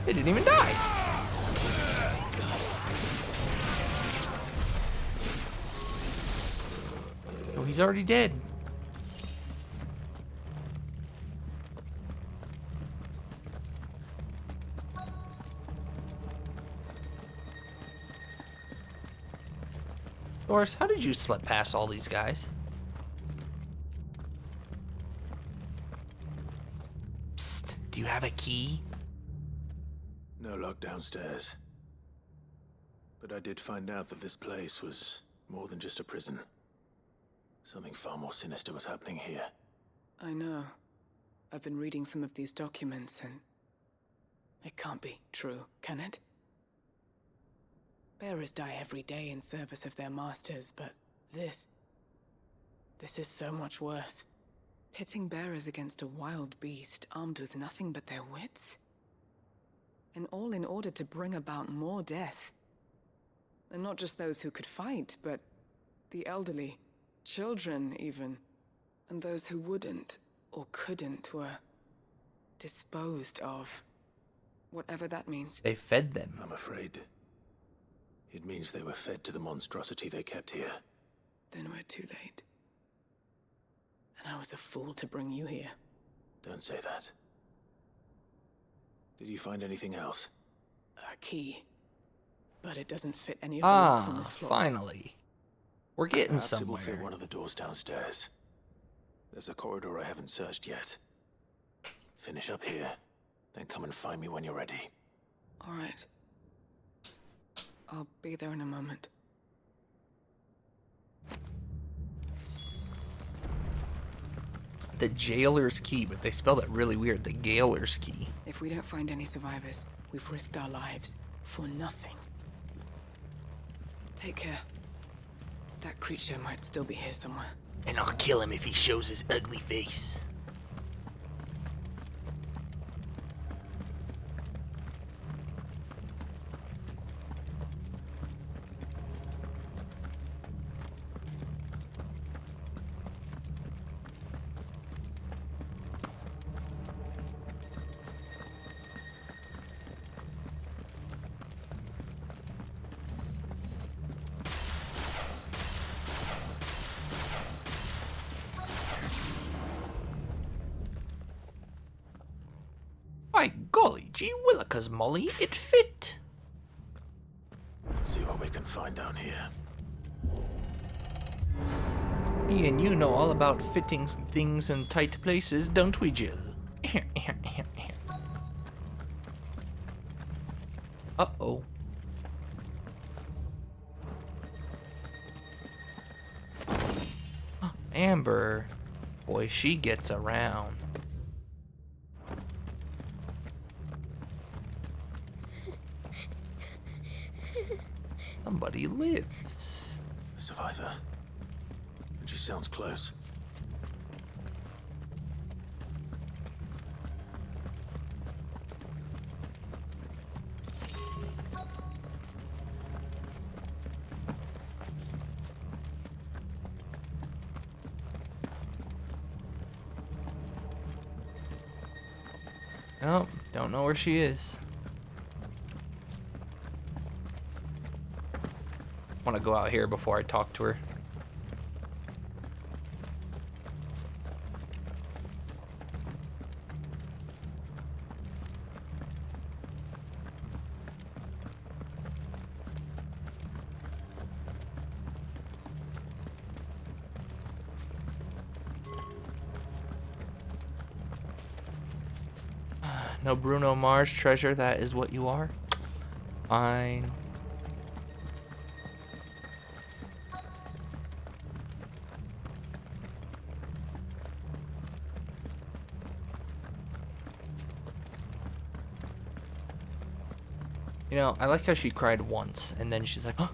They didn't even die. Oh, he's already dead. Doris, how did you slip past all these guys? Psst, do you have a key? No lock downstairs. But I did find out that this place was more than just a prison. Something far more sinister was happening here. I know. I've been reading some of these documents and... it can't be true, can it? Bearers die every day in service of their masters, but this is so much worse. Pitting bearers against a wild beast armed with nothing but their wits? And all in order to bring about more death. And not just those who could fight, but the elderly, children even. And those who wouldn't or couldn't were disposed of. Whatever that means. They fed them. I'm afraid it means they were fed to the monstrosity they kept here. Then we're too late. And I was a fool to bring you here. Don't say that. Did you find anything else? A key. But it doesn't fit any of the locks on this floor. Finally. We're getting Perhaps somewhere. it will fit one of the doors downstairs. There's a corridor I haven't searched yet. Finish up here, then come and find me when you're ready. All right. I'll be there in a moment. The jailer's key, but they spelled it really weird. The Gaoler's key. If we don't find any survivors, we've risked our lives for nothing. Take care. That creature might still be here somewhere. And I'll kill him if he shows his ugly face. By golly gee willikers, Molly, it fit. Let's see what we can find down here. Me and you know all about fitting things in tight places, don't we, Jill? Uh-oh. Amber. Boy, she gets around. Somebody lives. A survivor. And she sounds close. Nope, don't know where she is. Want to go out here before I talk to her. No Bruno Mars treasure, that is what you are. Fine. You know, I like how she cried once, and then she's like, huh?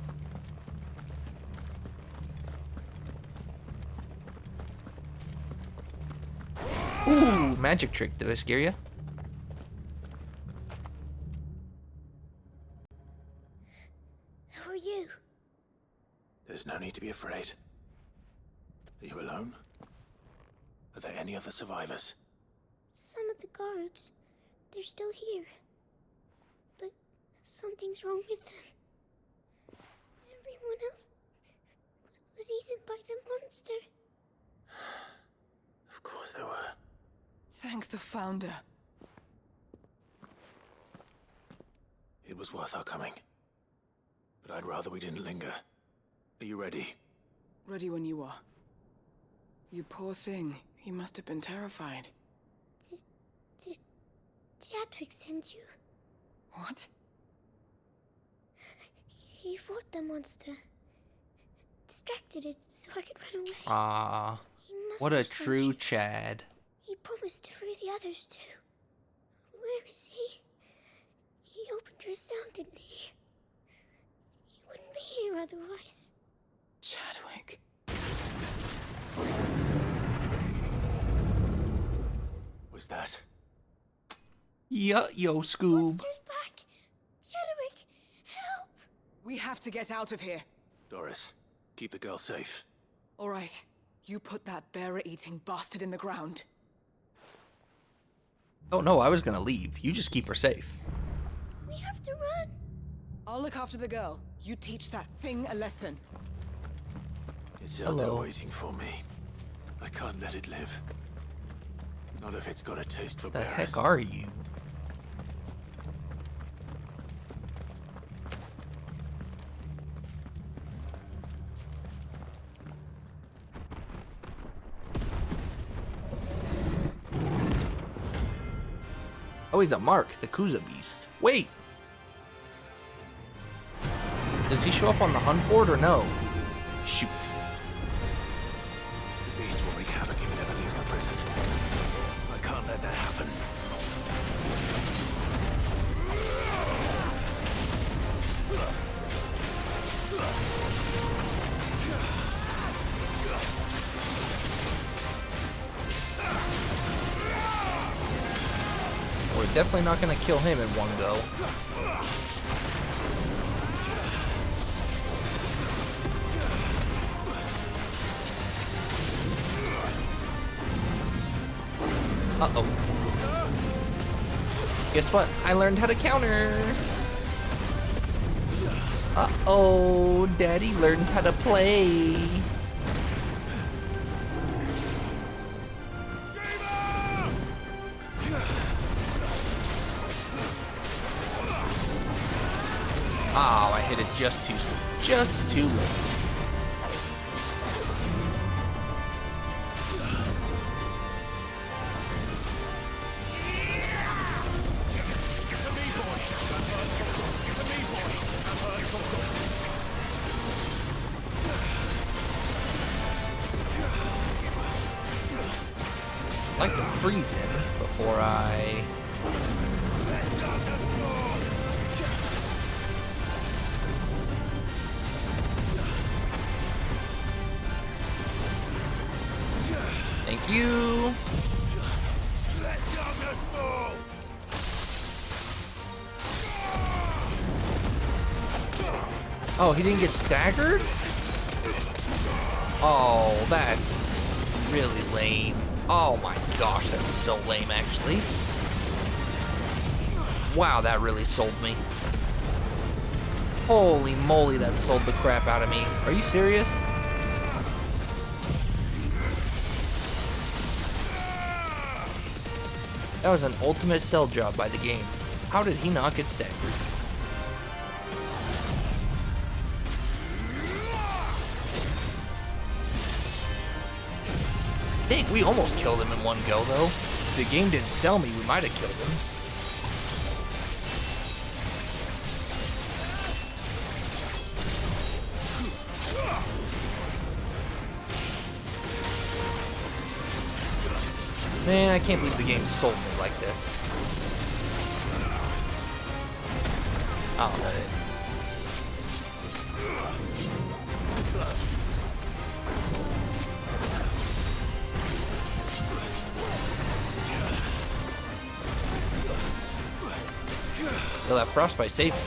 Ooh, magic trick. Did I scare you? Who are you? There's no need to be afraid. Are you alone? Are there any other survivors? Some of the guards. They're still here. But something's wrong with them. Everyone else was eaten by the monster. Of course there were. Thank the Founder. It was worth our coming. But I'd rather we didn't linger. Are you ready? Ready when you are. You poor thing. He must have been terrified. Did Chadwick send you? What? He fought the monster. Distracted it so I could run away. Ah, He must what a have sent true you. Chad. He promised to free the others too. Where is he? He opened your cell, didn't he? He wouldn't be here otherwise. Chadwick. Was that? Yeah, yo, Scoob. Monster's back! Chadwick, help! We have to get out of here. Doris, keep the girl safe. All right. You put that bearer-eating bastard in the ground. Oh no, I was gonna leave. You just keep her safe. We have to run. I'll look after the girl. You teach that thing a lesson. It's out there Hello. waiting for me. I can't let it live. Not if it's got a taste for The bears. heck are you? Oh, he's a Mark, the Kuza beast. Wait! Does he show up on the hunt board or no? Shoot. The beast will wreak havoc if it ever leaves the prison. I can't let that happen. We're definitely not gonna kill him in one go. Uh-oh. Guess what? I learned how to counter. Uh-oh, Daddy learned how to play. Oh, I hit it just too late. I like to freeze him before I... Thank you. Oh, he didn't get staggered? Oh, that's really lame. Oh my gosh, that's so lame, actually. Wow, that really sold me. Holy moly, that sold the crap out of me. Are you serious? That was an ultimate sell job by the game. How did he not get staggered? Dang, we almost killed him in one go, though. If the game didn't sell me, we might have killed him. Man, I can't believe the game sold me like this. Oh. Yo, that frostbite saved me.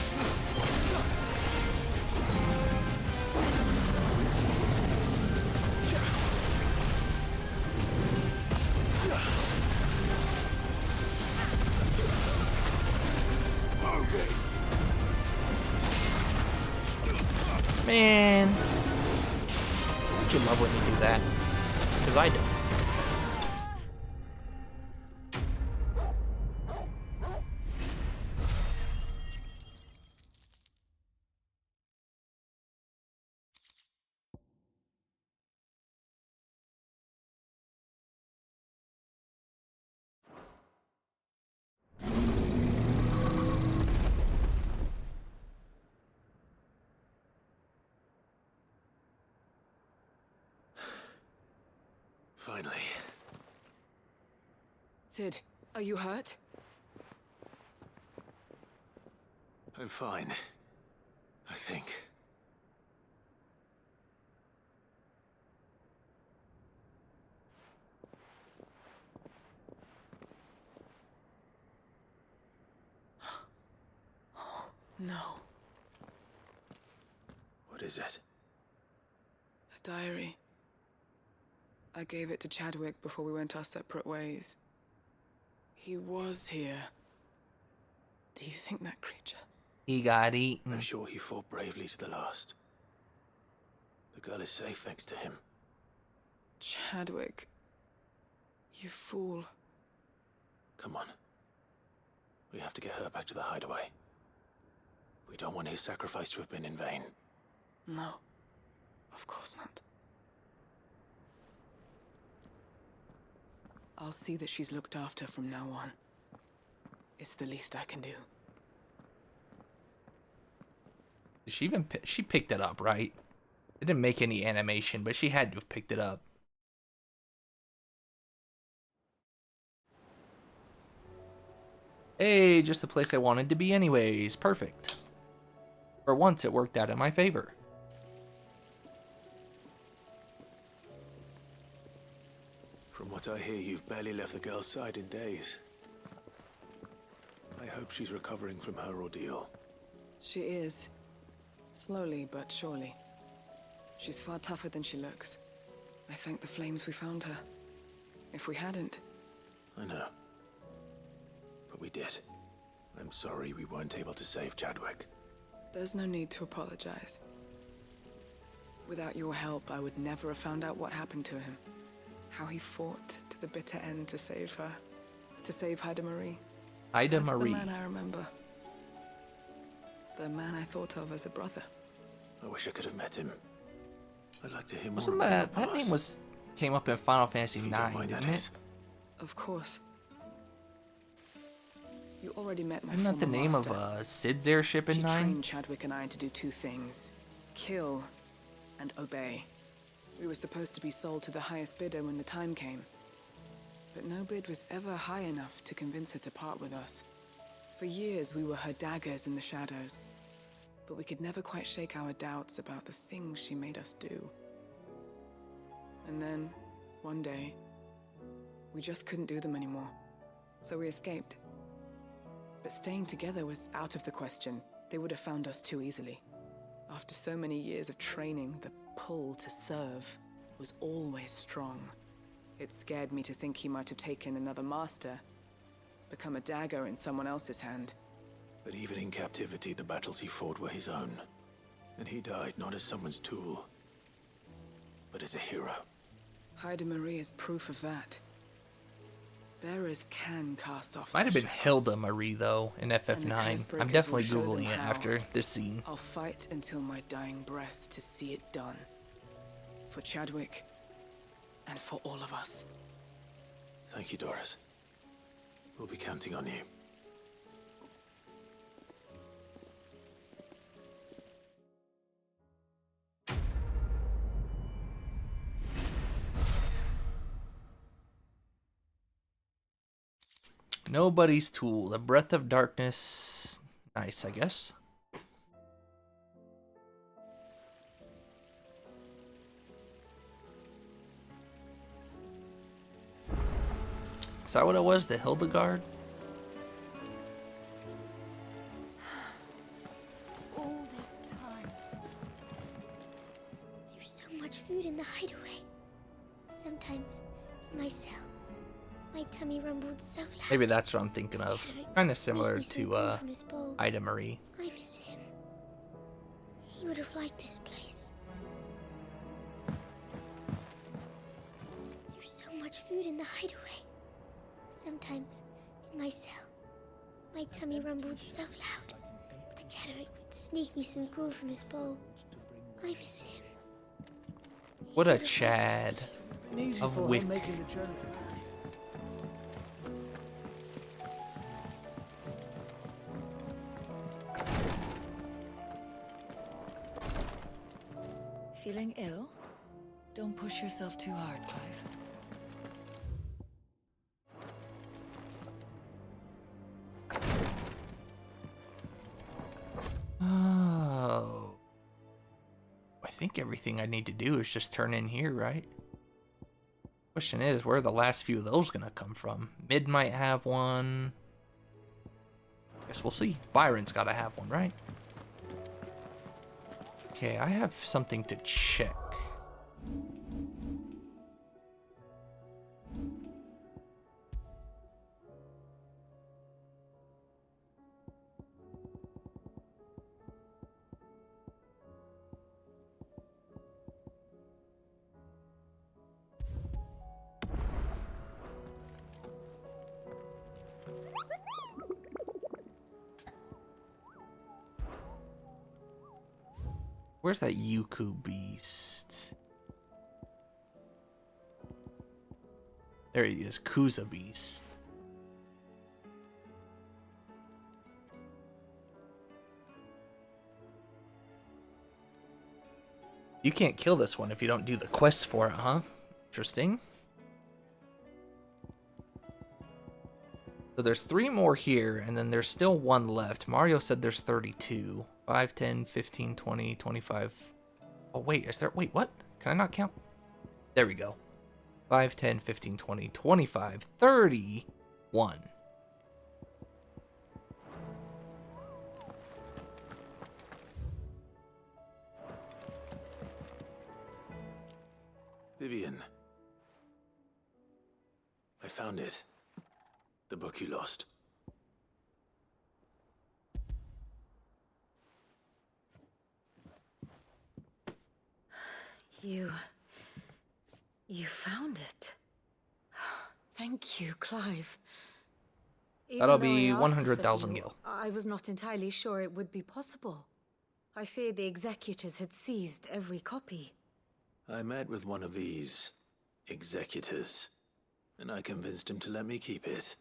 Man, don't you love when you do that? Because I don't. Finally. Sid, are you hurt? I'm fine. I think. No. What is it? A diary. I gave it to Chadwick before we went our separate ways. He was here. Do you think that creature? He got eaten. I'm sure he fought bravely to the last. The girl is safe thanks to him. Chadwick. You fool. Come on. We have to get her back to the hideaway. We don't want his sacrifice to have been in vain. No. Of course not. I'll see that she's looked after from now on. It's the least I can do. She picked it up, right? It didn't make any animation, but she had to have picked it up. Hey, just the place I wanted to be anyways. Perfect. For once, it worked out in my favor. From what I hear, you've barely left the girl's side in days. I hope she's recovering from her ordeal. She is. Slowly but surely. She's far tougher than she looks. I thank the flames we found her. If we hadn't... I know. But we did. I'm sorry we weren't able to save Chadwick. There's no need to apologize. Without your help, I would never have found out what happened to him. How he fought to the bitter end to save her. To save Haida Marie. Haida That's Marie. the man I remember. The man I thought of as a brother. I wish I could have met him. I'd like to hear more Wasn't about that name came up in Final Fantasy IX, didn't it? Of course. You already met my Isn't that the former name master. of Sid's airship in She 9? trained Chadwick and I to do two things. Kill and obey. We were supposed to be sold to the highest bidder when the time came. But no bid was ever high enough to convince her to part with us. For years, we were her daggers in the shadows. But we could never quite shake our doubts about the things she made us do. And then, one day, we just couldn't do them anymore. So we escaped. But staying together was out of the question. They would have found us too easily. After so many years of training, the pull to serve was always strong. It scared me to think he might have taken another master, become a dagger in someone else's hand. But even in captivity, the battles he fought were his own. And he died not as someone's tool, but as a hero. Haida Marie is proof of that. Bearers can cast off Might have their been shackles. Hilda Marie, though, in And the FF9. Curse I'm Breakers definitely will show them Googling it how. after this scene. I'll fight until my dying breath to see it done. For Chadwick, and for all of us. Thank you, Doris. We'll be counting on you. Nobody's tool. The breath of darkness. Nice, I guess. Is that what it was? The Hildegard? All this time. There's so much food in the hideaway. Sometimes, in my cell, my tummy rumbled so loud. Maybe that's what I'm thinking of. Kind of similar Sneezed me to some food from his bowl. Haida Marie. I miss him. He would have liked this place. There's so much food in the hideaway. Sometimes, in my cell, my tummy rumbled so loud that Chadwick would sneak me some gruel from his bowl. I miss him. What a Chad of wit. Feeling ill? Don't push yourself too hard, Clive. Oh. I think everything I need to do is just turn in here, right? Question is, where are the last few of those gonna come from? Mid might have one. Guess we'll see. Byron's gotta have one, right? Okay, I have something to check. Where's that Yuku beast? There he is, Kuza beast. You can't kill this one if you don't do the quest for it, huh? Interesting. So there's 3 more here, and then there's still 1 left. Mario said there's 32. 5, 10, 15, 20, 25. Oh, wait, is there... Wait, what? Can I not count? There we go. 5, 10, 15, 20, 25, 31. Vivian. I found it. The book you lost. You found it. Thank you, Clive. That'll Even though be I asked 100,000 this of you, gil. I was not entirely sure it would be possible. I feared the executors had seized every copy. I met with one of these executors, and I convinced him to let me keep it.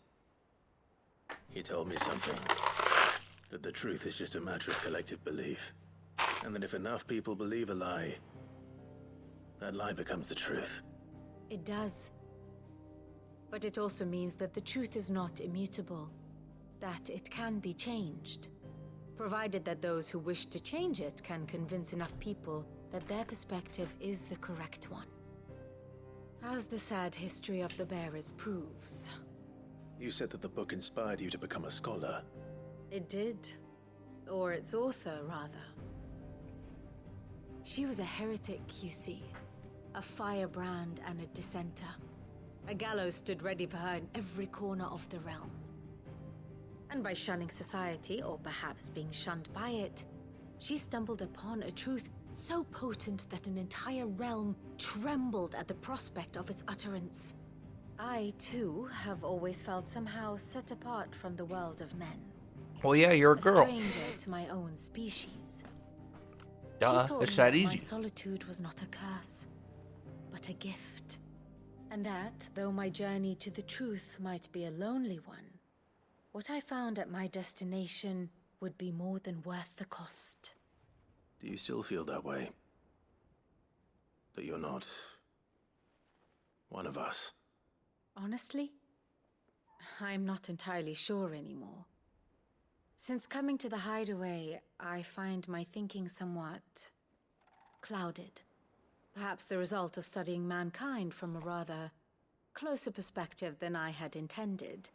He told me something. That the truth is just a matter of collective belief. And that if enough people believe a lie, that lie becomes the truth. It does. But it also means that the truth is not immutable. That it can be changed. Provided that those who wish to change it can convince enough people that their perspective is the correct one. As the sad history of the bearers proves. You said that the book inspired you to become a scholar. It did. Or its author, rather. She was a heretic, you see. A firebrand and a dissenter. A gallows stood ready for her in every corner of the realm. And by shunning society, or perhaps being shunned by it, she stumbled upon a truth so potent that an entire realm trembled at the prospect of its utterance. I, too, have always felt somehow set apart from the world of men. Well, yeah, you're a girl. Stranger to my own species. Duh, She taught it's me that my easy. solitude was not a curse, but a gift. And that, though my journey to the truth might be a lonely one, what I found at my destination would be more than worth the cost. Do you still feel that way? That you're not one of us? Honestly, I'm not entirely sure anymore. Since coming to the hideaway, I find my thinking somewhat clouded. Perhaps the result of studying mankind from a rather closer perspective than I had intended.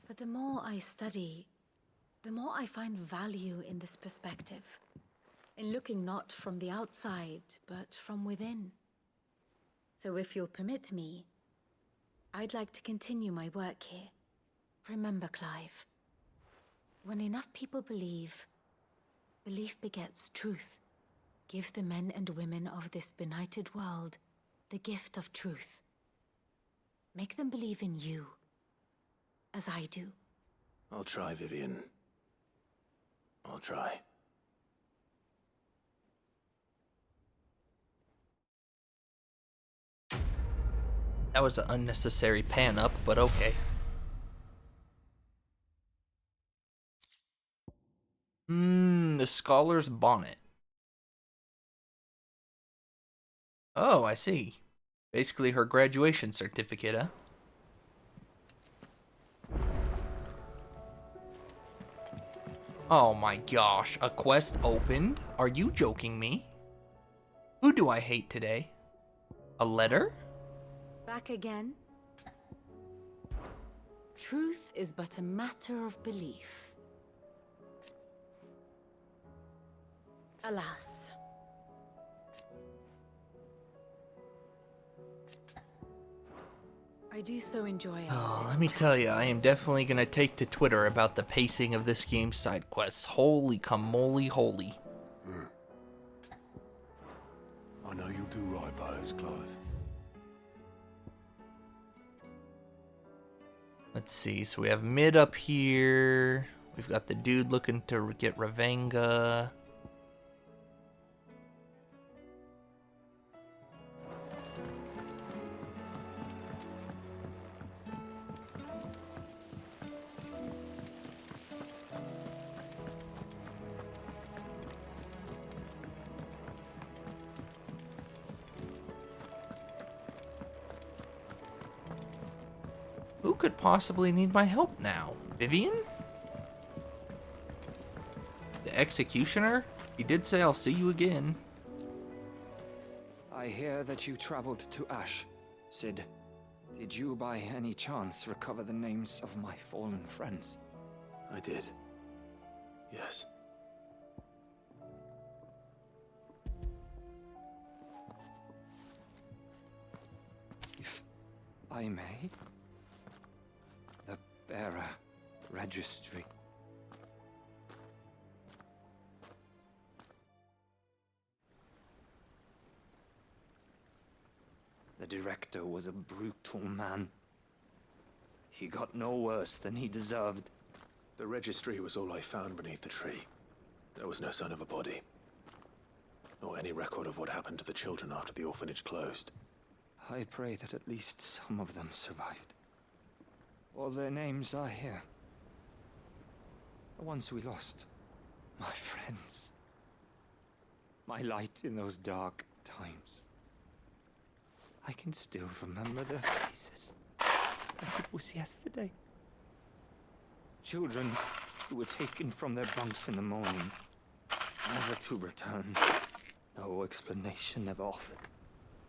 But the more I study, the more I find value in this perspective. In looking not from the outside, but from within. So if you'll permit me, I'd like to continue my work here. Remember, Clive, when enough people believe, belief begets truth. Give the men and women of this benighted world the gift of truth. Make them believe in you, as I do. I'll try, Vivian. I'll try. That was an unnecessary pan up, but okay. The scholar's bonnet. Oh, I see. Basically her graduation certificate, huh? Oh my gosh, a quest opened? Are you joking me? Who do I hate today? A letter? Back again? Truth is but a matter of belief. Alas. I do so enjoy Oh, let me tell you, I am definitely gonna take to Twitter about the pacing of this game's side quests. Holy camoly holy. I know you'll do right by us, Clive. Let's see, so we have mid up here. We've got the dude looking to get Ravenga. Who could possibly need my help now? Vivian? The executioner? He did say I'll see you again. I hear that you traveled to Ash. Sid, did you by any chance recover the names of my fallen friends? I did. Yes. If I may? The bearer registry. The director was a brutal man. He got no worse than he deserved. The registry was all I found beneath the tree. There was no sign of a body. Or any record of what happened to the children after the orphanage closed. I pray that at least some of them survived. All their names are here. The ones we lost. My friends. My light in those dark times. I can still remember their faces. Like it was yesterday. Children who were taken from their bunks in the morning, never to return. No explanation ever offered.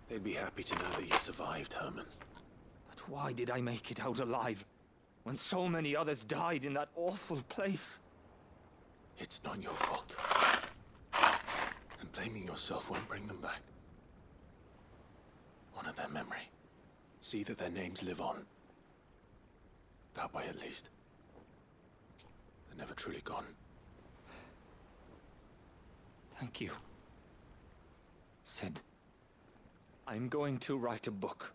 They'd be happy to know that you survived, Herman. But why did I make it out alive, when so many others died in that awful place? It's not your fault. And blaming yourself won't bring them back. Honor their memory. See that their names live on. That way, at least. They're never truly gone. Thank you. Sid, I'm going to write a book.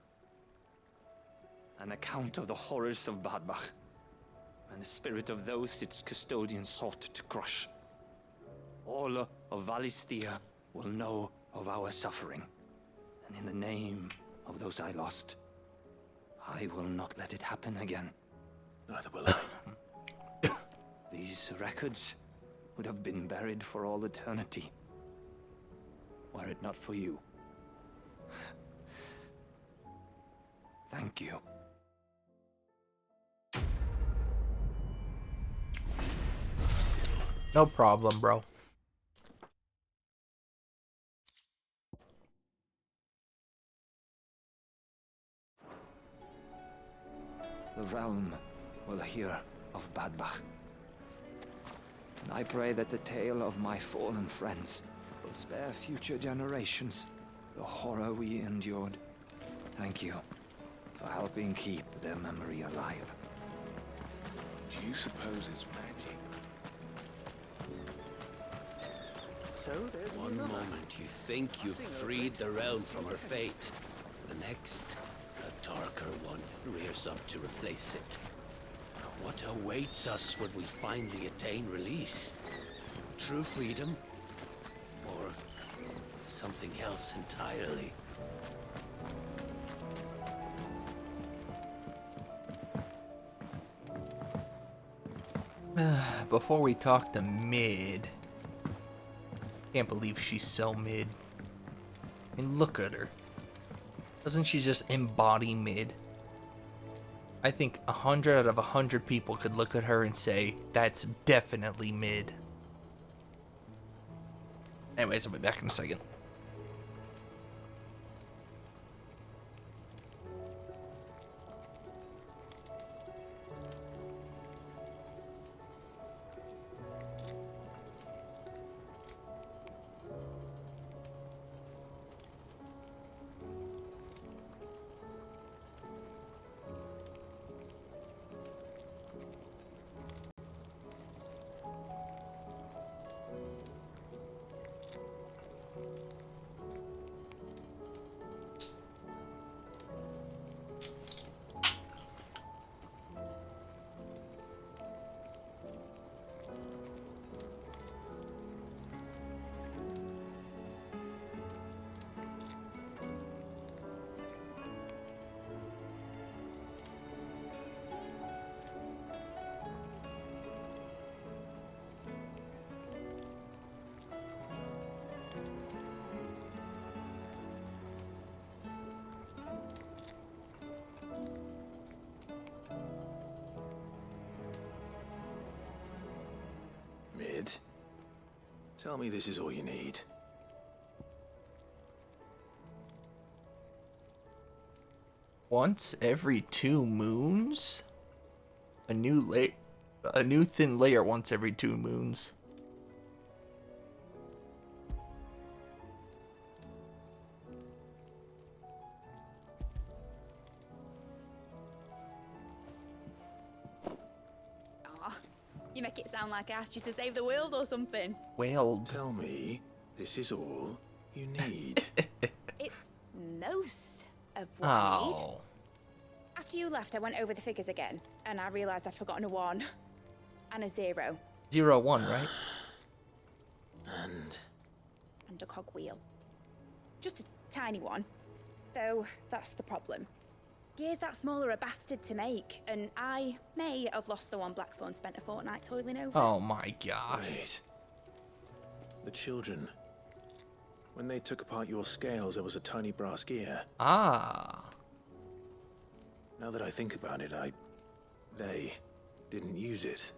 An account of the horrors of Badbach, and the spirit of those its custodians sought to crush. All of Valisthea will know of our suffering, and in the name of those I lost, I will not let it happen again. Neither will I. These records would have been buried for all eternity, were it not for you. Thank you. No problem, bro. The realm will hear of Badbach. And I pray that the tale of my fallen friends will spare future generations the horror we endured. Thank you for helping keep their memory alive. Do you suppose it's magic? So there's One moment you think you've freed the realm from her fate. The next, a darker one rears up to replace it. What awaits us when we finally attain release? True freedom? Or something else entirely? Before we talk to Mid, can't believe she's so mid. I mean, look at her. Doesn't she just embody mid? I think 100 out of 100 people could look at her and say, that's definitely mid. Anyways, I'll be back in a second. Tell me this is all you need. Once every 2 moons? A new thin layer once every 2 moons. You make it sound like I asked you to save the world or something. Well, tell me this is all you need. It's most of what I need. Oh. After you left, I went over the figures again, and I realised I'd forgotten a 1 and a 0. 0, 1, right? And a cogwheel. Just a tiny one. Though, that's the problem. Gears that small are a bastard to make, and I may have lost the one Blackthorn spent a fortnight toiling over. Oh my gosh. Wait. The children. When they took apart your scales, there was a tiny brass gear. Ah. Now that I think about it, they didn't use it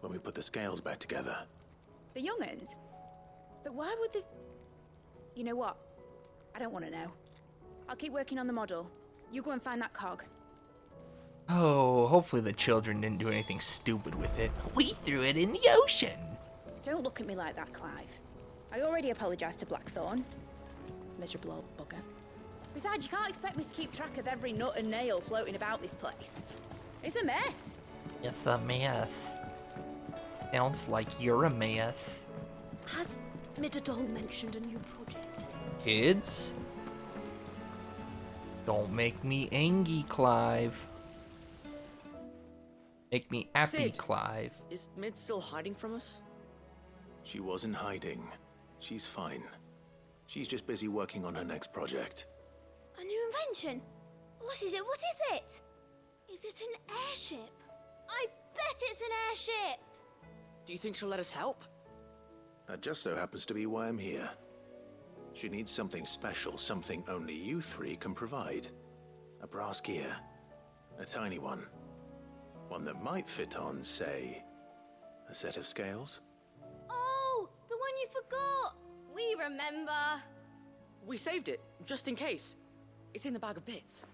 when we put the scales back together. The young'uns? But why would the... You know what? I don't want to know. I'll keep working on the model. You go and find that cog. Oh, hopefully the children didn't do anything stupid with it. We threw it in the ocean. Don't look at me like that, Clive. I already apologised to Blackthorn. Miserable old bugger. Besides, you can't expect me to keep track of every nut and nail floating about this place. It's a mess. It's a myth. Sounds like you're a myth. Has Midadol mentioned a new project? Kids? Don't make me angry, Clive. Make me happy, Sid, Clive. Is Mid still hiding from us? She wasn't hiding. She's fine. She's just busy working on her next project. A new invention? What is it? What is it? Is it an airship? I bet it's an airship! Do you think she'll let us help? That just so happens to be why I'm here. She needs something special, something only you 3 can provide. A brass gear. A tiny one. One that might fit on, say, a set of scales. Oh, the one you forgot! We remember! We saved it, just in case. It's in the bag of bits.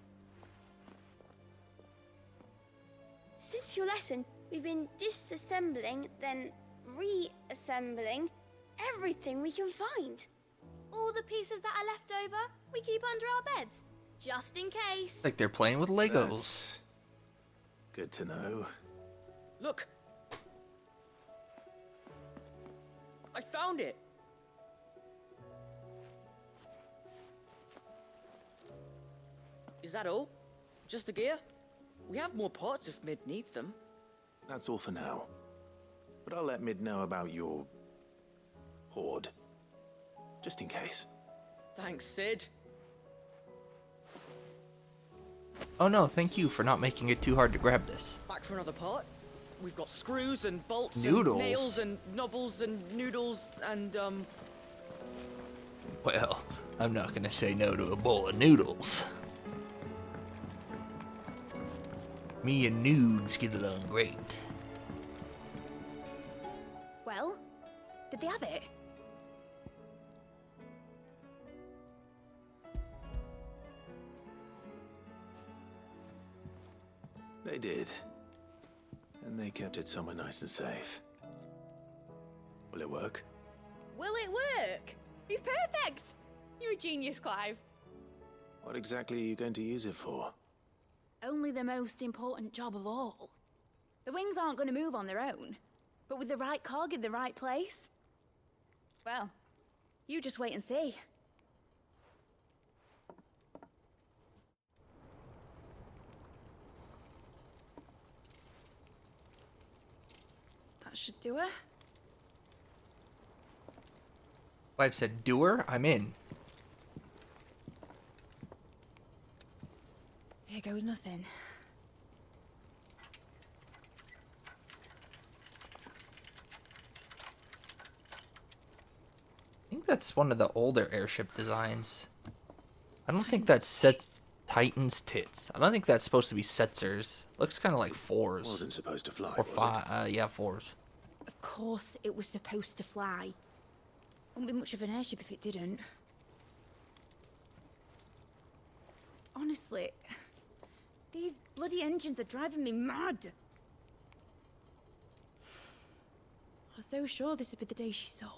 Since your lesson, we've been disassembling, then reassembling everything we can find. All the pieces that are left over, we keep under our beds, just in case. Like they're playing with Legos. That's good to know. Look! I found it! Is that all? Just the gear? We have more parts if Mid needs them. That's all for now. But I'll let Mid know about your hoard. Just in case. Thanks, Sid. Oh no, thank you for not making it too hard to grab this. Back for another part. We've got screws and bolts Noodles. and nails and knobbles and noodles and Well, I'm not gonna say no to a bowl of noodles. Me and nudes get along great. Well, did they have it? They did. And they kept it somewhere nice and safe. Will it work? Will it work? He's perfect! You're a genius, Clive. What exactly are you going to use it for? Only the most important job of all. The wings aren't going to move on their own, but with the right cog in the right place, well, you just wait and see. That should do it. Clive said, doer, I'm in. Here goes nothing. I think that's one of the older airship designs. I don't think that's Titan's tits. I don't think that's supposed to be Setzer's. Looks kind of like 4s. Wasn't supposed to fly, Or was 5. Yeah, 4s. Of course it was supposed to fly. Wouldn't be much of an airship if it didn't. Honestly, these bloody engines are driving me mad. I was so sure this would be the day she soared.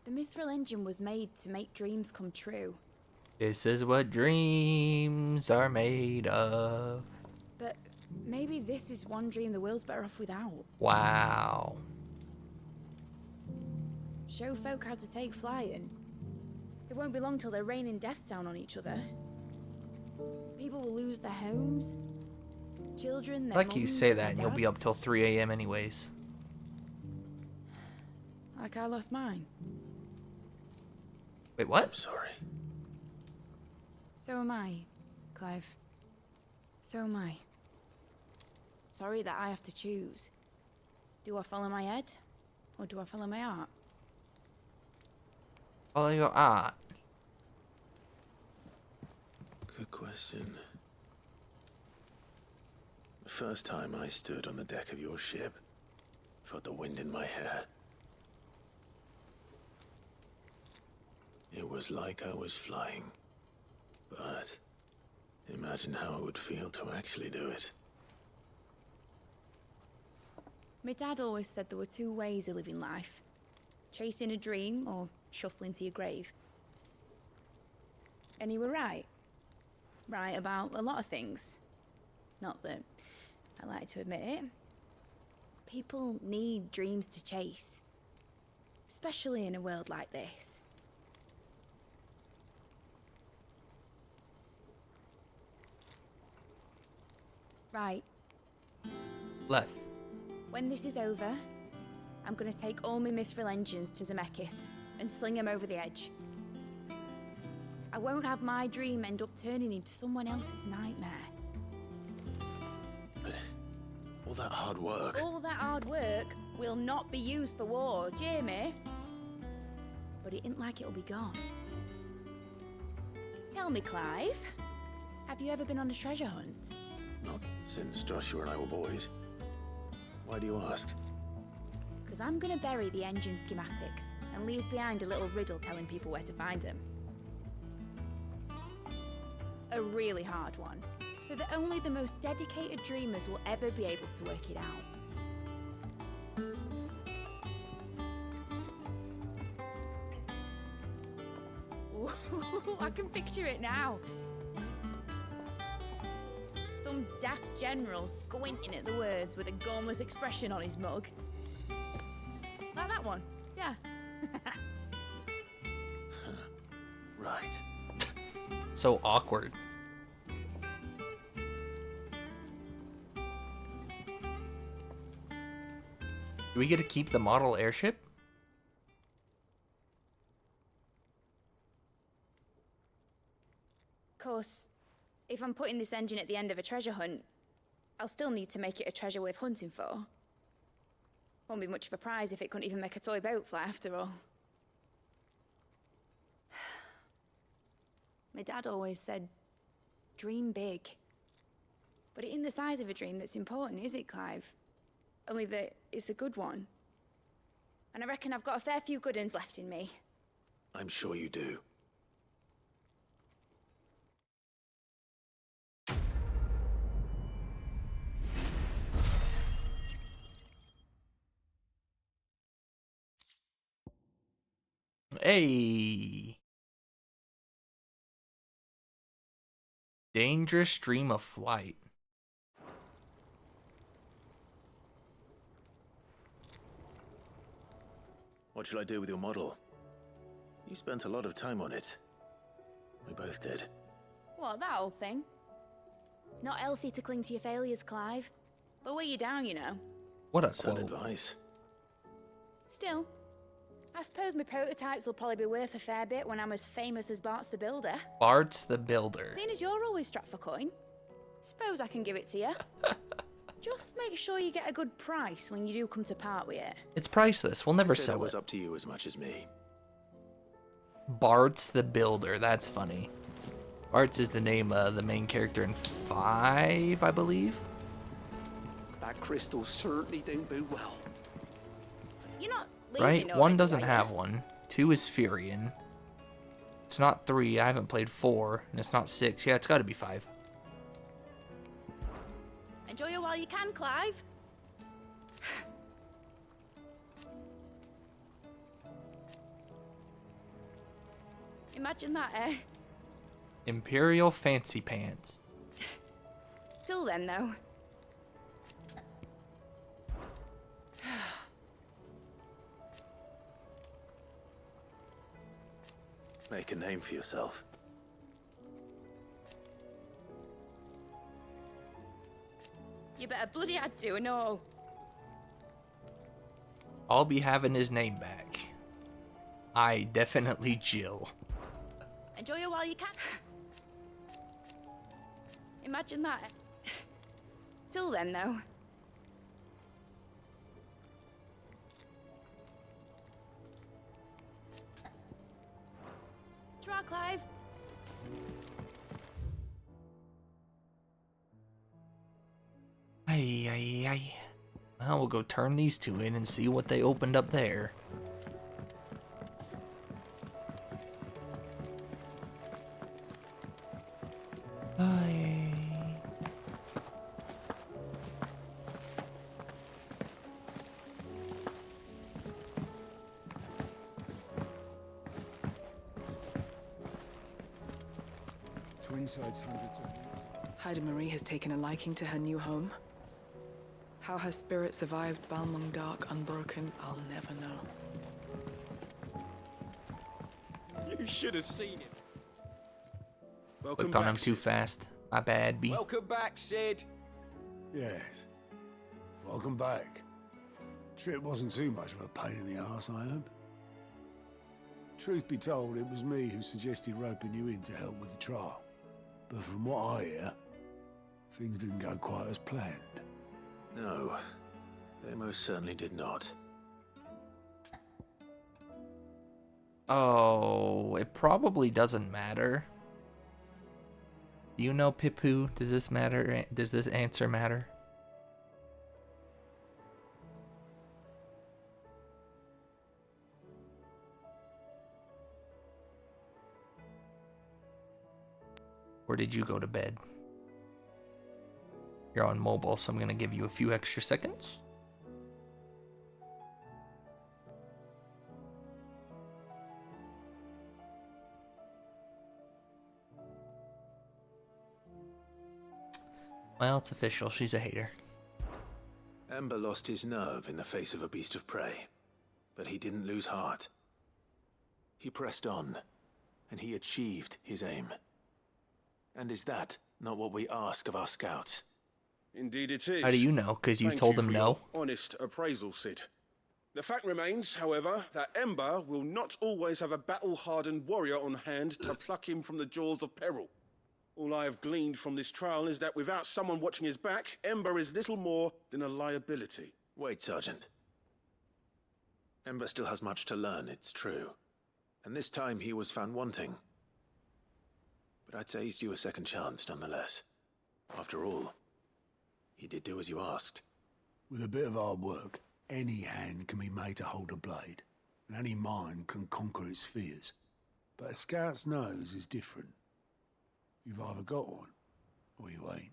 The mithril engine was made to make dreams come true. This is what dreams are made of. But maybe this is one dream the world's better off without. Wow. Show folk how to take flying. It won't be long till they're raining death down on each other. People will lose their homes. Children, their Like you mums say and that, their and you'll be up dads. till 3 a.m. anyways. Like I lost mine. Wait, what? I'm sorry. So am I, Clive. So am I. Sorry that I have to choose. Do I follow my head, or do I follow my heart? Follow your art. Good question. The first time I stood on the deck of your ship, felt the wind in my hair. It was like I was flying. But imagine how it would feel to actually do it. My dad always said there were two ways of living life. Chasing a dream or shuffling to your grave. And he were right. Right about a lot of things. Not that I like to admit it. People need dreams to chase. Especially in a world like this. Right. Left. When this is over, I'm gonna take all my mithril engines to Zemeckis and sling them over the edge. I won't have my dream end up turning into someone else's nightmare. All that hard work. All that hard work will not be used for war, Jamie. But it ain't like it'll be gone. Tell me, Clive, have you ever been on a treasure hunt? Not since Joshua and I were boys. Why do you ask? Because I'm gonna bury the engine schematics and leave behind a little riddle telling people where to find them. A really hard one, so that only the most dedicated dreamers will ever be able to work it out. Ooh, I can picture it now. Some daft general squinting at the words with a gormless expression on his mug. Like that one, yeah. Right. So awkward. Do we get to keep the model airship? Of course, if I'm putting this engine at the end of a treasure hunt, I'll still need to make it a treasure worth hunting for. Won't be much of a prize if it couldn't even make a toy boat fly after all. My dad always said, dream big. But it ain't the size of a dream that's important, is it, Clive? Only that it's a good one. And I reckon I've got a fair few good uns left in me. I'm sure you do. Hey. Dangerous stream of flight. What shall I do with your model? You spent a lot of time on it. We both did. What, that old thing? Not healthy to cling to your failures, Clive. They'll weigh you down, you know. What a Sound quote. advice. Still, I suppose my prototypes will probably be worth a fair bit when I'm as famous as Bart's the Builder. Bart's the Builder. Seeing as you're always strapped for coin, suppose I can give it to you. Just make sure you get a good price when you do come to part with it. It's priceless. We'll never I'd say sell that was it. up to you as much as me. Bart's the Builder. That's funny. Bart's is the name of the main character in 5, I believe. That crystal certainly don't bode well. You're not Right? One doesn't have one. 2 is Furion. It's not 3. I haven't played 4. And it's not 6. Yeah, it's got to be 5. Enjoy it while you can, Clive. Imagine that, eh? Imperial Fancy Pants. Till then, though. Make a name for yourself. You better bloody had to and all. I'll be having his name back. I definitely Jill. Enjoy it while you can. Imagine that. Till then, though. Try, Clive. Aye, aye, aye. Well, we'll go turn these 2 in and see what they opened up there. Aye. Twinside's hundreds of... Haida Marie has taken a liking to her new home. How her spirit survived Balmung Dark unbroken, I'll never know. You should have seen him. Welcome Clicked on back, him too Sid. fast. My bad, B. Welcome back, Sid. Yes. Welcome back. Trip wasn't too much of a pain in the arse, I hope. Truth be told, it was me who suggested roping you in to help with the trial. But from what I hear, things didn't go quite as planned. No, they most certainly did not. Oh, it probably doesn't matter. Do you know, Pipu? Does this matter? Does this answer matter? Or did you go to bed? You're on mobile, so I'm going to give you a few extra seconds. Well, it's official. She's a hater. Ember lost his nerve in the face of a beast of prey, but he didn't lose heart. He pressed on, and he achieved his aim. And is that not what we ask of our scouts? Indeed it is. How do you know? Because you Thank told you him for no? your honest appraisal, Sid. The fact remains, however, that Ember will not always have a battle-hardened warrior on hand to pluck him from the jaws of peril. All I have gleaned from this trial is that without someone watching his back, Ember is little more than a liability. Wait, Sergeant. Ember still has much to learn, it's true. And this time he was found wanting. But I'd say he's due a second chance, nonetheless. After all, he did do as you asked. With a bit of hard work, any hand can be made to hold a blade, and any mind can conquer its fears. But a scout's nose is different. You've either got one, or you ain't.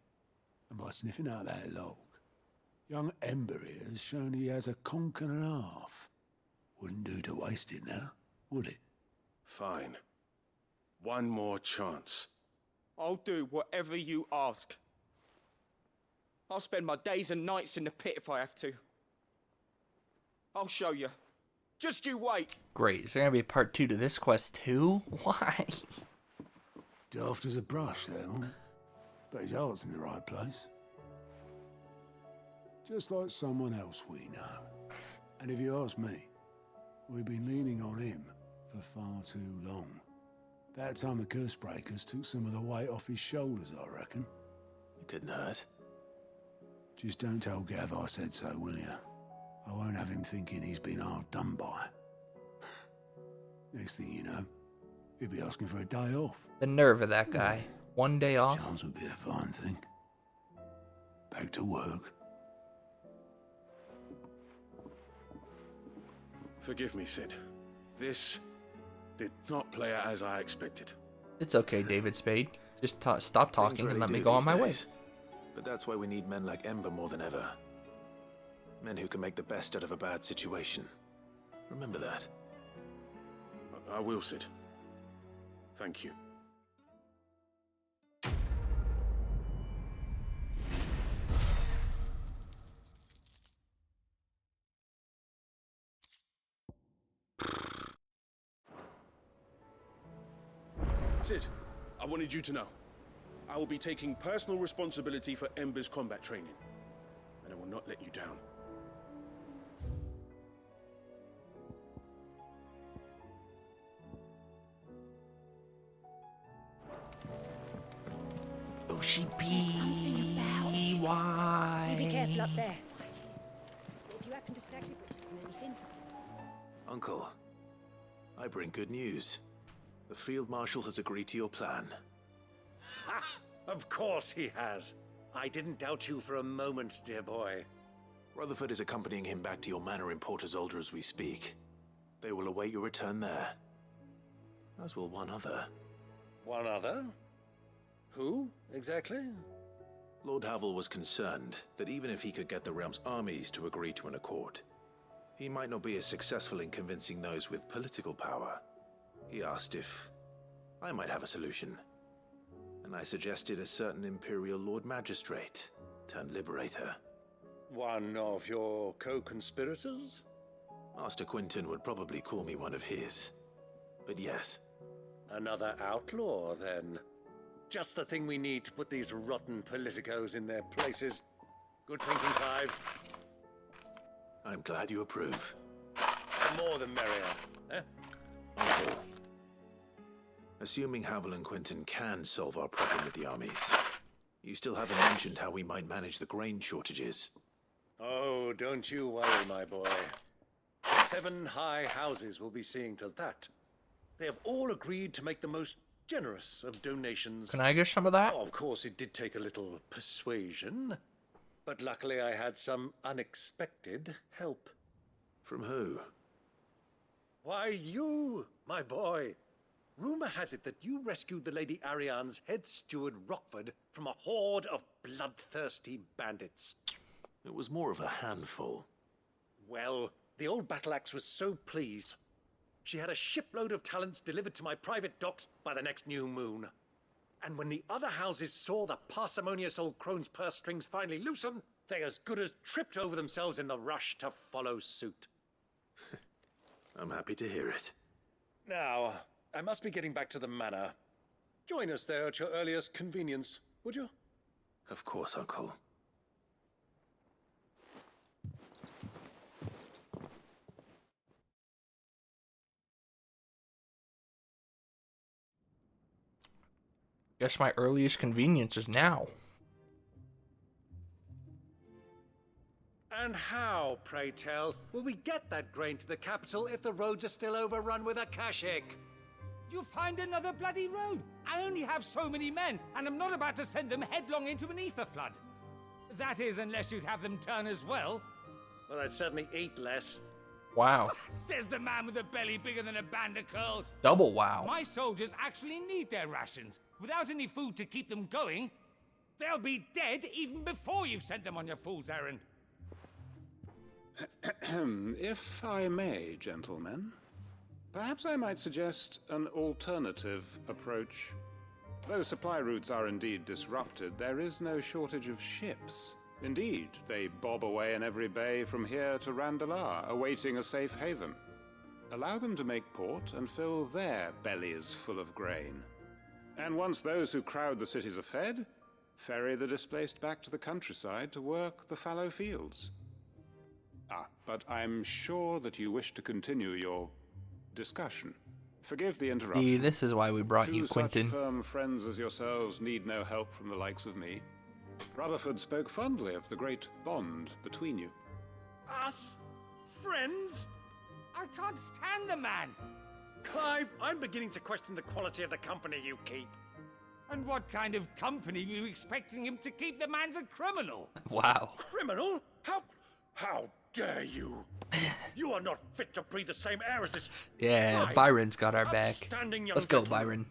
And by sniffing out that log, young Ember here has shown he has a conch and a half. Wouldn't do to waste it now, would it? Fine. One more chance. I'll do whatever you ask. I'll spend my days and nights in the pit if I have to. I'll show you. Just you wait. Great. Is there going to be a part 2 to this quest too? Why? Daft as a brush, that one. But his heart's in the right place. Just like someone else we know. And if you ask me, we've been leaning on him for far too long. That time the curse breakers took some of the weight off his shoulders, I reckon. It couldn't hurt. Just don't tell Gav I said so, will you? I won't have him thinking he's been hard done by. Next thing you know, he'll be asking for a day off. The nerve of that guy. One day off. Chance would be a fine thing. Back to work. Forgive me, Sid. This did not play out as I expected. It's okay, David Spade. Just stop talking Things and really let me do go on these my way. days. But that's why we need men like Ember more than ever. Men who can make the best out of a bad situation. Remember that. I will, Sid. Thank you. Sid, I wanted you to know. I will be taking personal responsibility for Ember's combat training. And I will not let you down. Oh, she be why? You be careful up there. If you happen to stack your bridges on anything. Uncle, I bring good news. The Field Marshal has agreed to your plan. Ha! Of course he has. I didn't doubt you for a moment, dear boy. Rutherford is accompanying him back to your manor in Port Isolde as we speak. They will await your return there. As will one other. One other? Who, exactly? Lord Havel was concerned that even if he could get the realm's armies to agree to an accord, he might not be as successful in convincing those with political power. He asked if I might have a solution, and I suggested a certain Imperial Lord Magistrate turned Liberator. One of your co-conspirators? Master Quinton would probably call me one of his, but yes. Another outlaw, then. Just the thing we need to put these rotten politicos in their places. Good thinking, Clive. I'm glad you approve. The more the merrier, eh? Uncle, assuming Havel and Quinton can solve our problem with the armies, you still haven't mentioned how we might manage the grain shortages. Oh, don't you worry, my boy. The 7 high houses will be seeing to that. They have all agreed to make the most generous of donations. Can I get some of that? Oh, of course, it did take a little persuasion, but luckily I had some unexpected help. From who? Why, you, my boy. Rumor has it that you rescued the Lady Ariane's head steward Rockford from a horde of bloodthirsty bandits. It was more of a handful. Well, the old battle axe was so pleased. She had a shipload of talents delivered to my private docks by the next new moon. And when the other houses saw the parsimonious old crone's purse strings finally loosen, they as good as tripped over themselves in the rush to follow suit. I'm happy to hear it. Now, I must be getting back to the manor. Join us there at your earliest convenience, would you? Of course, Uncle. Guess my earliest convenience is now. And how, pray tell, will we get that grain to the capital if the roads are still overrun with Akashic? You'll find another bloody road. I only have so many men, and I'm not about to send them headlong into an ether flood. That is, unless you'd have them turn as well. Well, I'd certainly eat less. Wow. Says the man with a belly bigger than a band of curls. Double wow. My soldiers actually need their rations. Without any food to keep them going, they'll be dead even before you've sent them on your fool's errand. If I may, gentlemen, perhaps I might suggest an alternative approach. Though supply routes are indeed disrupted, there is no shortage of ships. Indeed, they bob away in every bay from here to Randalar, awaiting a safe haven. Allow them to make port and fill their bellies full of grain. And once those who crowd the cities are fed, ferry the displaced back to the countryside to work the fallow fields. But I'm sure that you wish to continue your discussion. Forgive the interruption. See, this is why we brought you, Two Quinton. such firm friends as yourselves need no help from the likes of me. Rutherford spoke fondly of the great bond between you. Us? Friends? I can't stand the man. Clive, I'm beginning to question the quality of the company you keep. And what kind of company were you expecting him to keep? The man's a criminal. Wow. Criminal? How dare you? You are not fit to breathe the same air as this. Yeah, fine, Byron's got our back. upstanding young Let's go, gentleman. Byron.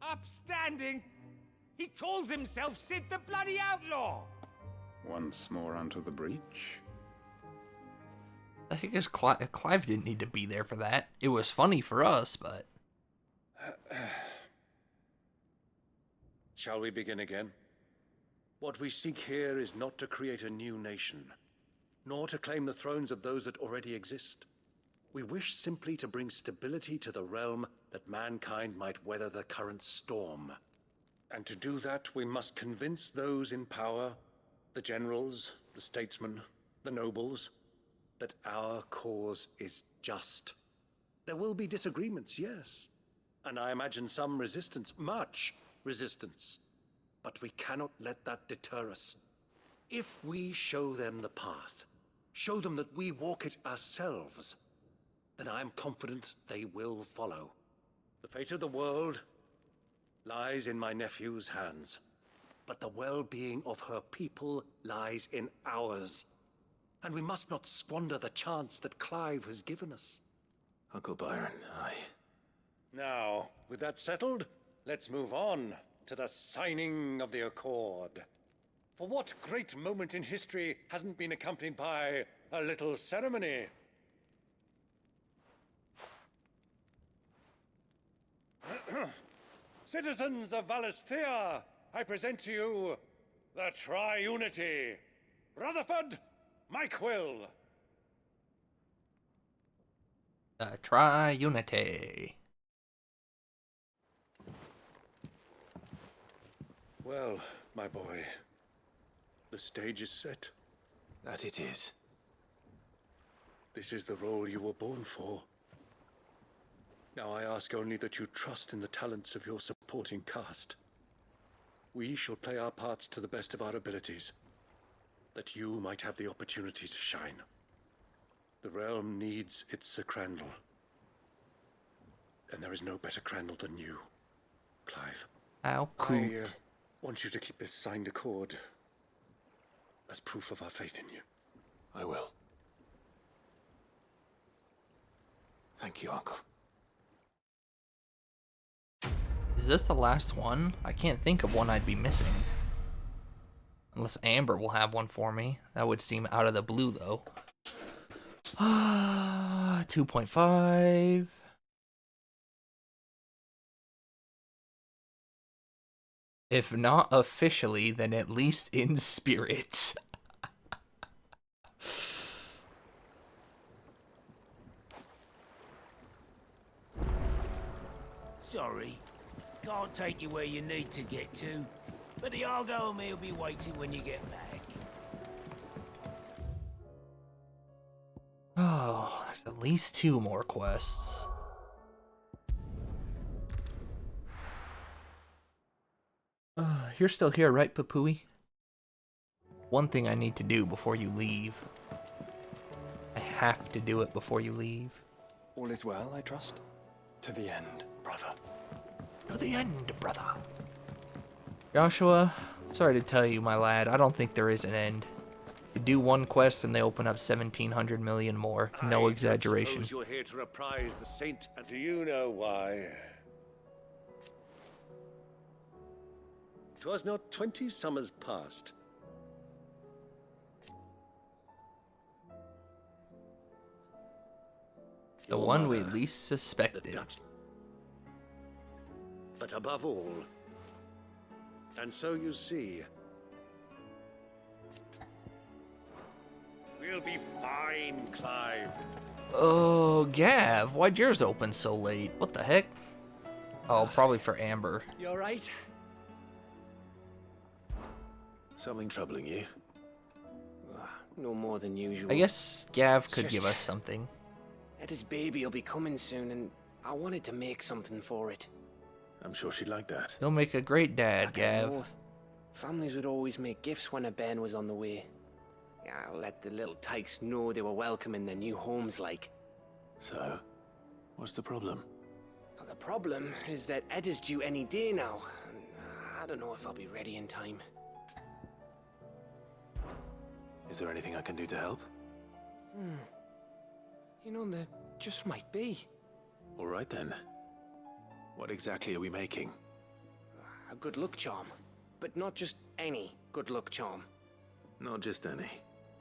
Upstanding? He calls himself Sid the Bloody Outlaw! Once more onto the breach. I guess Clive didn't need to be there for that. It was funny for us, but... Shall we begin again? What we seek here is not to create a new nation, nor to claim the thrones of those that already exist. We wish simply to bring stability to the realm that mankind might weather the current storm. And to do that, we must convince those in power, the generals, the statesmen, the nobles, that our cause is just. There will be disagreements, yes, and I imagine some resistance, much resistance. But we cannot let that deter us. If we show them the path, show them that we walk it ourselves, then I am confident they will follow. The fate of the world lies in my nephew's hands, but the well-being of her people lies in ours. And we must not squander the chance that Clive has given us. Uncle Byron, Now, with that settled, let's move on to the signing of the Accord. For what great moment in history hasn't been accompanied by a little ceremony? Citizens of Valisthea, I present to you the Triunity. Rutherford, Mike Will. Triunity. Well, my boy, the stage is set. That it is. This is the role you were born for. Now I ask only that you trust in the talents of your supporting cast. We shall play our parts to the best of our abilities, that you might have the opportunity to shine. The realm needs its Sir Crandall. And there is no better Crandall than you, Clive. How cool. I want you to keep this signed accord as proof of our faith in you. I will. Thank you, Uncle. Is this the last one? I can't think of one I'd be missing. Unless Amber will have one for me. That would seem out of the blue, though. 2.5. If not officially, then at least in spirit. Sorry, can't take you where you need to get to, but the Argo and me will be waiting when you get back. Oh, there's at least 2 more quests. You're still here, right, Papooey? One thing I need to do before you leave. I have to do it before you leave. All is well, I trust? To the end, brother. To the end, brother. Joshua, sorry to tell you, my lad, I don't think there is an end. You do one quest and they open up 1,700 million more. No exaggeration. I suppose you're here to reprise the saint, and do you know why? 'Twas not 20 summers past. The Your one we mother, least suspected. But above all, and so you see, we'll be fine, Clive. Oh, Gav, why'd yours open so late? What the heck? Oh, probably for Amber. You alright? Something troubling you? No more than usual. I guess Gav could Just- give us something. Etta's baby will be coming soon, and I wanted to make something for it. I'm sure she'd like that. He'll make a great dad, Back in the Gav. north, families would always make gifts when a bairn was on the way. Yeah, I'll let the little tykes know they were welcome in their new homes, like. So, what's the problem? Well, the problem is that Etta's due any day now, and I don't know if I'll be ready in time. Is there anything I can do to help? You know, there just might be. All right then. What exactly are we making? A good luck charm. But not just any good luck charm. Not just any.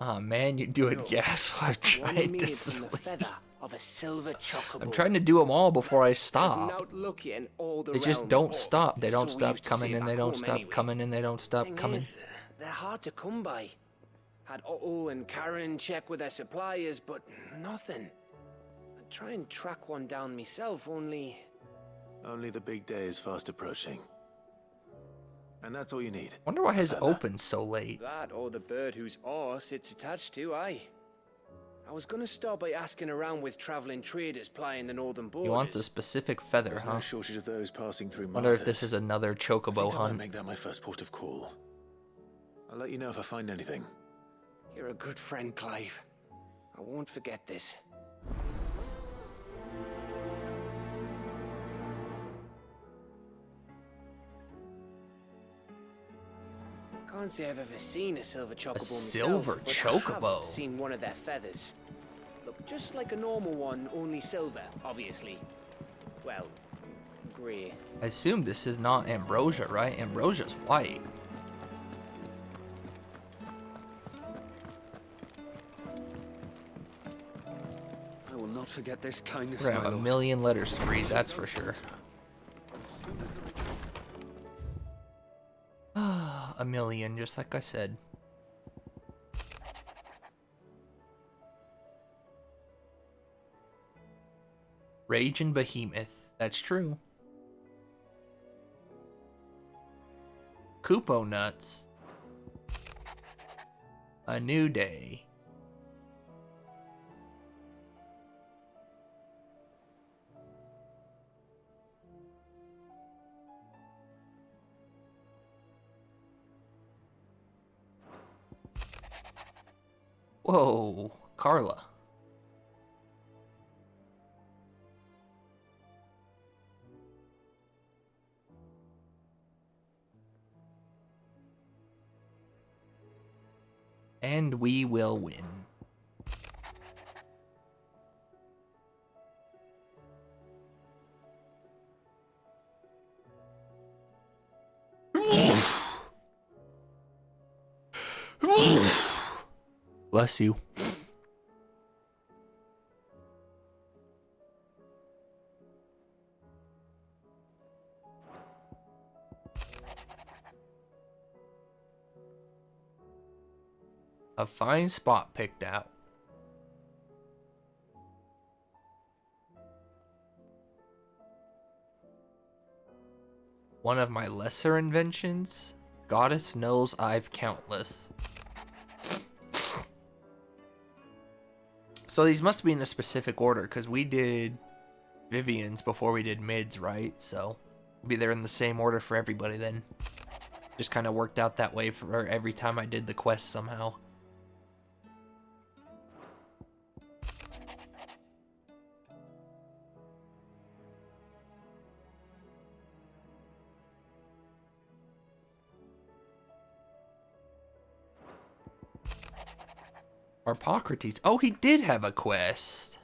Oh man, you're doing No, gas while I'm one trying made to from the sleep. feather of a silver chocobo. I'm trying to do them all before I There's stop. not lucky in all the They just realm don't at all. stop. They don't So we stop used to coming say and they back don't home stop anyway. coming and they don't stop Thing coming. is, they're hard to come by. Had Otto and Karen check with their suppliers, but nothing. I'd try and track one down myself, only... Only the big day is fast approaching. And that's all you need. Wonder why his Feather. opens so late. That or the bird whose horse it's attached to, aye. I was gonna start by asking around with traveling traders plying the northern borders. He wants a specific feather, There's huh? no shortage of those passing through Wonder if Martha's. this is another I chocobo think I might hunt. make that my first port of call. I'll let you know if I find anything. You're a good friend, Clive. I won't forget this. Can't say I've ever seen a silver chocobo myself, silver but chocobo? I have seen one of their feathers. Look just like a normal one, only silver, obviously. Well, grey. I assume this is not ambrosia, right? Ambrosia's white. I will not forget this kindness, We're gonna my have a lord. million letters to read, that's for sure. A million, just like I said. Raging Behemoth, that's true. Kupo nuts. A new day. Whoa, Carla. And we will win. Bless you. A fine spot picked out. One of my lesser inventions? Goddess knows I've countless. So these must be in a specific order, because we did Vivian's before we did Mids, right? So maybe they're in the same order for everybody then. Just kind of worked out that way for every time I did the quest somehow. Harpocrates. Oh, he did have a quest.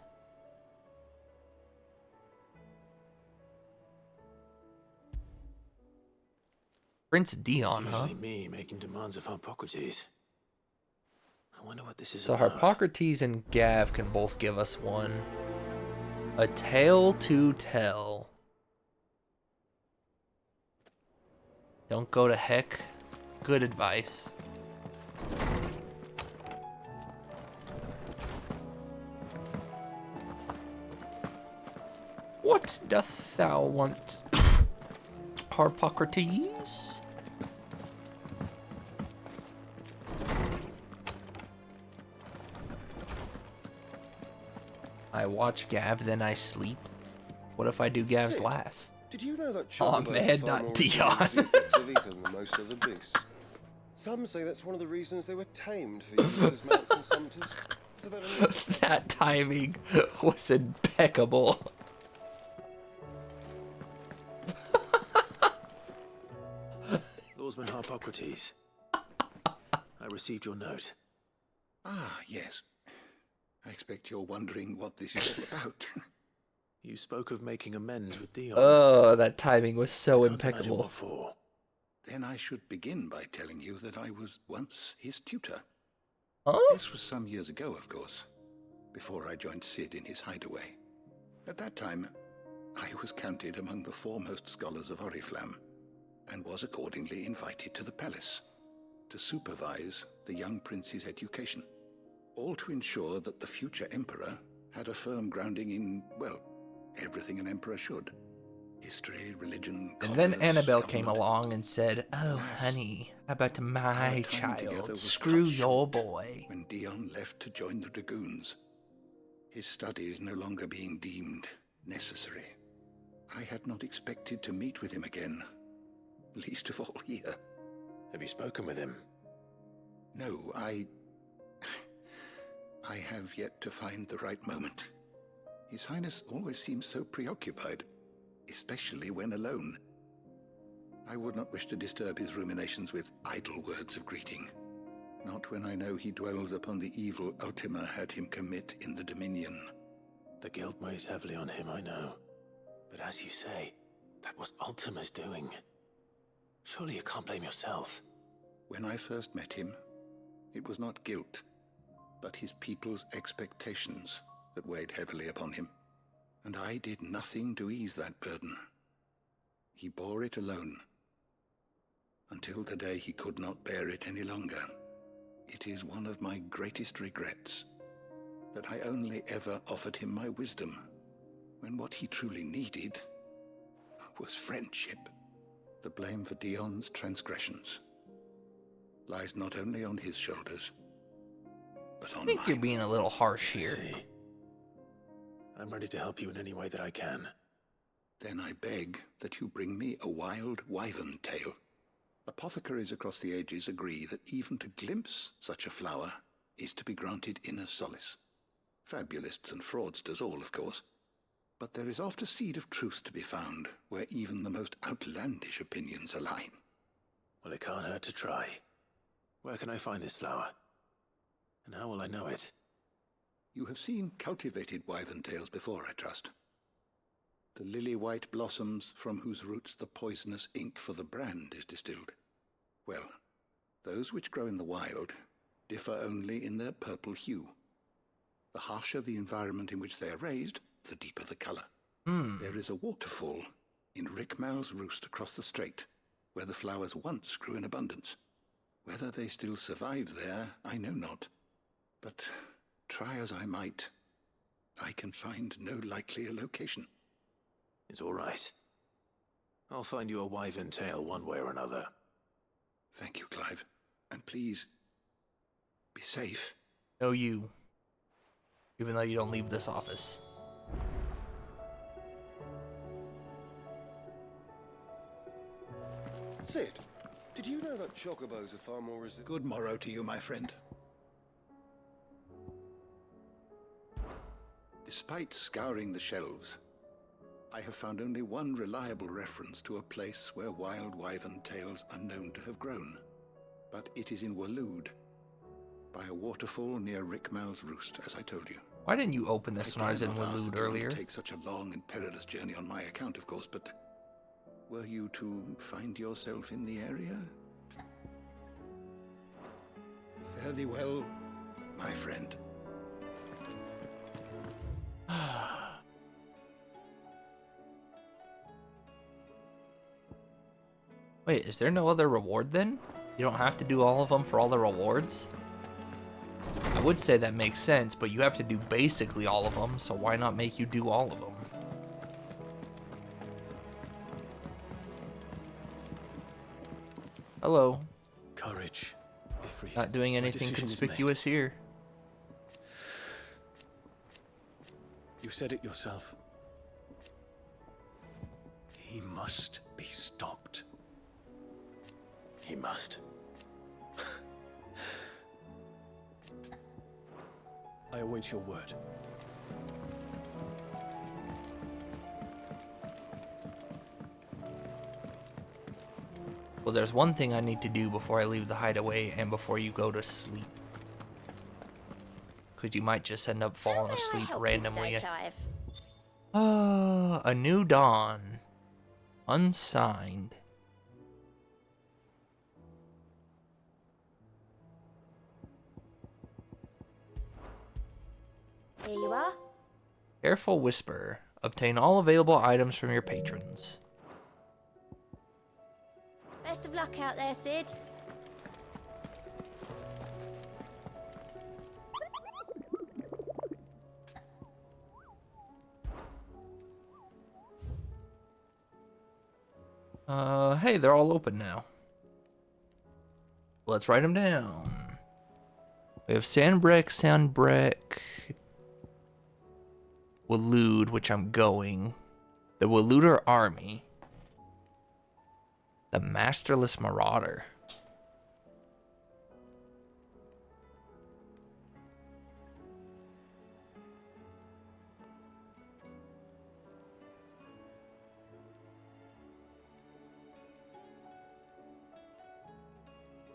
Prince Dion, It's huh? usually me making demands of Harpocrates. I wonder what this is So about. Harpocrates and Gav can both give us one. A tale to tell. Don't go to heck. Good advice. What doth thou want, Harpocrates? I watch Gav, then I sleep. What if I do Gav's Sid, last? Did you know that Aw, chocobos man, are far not more Dion. resistant to the effects of ether than most other beasts? Some say that's one of the reasons they were tamed for use as mounts and sumpters. So that That timing was impeccable. Lordsman Harpocrates. I received your note. Ah, yes. I expect you're wondering what this is all about. You spoke of making amends with Dion. Oh, that timing was so Imagine impeccable. what for. Then I should begin by telling you that I was once his tutor. Huh? This was some years ago, of course, before I joined Sid in his hideaway. At that time, I was counted among the foremost scholars of Oriflamme, and was accordingly invited to the palace to supervise the young prince's education, all to ensure that the future emperor had a firm grounding in, well, everything an emperor should. History, religion, And then commerce, Annabelle came government. along and said, "Oh, Alas, honey, how about our my time together child? was Screw cut your short boy." when Dion left to join the dragoons. His studies no longer being deemed necessary. I had not expected to meet with him again, least of all here. Have you spoken with him? No, I have yet to find the right moment. His Highness always seems so preoccupied, especially when alone. I would not wish to disturb his ruminations with idle words of greeting, not when I know he dwells upon the evil Ultima had him commit in the Dominion. The guilt weighs heavily on him, I know. But as you say, that was Ultima's doing. Surely you can't blame yourself. When I first met him, it was not guilt, but his people's expectations that weighed heavily upon him, and I did nothing to ease that burden. He bore it alone, until the day he could not bear it any longer. It is one of my greatest regrets that I only ever offered him my wisdom, when what he truly needed was friendship. The blame for Dion's transgressions lies not only on his shoulders, but on I think mine. you're being a little harsh here. I'm ready to help you in any way that I can. Then I beg that you bring me a wild wyvern tail. Apothecaries across the ages agree that even to glimpse such a flower is to be granted inner solace. Fabulists and fraudsters all, of course. But there is oft a seed of truth to be found where even the most outlandish opinions align. Well, it can't hurt to try. Where can I find this flower? And how will I know it? You have seen cultivated wyvern tails before, I trust. The lily-white blossoms from whose roots the poisonous ink for the brand is distilled. Well, those which grow in the wild differ only in their purple hue. The harsher the environment in which they are raised, the deeper the color. There is a waterfall in Rickmal's roost across the strait, where the flowers once grew in abundance. Whether they still survive there, I know not. But try as I might, I can find no likelier location. It's all right. I'll find you a wyvern tail one way or another. Thank you, Clive. And please, be safe. No, you. Even though you don't leave this office. Sid, did you know that chocobos are far more resistant? Good morrow to you, my friend. Despite scouring the shelves, I have found only one reliable reference to a place where wild wyvern tails are known to have grown. But it is in Waloed, by a waterfall near Rickmal's roost, as I told you. Why didn't you open this when I was in dare not ask Waloed that you earlier? undertake such a long and perilous journey on my account, of course, but were you to find yourself in the area? Fare thee well, my friend. Wait, is there no other reward then? You don't have to do all of them for all the rewards? I would say that makes sense, but you have to do basically all of them, so why not make you do all of them? Hello. Courage. Ifrit. Not doing My anything decision is made. conspicuous here. You said it yourself. He must be stopped. He must. I await your word. Well, there's one thing I need to do before I leave the hideaway and before you go to sleep. because you might just end up falling asleep randomly. Today, Clive? A New Dawn. Unsigned. Here you are. Careful Whisper. Obtain all available items from your patrons. Best of luck out there, Sid. Hey, they're all open now. Let's write them down. We have Sandbreck, Waloed, which I'm going. The Walooder Army. The Masterless Marauder.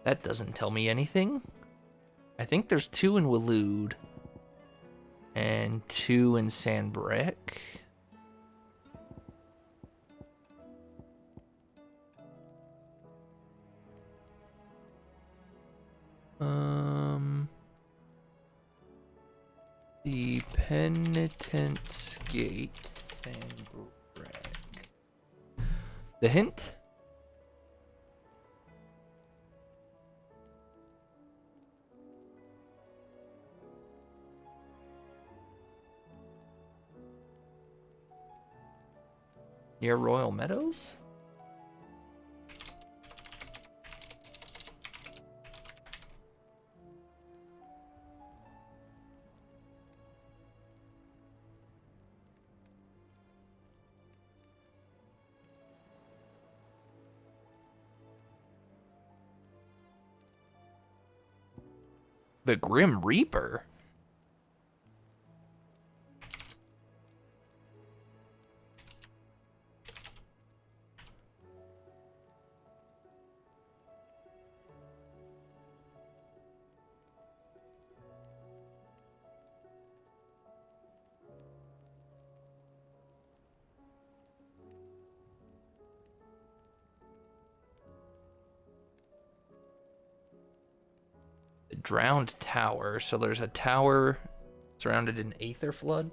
That doesn't tell me anything. I think there's 2 in Waloed and 2 in Sandbreck. The Penitent's Gate, Sandbreck. The hint? Near Royal Meadows? The Grim Reaper? Drowned Tower. So there's a tower surrounded in Aether Flood.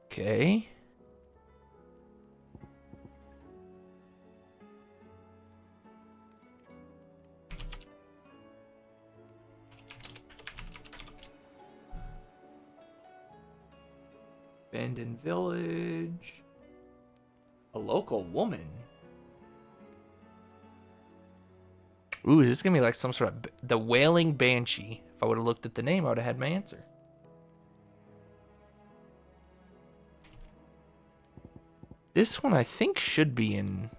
Okay. Abandoned village. A local woman. Ooh, is this gonna be like some sort of the Wailing Banshee? If I would have looked at the name, I would have had my answer. This one I think should be in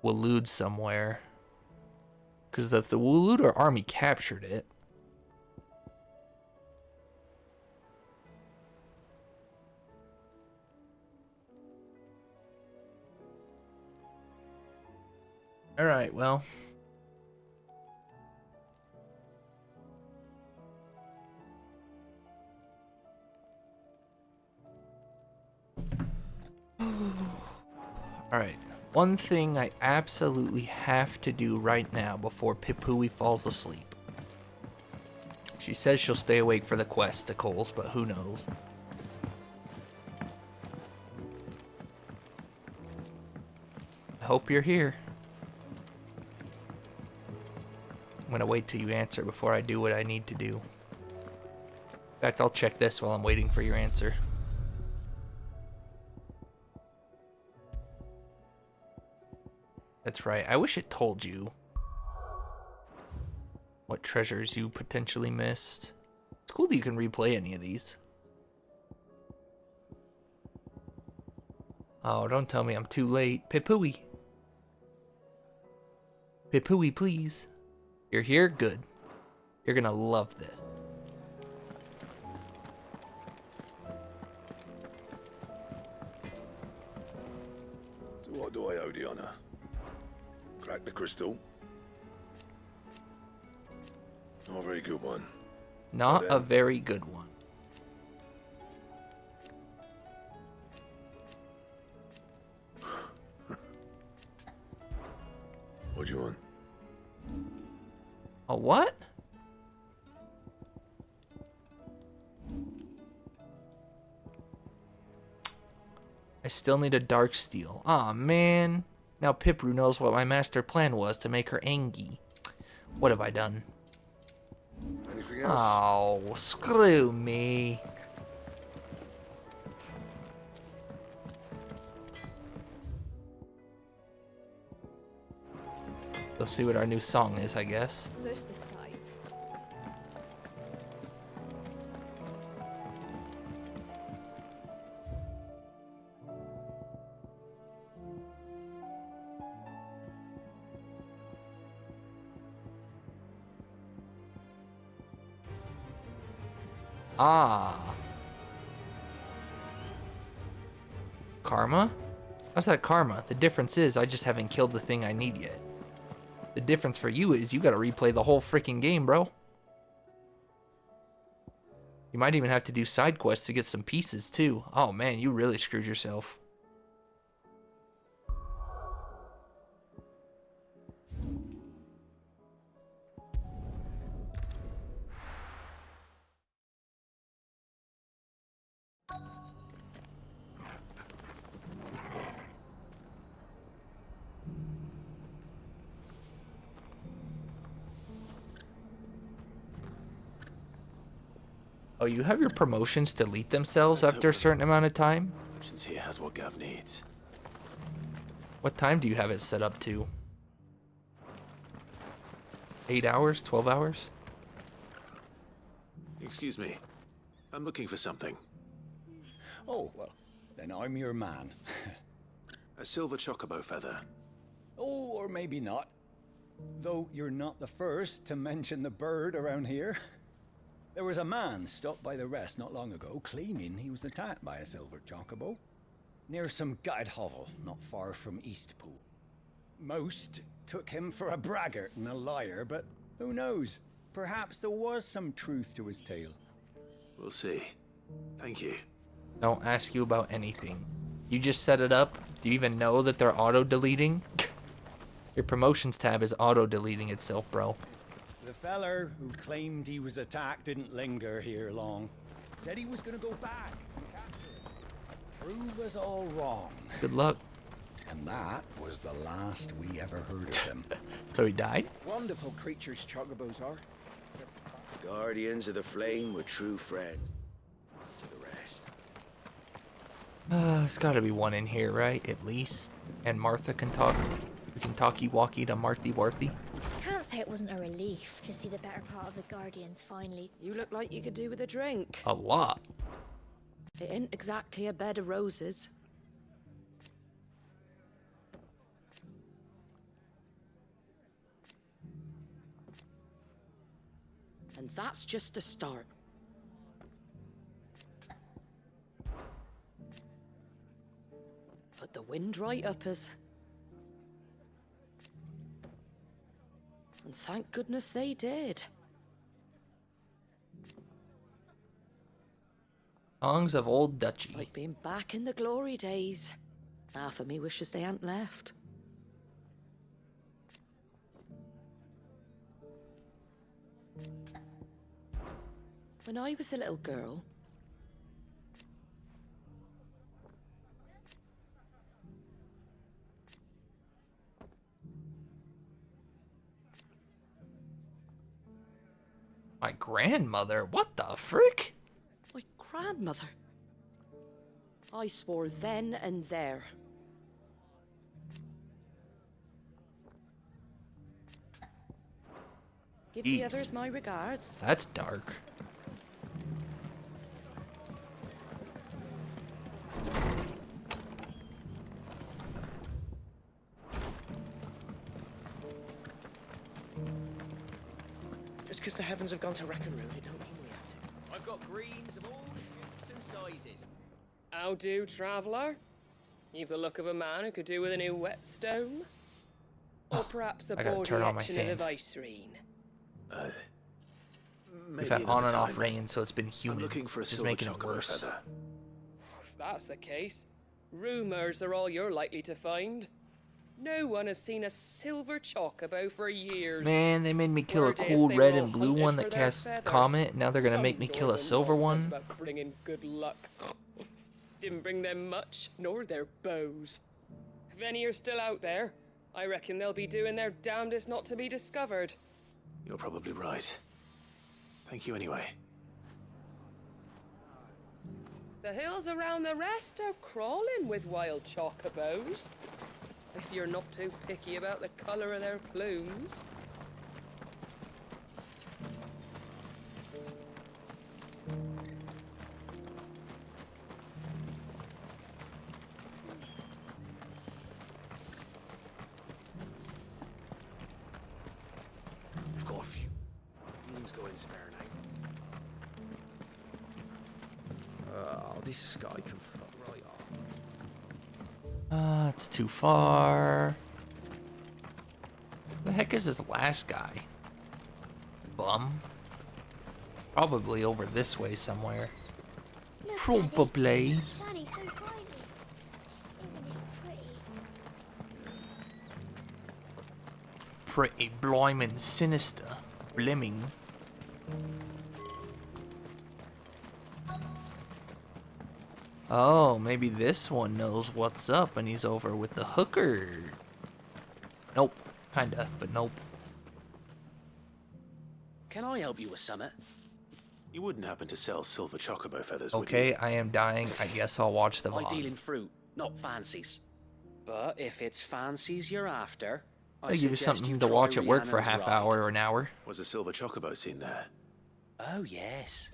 Waloed somewhere. Because the Walooder army captured it. Alright, well. Alright. One thing I absolutely have to do right now before Pipui falls asleep. She says she'll stay awake for the questicles, but who knows. I hope you're here. I'm gonna wait till you answer before I do what I need to do. In fact, I'll check this while I'm waiting for your answer. That's right. I wish it told you what treasures you potentially missed. It's cool that you can replay any of these. Oh, don't tell me I'm too late. Pipui. Pipui, please. You're here? Good. You're gonna love this. do I owe the honor? Crack the crystal. Not a very good one. Not a very good one. What do you want? A what? I still need a dark steel. Aw, man. Now Pipru knows what my master plan was to make her angry. What have I done? Anything else? Oh, screw me. Let's see what our new song is, I guess. First the skies. Ah. Karma? How's that karma? The difference is I just haven't killed the thing I need yet. The difference for you is you gotta replay the whole freaking game, bro. You might even have to do side quests to get some pieces, too. Oh, man, you really screwed yourself. Oh, you have your promotions delete themselves after a certain amount of time? Merchants here has what Gav needs. What time do you have it set up to? 8 hours? 12 hours? Excuse me. I'm looking for something. Oh, well, then I'm your man. A silver chocobo feather. Oh, or maybe not. Though you're not the first to mention the bird around here. There was a man stopped by the rest not long ago claiming he was attacked by a silver chocobo near some gutted hovel not far from Eastpool. Most took him for a braggart and a liar, but who knows? Perhaps there was some truth to his tale. We'll see. Thank you. Don't ask you about anything. You just set it up. Do you even know that they're auto-deleting? Your promotions tab is auto-deleting itself, bro. The feller who claimed he was attacked didn't linger here long. Said he was gonna go back and capture him. Prove us all wrong. Good luck. And that was the last we ever heard of him. So he died? Wonderful creatures chocobos are. The Guardians of the Flame were true friends. To the rest. There's gotta be one in here, right? At least. And Martha can talk. We can talkie-walkie to Marthy-Warthy. Can't say it wasn't a relief to see the better part of the Guardians finally. You look like you could do with a drink. A lot. It ain't exactly a bed of roses. And that's just a start. Put the wind right up us. And thank goodness they did. Songs of Old Dutchy. Like being back in the glory days. Half of me wishes they hadn't left. When I was a little girl, My grandmother? What the frick? my grandmother, I swore then and there. Give the Jeez. others my regards. That's dark. Just because the heavens have gone to rack and ruin, it don't mean we have to. I've got greens of all shapes and sizes. How do, traveller? You've the look of a man who could do with a new whetstone. Or perhaps a I gotta turn on my action of the fan. Vicerine. We've had on and off rain, so it's been humid. I'm looking for a just silver making it chocobo worse. feather. If that's the case, rumors are all you're likely to find. No one has seen a silver chocobo for years. Man, they made me kill a Word is cool they red were and all blue hunted one for that their casts feathers. Comet. Now they're gonna Some make me kill a northern silver nonsense one. about bringing good luck. Didn't bring them much, nor their bows. If any are still out there, I reckon they'll be doing their damnedest not to be discovered. You're probably right. Thank you anyway. The hills around the rest are crawling with wild chocobos. If you're not too picky about the colour of their plumes. I've got a few rooms going spare now. Oh, this guy can fuck right off. It's too far. The heck is this last guy? Bum. Probably over this way somewhere. Probably. Shiny, so tiny. Isn't it pretty? Pretty blimmin' sinister. Blimming. Oh, maybe this one knows what's up and he's over with the hooker. Nope. Kinda, but nope. Can I help you with something? You wouldn't happen to sell silver chocobo feathers, would you? Okay, I am dying. I guess I'll watch the I VOD. deal in fruit, not fancies. But if it's fancies you're after, I give you something to watch at work for a half hour or an hour. Was a silver chocobo seen there? Oh, yes.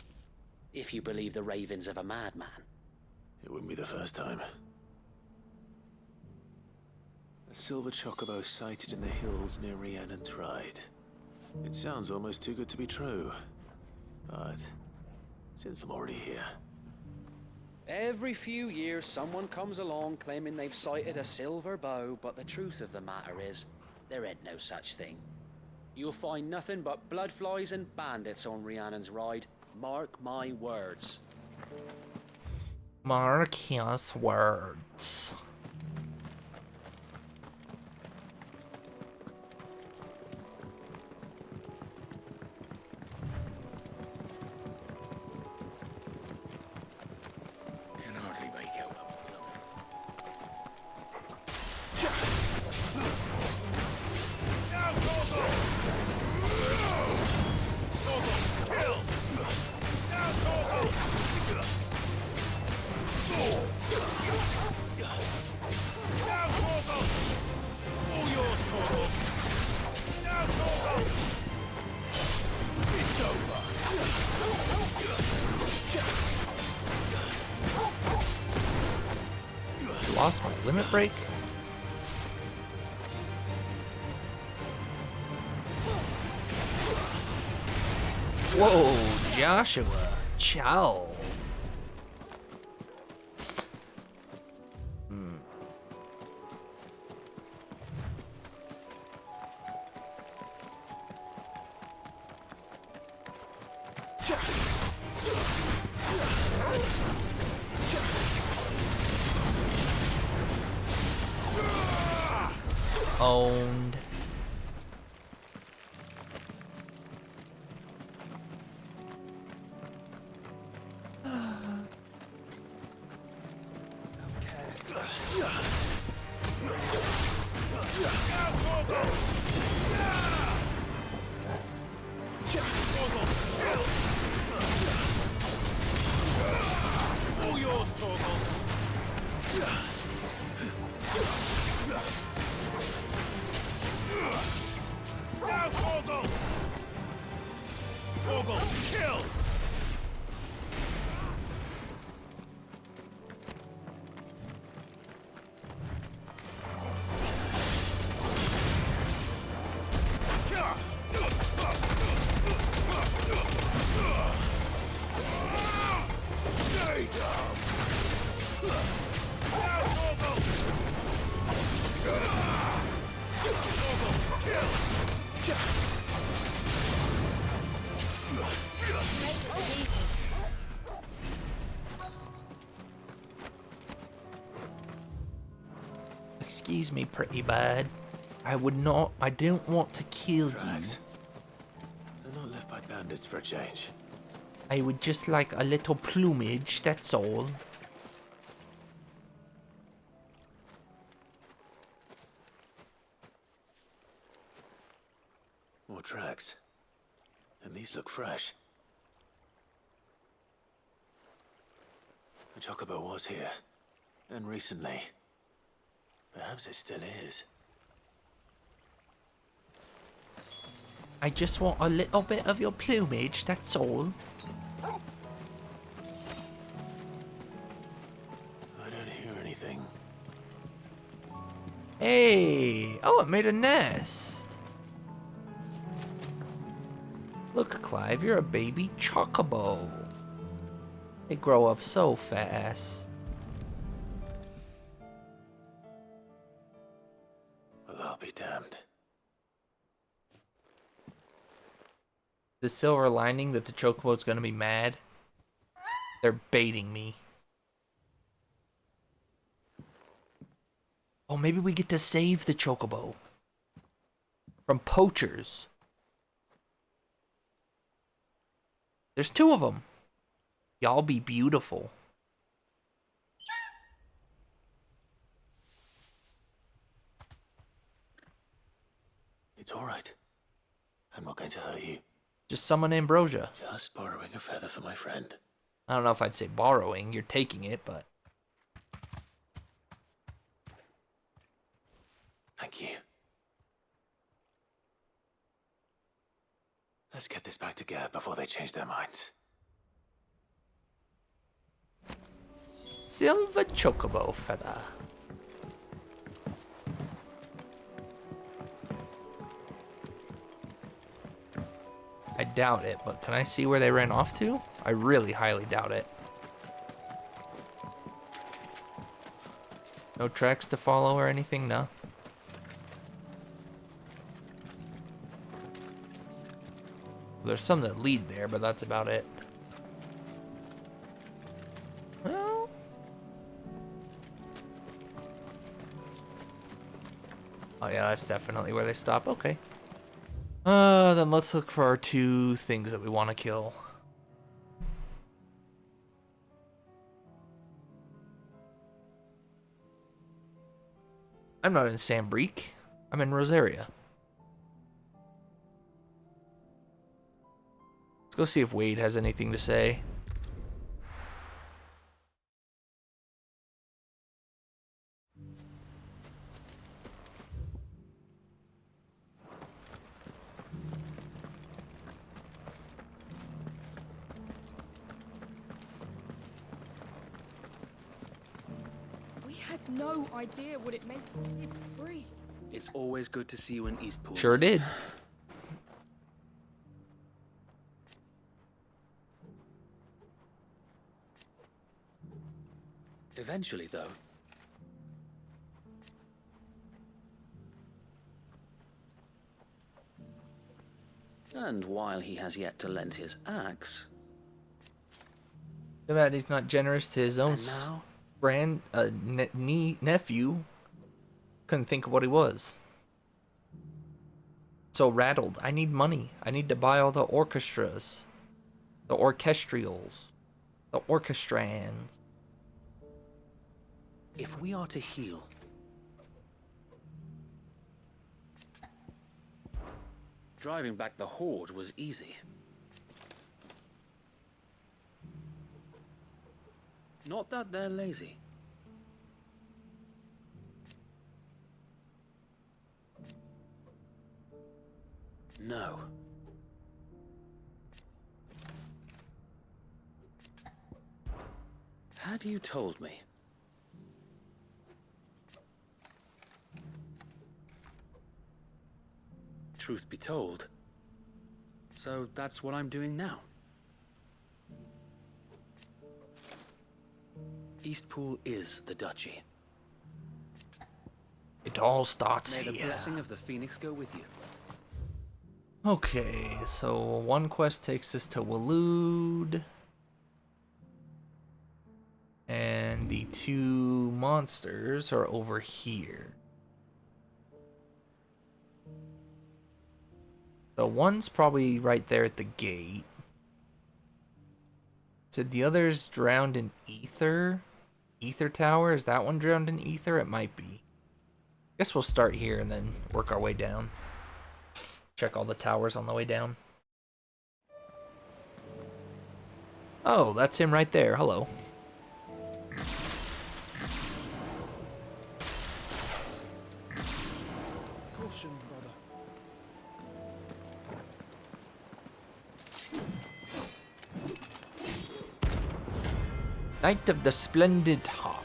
If you believe the ravings of a madman. It wouldn't be the first time. A silver chocobo sighted in the hills near Rhiannon's Ride. It sounds almost too good to be true. But since I'm already here... Every few years someone comes along claiming they've sighted a silver bow, but the truth of the matter is, there ain't no such thing. You'll find nothing but bloodflies and bandits on Rhiannon's Ride. Mark my words. Mark his words. Can hardly make out up Lost my limit break? Whoa, Joshua. Ciao. Owned. All yours, Torgal. Now, Torgal! Torgal, kill! Stay down! Now, Torgal! Excuse me, pretty bird. I don't want to kill you. They're not left by bandits for a change. I would just like a little plumage, that's all. More tracks. And these look fresh. The chocobo was here. And recently. Perhaps it still is. I just want a little bit of your plumage, that's all. I don't hear anything. Hey! Oh, it made a nest. Look, Clive, you're a baby chocobo. They grow up so fast. Well, I'll be damned. The silver lining that the chocobo's gonna be mad. They're baiting me. Oh, maybe we get to save the chocobo from poachers. There's 2 of them. Y'all be beautiful. It's all right. I'm not going to hurt you. Just summon Ambrosia. Just borrowing a feather for my friend. I don't know if I'd say borrowing. You're taking it, but... Thank you. Let's get this back to Gareth before they change their minds. Silver chocobo feather. I doubt it, but can I see where they ran off to? I really highly doubt it. No tracks to follow or anything, no? There's some that lead there, but that's about it. Well... Oh yeah, that's definitely where they stop. Okay. Then let's look for our 2 things that we want to kill. I'm not in Sambreek. I'm in Rosaria. Let's go see if Wade has anything to say. We had no idea what it meant to live free. It's always good to see you in Eastpool. Sure did. Eventually, though. And while he has yet to lend his axe... Too bad he's not generous to his own nephew. Couldn't think of what he was. So rattled. I need money. I need to buy all the orchestras. The orchestrials. The orchestrans. If we are to heal... Driving back the Horde was easy. Not that they're lazy. No. Had you told me... Truth be told. So that's what I'm doing now. Eastpool is the duchy. It all starts May the here. blessing of the Phoenix go with you. Okay, so one quest takes us to Waloed. And the two monsters are over here. The one's probably right there at the gate. Said the other's drowned in ether. Ether Tower, is that one drowned in ether? It might be. Guess we'll start here and then work our way down. Check all the towers on the way down. Oh, that's him right there. Hello. Caution, brother. Knight of the Splendid Heart.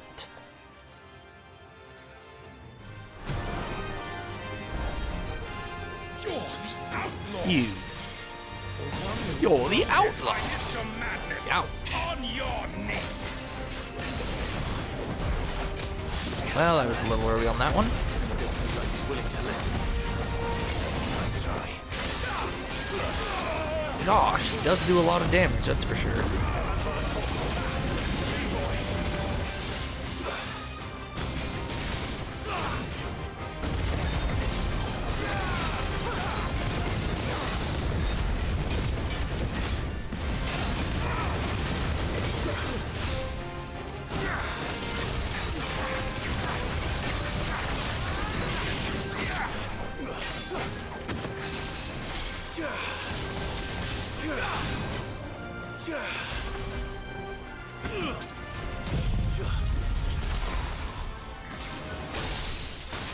You. You're the outlaw. Ouch. Well, I was a little early on that one. Gosh, he does do a lot of damage, that's for sure.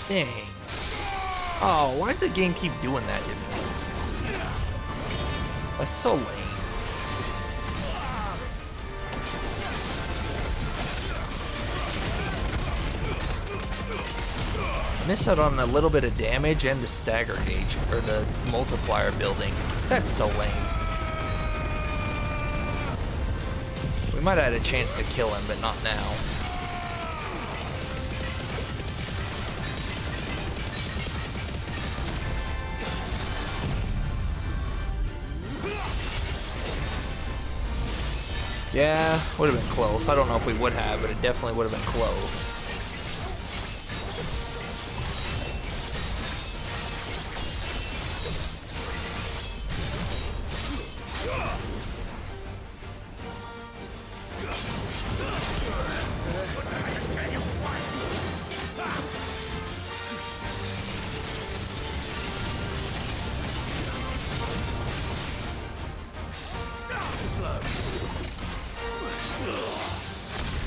Dang. Oh, why does the game keep doing that to me? That's so lame. Miss out on a little bit of damage and the stagger gauge, or the multiplier building. That's so lame. We might have had a chance to kill him, but not now. Yeah, would have been close. I don't know if we would have, but it definitely would have been close.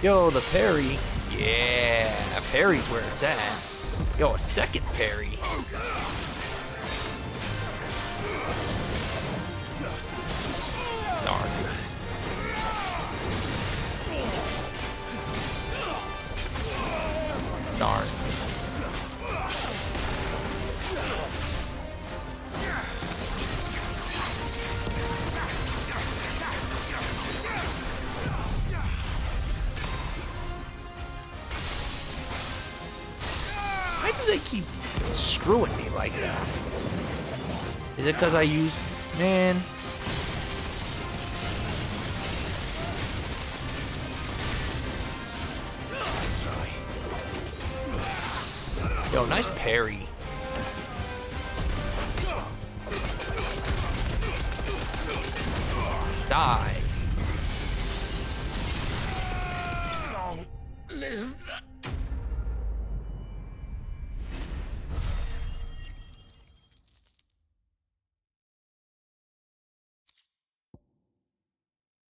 Yo, the parry. Yeah, parry's where it's at. Yo, a second parry. Darn. Darn. Why do they keep screwing me like that? Is it because I use... Man. Yo, nice parry. Die. Long live.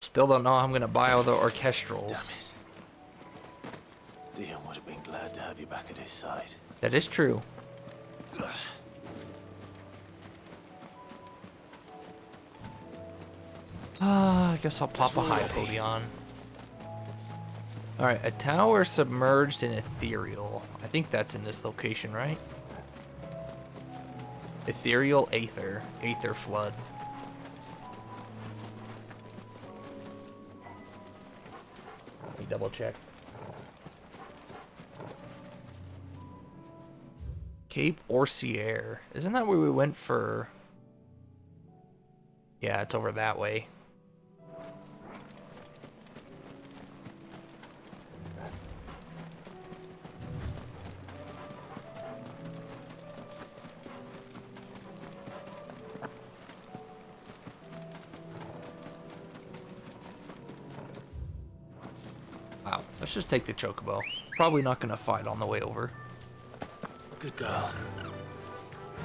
Still don't know how I'm gonna buy all the orchestrals. Dion would have been glad to have you back at his side. That is true. I guess I'll pop a Hypodion. Alright, a tower submerged in ethereal. I think that's in this location, right? Ethereal Aether. Aether Flood. Let me double check. Cape Orsier. Isn't that where we went for Yeah, it's over that way. Wow, let's just take the chocobo. Probably not gonna fight on the way over. Good girl.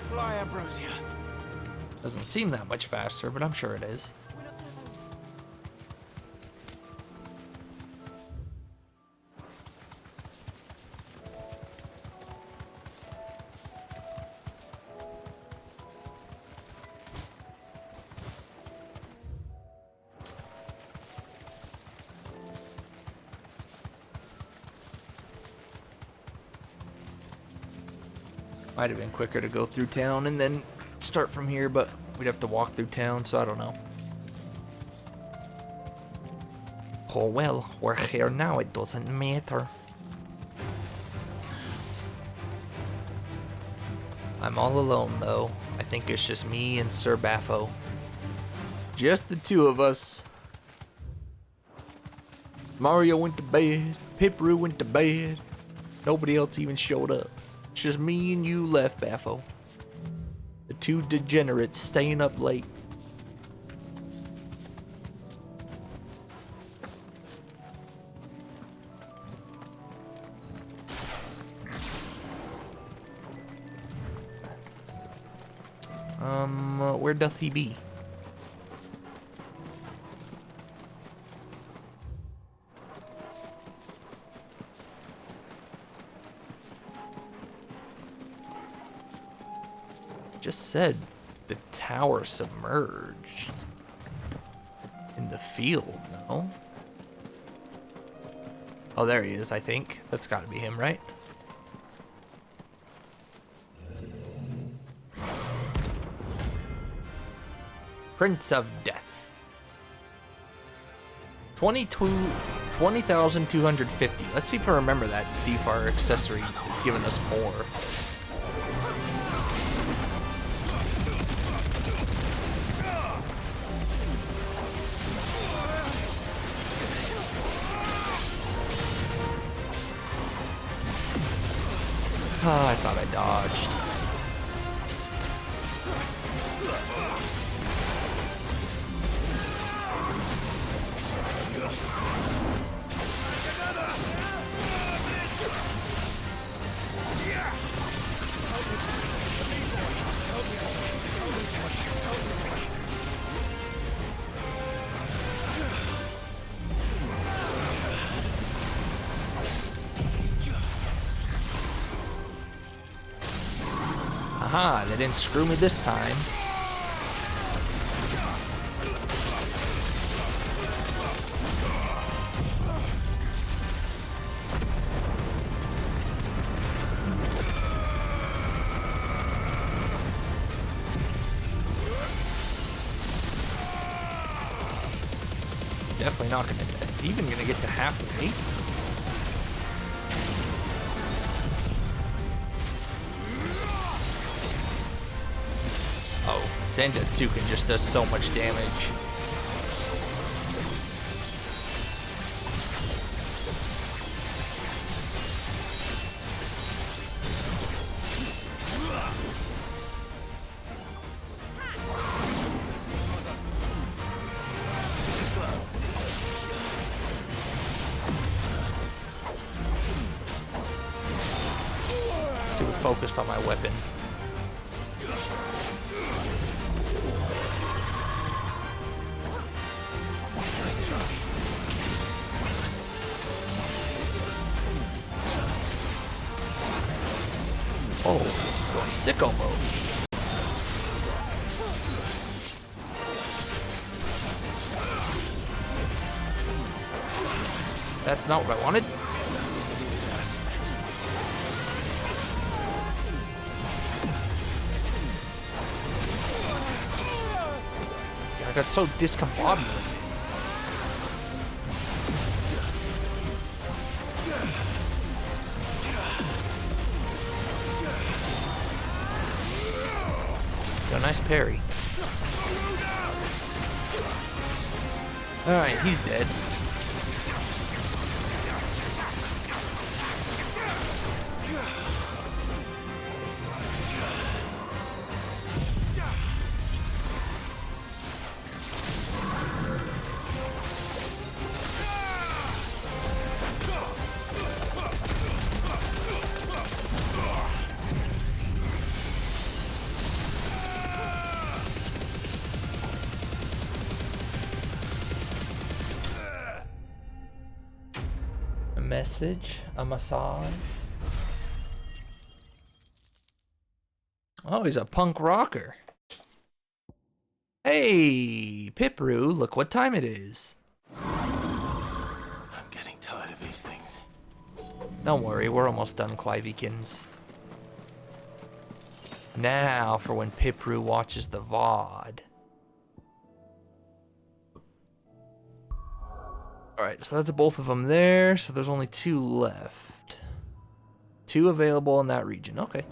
Fly, Ambrosia. Doesn't seem that much faster, but I'm sure it is. Might have been quicker to go through town and then start from here, but we'd have to walk through town, so I don't know. Oh well, we're here now, it doesn't matter. I'm all alone though. I think it's just me and Sir Baffo. Just the two of us. Mario went to bed, Pipru went to bed. Nobody else even showed up. It's just me and you left, Baffo. The two degenerates staying up late. Where doth he be? Just said the tower submerged in the field, no? Oh, there he is, I think. That's gotta be him, right? Prince of Death. 20,250. Let's see if I remember that. See if our accessory is giving us more. Oh, I thought I dodged. Aha, they didn't screw me this time. Definitely not gonna, is he even gonna get to halfway? Oh, Zanjutsuken just does so much damage. Too focused on my weapon. Oh, this is going sicko mode. That's not what I wanted. I got so discombobulated. Got a nice parry. Alright, he's dead. Message, a massage. Oh, he's a punk rocker. Hey, Pipru, look what time it is. I'm getting tired of these things. Don't worry, we're almost done, Clivykins. Now for when Pipru watches the VOD. Alright, so that's both of them there, so there's only 2 left. 2 available in that region, okay.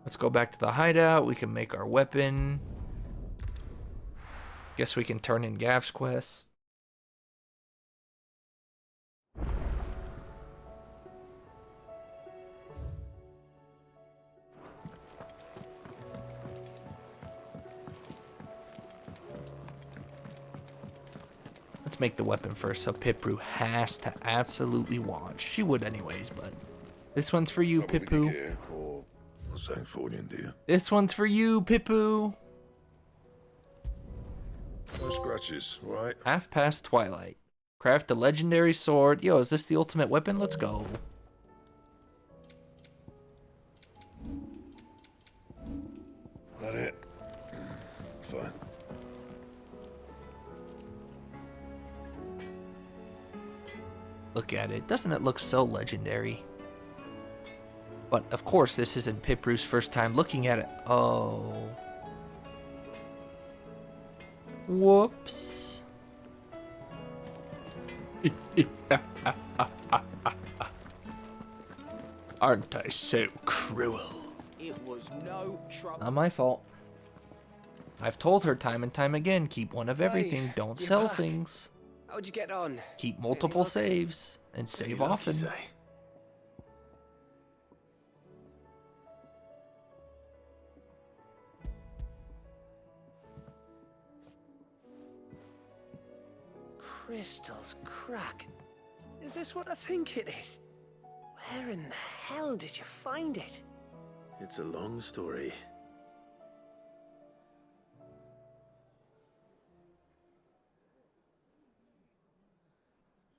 Let's go back to the hideout, we can make our weapon. Guess we can turn in Gav's quest. Let's make the weapon first, so Pipru has to absolutely watch. She would anyways, but this one's for you, Pippu. This one's for you, Pippu. No scratches, right? Half past twilight. Craft a legendary sword. Yo, is this the ultimate weapon? Let's go. That it? Fine. Look at it. Doesn't it look so legendary? But of course, this isn't Pipru's first time looking at it. Oh. Whoops. Aren't I so cruel? It was no trouble. Not my fault. I've told her time and time again, keep one of everything, don't you're sell back. things. How'd you get on? Keep multiple saves, and save often. Crystals crack. Is this what I think it is? Where in the hell did you find it? It's a long story.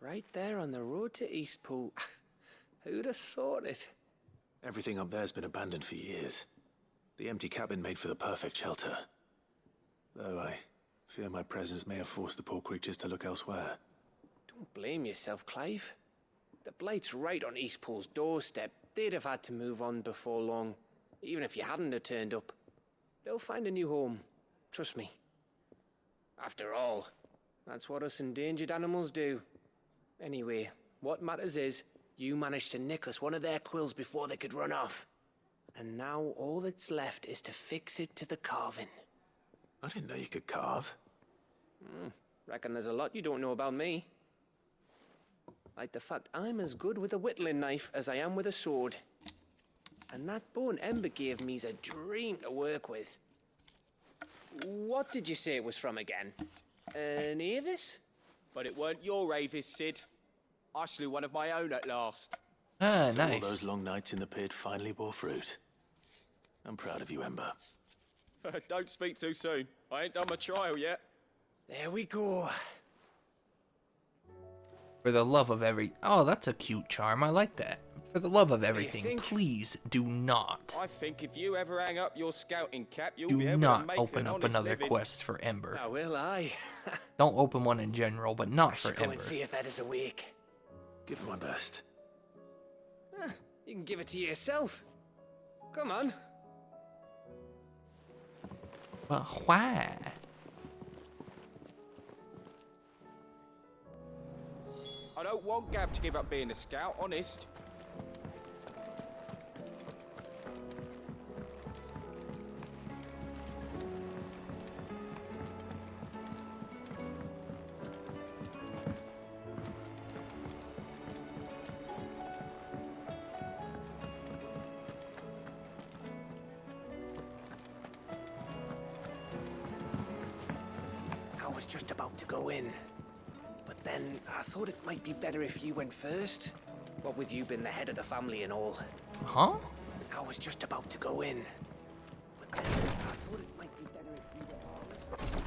Right there on the road to Eastpool. Who'd have thought it? Everything up there's been abandoned for years. The empty cabin made for the perfect shelter. Though I fear my presence may have forced the poor creatures to look elsewhere. Don't blame yourself, Clive. The Blight's right on Eastpool's doorstep. They'd have had to move on before long, even if you hadn't have turned up. They'll find a new home. Trust me. After all, that's what us endangered animals do. Anyway, what matters is, you managed to nick us one of their quills before they could run off. And now all that's left is to fix it to the carving. I didn't know you could carve. Reckon there's a lot you don't know about me. Like the fact I'm as good with a whittling knife as I am with a sword. And that bone Ember gave me's a dream to work with. What did you say it was from again? An Avis? But it weren't your Avis, Sid. I slew one of my own at last. Ah, So nice. all those long nights in the pit finally bore fruit. I'm proud of you, Ember. Don't speak too soon. I ain't done my trial yet. There we go. For the love of Oh, that's a cute charm. I like that. For the love of you everything, think? please do not. I think if you ever hang up your scouting cap, you'll Do be able to not make open an up honest another living. quest for Ember. Now will I? Don't open one in general, but not for Go Ember. and see if Ed is awake. Give it my best. You can give it to yourself. Come on. But why? I don't want Gav to give up being a scout, honest. was just about to go in. But then I thought it might be better if you went first. What with you being the head of the family and all. Huh? I was just about to go in. But then I thought it might be better if you went.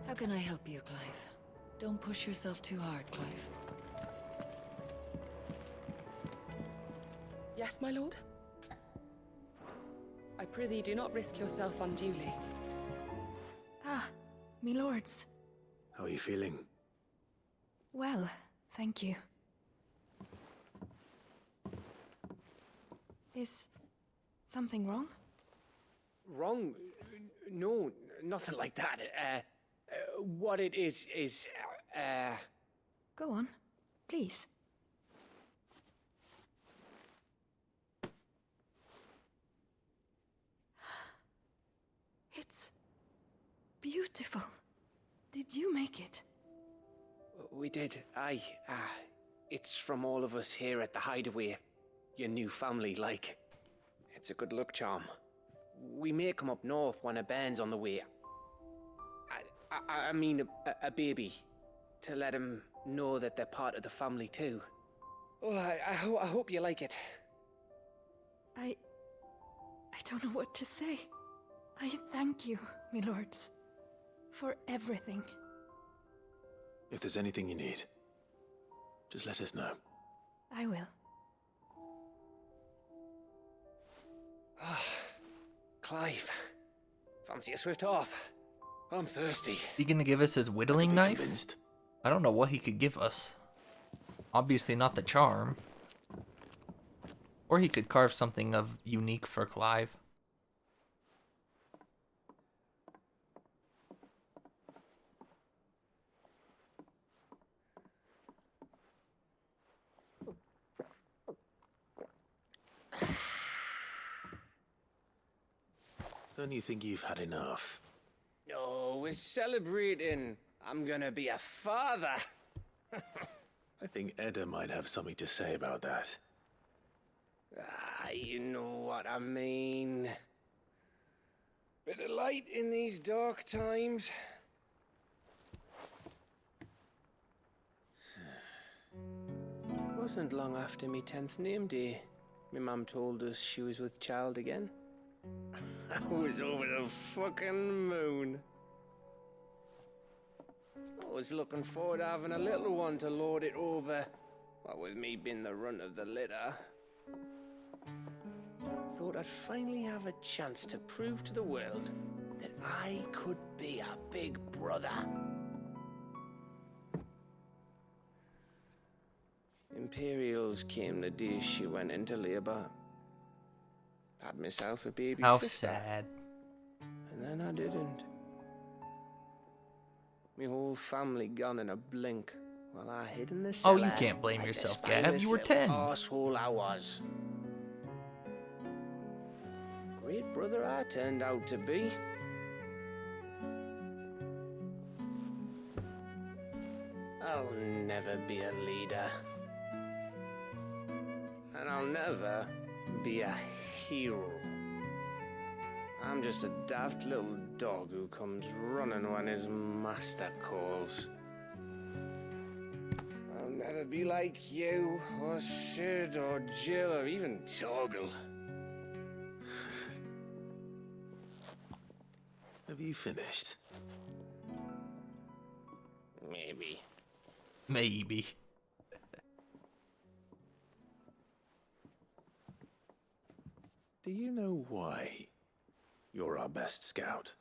How can I help you, Clive? Don't push yourself too hard, Clive. Yes, my lord? I prithee do not risk yourself unduly. Ah, me lords. How are you feeling? Well, thank you. Is something wrong? Wrong? No, nothing like that. What it is... Go on, please. It's beautiful. Did you make it? We did, aye. It's from all of us here at the Hideaway. Your new family, like. It's a good luck charm. We may come up north when a band's on the way. I mean a baby. To let him know that they're part of the family too. Oh, I hope you like it. I don't know what to say. I thank you, my lords, for everything. If there's anything you need, just let us know. I will. Clive, fancy a swift off? I'm thirsty. He gonna give us his whittling knife? Convinced. I don't know what he could give us. Obviously not the charm. Or he could carve something of unique for Clive. Don't you think you've had enough? Oh, we're celebrating. I'm gonna be a father. I think Edda might have something to say about that. You know what I mean. Bit of light in these dark times. Wasn't long after me 10th name day. My mum told us she was with child again. I was over the fucking moon. I was looking forward to having a little one to lord it over. What with me being the runt of the litter. Thought I'd finally have a chance to prove to the world that I could be a big brother. Imperials came the day she went into labour. Had myself a baby How sister. sad. And then I didn't. My whole family gone in a blink while I hid in the cellar. Oh, you can't blame like yourself, the Gab. spineless You were little 10. Arsehole I was. Great brother I turned out to be. I'll never be a leader. And I'll never be a hero. I'm just a daft little dog who comes running when his master calls. I'll never be like you, or Sid, or Jill, or even Torgal. Have you finished? Maybe. Maybe. Do you know why you're our best scout?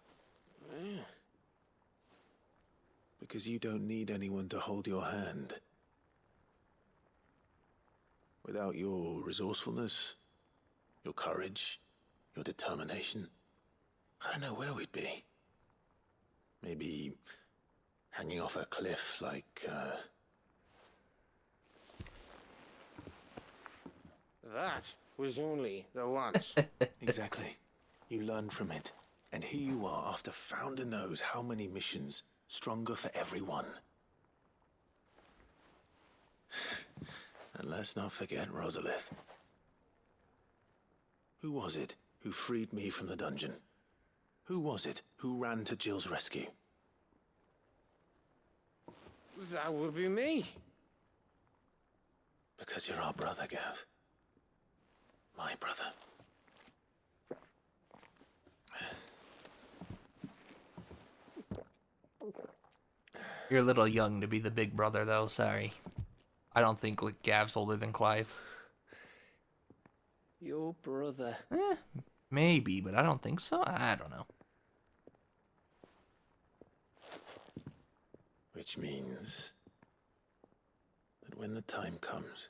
Because you don't need anyone to hold your hand. Without your resourcefulness, your courage, your determination, I don't know where we'd be. Maybe hanging off a cliff like, That was only the once. Exactly. You learned from it. And here you are after Founder knows how many missions, stronger for everyone. And let's not forget Rosalith. Who was it who freed me from the dungeon? Who was it who ran to Jill's rescue? That would be me. Because you're our brother, Gav. My brother. You're a little young to be the big brother, though. Sorry. I don't think like Gav's older than Clive. Your brother. Maybe, but I don't think so. I don't know. Which means that when the time comes,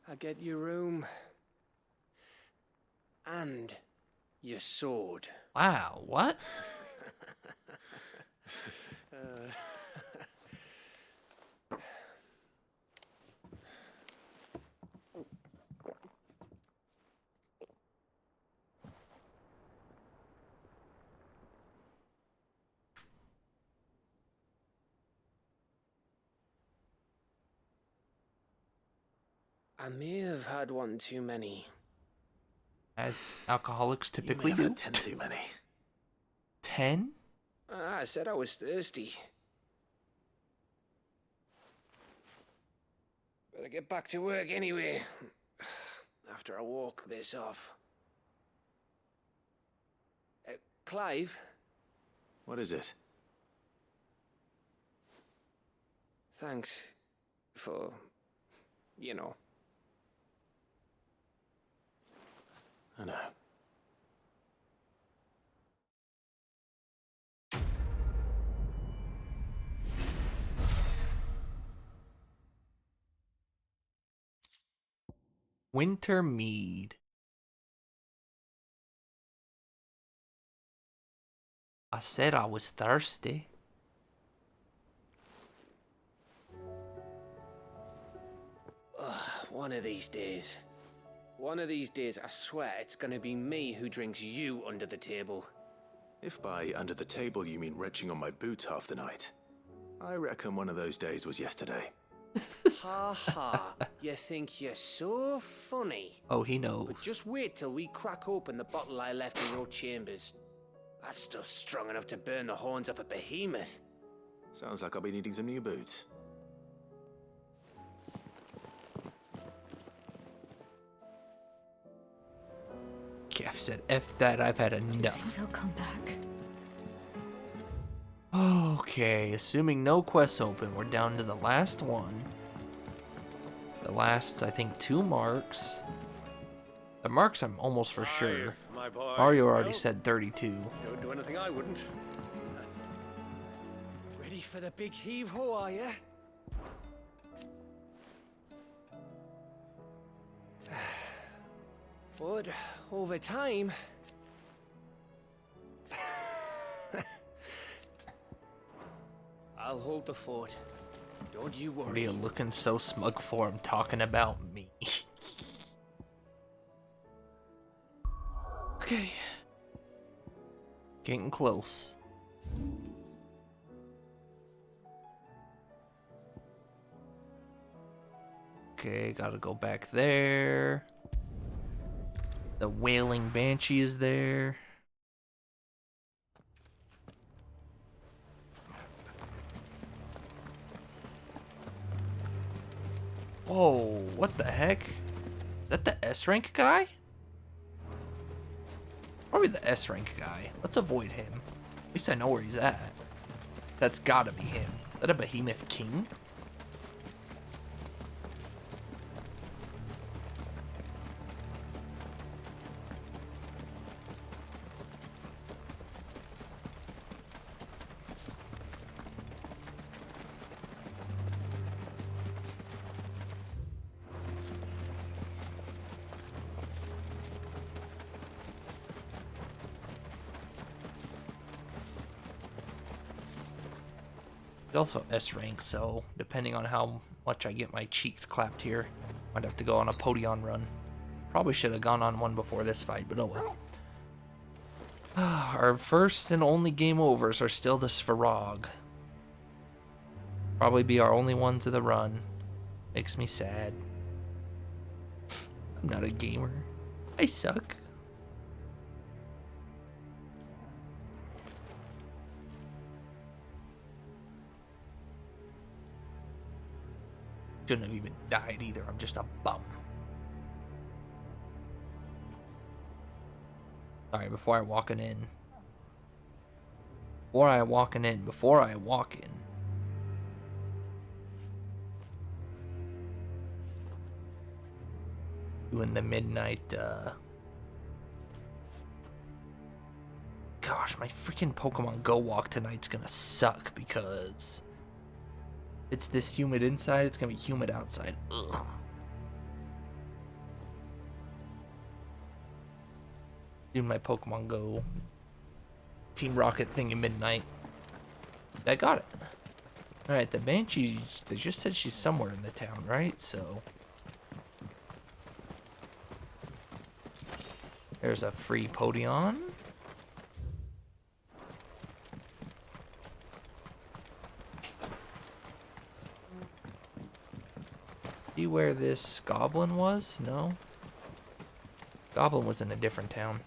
I get your room. And your sword. Wow, what? I may have had one too many. As alcoholics typically you may have do. had 10 too many. 10? I said I was thirsty. Better get back to work anyway. After I walk this off. Clive? What is it? Thanks for, you know. I know. Winter mead. I said I was thirsty. One of these days. One of these days, I swear it's gonna be me who drinks you under the table. If by under the table you mean retching on my boots half the night, I reckon one of those days was yesterday. Ha ha. You think you're so funny. Oh, he knows. But just wait till we crack open the bottle I left in your chambers. That stuff's strong enough to burn the horns off a behemoth. Sounds like I'll be needing some new boots. Kev said, F that, I've had enough. Think they'll come back. Okay, assuming no quests open, we're down to the last one. The last, I think, 2 marks. The marks I'm almost for sure. My boy. Mario already Well, said 32. Don't do anything I wouldn't. Ready for the big heave-ho, are ya? But over time... I'll hold the fort. Don't you worry. What are you looking so smug for? I'm talking about me. Okay. Getting close. Okay, gotta go back there. The Wailing Banshee is there. Whoa, what the heck? Is that the S rank guy? Probably the S rank guy. Let's avoid him. At least I know where he's at. That's gotta be him. Is that a Behemoth King? He's also S rank, so depending on how much I get my cheeks clapped here, might have to go on a Podion run. Probably should have gone on one before this fight, but oh well. Our first and only game overs are still the Svarog. Probably be our only ones of the run. Makes me sad. I'm not a gamer. I suck. Shouldn't have even died either. I'm just a bum. Sorry, before I walk in. Before I walk in. Doing the midnight, Gosh, my freaking Pokemon Go walk tonight's gonna suck because it's this humid inside, it's gonna be humid outside. Ugh. Do my Pokemon Go Team Rocket thing at midnight. I got it. Alright, the Banshee, they just said she's somewhere in the town, right? So there's a free Podion. See where this goblin was? No. Goblin was in a different town.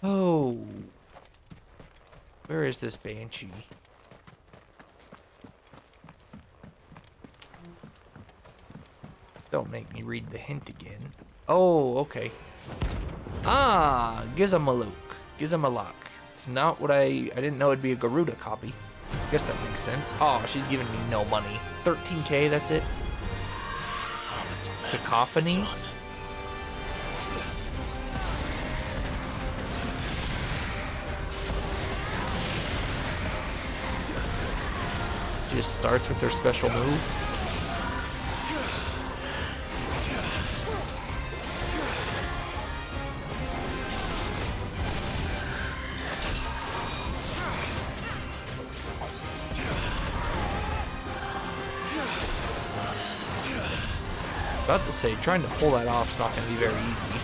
Oh. Where is this Banshee? Don't make me read the hint again. Oh, okay. Ah, Gizamaluk. Gizamalak. It's not what I didn't know it'd be a Garuda copy. Guess that makes sense. Oh, she's giving me no money. 13k, that's it. Cacophony. She just starts with her special move. About to say, trying to pull that off is not going to be very easy.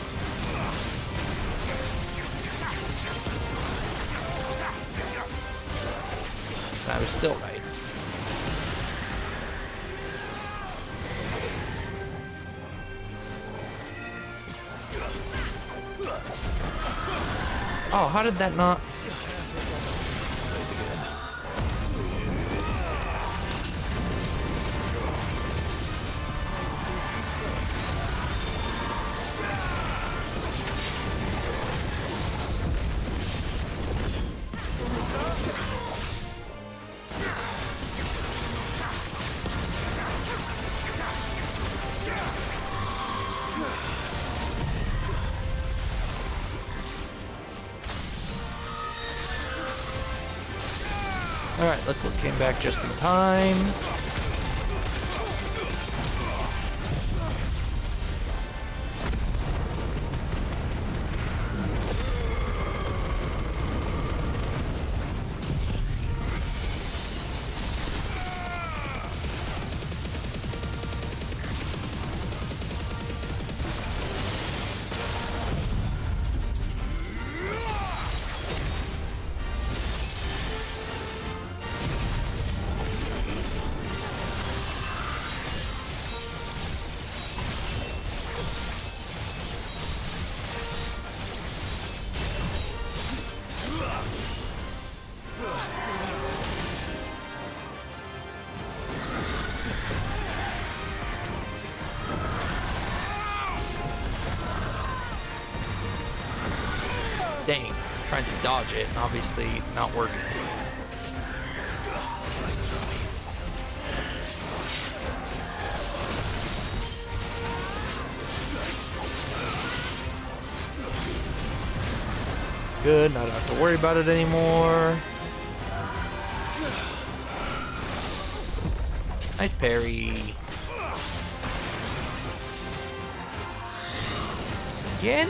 I was still right. Oh, how did that not... Alright, look what came back just in time. Dang, trying to dodge it, and obviously not working. Good, not have to worry about it anymore. Nice parry. Again?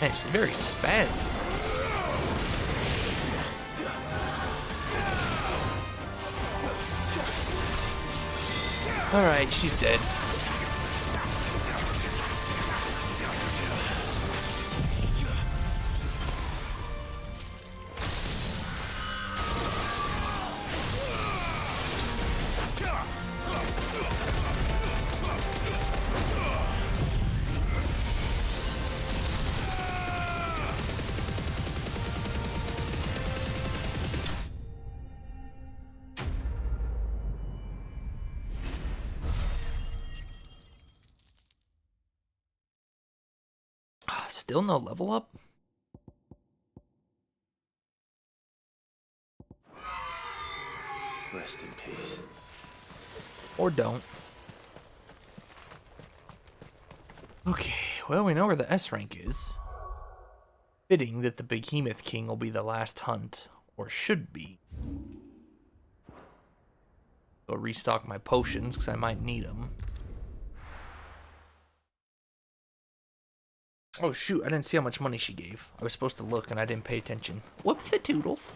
Man, she's very spazzy. Alright, she's dead. Still no level up? Rest in peace. Or don't. Okay, well, we know where the S rank is. Fitting that the Behemoth King will be the last hunt, or should be. Go restock my potions, because I might need them. Oh shoot, I didn't see how much money she gave. I was supposed to look and I didn't pay attention. Whoops the toodles.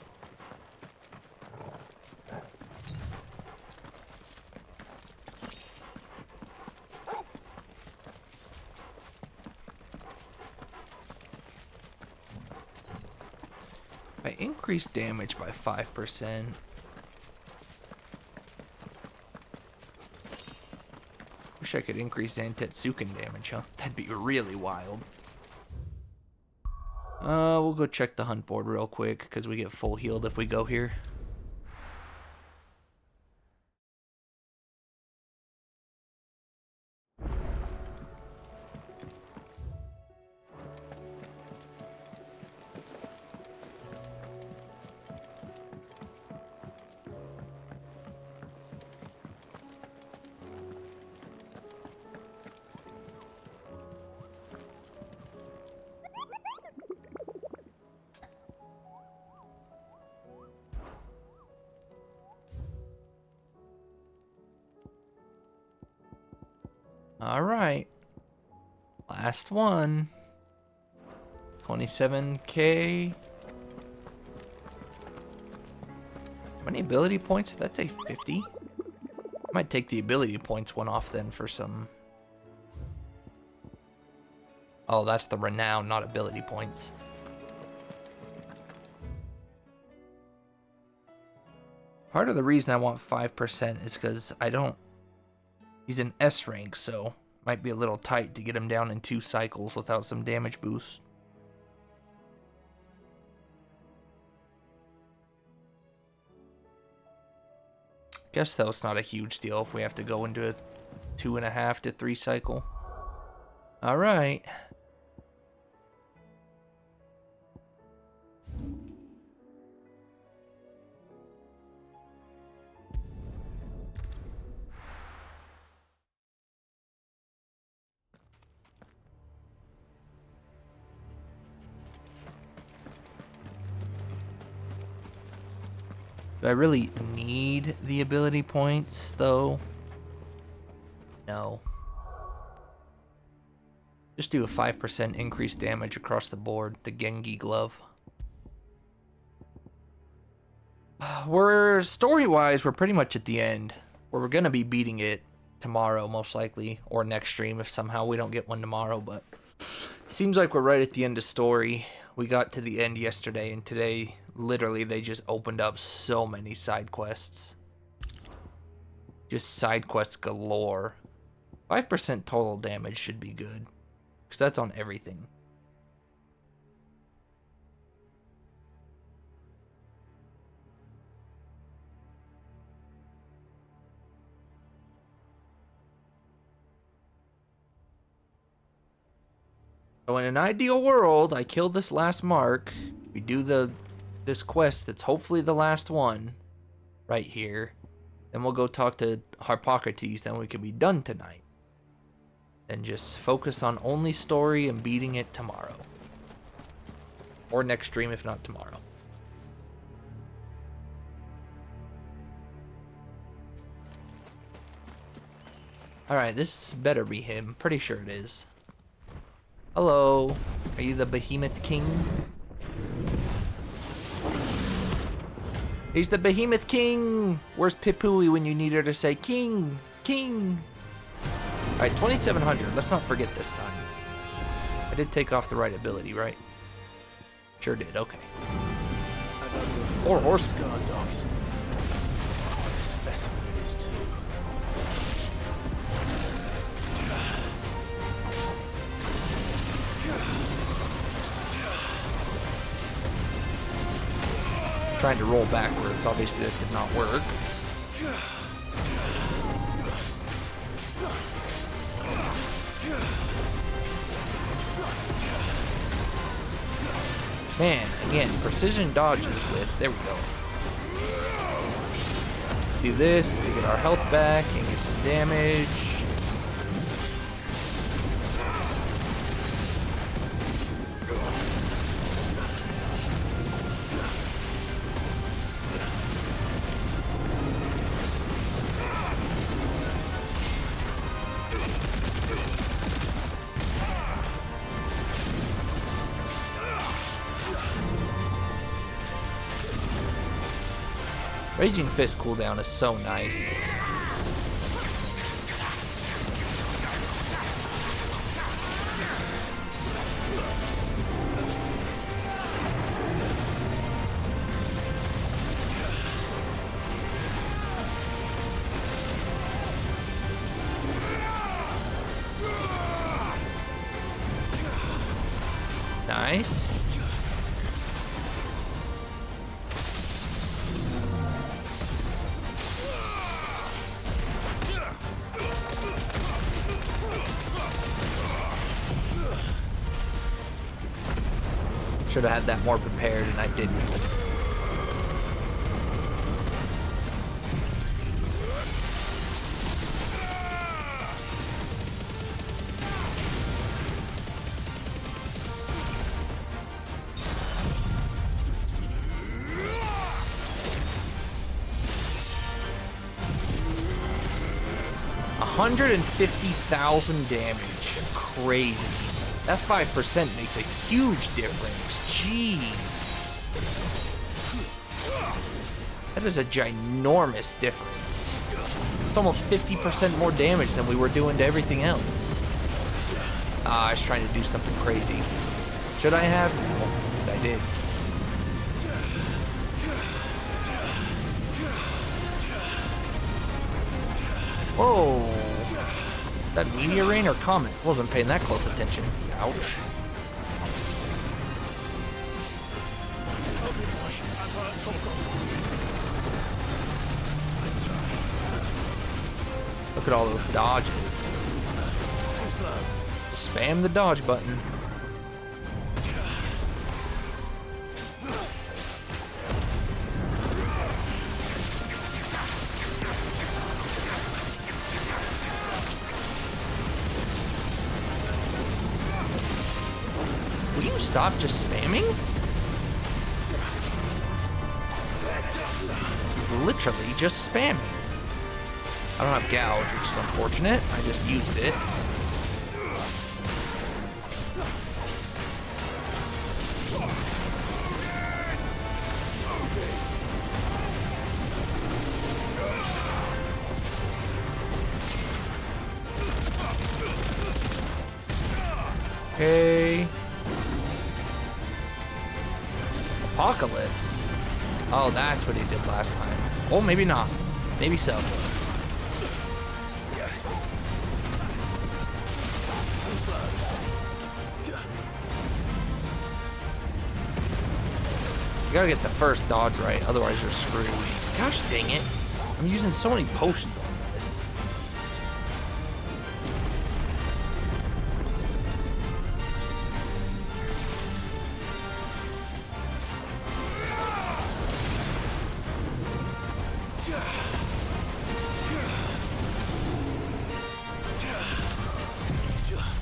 I increased damage by 5%. Wish I could increase Zantetsuken damage, huh? That'd be really wild. We'll go check the hunt board real quick, because we get full healed if we go here. Alright. Last one. 27k. How many ability points? Did that say 50? I might take the ability points one off then for some... Oh, that's the renown, not ability points. Part of the reason I want 5% is because I don't... He's an S rank, so might be a little tight to get him down in 2 cycles without some damage boost. Guess though it's not a huge deal if we have to go into a 2.5 to 3 cycle. All right. Do I really need the ability points, though? No. Just do a 5% increased damage across the board, the Gengi glove. Story-wise, we're pretty much at the end. We're gonna be beating it tomorrow, most likely, or next stream if somehow we don't get one tomorrow, but seems like we're right at the end of story. We got to the end yesterday, and today, literally, they just opened up so many side quests. Just side quests galore. 5% total damage should be good, because that's on everything. So in an ideal world, I kill this last mark. We do this quest that's hopefully the last one right here. Then we'll go talk to Harpocrates, then we can be done tonight. Then just focus on only story and beating it tomorrow. Or next stream if not tomorrow. Alright, this better be him. Pretty sure it is. Hello, are you the Behemoth King? He's the Behemoth King! Where's Pipui when you need her to say King? King! Alright, 2700, let's not forget this time. I did take off the right ability, right? Sure did, okay. Or horse guard dogs. Specimen it is too. Trying to roll backwards, obviously that did not work. Man, again, precision dodges with... There we go. Let's do this to get our health back and get some damage. Raging Fist cooldown is so nice. Nice. Should have had that more prepared, and I didn't. $150,000 damage. Crazy. That 5% makes a huge difference. Jeez. That is a ginormous difference. It's almost 50% more damage than we were doing to everything else. I was trying to do something crazy. Should I have? No, but I did. Whoa. That meteor rain or comet? Wasn't paying that close attention. Ouch. Look at all those dodges. Spam the dodge button. Stop just spamming? He's literally just spamming. I don't have gouge, which is unfortunate. I just used it. Okay. Apocalypse? Oh, that's what he did last time. Oh, maybe not. Maybe so. You gotta get the first dodge right, otherwise you're screwed. Gosh dang it. I'm using so many potions on this.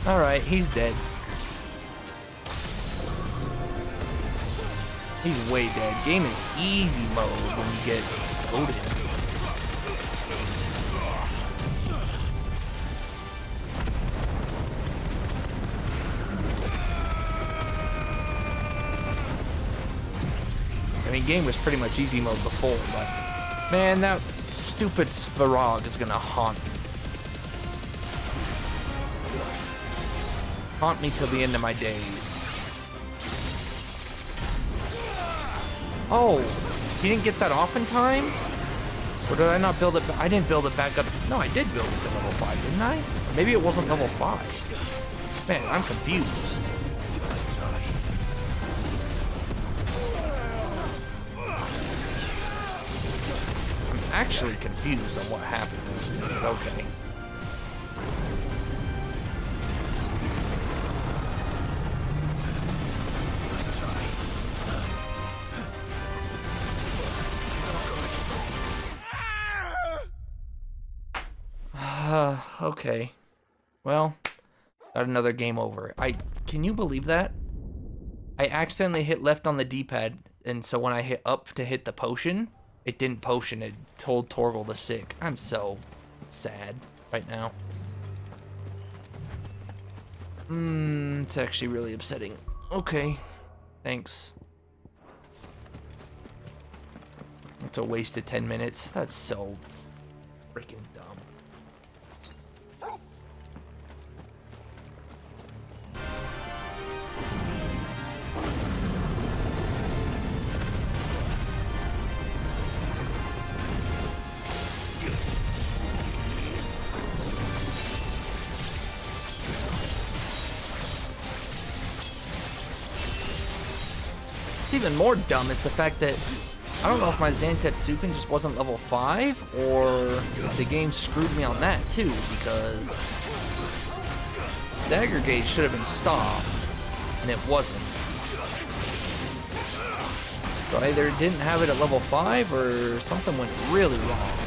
Alright, he's dead. He's way dead. Game is easy mode when you get Odin. I mean, game was pretty much easy mode before, but man, that stupid Svarog is gonna haunt me. Haunt me till the end of my days. Oh, he didn't get that off in time? Or did I not build it? I didn't build it back up. No, I did build it to level 5, didn't I? Or maybe it wasn't level 5. Man, I'm confused. I'm actually confused on what happened. Okay. Okay. Well, got another game over. Can you believe that? I accidentally hit left on the D-pad, and so when I hit up to hit the potion, it didn't potion. It told Torgal to sick. I'm so sad right now. It's actually really upsetting. Okay, thanks. It's a waste of 10 minutes. That's so freaking dumb. What's even more dumb is the fact that I don't know if my Zantetsuken just wasn't level 5 or the game screwed me on that too, because Stagger Gauge should have been stopped and it wasn't. So I either didn't have it at level 5 or something went really wrong.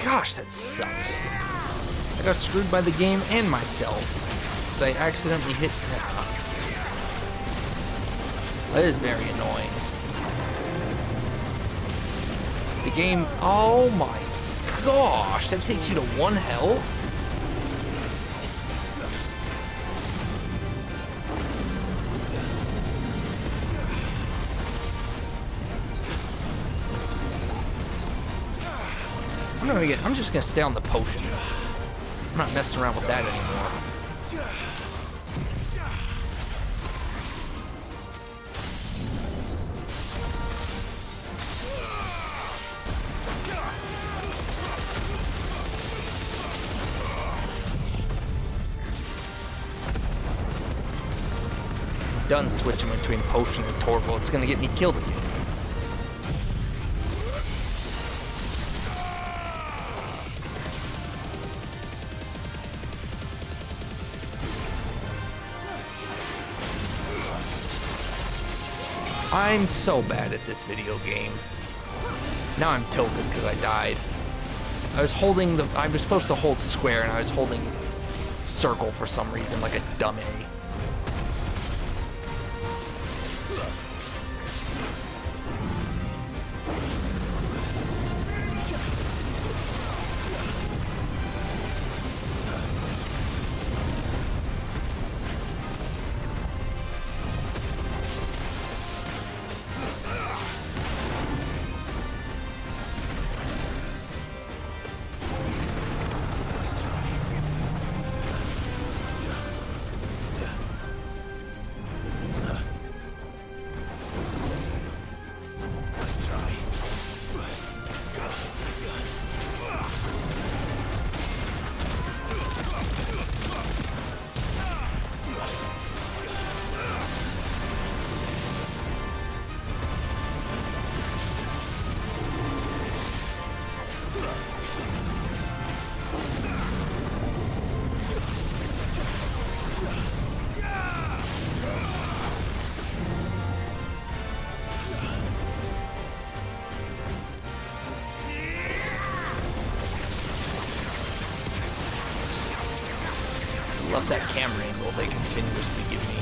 Gosh, that sucks. I got screwed by the game and myself, so I accidentally hit that. That is very annoying. The game, oh my gosh, that takes you to 1 health? I'm just gonna stay on the potions. I'm not messing around with that anymore. I'm done switching between potion and Torval. It's gonna get me killed again. I'm so bad at this video game. Now I'm tilted because I died. I was supposed to hold square and I was holding circle for some reason, like a dummy. Love that camera angle they continuously give me.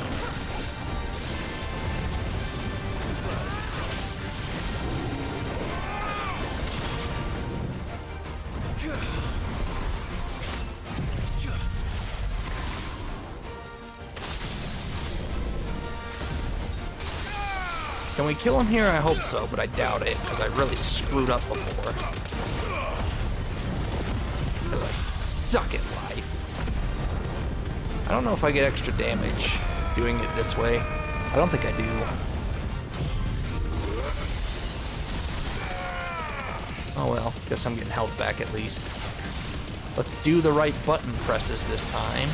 Can we kill him here? I hope so, but I doubt it, because I really screwed up before. Because I suck at life. I don't know if I get extra damage doing it this way. I don't think I do. Oh well, guess I'm getting health back at least. Let's do the right button presses this time.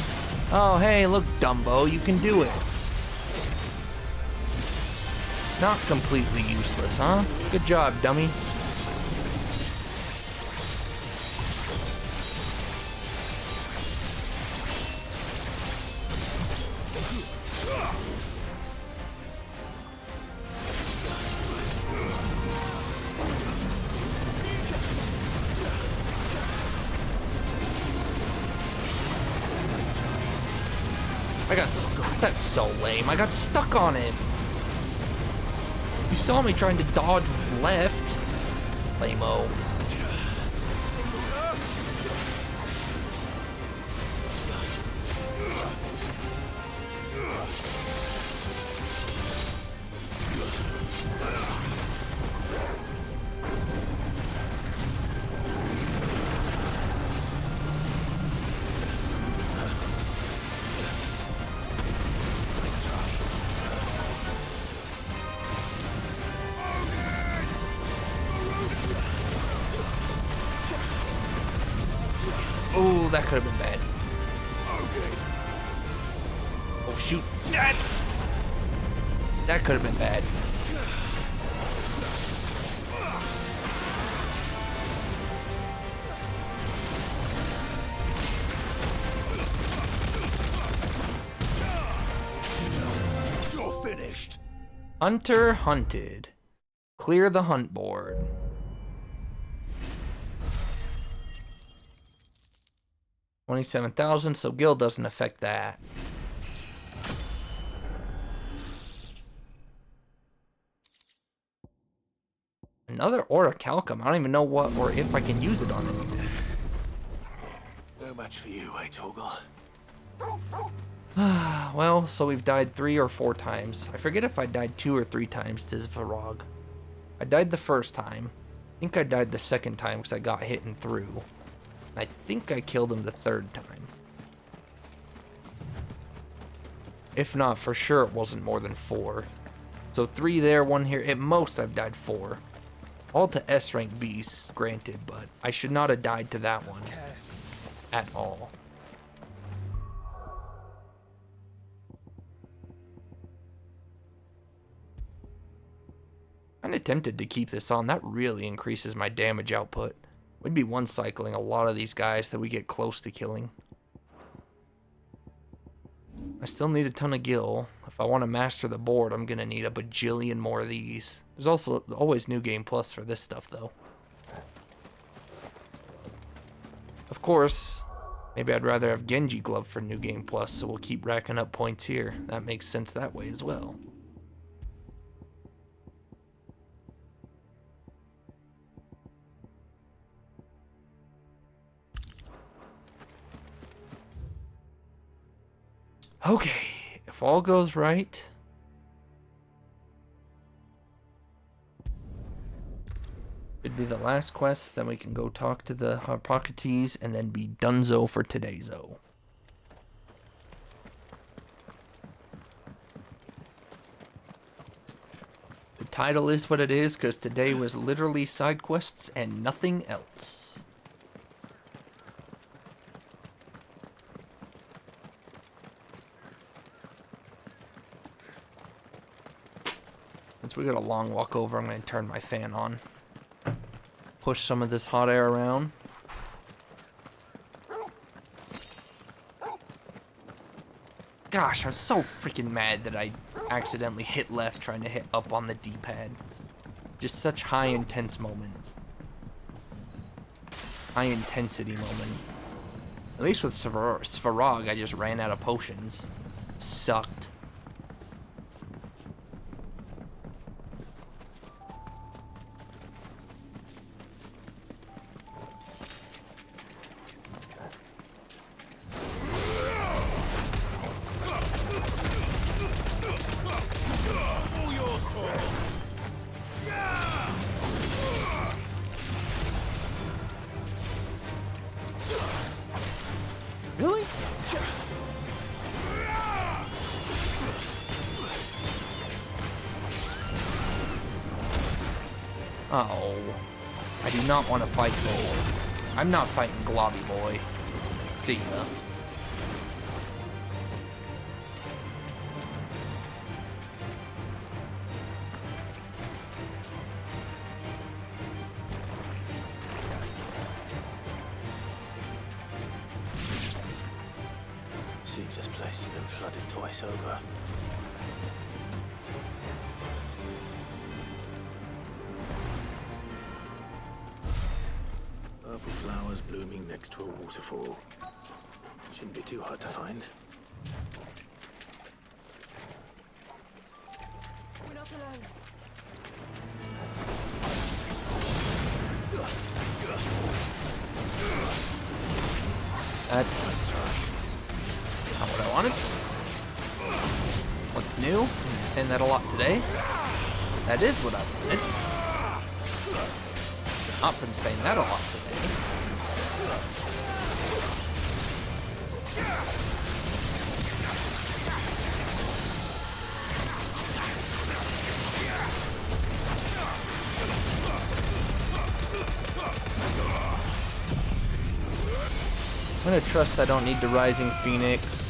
Oh hey, look Dumbo, you can do it. Not completely useless, huh? Good job, dummy. That's so lame. I got stuck on him. You saw me trying to dodge left. Lame-o. Oh, that could have been bad. Oh, shoot. That could have been bad. You're finished. Hunter hunted. Clear the hunt board. 27,000, so Gil doesn't affect that. Another Orichalcum. I don't even know what or if I can use it on anything. No match for you, eh, Torgal? Well, so we've died 3 or 4 times. I forget if I died 2 or 3 times to Svarog. I died the first time. I think I died the second time because I got hit and through. I think I killed him the 3rd time. If not, for sure it wasn't more than 4. So 3 there, 1 here. At most, I've died 4. All to S-rank beasts, granted, but I should not have died to that one at all. Kinda tempted to keep this on. That really increases my damage output. We'd be one-cycling a lot of these guys that we get close to killing. I still need a ton of gil. If I want to master the board, I'm going to need a bajillion more of these. There's also always New Game Plus for this stuff, though. Of course, maybe I'd rather have Genji Glove for New Game Plus, so we'll keep racking up points here. That makes sense that way as well. Okay, if all goes right, it'd be the last quest, then we can go talk to the Harpocrates and then be donezo for todayzo. The title is what it is because today was literally side quests and nothing else. Since we got a long walk over, I'm going to turn my fan on. Push some of this hot air around. Gosh, I'm so freaking mad that I accidentally hit left trying to hit up on the D-pad. Just such high intense moment. High intensity moment. At least with Svarog, I just ran out of potions. Sucked. Really? Oh. I do not want to fight Bull. I'm not fighting Globby Boy. See ya. Seems this place has been flooded twice over. Purple flowers blooming next to a waterfall. Shouldn't be too hard to find. We're not alone. That's not what I wanted. What's new? I'm saying that a lot today. That is what I wanted. I've been saying that a lot today. I'm gonna trust I don't need the Rising Phoenix.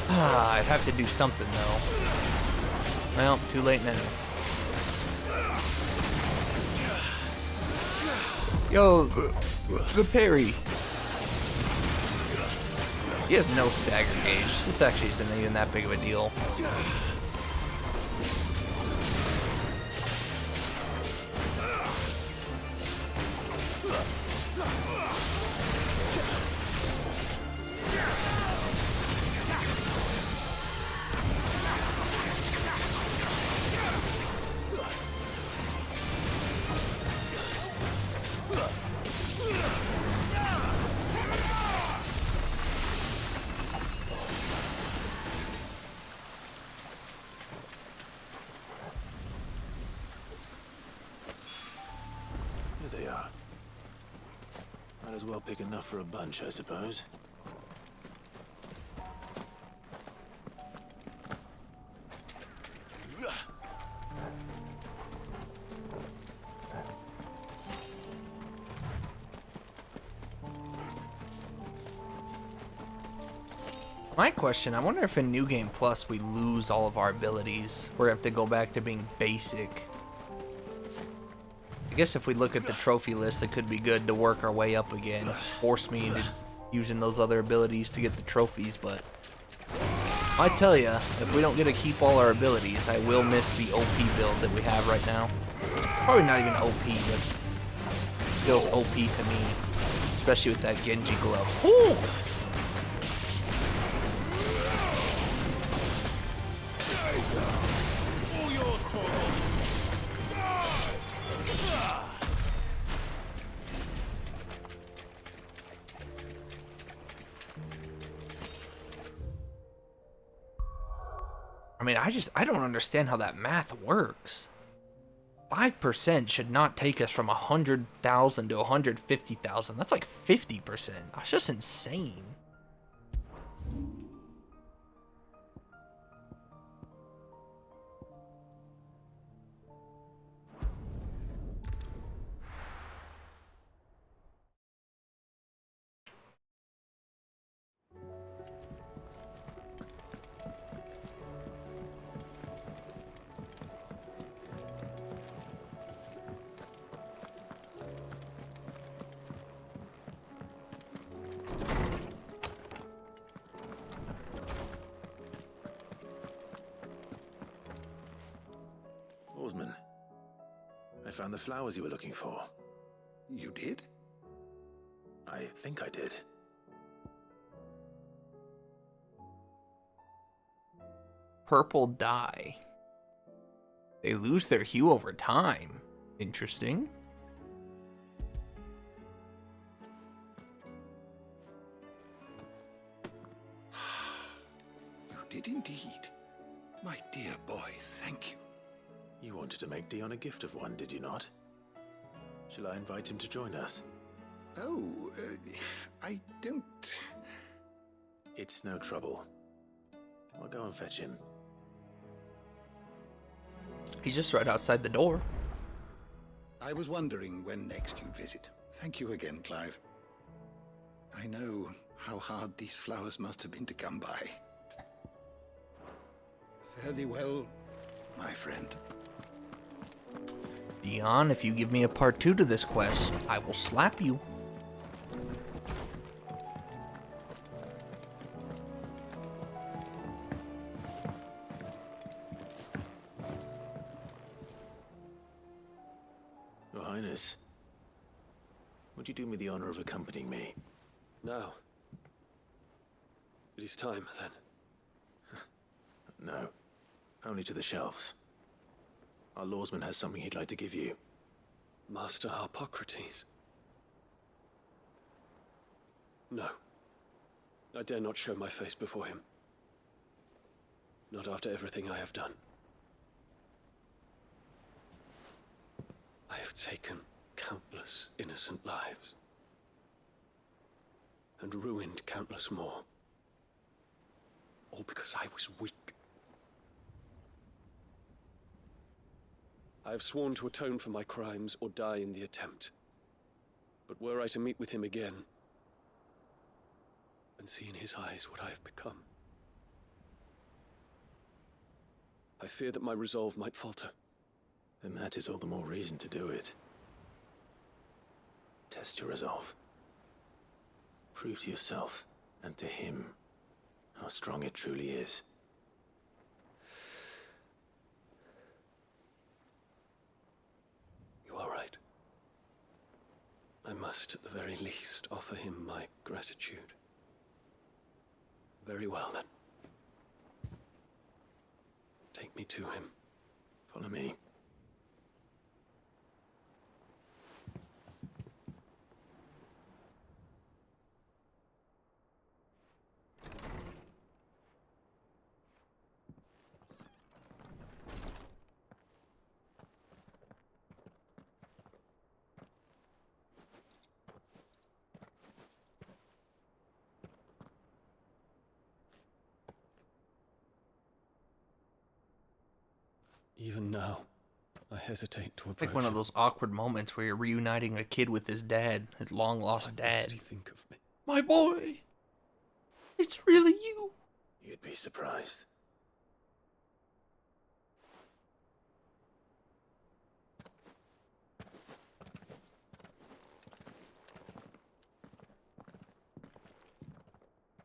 I'd have to do something though. Well, too late now. Yo, the parry. He has no stagger gauge. This actually isn't even that big of a deal. Here they are. Might as well pick enough for a bunch, I suppose. My question, I wonder if in New Game Plus we lose all of our abilities, or have to go back to being basic. I guess if we look at the trophy list, it could be good to work our way up again. Force me into using those other abilities to get the trophies, but I tell ya, if we don't get to keep all our abilities, I will miss the OP build that we have right now. Probably not even OP, but feels OP to me, especially with that Genji glove. Ooh! I mean, I don't understand how that math works. 5% should not take us from 100,000 to 150,000. That's like 50%. That's just insane. Oarsman, I found the flowers you were looking for. You did? I think I did. Purple dye. They lose their hue over time. Interesting. You did indeed. My dear boy, thank you. You wanted to make Dion a gift of one, did you not? Shall I invite him to join us? Oh, I don't... It's no trouble. I'll go and fetch him. He's just right outside the door. I was wondering when next you'd visit. Thank you again, Clive. I know how hard these flowers must have been to come by. Fare thee well, my friend. Dion, if you give me a part 2 to this quest, I will slap you. Your Highness, would you do me the honor of accompanying me? Now. It is time, then. No, only to the shelves. Our lawsman has something he'd like to give you. Master Harpocrates. No. I dare not show my face before him. Not after everything I have done. I have taken countless innocent lives. And ruined countless more. All because I was weak. I have sworn to atone for my crimes or die in the attempt. But were I to meet with him again, and see in his eyes what I have become, I fear that my resolve might falter. Then that is all the more reason to do it. Test your resolve. Prove to yourself, and to him, how strong it truly is. You are right. I must, at the very least, offer him my gratitude. Very well, then. Take me to him. Follow me. Even now, I hesitate to approach. Like one of those awkward moments where you're reuniting a kid with his dad, his long-lost dad. What does he think of me? My boy! It's really you! You'd be surprised.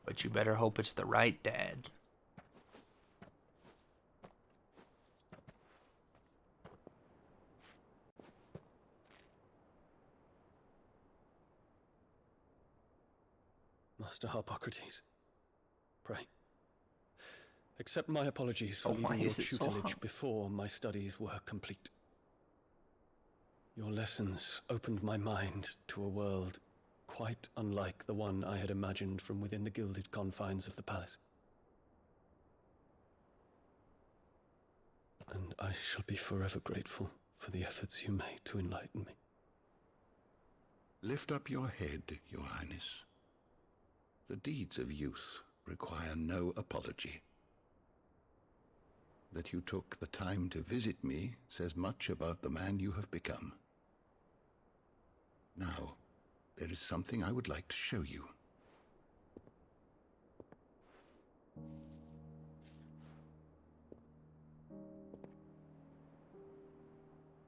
But you better hope it's the right dad. Master Harpocrates, pray, accept my apologies for Oh, why leaving your is it so tutelage hard? before my studies were complete. Your lessons opened my mind to a world quite unlike the one I had imagined from within the gilded confines of the palace. And I shall be forever grateful for the efforts you made to enlighten me. Lift up your head, Your Highness. The deeds of youth require no apology. That you took the time to visit me says much about the man you have become. Now, there is something I would like to show you.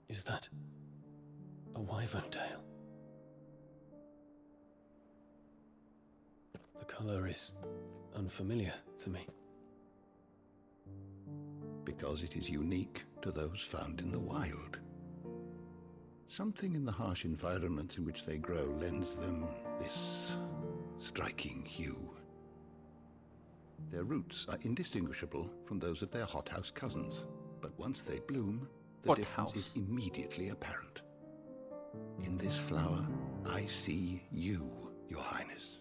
Is that a wyvern tail? The color is unfamiliar to me. Because it is unique to those found in the wild. Something in the harsh environment in which they grow lends them this striking hue. Their roots are indistinguishable from those of their hothouse cousins, but once they bloom, the difference is immediately apparent. In this flower, I see you, Your Highness.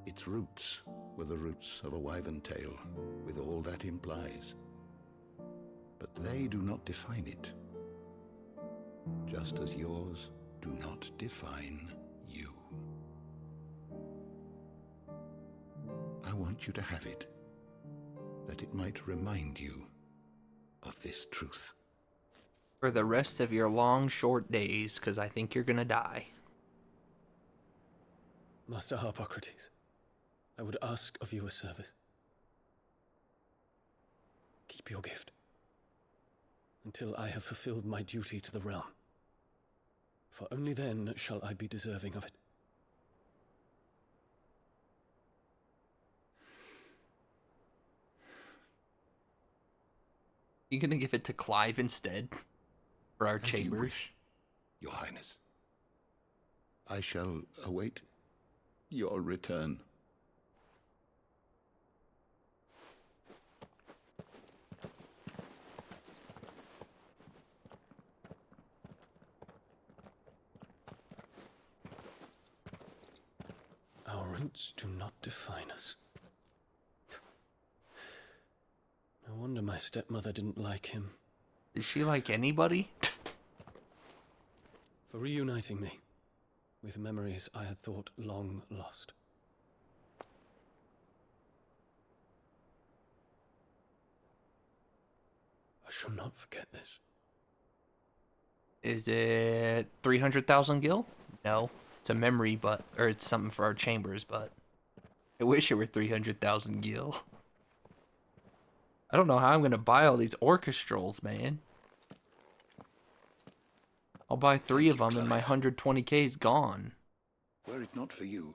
Its roots were the roots of a wyvern tail, with all that implies. But they do not define it, just as yours do not define you. I want you to have it, that it might remind you of this truth. For the rest of your long, short days, because I think you're gonna die. Master Harpocrates, I would ask of you a service. Keep your gift until I have fulfilled my duty to the realm, for only then shall I be deserving of it. You gonna give it to Clive instead? For our As you chambers? wish, Your Highness. I shall await your return. Our roots do not define us. No wonder my stepmother didn't like him. Is she like anybody? For reuniting me with memories I had thought long lost. I shall not forget this. Is it 300,000 gil? No. It's a memory, but, or it's something for our chambers, but I wish it were 300,000 gil. I don't know how I'm gonna buy all these orchestrals, man. I'll buy 3 of them and my 120k is gone. Were it not for you,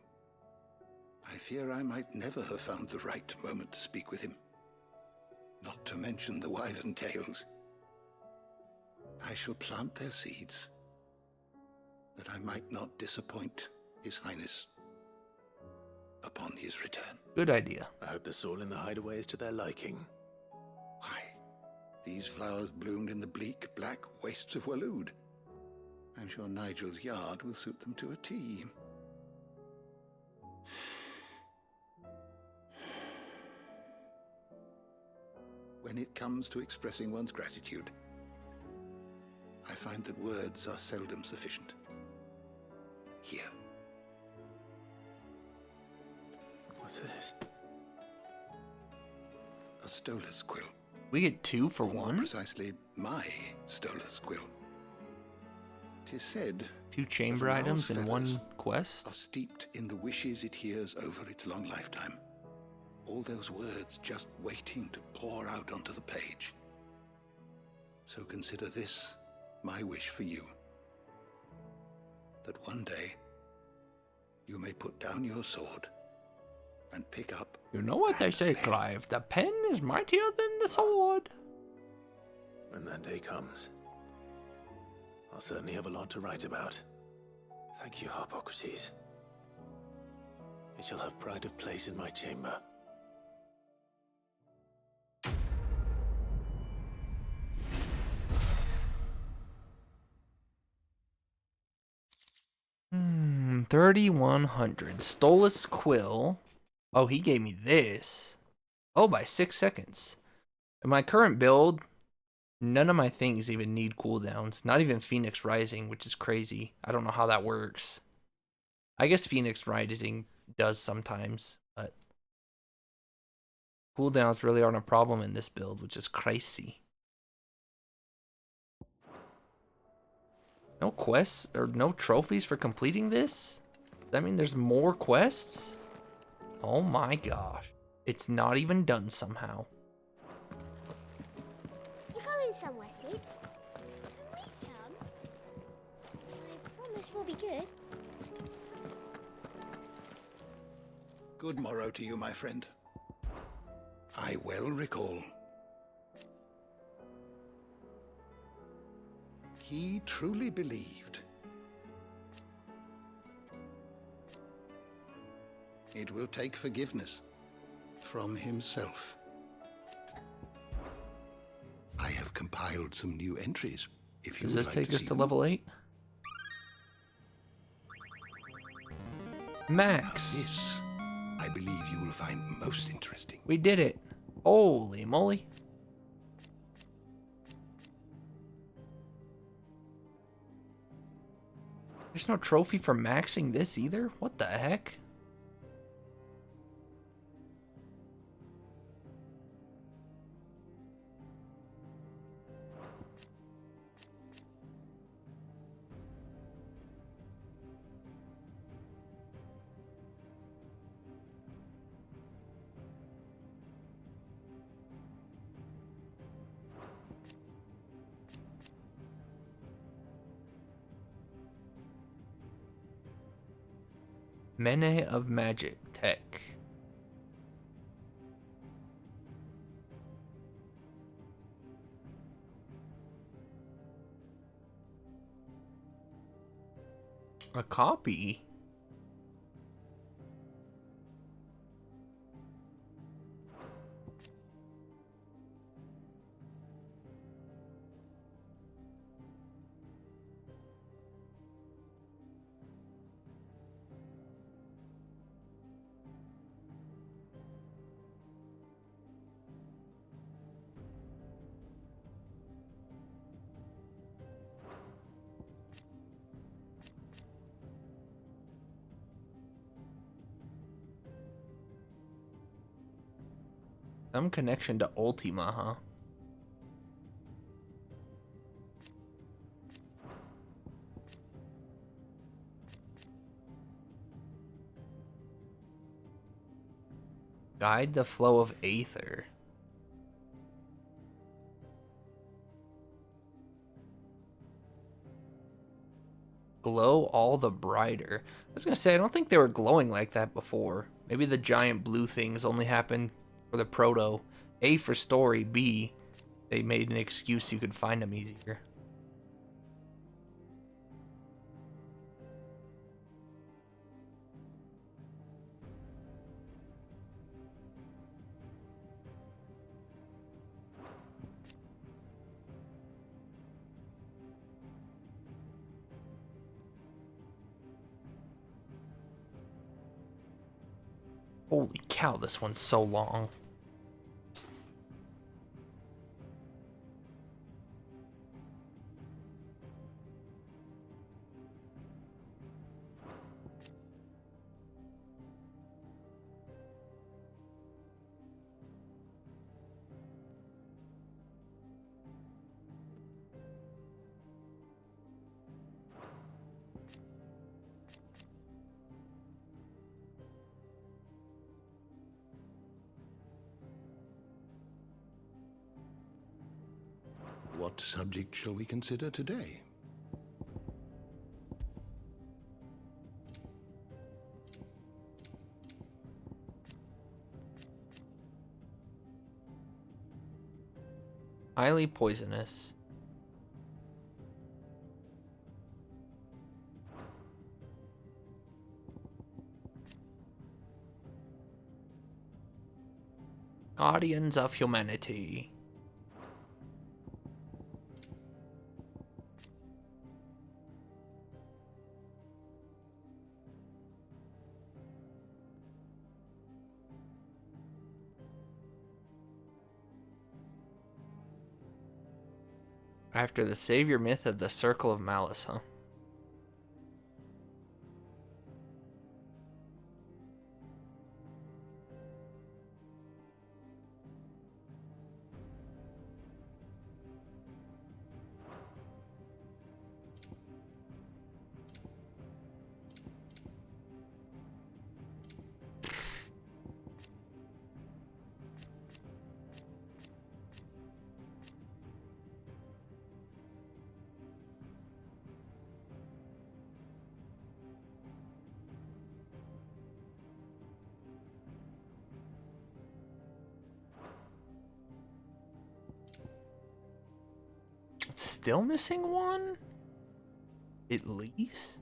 I fear I might never have found the right moment to speak with him. Not to mention the wyvern tales. I shall plant their seeds, that I might not disappoint His Highness upon his return. Good idea. I hope the soil in the hideaway is to their liking. Why, these flowers bloomed in the bleak, black wastes of Waloed. I'm sure Nigel's yard will suit them to a T. When it comes to expressing one's gratitude, I find that words are seldom sufficient. Here. What's this? A Stolas quill. We get 2 for or more 1? Precisely, my Stolas quill. 'Tis said 2 chamber that an items owl's and 1 feathers quest? are steeped in the wishes it hears over its long lifetime. All those words just waiting to pour out onto the page. So consider this my wish for you. That one day you may put down your sword and pick up. You know what they say, Clive, the pen is mightier than the sword. When that day comes, I'll certainly have a lot to write about. Thank you, Harpocrates. It shall have pride of place in my chamber. Hmm, 3,100. Stolas quill. Oh, he gave me this. Oh, by 6 seconds. In my current build, none of my things even need cooldowns. Not even Phoenix Rising, which is crazy. I don't know how that works. I guess Phoenix Rising does sometimes, but cooldowns really aren't a problem in this build, which is crazy. No quests or no trophies for completing this? Does that mean there's more quests? Oh my gosh. It's not even done somehow. You going somewhere, Sid? Can we come? I promise we'll be good. Good morrow to you, my friend. I well recall. He truly believed. It will take forgiveness from himself. I have compiled some new entries, if you Does would this like take to us see to them. level 8? Now Max. this, I believe you will find most interesting. We did it. Holy moly. There's no trophy for maxing this either? What the heck? Mene of Magic Tech. A copy? Some connection to Ultima, huh? Guide the flow of aether. Glow all the brighter. I was gonna say, I don't think they were glowing like that before. Maybe the giant blue things only happened for the proto. A for story, B, they made an excuse you could find them easier. Holy cow, this one's so long. What subject shall we consider today? Highly poisonous. Guardians of Humanity. After the savior myth of the Circle of Malice, huh? Still missing one? At least?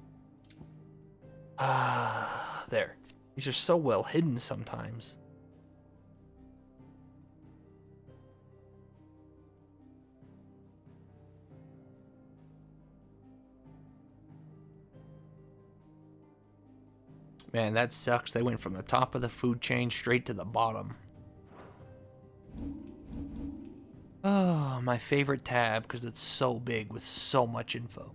Ah, there. These are so well hidden sometimes. Man, that sucks. They went from the top of the food chain straight to the bottom. Oh, my favorite tab because it's so big with so much info.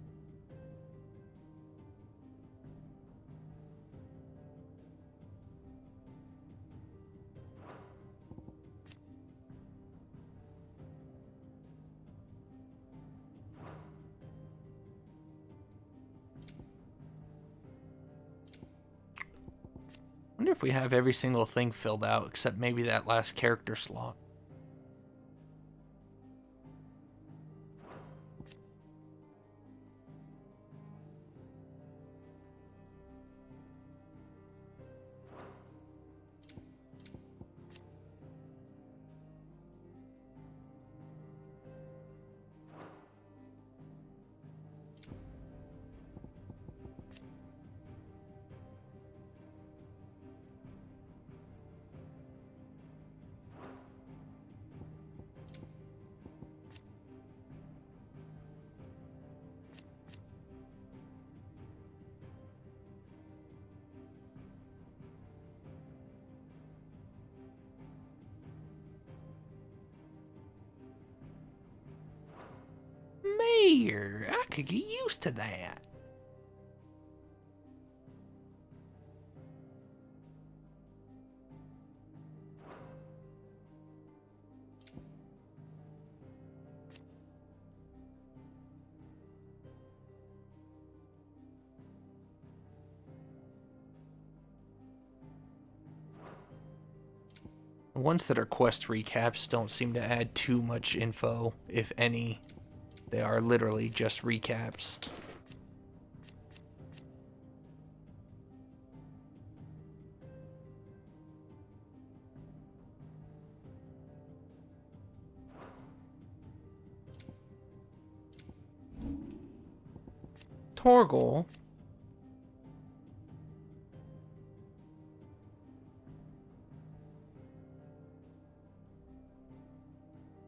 I wonder if we have every single thing filled out except maybe that last character slot. dear, I could get used to that. The ones that are quest recaps don't seem to add too much info, if any. They are literally just recaps. Torgal.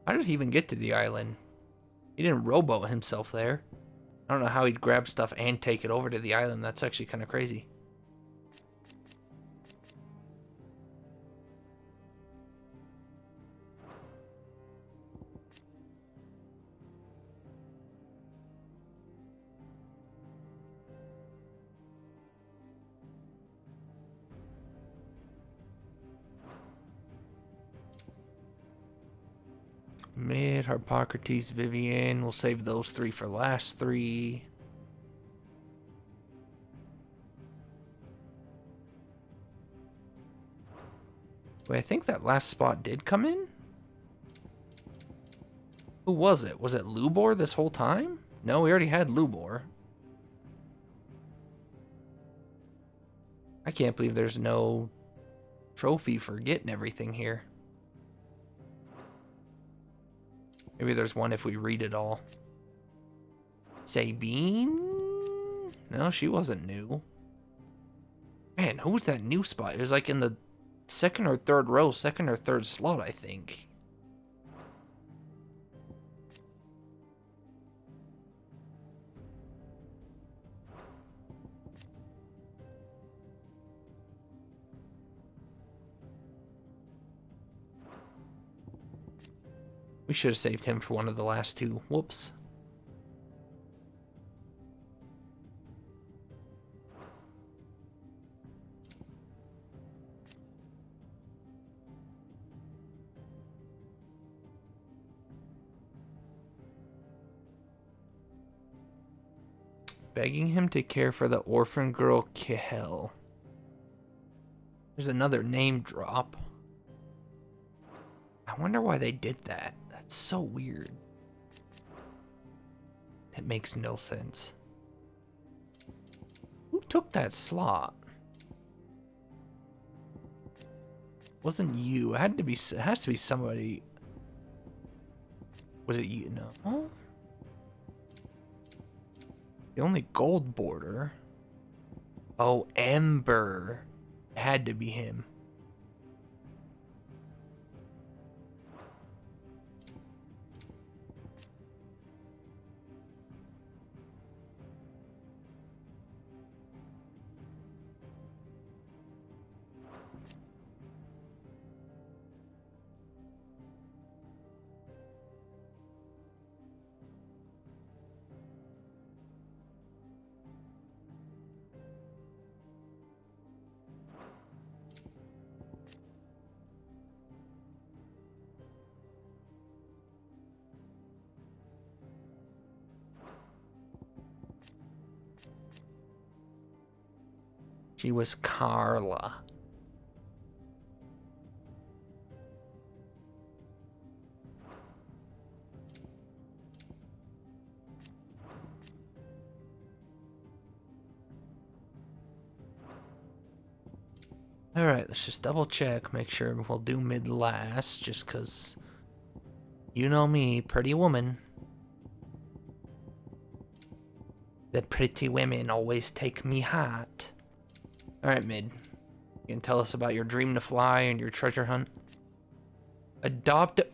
How did he even get to the island? He didn't rowboat himself there. I don't know how he'd grab stuff and take it over to the island. That's actually kind of crazy. Mid, Harpocrates, Vivian. We'll save those three for last three. Wait, I think that last spot did come in? Who was it? Was it Lubor this whole time? No, we already had Lubor. I can't believe there's no trophy for getting everything here. Maybe there's one if we read it all. Sabine? No, she wasn't new. Man, who was that new spot? It was like in the second or third row, second or third slot, I think. We should have saved him for one of the last two. Whoops. Begging him to care for the orphan girl Kihel. There's another name drop. I wonder why they did that. That's so weird. It makes no sense. Who took that slot? Wasn't you? It had to be. It has to be somebody. Was it you? No. The only gold border. Oh, Ember. It had to be him. She was Carla. Alright, let's just double check, make sure we'll do mid last, just cause you know me, pretty woman. The pretty women always take me hot. Alright, mid. You can tell us about your dream to fly and your treasure hunt. Adopt a...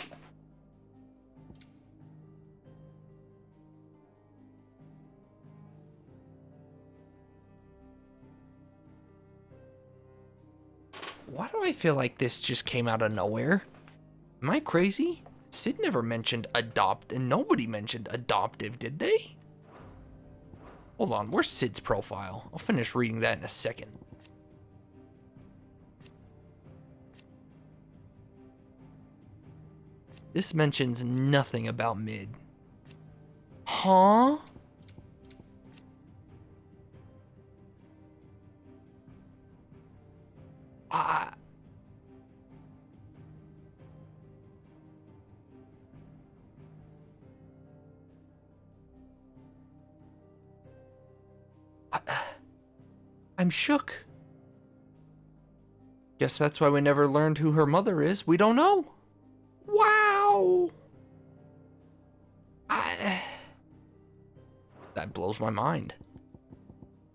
Why do I feel like this just came out of nowhere? Am I crazy? Sid never mentioned adopt, and nobody mentioned adoptive, did they? Hold on, where's Sid's profile? I'll finish reading that in a second. This mentions nothing about Mid. Huh? I'm shook. Guess that's why we never learned who her mother is. We don't know. Wow. That blows my mind.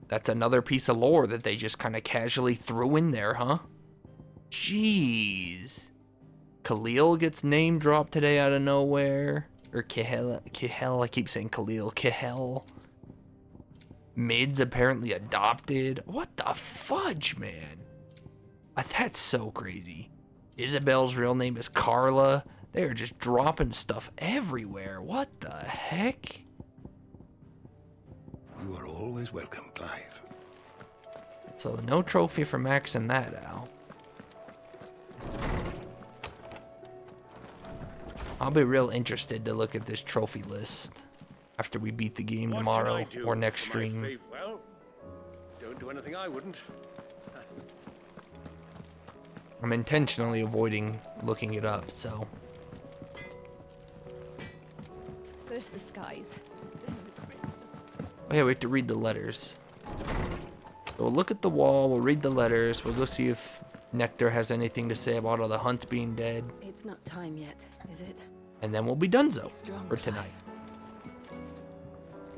That's another piece of lore that they just kind of casually threw in there, huh? Jeez. Khalil gets name dropped today out of nowhere. Or Kihel, I keep saying Khalil. Kihel. Mid's apparently adopted. What the fudge, man? That's so crazy. Isabel's real name is Carla. They are just dropping stuff everywhere. What the heck? You are always welcome, Clive. So no trophy for maxing that out. I'll be real interested to look at this trophy list after we beat the game tomorrow or next stream. Well, don't do anything I wouldn't. I'm intentionally avoiding looking it up, so. First the skies, then the crystal. Oh yeah, we have to read the letters. So we'll look at the wall, we'll read the letters, we'll go see if Nectar has anything to say about all the hunts being dead. It's not time yet, is it? And then we'll be donezo for tonight.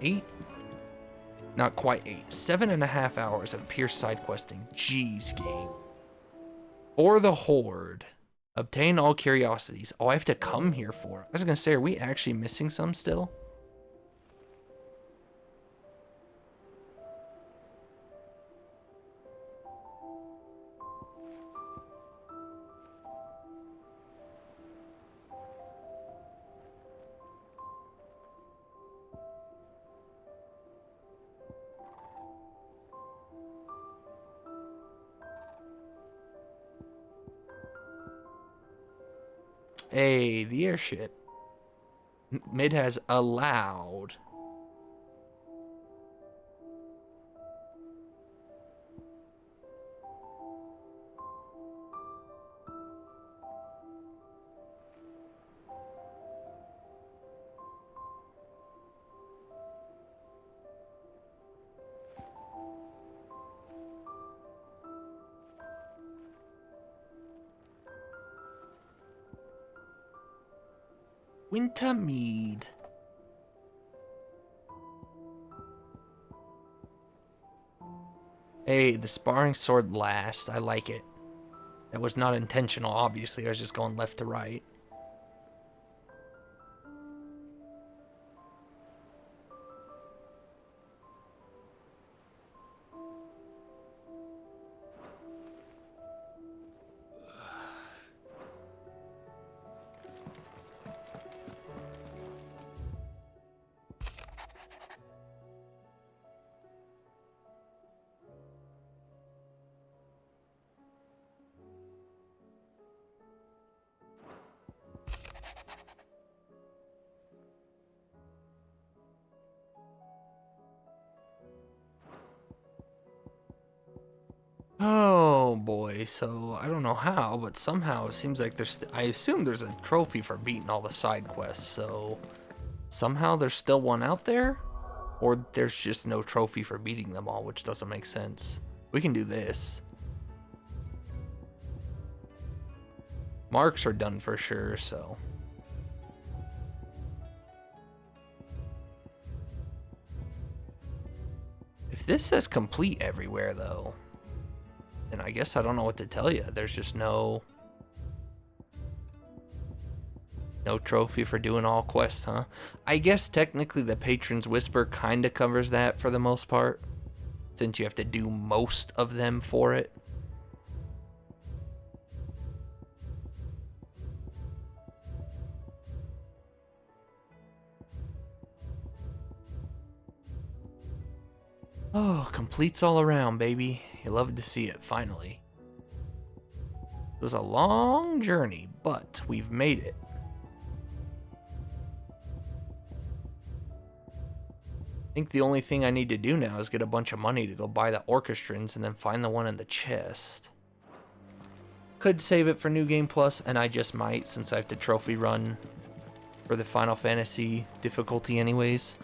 8? Not quite 8. 7.5 hours of pure side questing. Jeez, game. For the Horde. Obtain all curiosities. Oh, I have to come here for it. I was gonna say, are we actually missing some still? Hey, the airship. Mid has allowed. Wintermead. Hey, the sparring sword last. I like it. That was not intentional, obviously. I was just going left to right. Oh boy, so I don't know how, but somehow it seems like there's, I assume there's a trophy for beating all the side quests, so somehow there's still one out there, or there's just no trophy for beating them all, which doesn't make sense. We can do this. Marks are done for sure, so. If this says complete everywhere though, and I guess I don't know what to tell you. There's just no trophy for doing all quests, huh? I guess technically the Patron's Whisper kind of covers that for the most part, since you have to do most of them for it. Oh, completes all around, baby. You love to see it, finally. It was a long journey, but we've made it. I think the only thing I need to do now is get a bunch of money to go buy the orchestrons and then find the one in the chest. Could save it for New Game Plus, and I just might since I have to trophy run for the Final Fantasy difficulty anyways.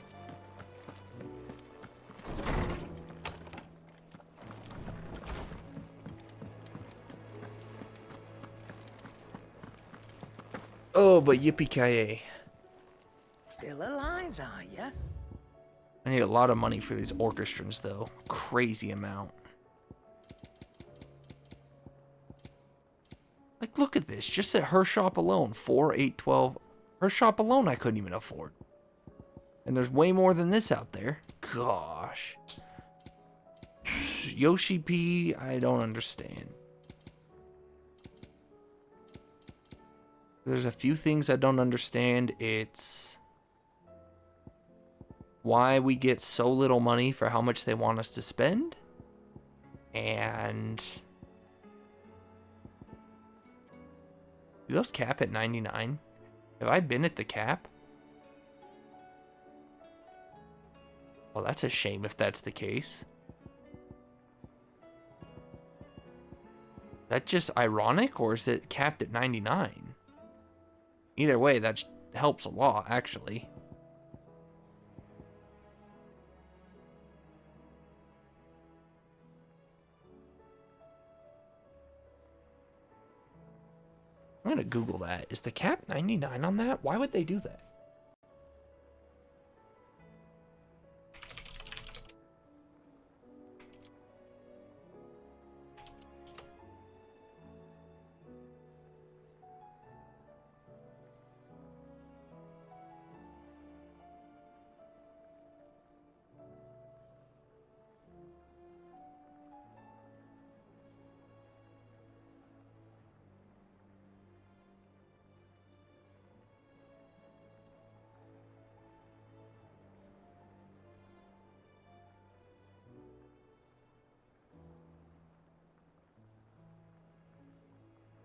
Oh, but yippee-ki-yay. Still alive, are ya? I need a lot of money for these orchestrons, though. Crazy amount. Like, look at this. Just at her shop alone. 4, 8, 12. Her shop alone I couldn't even afford. And there's way more than this out there. Gosh. Yoshi P, I don't understand. There's a few things I don't understand. It's why we get so little money for how much they want us to spend. And do those cap at 99? Have I been at the cap? Well, that's a shame if that's the case. Is that just ironic, or is it capped at 99? Either way, that helps a lot, actually. I'm gonna Google that. Is the cap 99 on that? Why would they do that?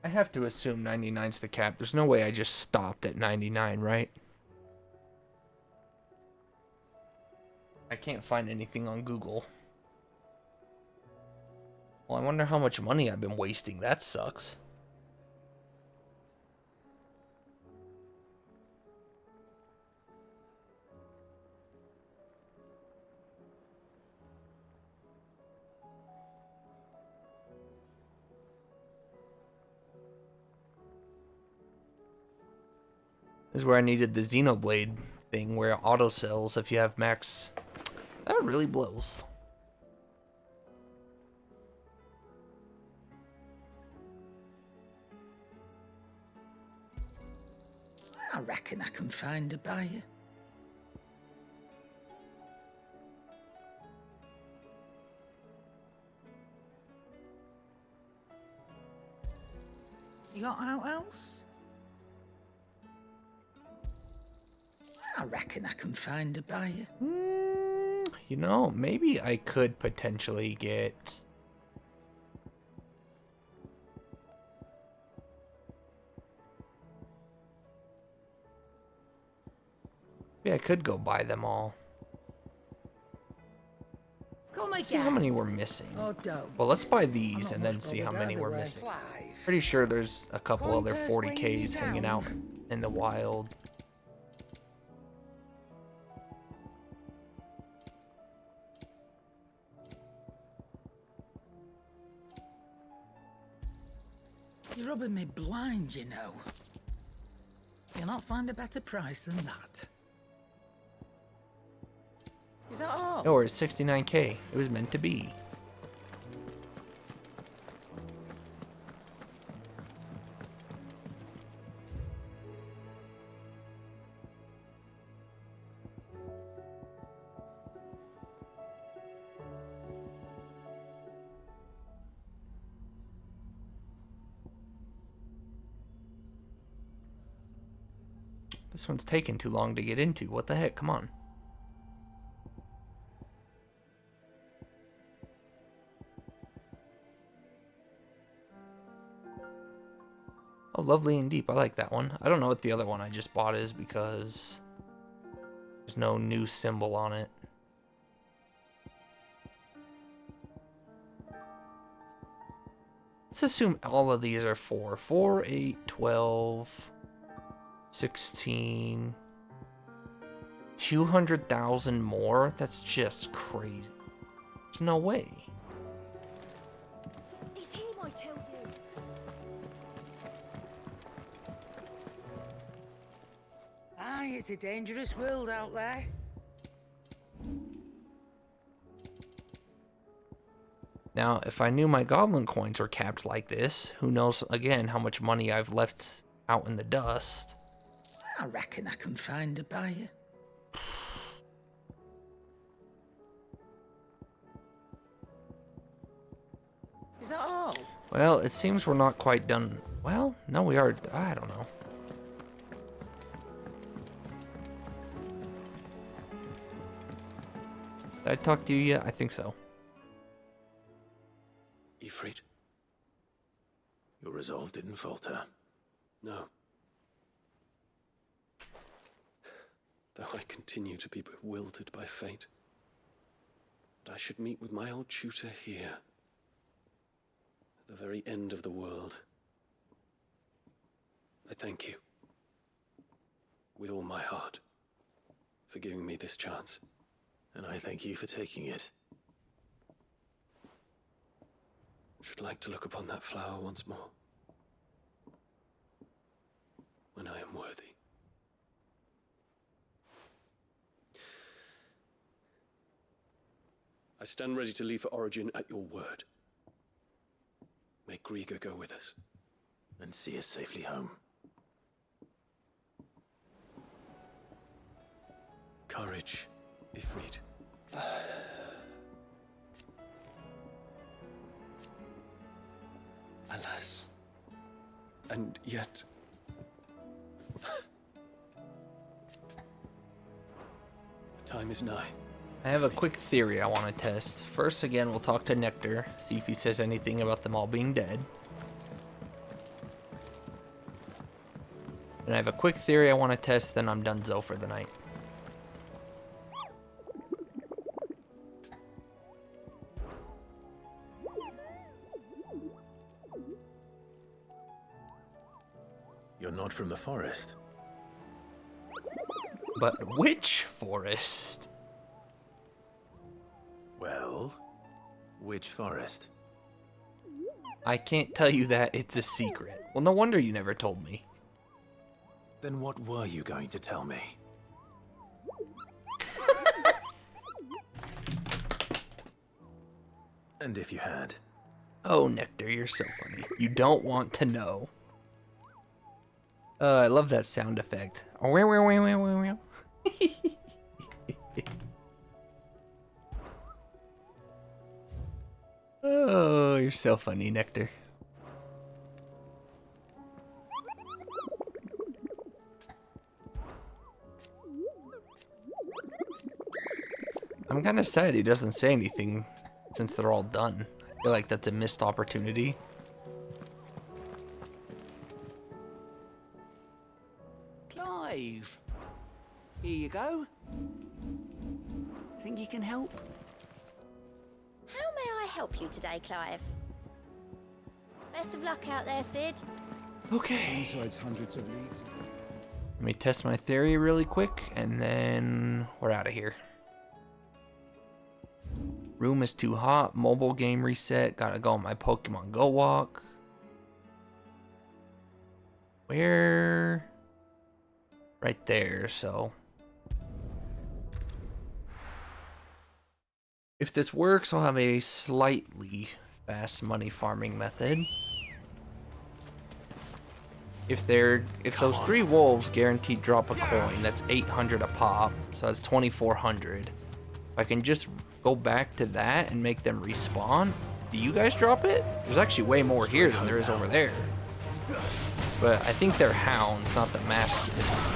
I have to assume 99's the cap. There's no way I just stopped at 99, right? I can't find anything on Google. Well, I wonder how much money I've been wasting. That sucks. This is where I needed the Xenoblade thing, where auto sells if you have max. That really blows. I reckon I can find a buyer. You got out else? I reckon I can find a buyer. You know, maybe I could potentially get... Maybe I could go buy them all. Come Let's see how many we're missing. Well, let's buy these and then see how many we're missing. Pretty sure there's a couple other 40Ks hanging out in the wild. You're rubbing me blind, you know. You'll not find a better price than that. Is that all? No, it's 69K. It was meant to be. This one's taking too long to get into. What the heck? Come on. Lovely and Deep. I like that one. I don't know what the other one I just bought is because there's no new symbol on it. Let's assume all of these are 4. 4, 8, 12, 16, 200,000 more? That's just crazy. There's no way. It's him, I tell you. Aye, it's a dangerous world out there. Now, if I knew my goblin coins were capped like this, who knows, again, how much money I've left out in the dust. I reckon I can find a buyer. Is that all? Well, it seems we're not quite done. Well, no, we are. I don't know. Did I talk to you yet? I think so. Ifrit? Your resolve didn't falter. No. Though I continue to be bewildered by fate. But I should meet with my old tutor here. At the very end of the world. I thank you. With all my heart. For giving me this chance. And I thank you for taking it. Should like to look upon that flower once more. When I am worthy. I stand ready to leave for Origin at your word. May Grieger go with us. And see us safely home. Courage, Ifrit. Alas. And yet... the time is nigh. I have a quick theory I want to test. First, again, we'll talk to Nectar, see if he says anything about them all being dead. And I have a quick theory I want to test, then I'm done for the night. You're not from the forest. But which forest? Well, which forest? I can't tell you that, it's a secret. Well, no wonder you never told me. Then what were you going to tell me? And if you had? Oh, Nectar, you're so funny. You don't want to know. I love that sound effect. Oh, you're so funny, Nectar. I'm kind of sad he doesn't say anything since they're all done. I feel like that's a missed opportunity. Clive, here you go. Think you can help? How may I help you today, Clive? Best of luck out there, Sid. Okay. Inside's hundreds of leagues. Let me test my theory really quick, and then we're out of here. Room is too hot. Mobile game reset. Gotta go on my Pokemon Go walk. Where? Right there, so. If this works, I'll have a slightly fast money farming method. If those 3 wolves guaranteed drop a coin, that's 800 a pop, so that's 2,400. If I can just go back to that and make them respawn, do you guys drop it? There's actually way more here than there is over there. But I think they're hounds, not the mastiffs.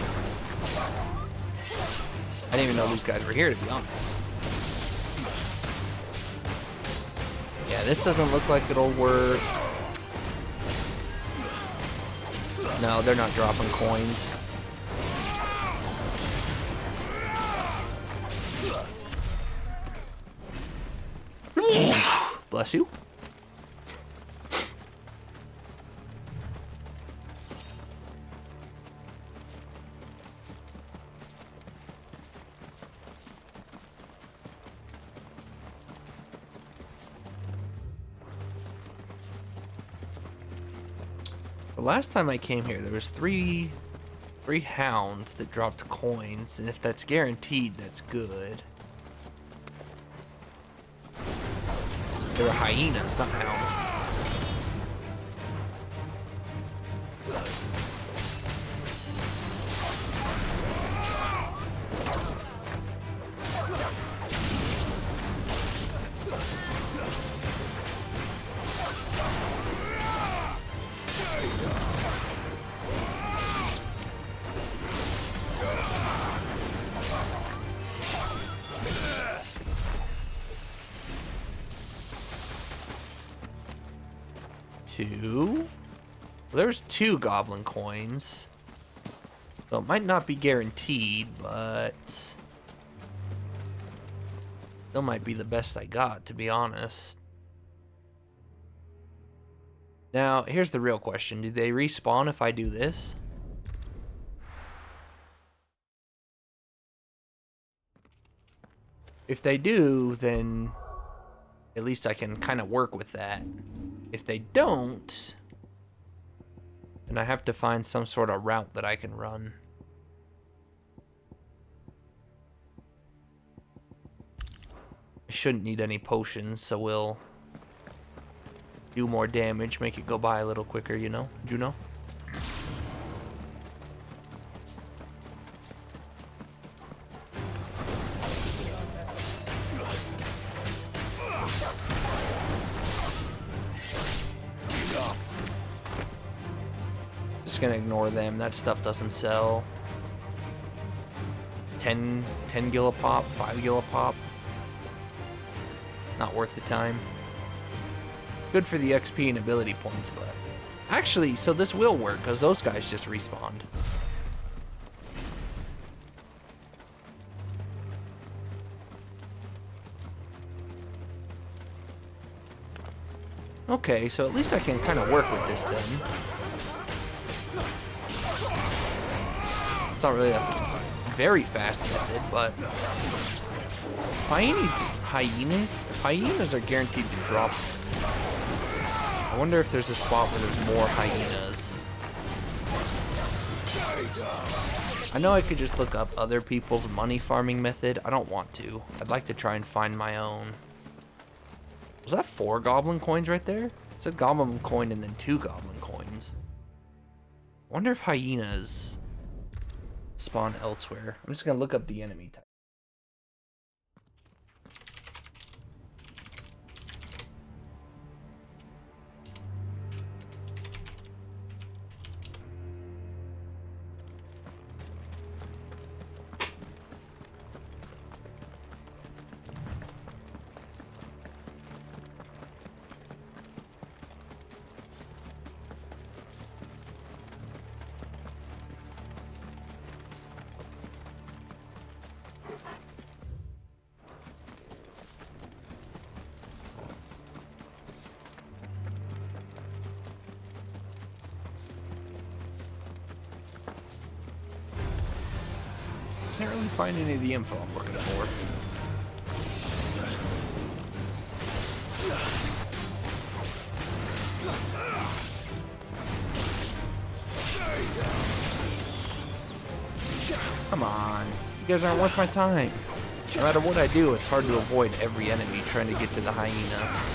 I didn't even know these guys were here, to be honest. Yeah, this doesn't look like it'll work. No, they're not dropping coins. Bless you. The last time I came here, there was three hounds that dropped coins, and if that's guaranteed, that's good. They were hyenas, not hounds. Well, there's 2 goblin coins. So it might not be guaranteed, but still might be the best I got, to be honest. Now, here's the real question. Do they respawn if I do this? If they do, then at least I can kind of work with that. If they don't, then I have to find some sort of route that I can run. I shouldn't need any potions, so we'll do more damage, make it go by a little quicker, you know? Juno? Just gonna ignore them. That stuff doesn't sell. 10 gil a pop, 5 gil a pop. Not worth the time. Good for the XP and ability points, but actually, so this will work because those guys just respawned. Okay, so at least I can kind of work with this then. It's not really a very fast method, but if hyenas are guaranteed to drop. I wonder if there's a spot where there's more hyenas. I know I could just look up other people's money farming method. I don't want to. I'd like to try and find my own. Was that 4 goblin coins right there? It's a goblin coin and then 2 goblin coins. I wonder if hyenas spawn elsewhere. I'm just gonna look up the enemy type. Can't really find any of the info I'm looking for. Come on. You guys aren't worth my time. No matter what I do, it's hard to avoid every enemy trying to get to the hyena.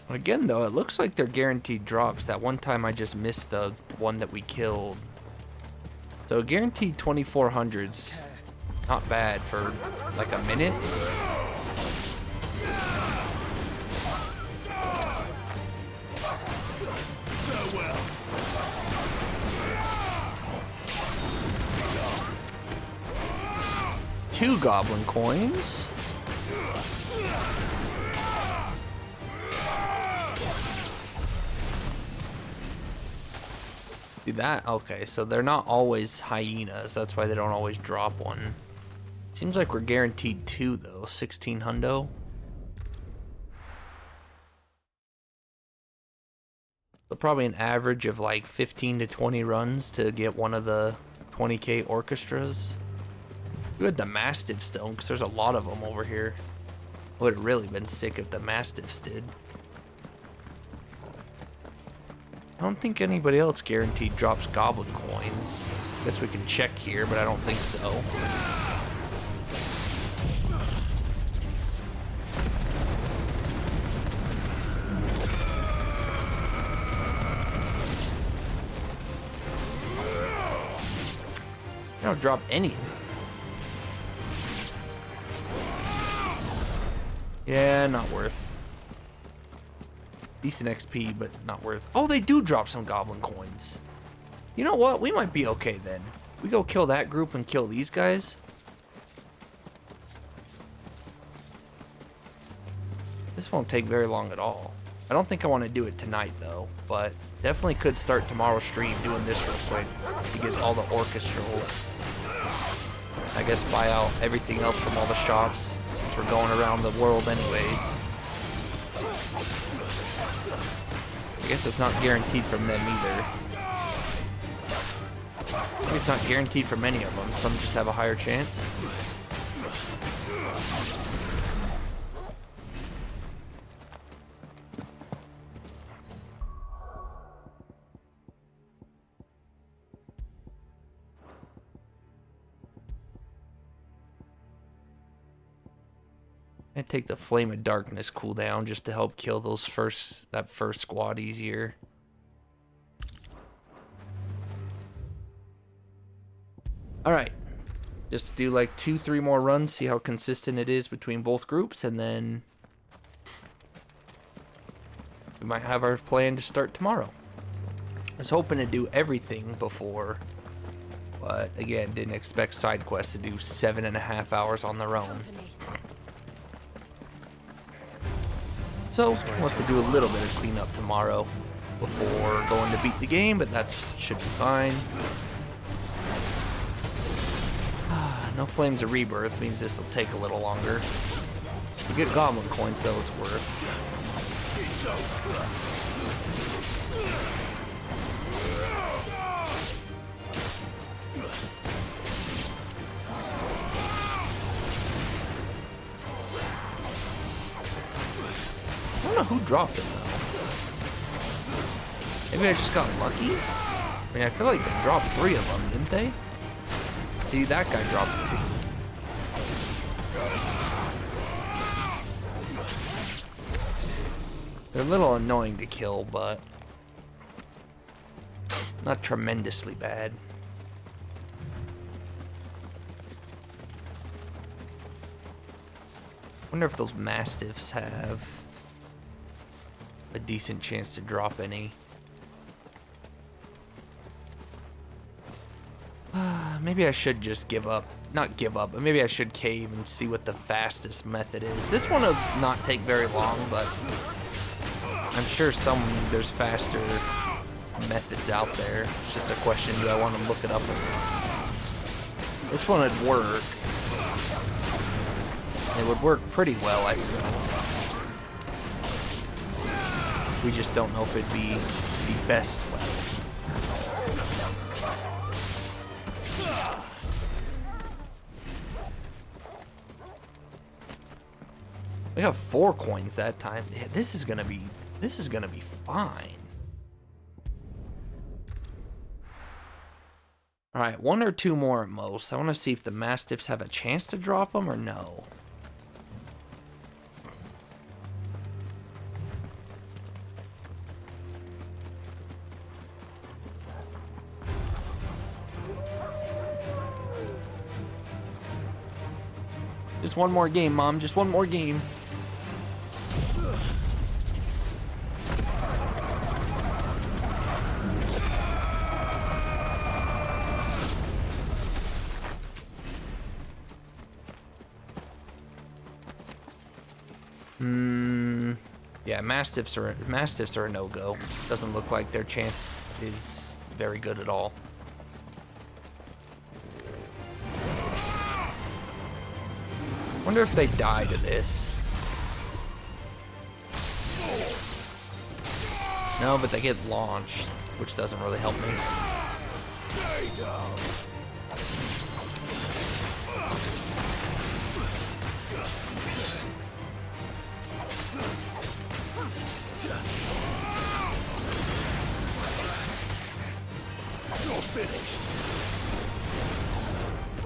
Again, though, it looks like they're guaranteed drops. That one time I just missed the one that we killed. So guaranteed 2400's not bad for like a minute. Two goblin coins. See that? Okay, so they're not always hyenas. That's why they don't always drop one. Seems like we're guaranteed 2 though. 16 hundo. So probably an average of like 15 to 20 runs to get one of the 20k orchestras. We had the Mastiffs though, because there's a lot of them over here. Would have really been sick if the Mastiffs did. I don't think anybody else guaranteed drops goblin coins. Guess we can check here, but I don't think so. I don't drop any. Yeah, not worth. Decent XP, but not worth. Oh, they do drop some goblin coins. You know what? We might be okay then. We go kill that group and kill these guys. This won't take very long at all. I don't think I want to do it tonight though, but definitely could start tomorrow's stream doing this real quick to get all the orchestrals. I guess buy out everything else from all the shops since we're going around the world anyways. I guess it's not guaranteed from them either. I think it's not guaranteed from any of them. Some just have a higher chance. I take the Flame of Darkness cooldown just to help kill those that first squad easier. Alright. Just do like 2-3 more runs, see how consistent it is between both groups, and then we might have our plan to start tomorrow. I was hoping to do everything before, but again, didn't expect side quests to do 7.5 hours on their own. So, we'll have to do a little bit of cleanup tomorrow before going to beat the game, but that should be fine. No Flames of Rebirth means this will take a little longer. If we get Goblin Coins, though, it's worth. I don't know who dropped it, though. Maybe I just got lucky? I mean, I feel like they dropped 3 of them, didn't they? See, that guy drops 2. They're a little annoying to kill, but not tremendously bad. Wonder if those Mastiffs have a decent chance to drop any. Maybe I should just give up. Not give up, but maybe I should cave and see what the fastest method is. This one will not take very long, but I'm sure there's faster methods out there. It's just a question, do I want to look it up or not? This one would work. It would work pretty well, I feel. We just don't know if it'd be the best way. We got 4 coins that time. Yeah, this is gonna be fine. All right, 1 or 2 more at most. I want to see if the Mastiffs have a chance to drop them or no. Just one more game, Mom. Just one more game. Yeah, Mastiffs are a no-go. Doesn't look like their chance is very good at all. Wonder if they die to this. No, but they get launched, which doesn't really help me. Stay down. You're finished.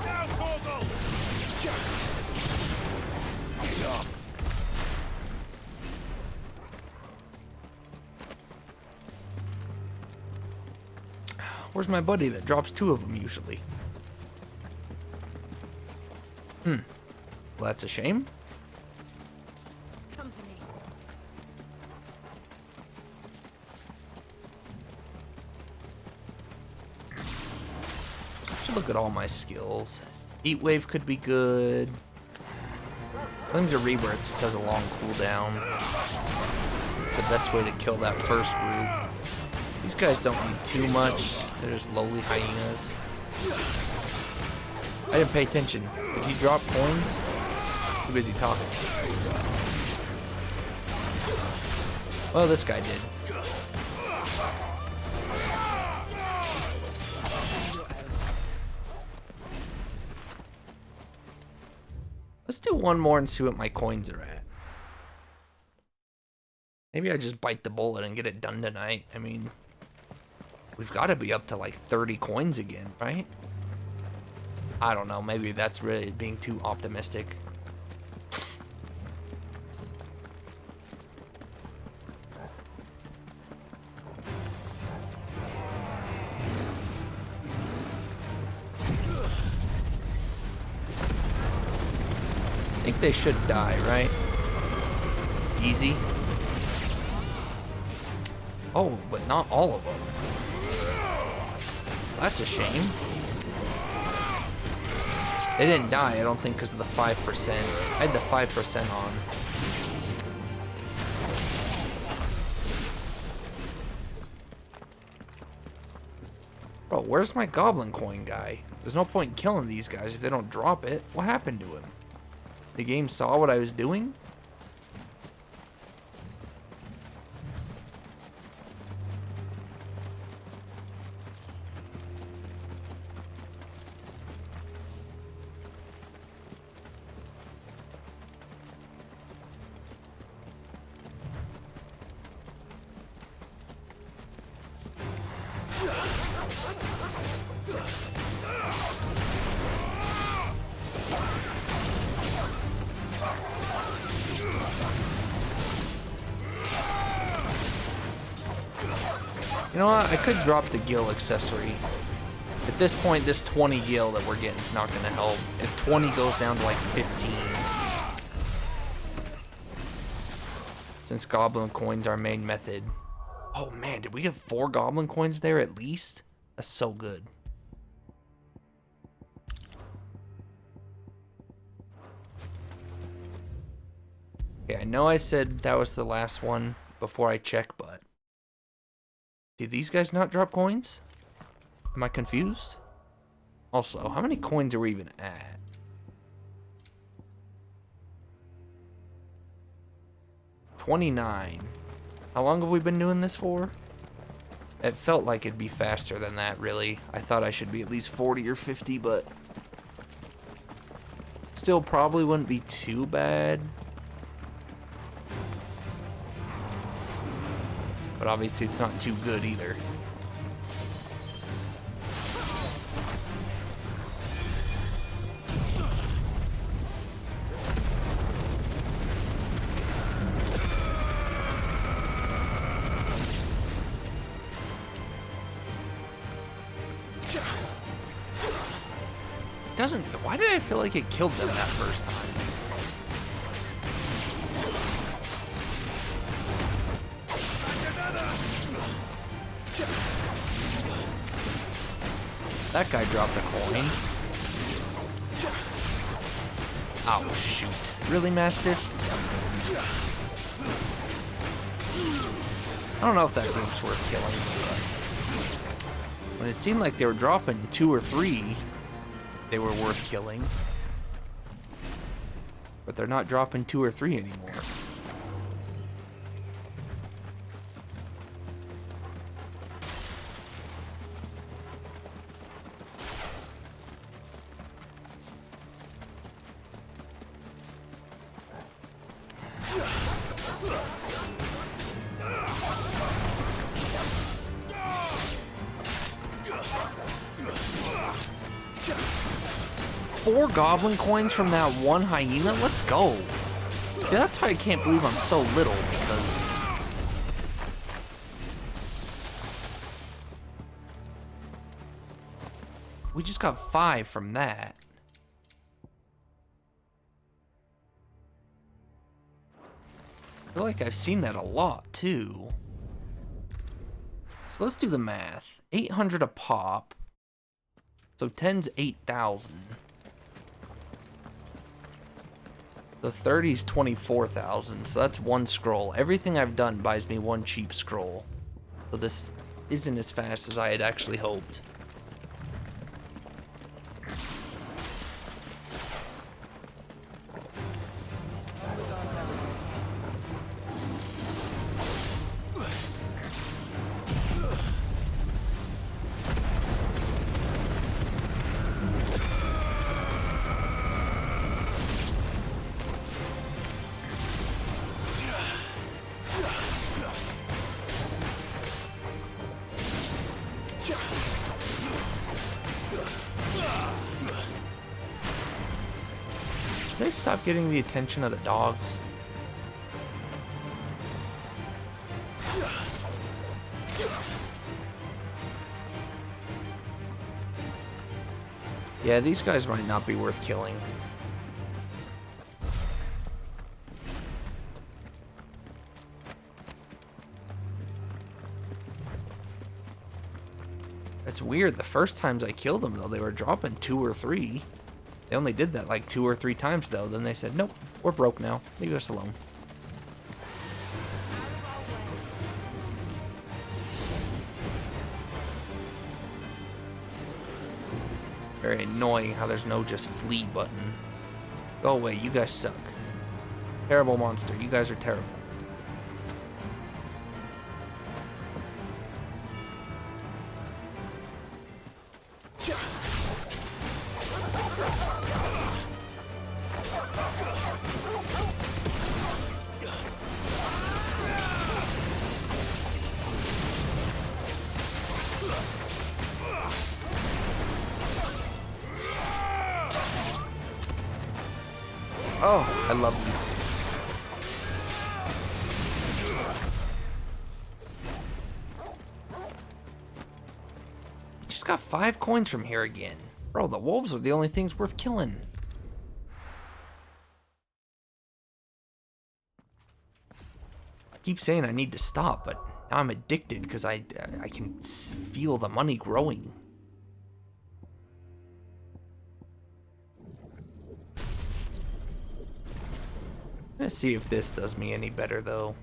Down, Vogel. Enough. Where's my buddy that drops 2 of them usually? Well, that's a shame. Company. Should look at all my skills. Heat wave could be good. Flames of Rebirth just has a long cooldown. It's the best way to kill that first group. These guys don't need too much. They're just lowly hyenas. I didn't pay attention. Did he drop coins? Too busy talking. Well, this guy did. Let's do one more and see what my coins are at. Maybe I just bite the bullet and get it done tonight. I mean, we've got to be up to like 30 coins again, right? I don't know. Maybe that's really being too optimistic. I think they should die, right? Easy. Oh, but not all of them. That's a shame. They didn't die, I don't think, because of the 5%. I had the 5% on. Bro, where's my goblin coin guy? There's no point in killing these guys if they don't drop it. What happened to him? The game saw what I was doing? You know what? I could drop the gil accessory. At this point, this 20 gil that we're getting is not going to help. If 20 goes down to like 15. Since goblin coins are our main method. Oh man, did we get 4 goblin coins there at least? That's so good. Okay, I know I said that was the last one before I check, but did these guys not drop coins? Am I confused? Also, how many coins are we even at? $29. How long have we been doing this for? It felt like it'd be faster than that, really. I thought I should be at least 40 or 50, but still probably wouldn't be too bad. But obviously it's not too good either. Doesn't. Why did I feel like it killed them that first time? That guy dropped a coin. Oh, shoot. Really, Mastiff? I don't know if that group's worth killing, but When it seemed like they were dropping 2 or 3, they were worth killing. But they're not dropping 2 or 3 anymore. Four goblin coins from that one hyena? Let's go. See, that's why I can't believe I'm so little, because we just got 5 from that. I feel like I've seen that a lot, too. So let's do the math. 800 a pop. So 10's 8,000. The 30's 24,000, so that's 1 scroll. Everything I've done buys me 1 cheap scroll. So this isn't as fast as I had actually hoped. Did they stop getting the attention of the dogs? Yeah, these guys might not be worth killing. It's weird. The first times I killed them, though, they were dropping 2 or 3. They only did that like 2 or 3 times, though. Then they said, nope, we're broke now. Leave us alone. Very annoying how there's no just flee button. Go away, you guys suck. Terrible monster, you guys are terrible. Oh, I love you. We just got 5 coins from here again. Bro, the wolves are the only things worth killing. I keep saying I need to stop, but now I'm addicted because I can feel the money growing. Let's see if this does me any better, though.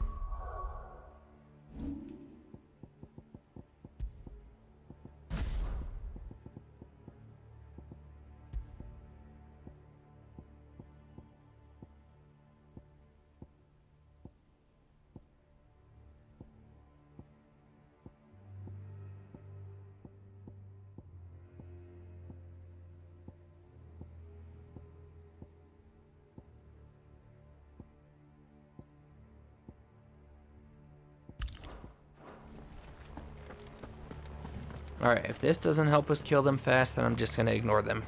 Alright, if this doesn't help us kill them fast, then I'm just gonna ignore them.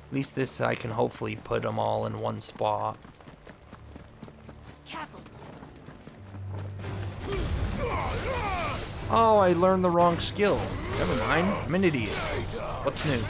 At least this I can hopefully put them all in one spot. Careful. Oh, I learned the wrong skill. Never mind, I'm an idiot. What's new?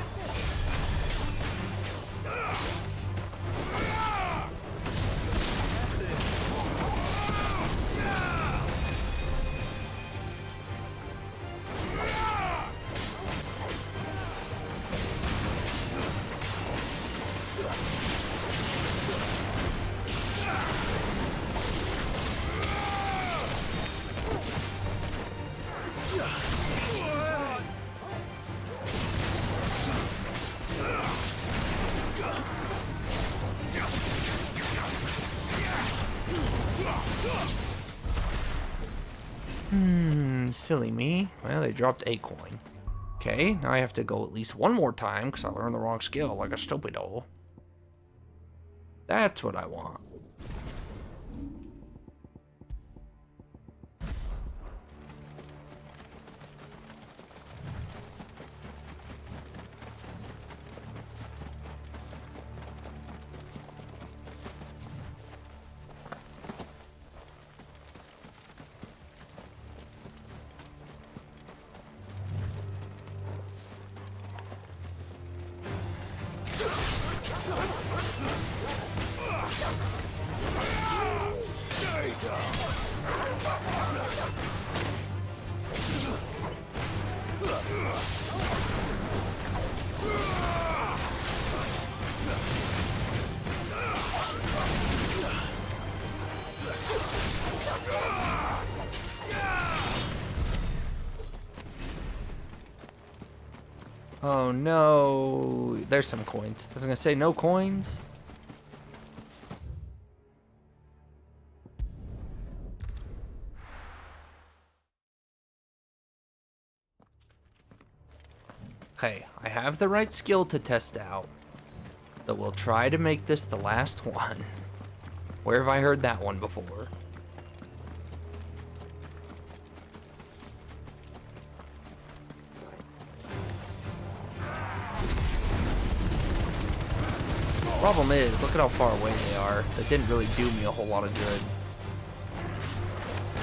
Silly me. Well, they dropped a coin. Okay, now I have to go at least one more time because I learned the wrong skill like a stupido. That's what I want. Oh no, there's some coins. I was gonna say no coins. Okay, I have the right skill to test out. So we'll try to make this the last one. Where have I heard that one before? Problem is, look at how far away they are. That didn't really do me a whole lot of good.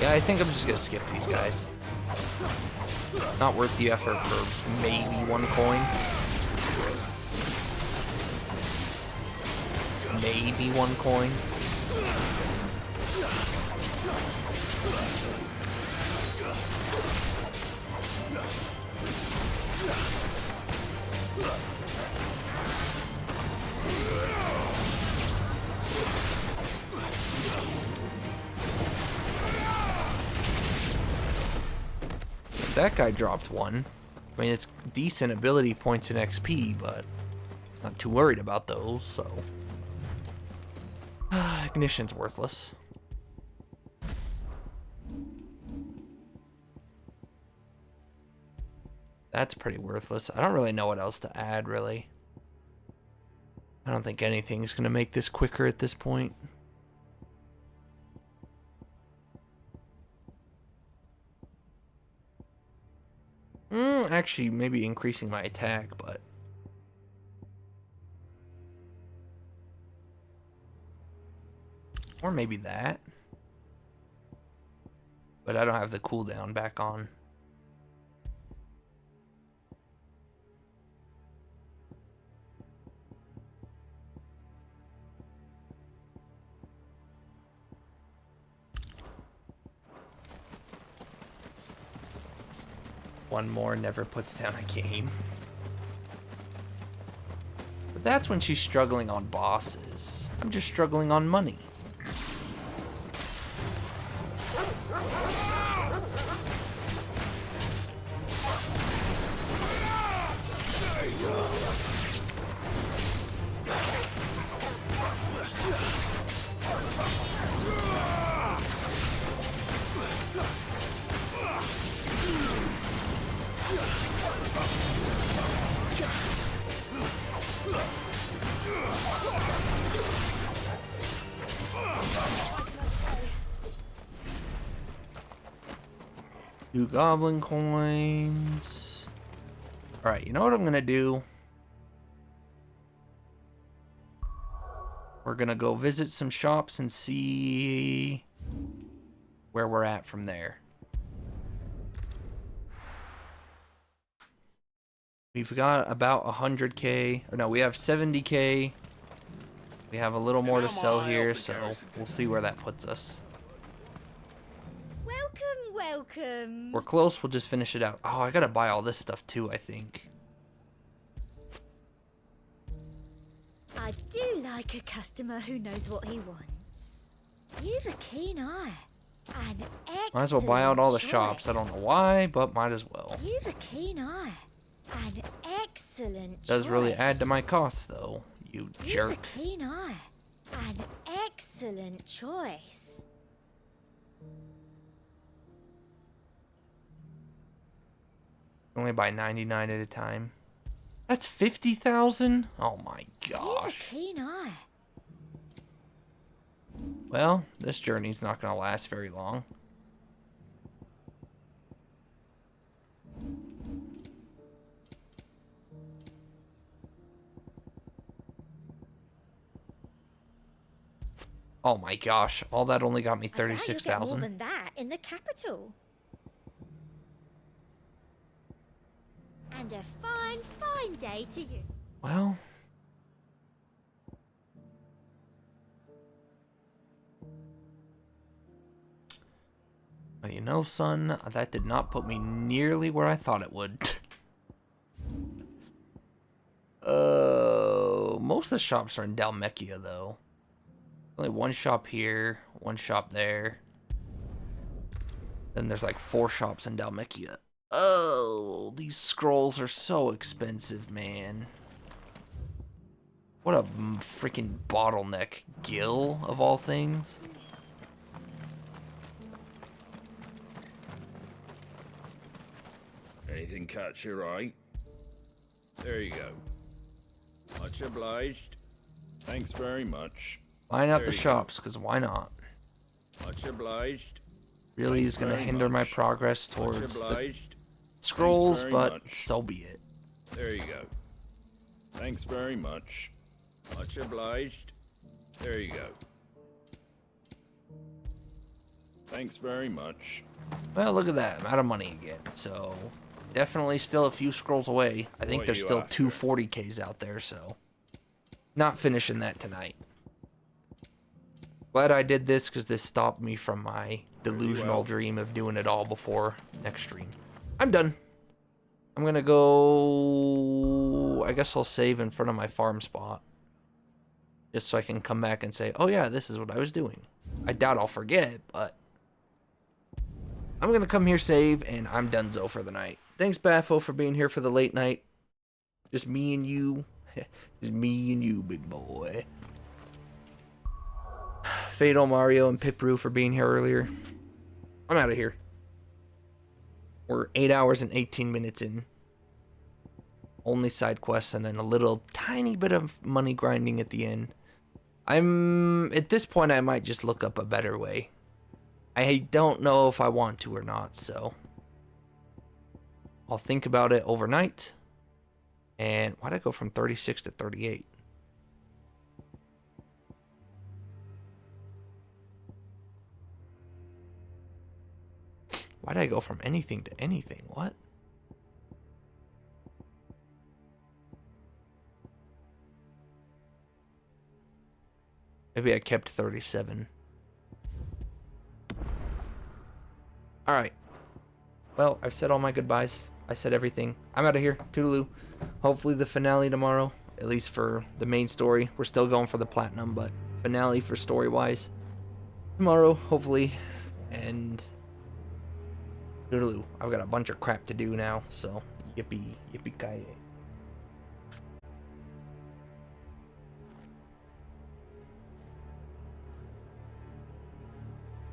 Yeah, I think I'm just gonna skip these guys. Not worth the effort for maybe one coin. Maybe one coin. That guy dropped one. I mean, it's decent ability points and XP, but not too worried about those, so. Ignition's worthless. That's pretty worthless. I don't really know what else to add, really. I don't think anything's going to make this quicker at this point. Actually, maybe increasing my attack, but... Or maybe that. But I don't have the cooldown back on. One more never puts down a game. But that's when she's struggling on bosses. I'm just struggling on money. Two goblin coins. Alright, you know what I'm gonna do? We're gonna go visit some shops and see where we're at from there. We've got about 100k, or no, we have 70k. We have a little more to sell here, so we'll see where that puts us. Welcome. We're close, we'll just finish it out. Oh, I gotta buy all this stuff too, I think. I do like a customer who knows what he wants. You've a keen eye. An excellent Might as well buy out all the choice. shops. I don't know why, but might as well. You've a keen eye. An excellent Does really choice. add to my costs, though, you jerk. You've a keen eye. An excellent choice. Only buy 99 at a time. That's 50,000? Oh my You have a gosh. keen eye. Well, this journey's not gonna last very long. Oh my gosh, all that only got me I doubt you'll get more 36,000. than that in the capital. And a fine, fine day to you. Well, you know, son, that did not put me nearly where I thought it would. Most of the shops are in Dalmekia, though. Only one shop here, one shop there. Then there's like 4 shops in Dalmekia. Oh, these scrolls are so expensive, man. What a freaking bottleneck. Gil, of all things. Anything catch your eye? There you go. Much obliged. Thanks very much. Buying out There the you shops, because why not? go. Much obliged. Really is Thanks going to very hinder my much. progress Much towards the obliged. scrolls, very but much. so be it. There you go. Thanks very much. Much obliged. There you go. Thanks very much. Well, look at that. I'm out of money again. So, definitely still a few scrolls away. I think What there's you still after? 240Ks out there, so. Not finishing that tonight. Glad I did this, because this stopped me from my delusional well. dream of doing it all before next stream. I'm done. I'm going to go... I guess I'll save in front of my farm spot. Just so I can come back and say, oh yeah, this is what I was doing. I doubt I'll forget, but... I'm going to come here, save, and I'm donezo for the night. Thanks, Baffo, for being here for the late night. Just me and you. Just me and you, big boy. Fatal, Mario, and Pipru for being here earlier. I'm out of here. We're 8 hours and 18 minutes in. Only side quests, and then a little tiny bit of money grinding at the end. At this point, I might just look up a better way. I don't know if I want to or not, so I'll think about it overnight. And why'd I go from 36 to 38? Why'd I go from anything to anything? What? Maybe I kept 37. Alright. Well, I've said all my goodbyes. I said everything. I'm out of here. Toodaloo. Hopefully the finale tomorrow. At least for the main story. We're still going for the platinum, but finale for story-wise. Tomorrow, hopefully. And... Toodaloo. I've got a bunch of crap to do now, so... Yippee. Yippee-ki-yay.